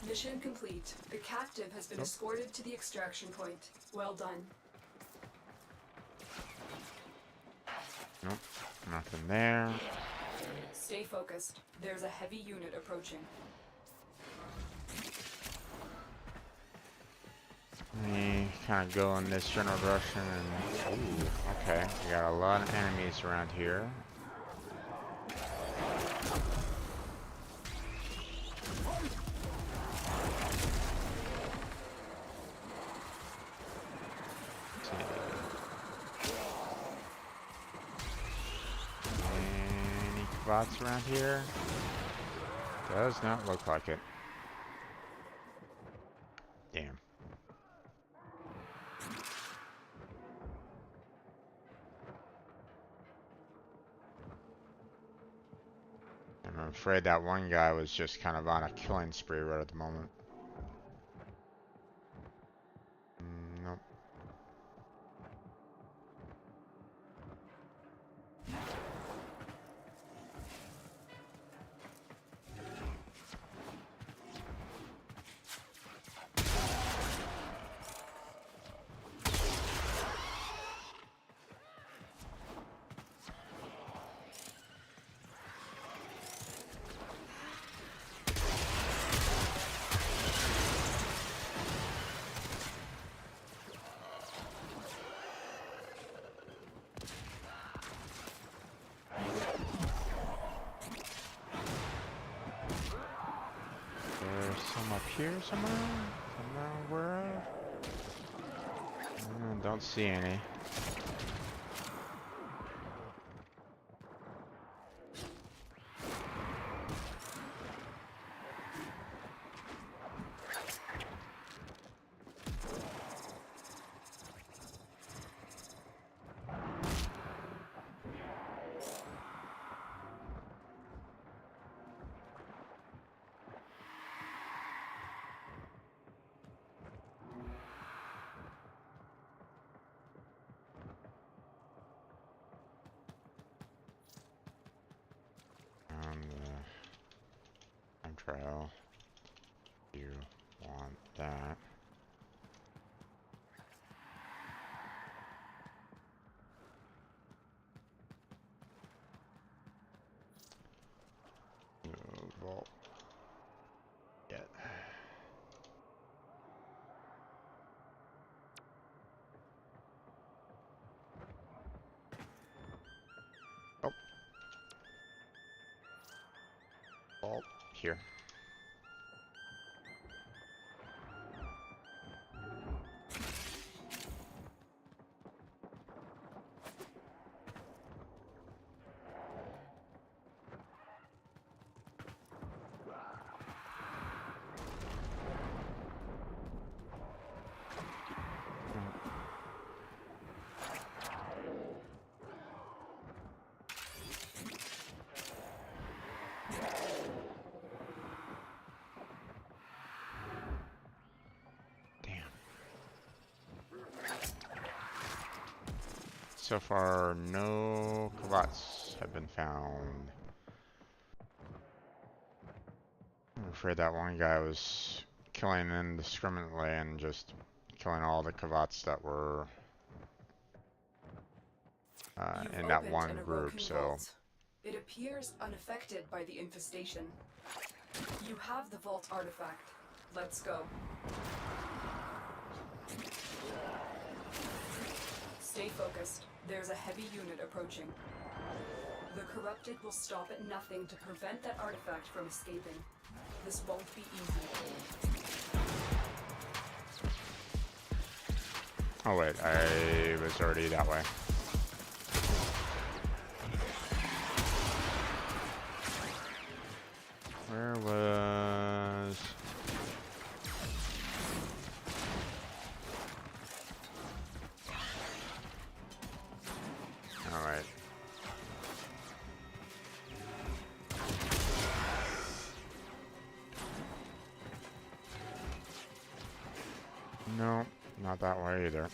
Mission complete. The captive has been escorted to the extraction point. Well done. Nope, nothing there. Stay focused. There's a heavy unit approaching. Let me kind of go in this general direction and... Ooh, okay. We got a lot of enemies around here. Any Kabats around here? Does not look like it. Damn. I'm afraid that one guy was just kind of on a killing spree right at the moment. Nope. here somewhere? Somewhere I'm aware of? Don't see any. Time trial. You want that? No vault yet. Oh, vault here. So far, no Kavats have been found. I'm afraid that one guy was killing indiscriminately and just killing all the Kavats that were in that one group, so... Vault. It appears unaffected by the infestation. You have the vault artifact. Let's go. Stay focused. There's a heavy unit approaching. The corrupted will stop at nothing to prevent that artifact from escaping. This won't be easy. Oh wait, I was already that way. Where was... Alright. No, not that way either.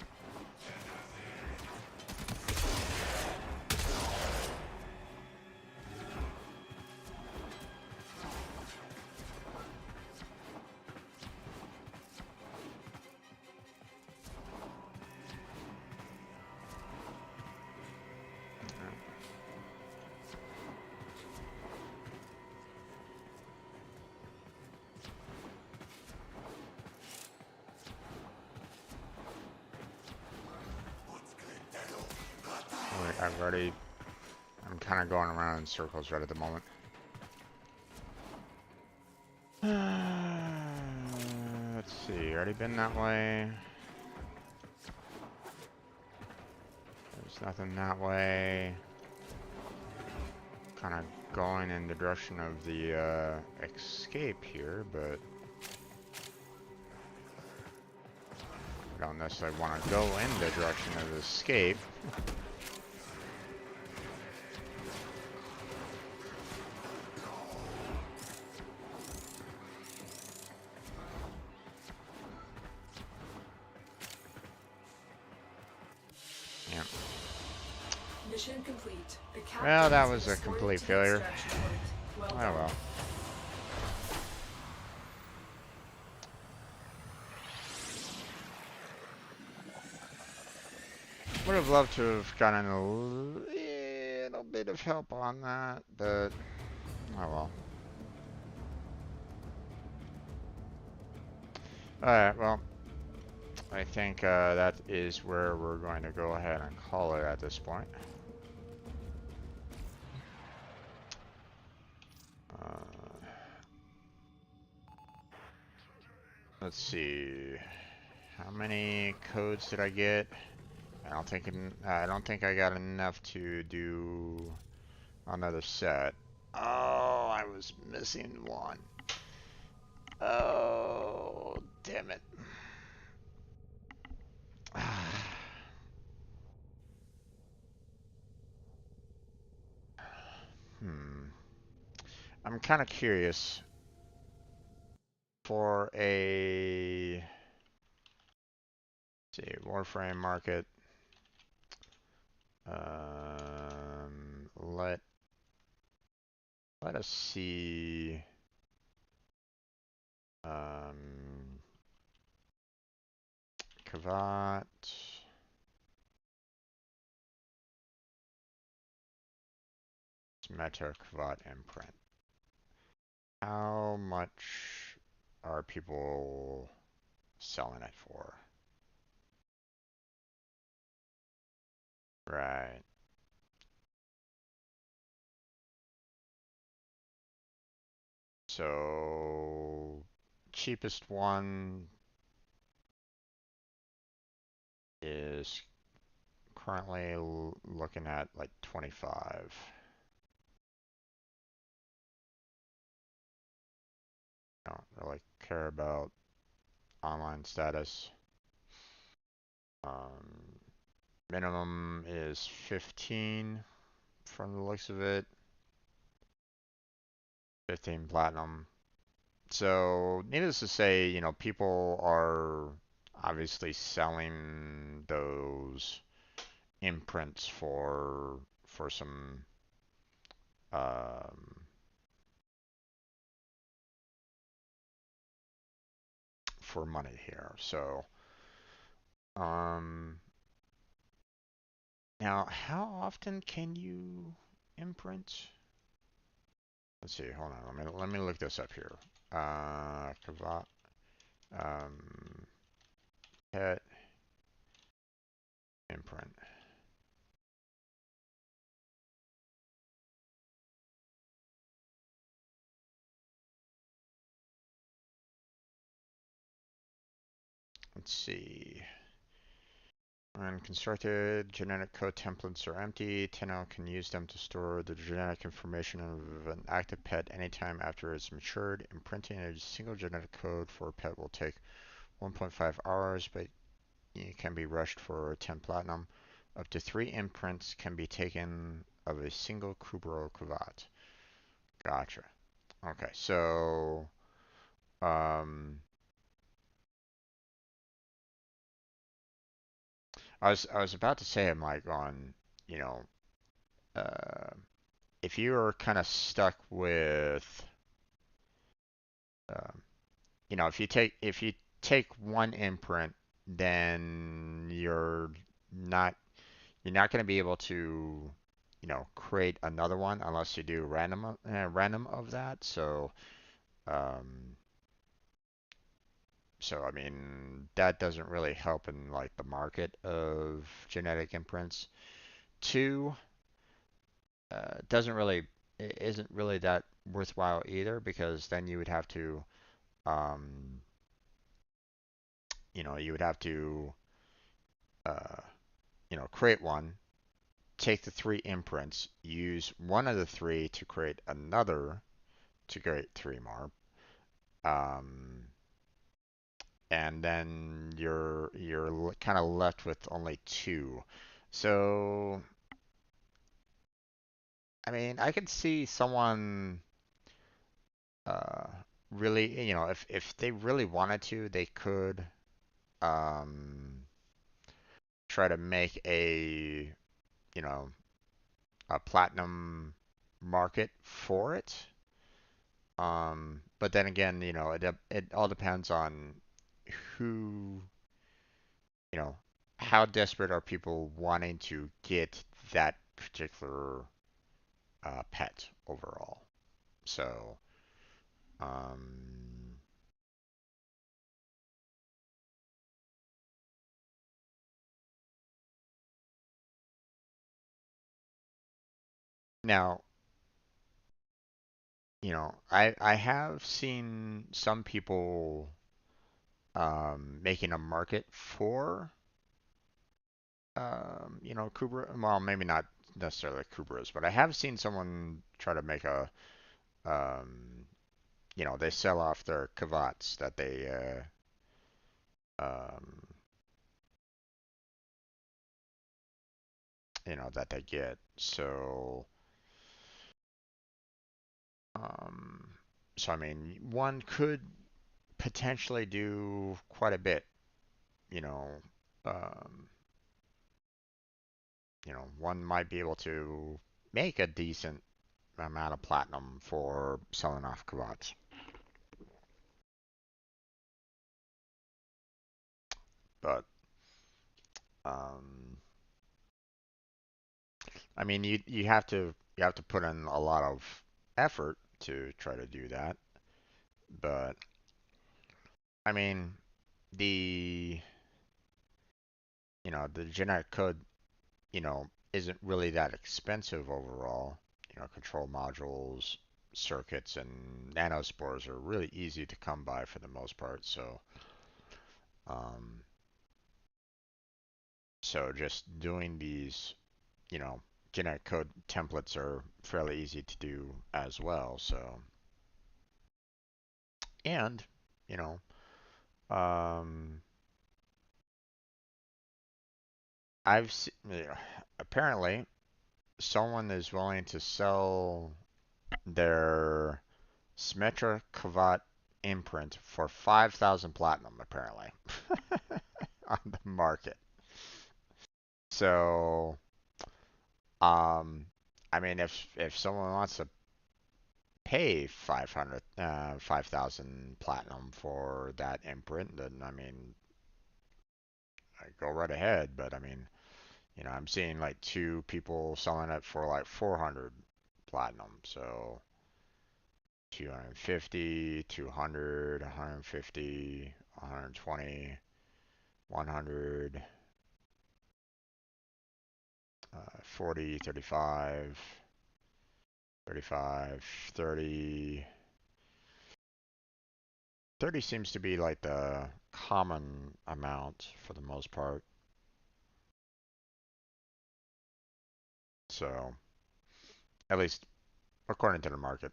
I'm kind of going around in circles right at the moment. Let's see, already been that way. There's nothing that way. Kind of going in the direction of the escape here, but I don't necessarily want to go in the direction of the escape. Mission complete. Well, that was a complete failure. Well Oh well. Would have loved to have gotten a little bit of help on that, but oh well. Alright, well, I think that is where we're going to go ahead and call it at this point. Let's see. How many codes did I get? I don't think I got enough to do another set. Oh, I was missing one. Oh, damn it. Hmm. I'm kind of curious for a, let's see, Warframe market. Let us see. Um, Kavat. Meta Kavat imprint. How much are people selling it for? Right. So cheapest one is currently looking at like 25. Don't really care about online status. Um, Minimum is 15 from the looks of it. 15 platinum. So, needless to say, people are obviously selling those imprints for some um, for money here. So, um, now how often can you imprint? Let's see. Hold on. Let me look this up here. Kavat, um, pet imprint. Let's see. Unconstructed genetic code templates are empty. Tenno can use them to store the genetic information of an active pet anytime after it's matured. Imprinting a single genetic code for a pet will take 1.5 hours, but it can be rushed for 10 platinum. Up to 3 imprints can be taken of a single Kubro Kavat. Gotcha. Okay, so um, I was about to say, I'm like on, you know, uh, if you're kind of stuck with, um, if you take one imprint, then not you're not going to be able to, create another one unless you do random of that. Um, so I mean that doesn't really help in like the market of genetic imprints. Two, doesn't really isn't really that worthwhile either because then you would have to um, you would have to, uh, create one, take the 3 imprints, use one of the 3 to create another to create 3 more, um, and then you're kind of left with only 2. So, I mean, I could see someone, uh, really, if they really wanted to, they could, um, try to make you know, a platinum market for it. But then again, it all depends on who, you know, how desperate are people wanting to get that particular pet overall. So, um, now, I have seen some people making a market for Kubra. Well, maybe not necessarily Kubras, but I have seen someone try to make a they sell off their kavats that they um, that they get. Um, so I mean, one could potentially do quite a bit, you know. Um, one might be able to make a decent amount of platinum for selling off kavats. But um, I mean, you have to put in a lot of effort to try to do that. But I mean, the the genetic code, isn't really that expensive overall. Control modules, circuits, and nanospores are really easy to come by for the most part. Um, so just doing these, you know, genetic code templates are fairly easy to do as well. And, you know, um, apparently someone is willing to sell their Symmetra Kavat imprint for 5,000 platinum, apparently, on the market. So, I mean, if someone wants to pay 5,000 platinum for that imprint, then I mean, I go right ahead. But I mean, I'm seeing like two people selling it for like 400 platinum. So 250, 200, 150, 120, 100, 40, 35, 35, 30. 30 seems to be like the common amount for the most part. So, at least according to the market.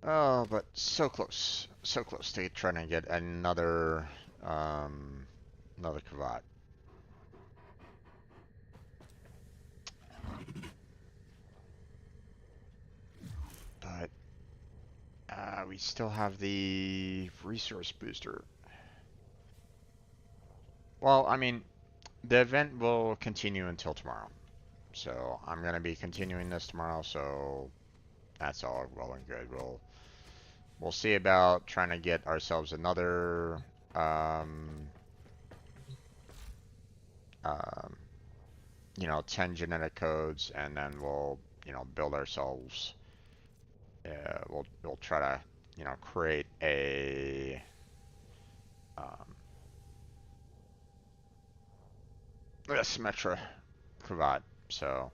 Oh, but so close. So close to trying to get um, another Kavat. But we still have the resource booster. Well, I mean, the event will continue until tomorrow. So I'm gonna be continuing this tomorrow, so that's all well and good. We'll see about trying to get ourselves another um, um, 10 genetic codes, and then we'll, build ourselves. We'll try to, create um, a Symmetra cravat. So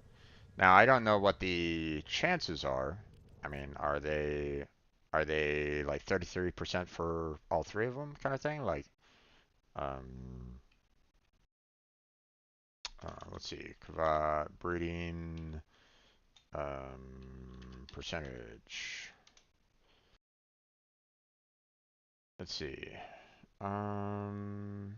now I don't know what the chances are. I mean, are they like 33% for all three of them, kind of thing? Like, um, let's see, cravat breeding percentage. Let's see. Um,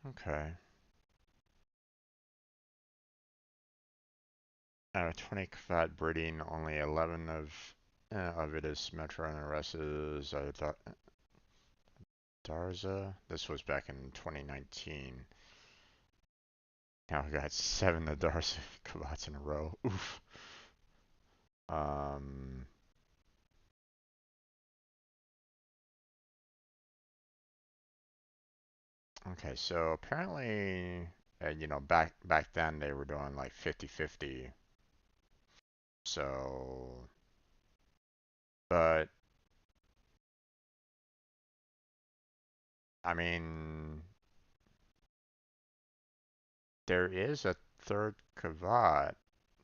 okay. 20 cravat breeding, only 11 of it is Symmetra, and the rest is Darza. This was back in 2019. Now we got 7 of Darza cravats in a row. Oof. Um, Okay, so apparently, you know, back then they were doing like 50-50. So, but I mean, there is a third Kavat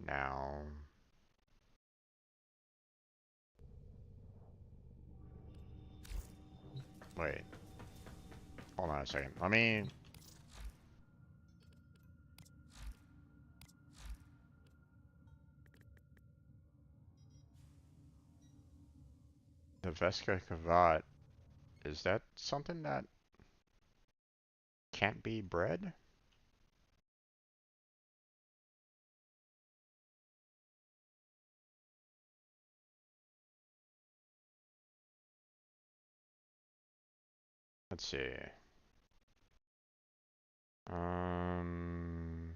now. Wait, hold on a second. Let me. The Veska Kavat, is that something that can't be bred? Let's see. Um,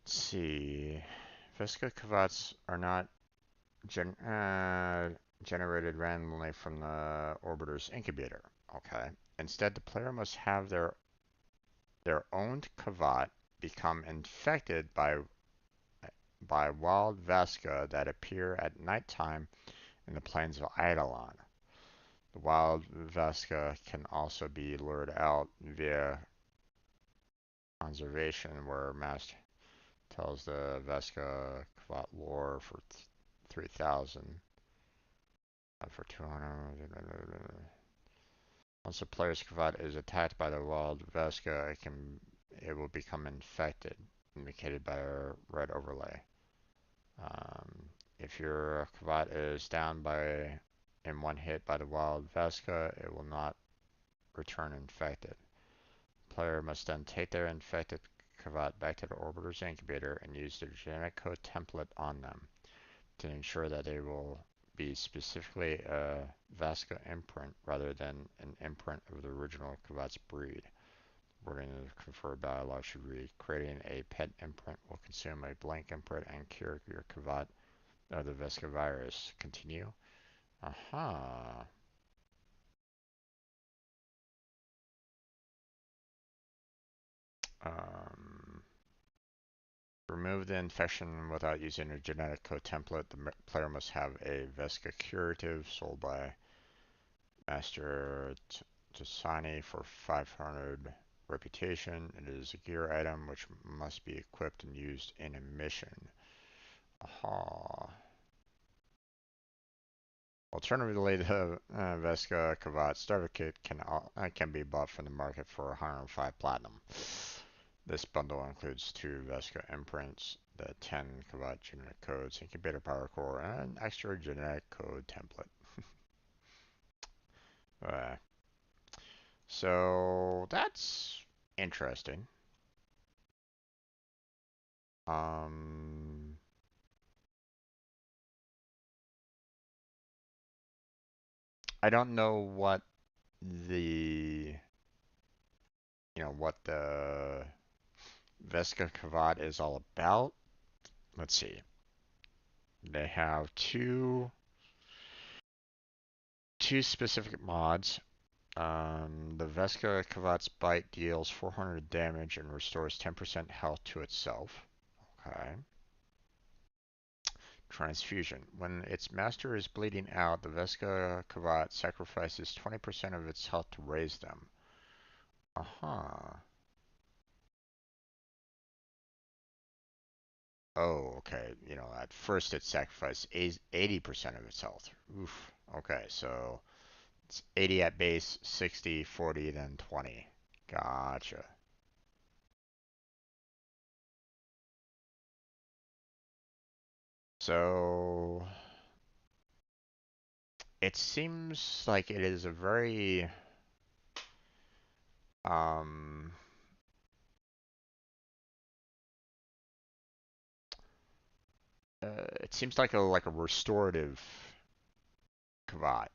let's see. Veska Kavats are not generated randomly from the orbiter's incubator. Okay. Instead, the player must have their own Kavat become infected by wild Veska that appear at nighttime in the plains of Eidolon. The wild Veska can also be lured out via conservation, where Master tells the Veska Kavat lore for 3,000. For 200. Once a player's Kavat is attacked by the wild Veska, it will become infected, indicated by a red overlay. If your Kavat is down in one hit by the wild Veska, it will not return infected. The player must then take their infected Kavat back to the orbiter's incubator and use their genetic code template on them to ensure that they will be specifically a Veska imprint rather than an imprint of the original Kavat's breed. Wording of the conferred dialogue should read, creating a pet imprint will consume a blank imprint and cure your Kavat of the Veska virus. Continue. Aha. Um, remove the infection without using a genetic code template. The player must have a Veska curative sold by Master Tasani for 500 reputation. It is a gear item which must be equipped and used in a mission. Aha. Alternatively, the Veska Kavat starter kit can be bought from the market for 105 platinum. This bundle includes 2 Veska imprints, the 10 Kavat genetic codes, incubator power core, and an extra genetic code template. uh, so that's interesting. Um, I don't know the what the Veska Kavat is all about. Let's see. They have two specific mods. The Veska Kavat's bite deals 400 damage and restores 10% health to itself. Okay. Transfusion. When its master is bleeding out, the Veska Kavat sacrifices 20% of its health to raise them. Aha. Oh, okay. At first it sacrificed 80% of its health. Oof. Okay, so it's 80 at base, 60, 40, then 20. Gotcha. So it seems like it is a very um it seems like a restorative Kavat,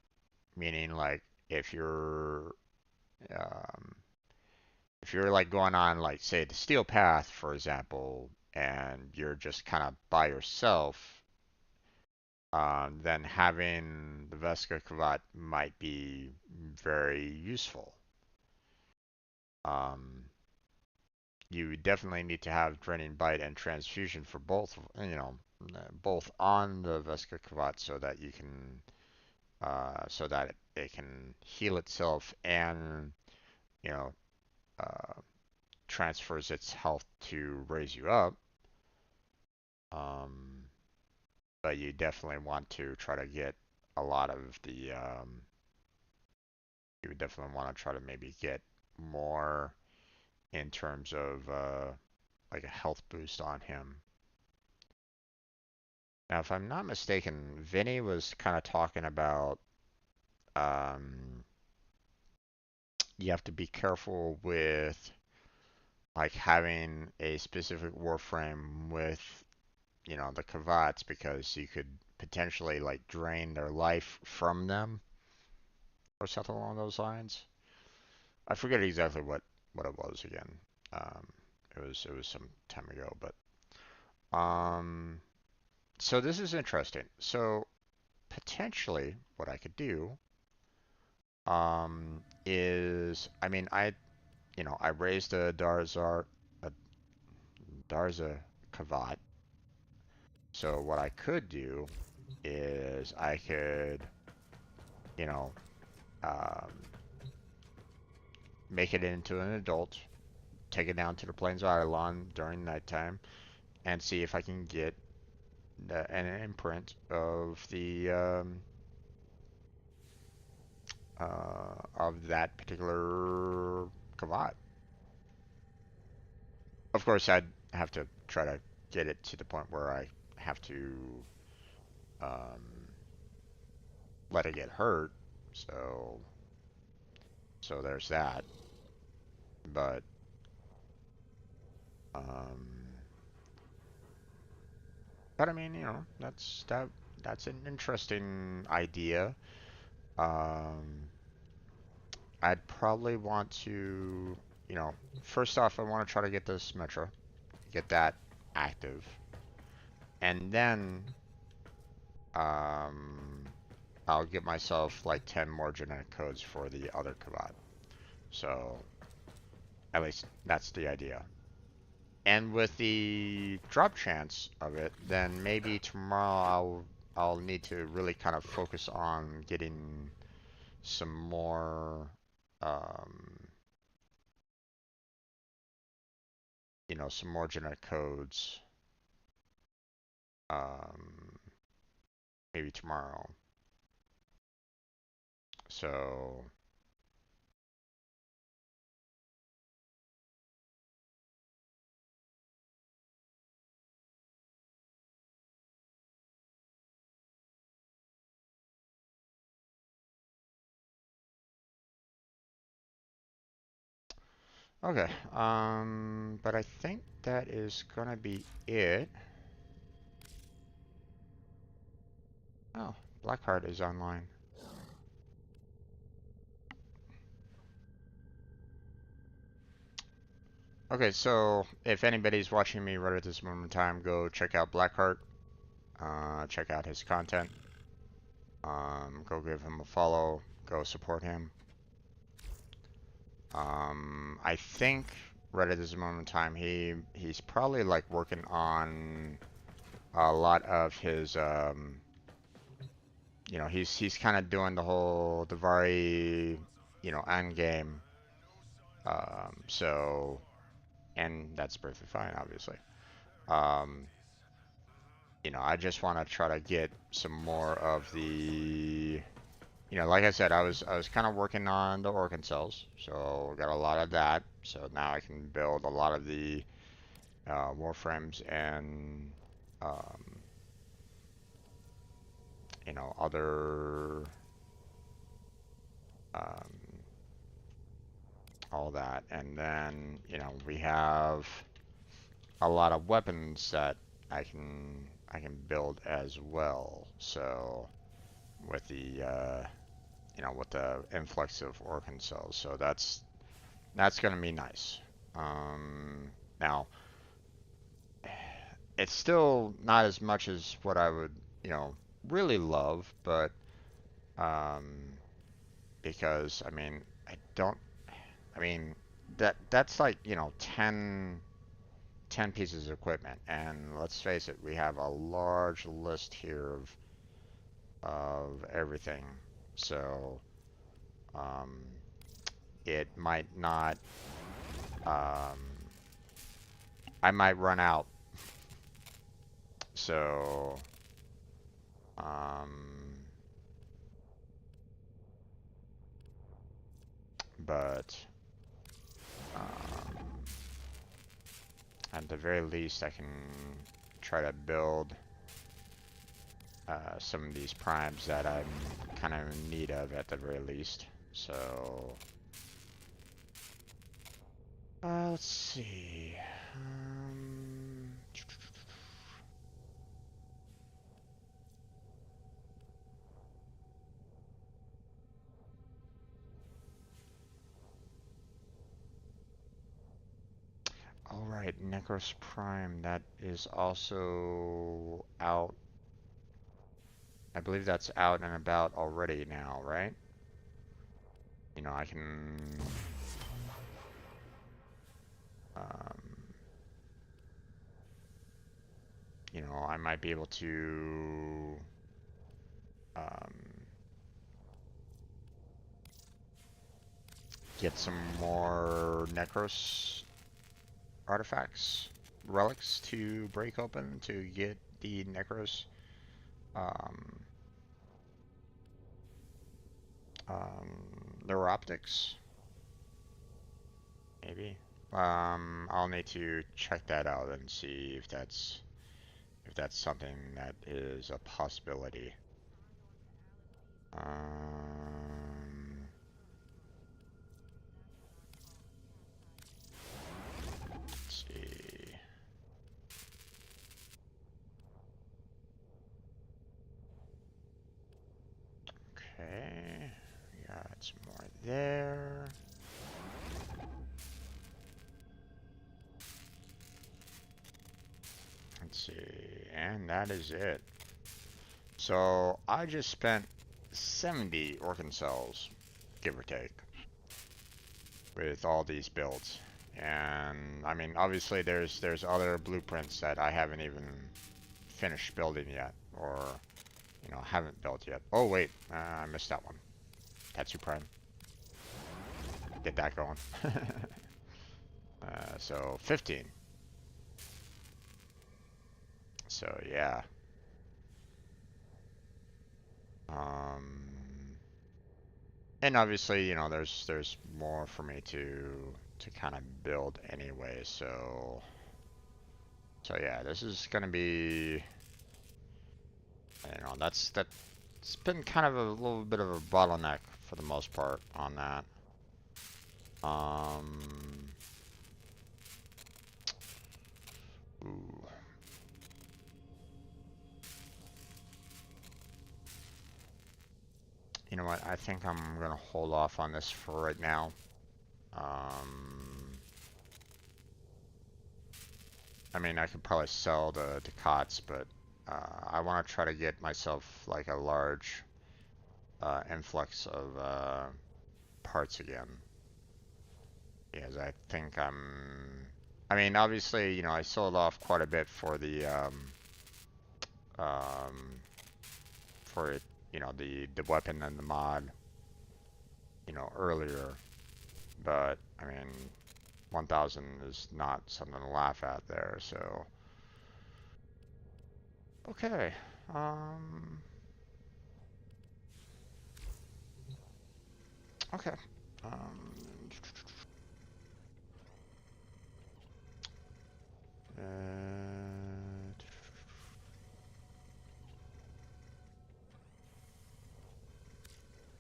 meaning like if you're um if you're like going on like say the steel path, for example, and you're just kind of by yourself, then having the Vesca Cravat might be very useful. Um, you definitely need to have Draining Bite and Transfusion for both, both on the Vesca Cravat so that you can, so that it can heal itself and, you know, uh, transfers its health to raise you up. Um, but you definitely want to try to get a lot of the, you would definitely want to try to maybe get more in terms of like a health boost on him. Now, if I'm not mistaken, Vinny was kind of talking about um, you have to be careful with like having a specific Warframe with, the Kavats because you could potentially like drain their life from them or something along those lines. I forget exactly what it was again. Um, it was some time ago, but so this is interesting. So potentially what I could do is, I mean, I raised a Darza Kavat. So what I could do is I could, you know, um, make it into an adult, take it down to the Plains of Eidolon during nighttime, and see if I can get an imprint of that particular Kavat. Of course, I'd have to try to get it to the point where I have to um, let it get hurt. So there's that. But um, but I mean, that's an interesting idea. Um, I'd probably want to, first off, I want to try to get this Metro, get that active, and then um, I'll get myself like 10 more genetic codes for the other Kavat. So at least that's the idea. And with the drop chance of it, then maybe tomorrow I'll need to really kind of focus on getting some more, um, some more genetic codes, um, maybe tomorrow. So, okay, but I think that is gonna be it. Oh, Blackheart is online. Okay, so if anybody's watching me right at this moment in time, go check out Blackheart. Check out his content. Go give him a follow. Go support him. I think right at this moment in time, he's probably like working on a lot of his, he's kind of doing the whole Davari, end game. So, and that's perfectly fine, obviously. Um, I just want to try to get some more of the, like I said, I was kind of working on the organ cells, so got a lot of that. So now I can build a lot of the Warframes and um, other um, all that, and then we have a lot of weapons that I can build as well. So with the influx of organ cells, so that's gonna be nice. Now it's still not as much as what I would, really love, but um, because I don't, I mean, that's like, 10 pieces of equipment, and let's face it, we have a large list here of everything. So, um, it might not, um, I might run out. So, um, but, um, at the very least, I can try to build some of these primes that I'm kind of in need of at the very least. So, let's see. All right, Necros Prime, that is also out. I believe that's out and about already now, right? I can, um, I might be able to, um, get some more Necros artifacts, relics to break open to get the Necros, um, neuroptics, maybe. I'll need to check that out and see if that's something that is a possibility. Let's see. Okay, we got some more there. Let's see, and that is it. So I just spent 70 organ cells, give or take, with all these builds. And obviously there's other blueprints that I haven't even finished building yet, or haven't built yet. Oh wait, I missed that one. Tatsu Prime. Get that going. So 15. So yeah. And obviously, there's more for me to kind of build anyway. So yeah, this is gonna be, that's been kind of a little bit of a bottleneck for the most part on that. Ooh. You know what? I think I'm gonna hold off on this for right now. I could probably sell the cots, but I want to try to get myself like a large influx of parts again. Because I think obviously, I sold off quite a bit for the um, for it, the weapon and the mod, earlier. But 1,000 is not something to laugh at there. So okay. Okay. Um,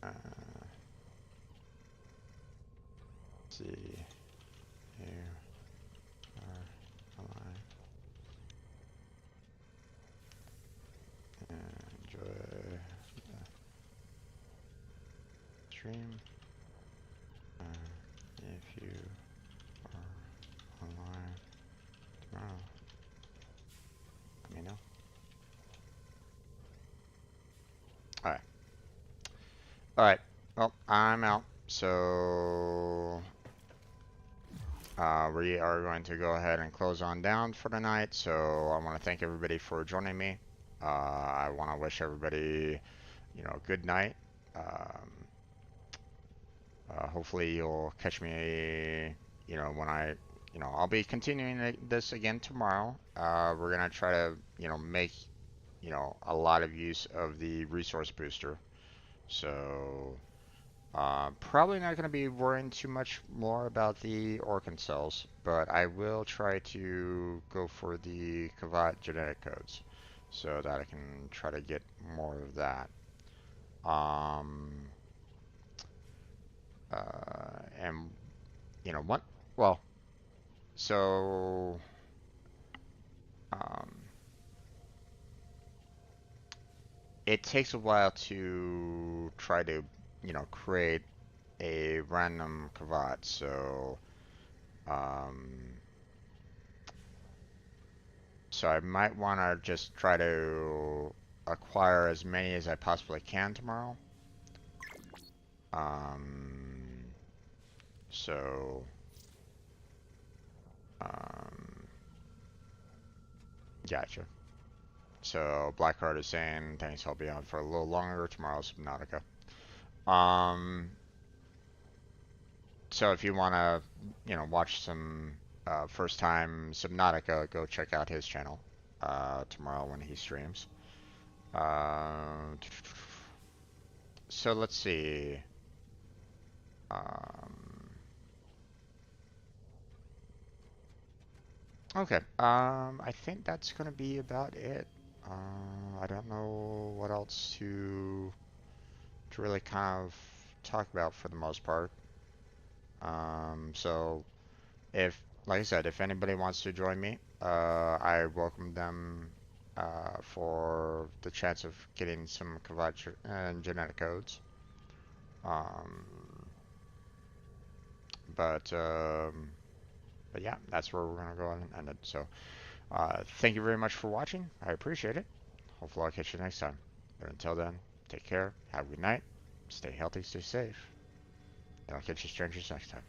uh, let's see. Here are online. Enjoy the stream. If you are online tomorrow, Alright, well, I'm out. So, we are going to go ahead and close on down for the night. So, I want to thank everybody for joining me. I want to wish everybody, good night. Um, hopefully, you'll catch me, when I'll be continuing this again tomorrow. We're going to try to, make, a lot of use of the resource booster. So, probably not going to be worrying too much more about the organ cells, but I will try to go for the Kavat genetic codes so that I can try to get more of that. Um, and what? Well, so um, it takes a while to try to, create a random Kavat. Um, So I might want to just try to acquire as many as I possibly can tomorrow. Um, so, um, gotcha. So Blackheart is saying, thanks, I'll be on for a little longer tomorrow, Subnautica. So if you want to, watch some first time Subnautica, go check out his channel tomorrow when he streams. So let's see. Okay. I think that's gonna be about it. I don't know what else to really kind of talk about for the most part. So if, like I said, if anybody wants to join me, I welcome them for the chance of getting some Kavad and genetic codes. Um, but um, but yeah, that's where we're gonna go and end it. So. Thank you very much for watching. I appreciate it. Hopefully I'll catch you next time. But until then, take care, have a good night, stay healthy, stay safe, and I'll catch you strangers next time.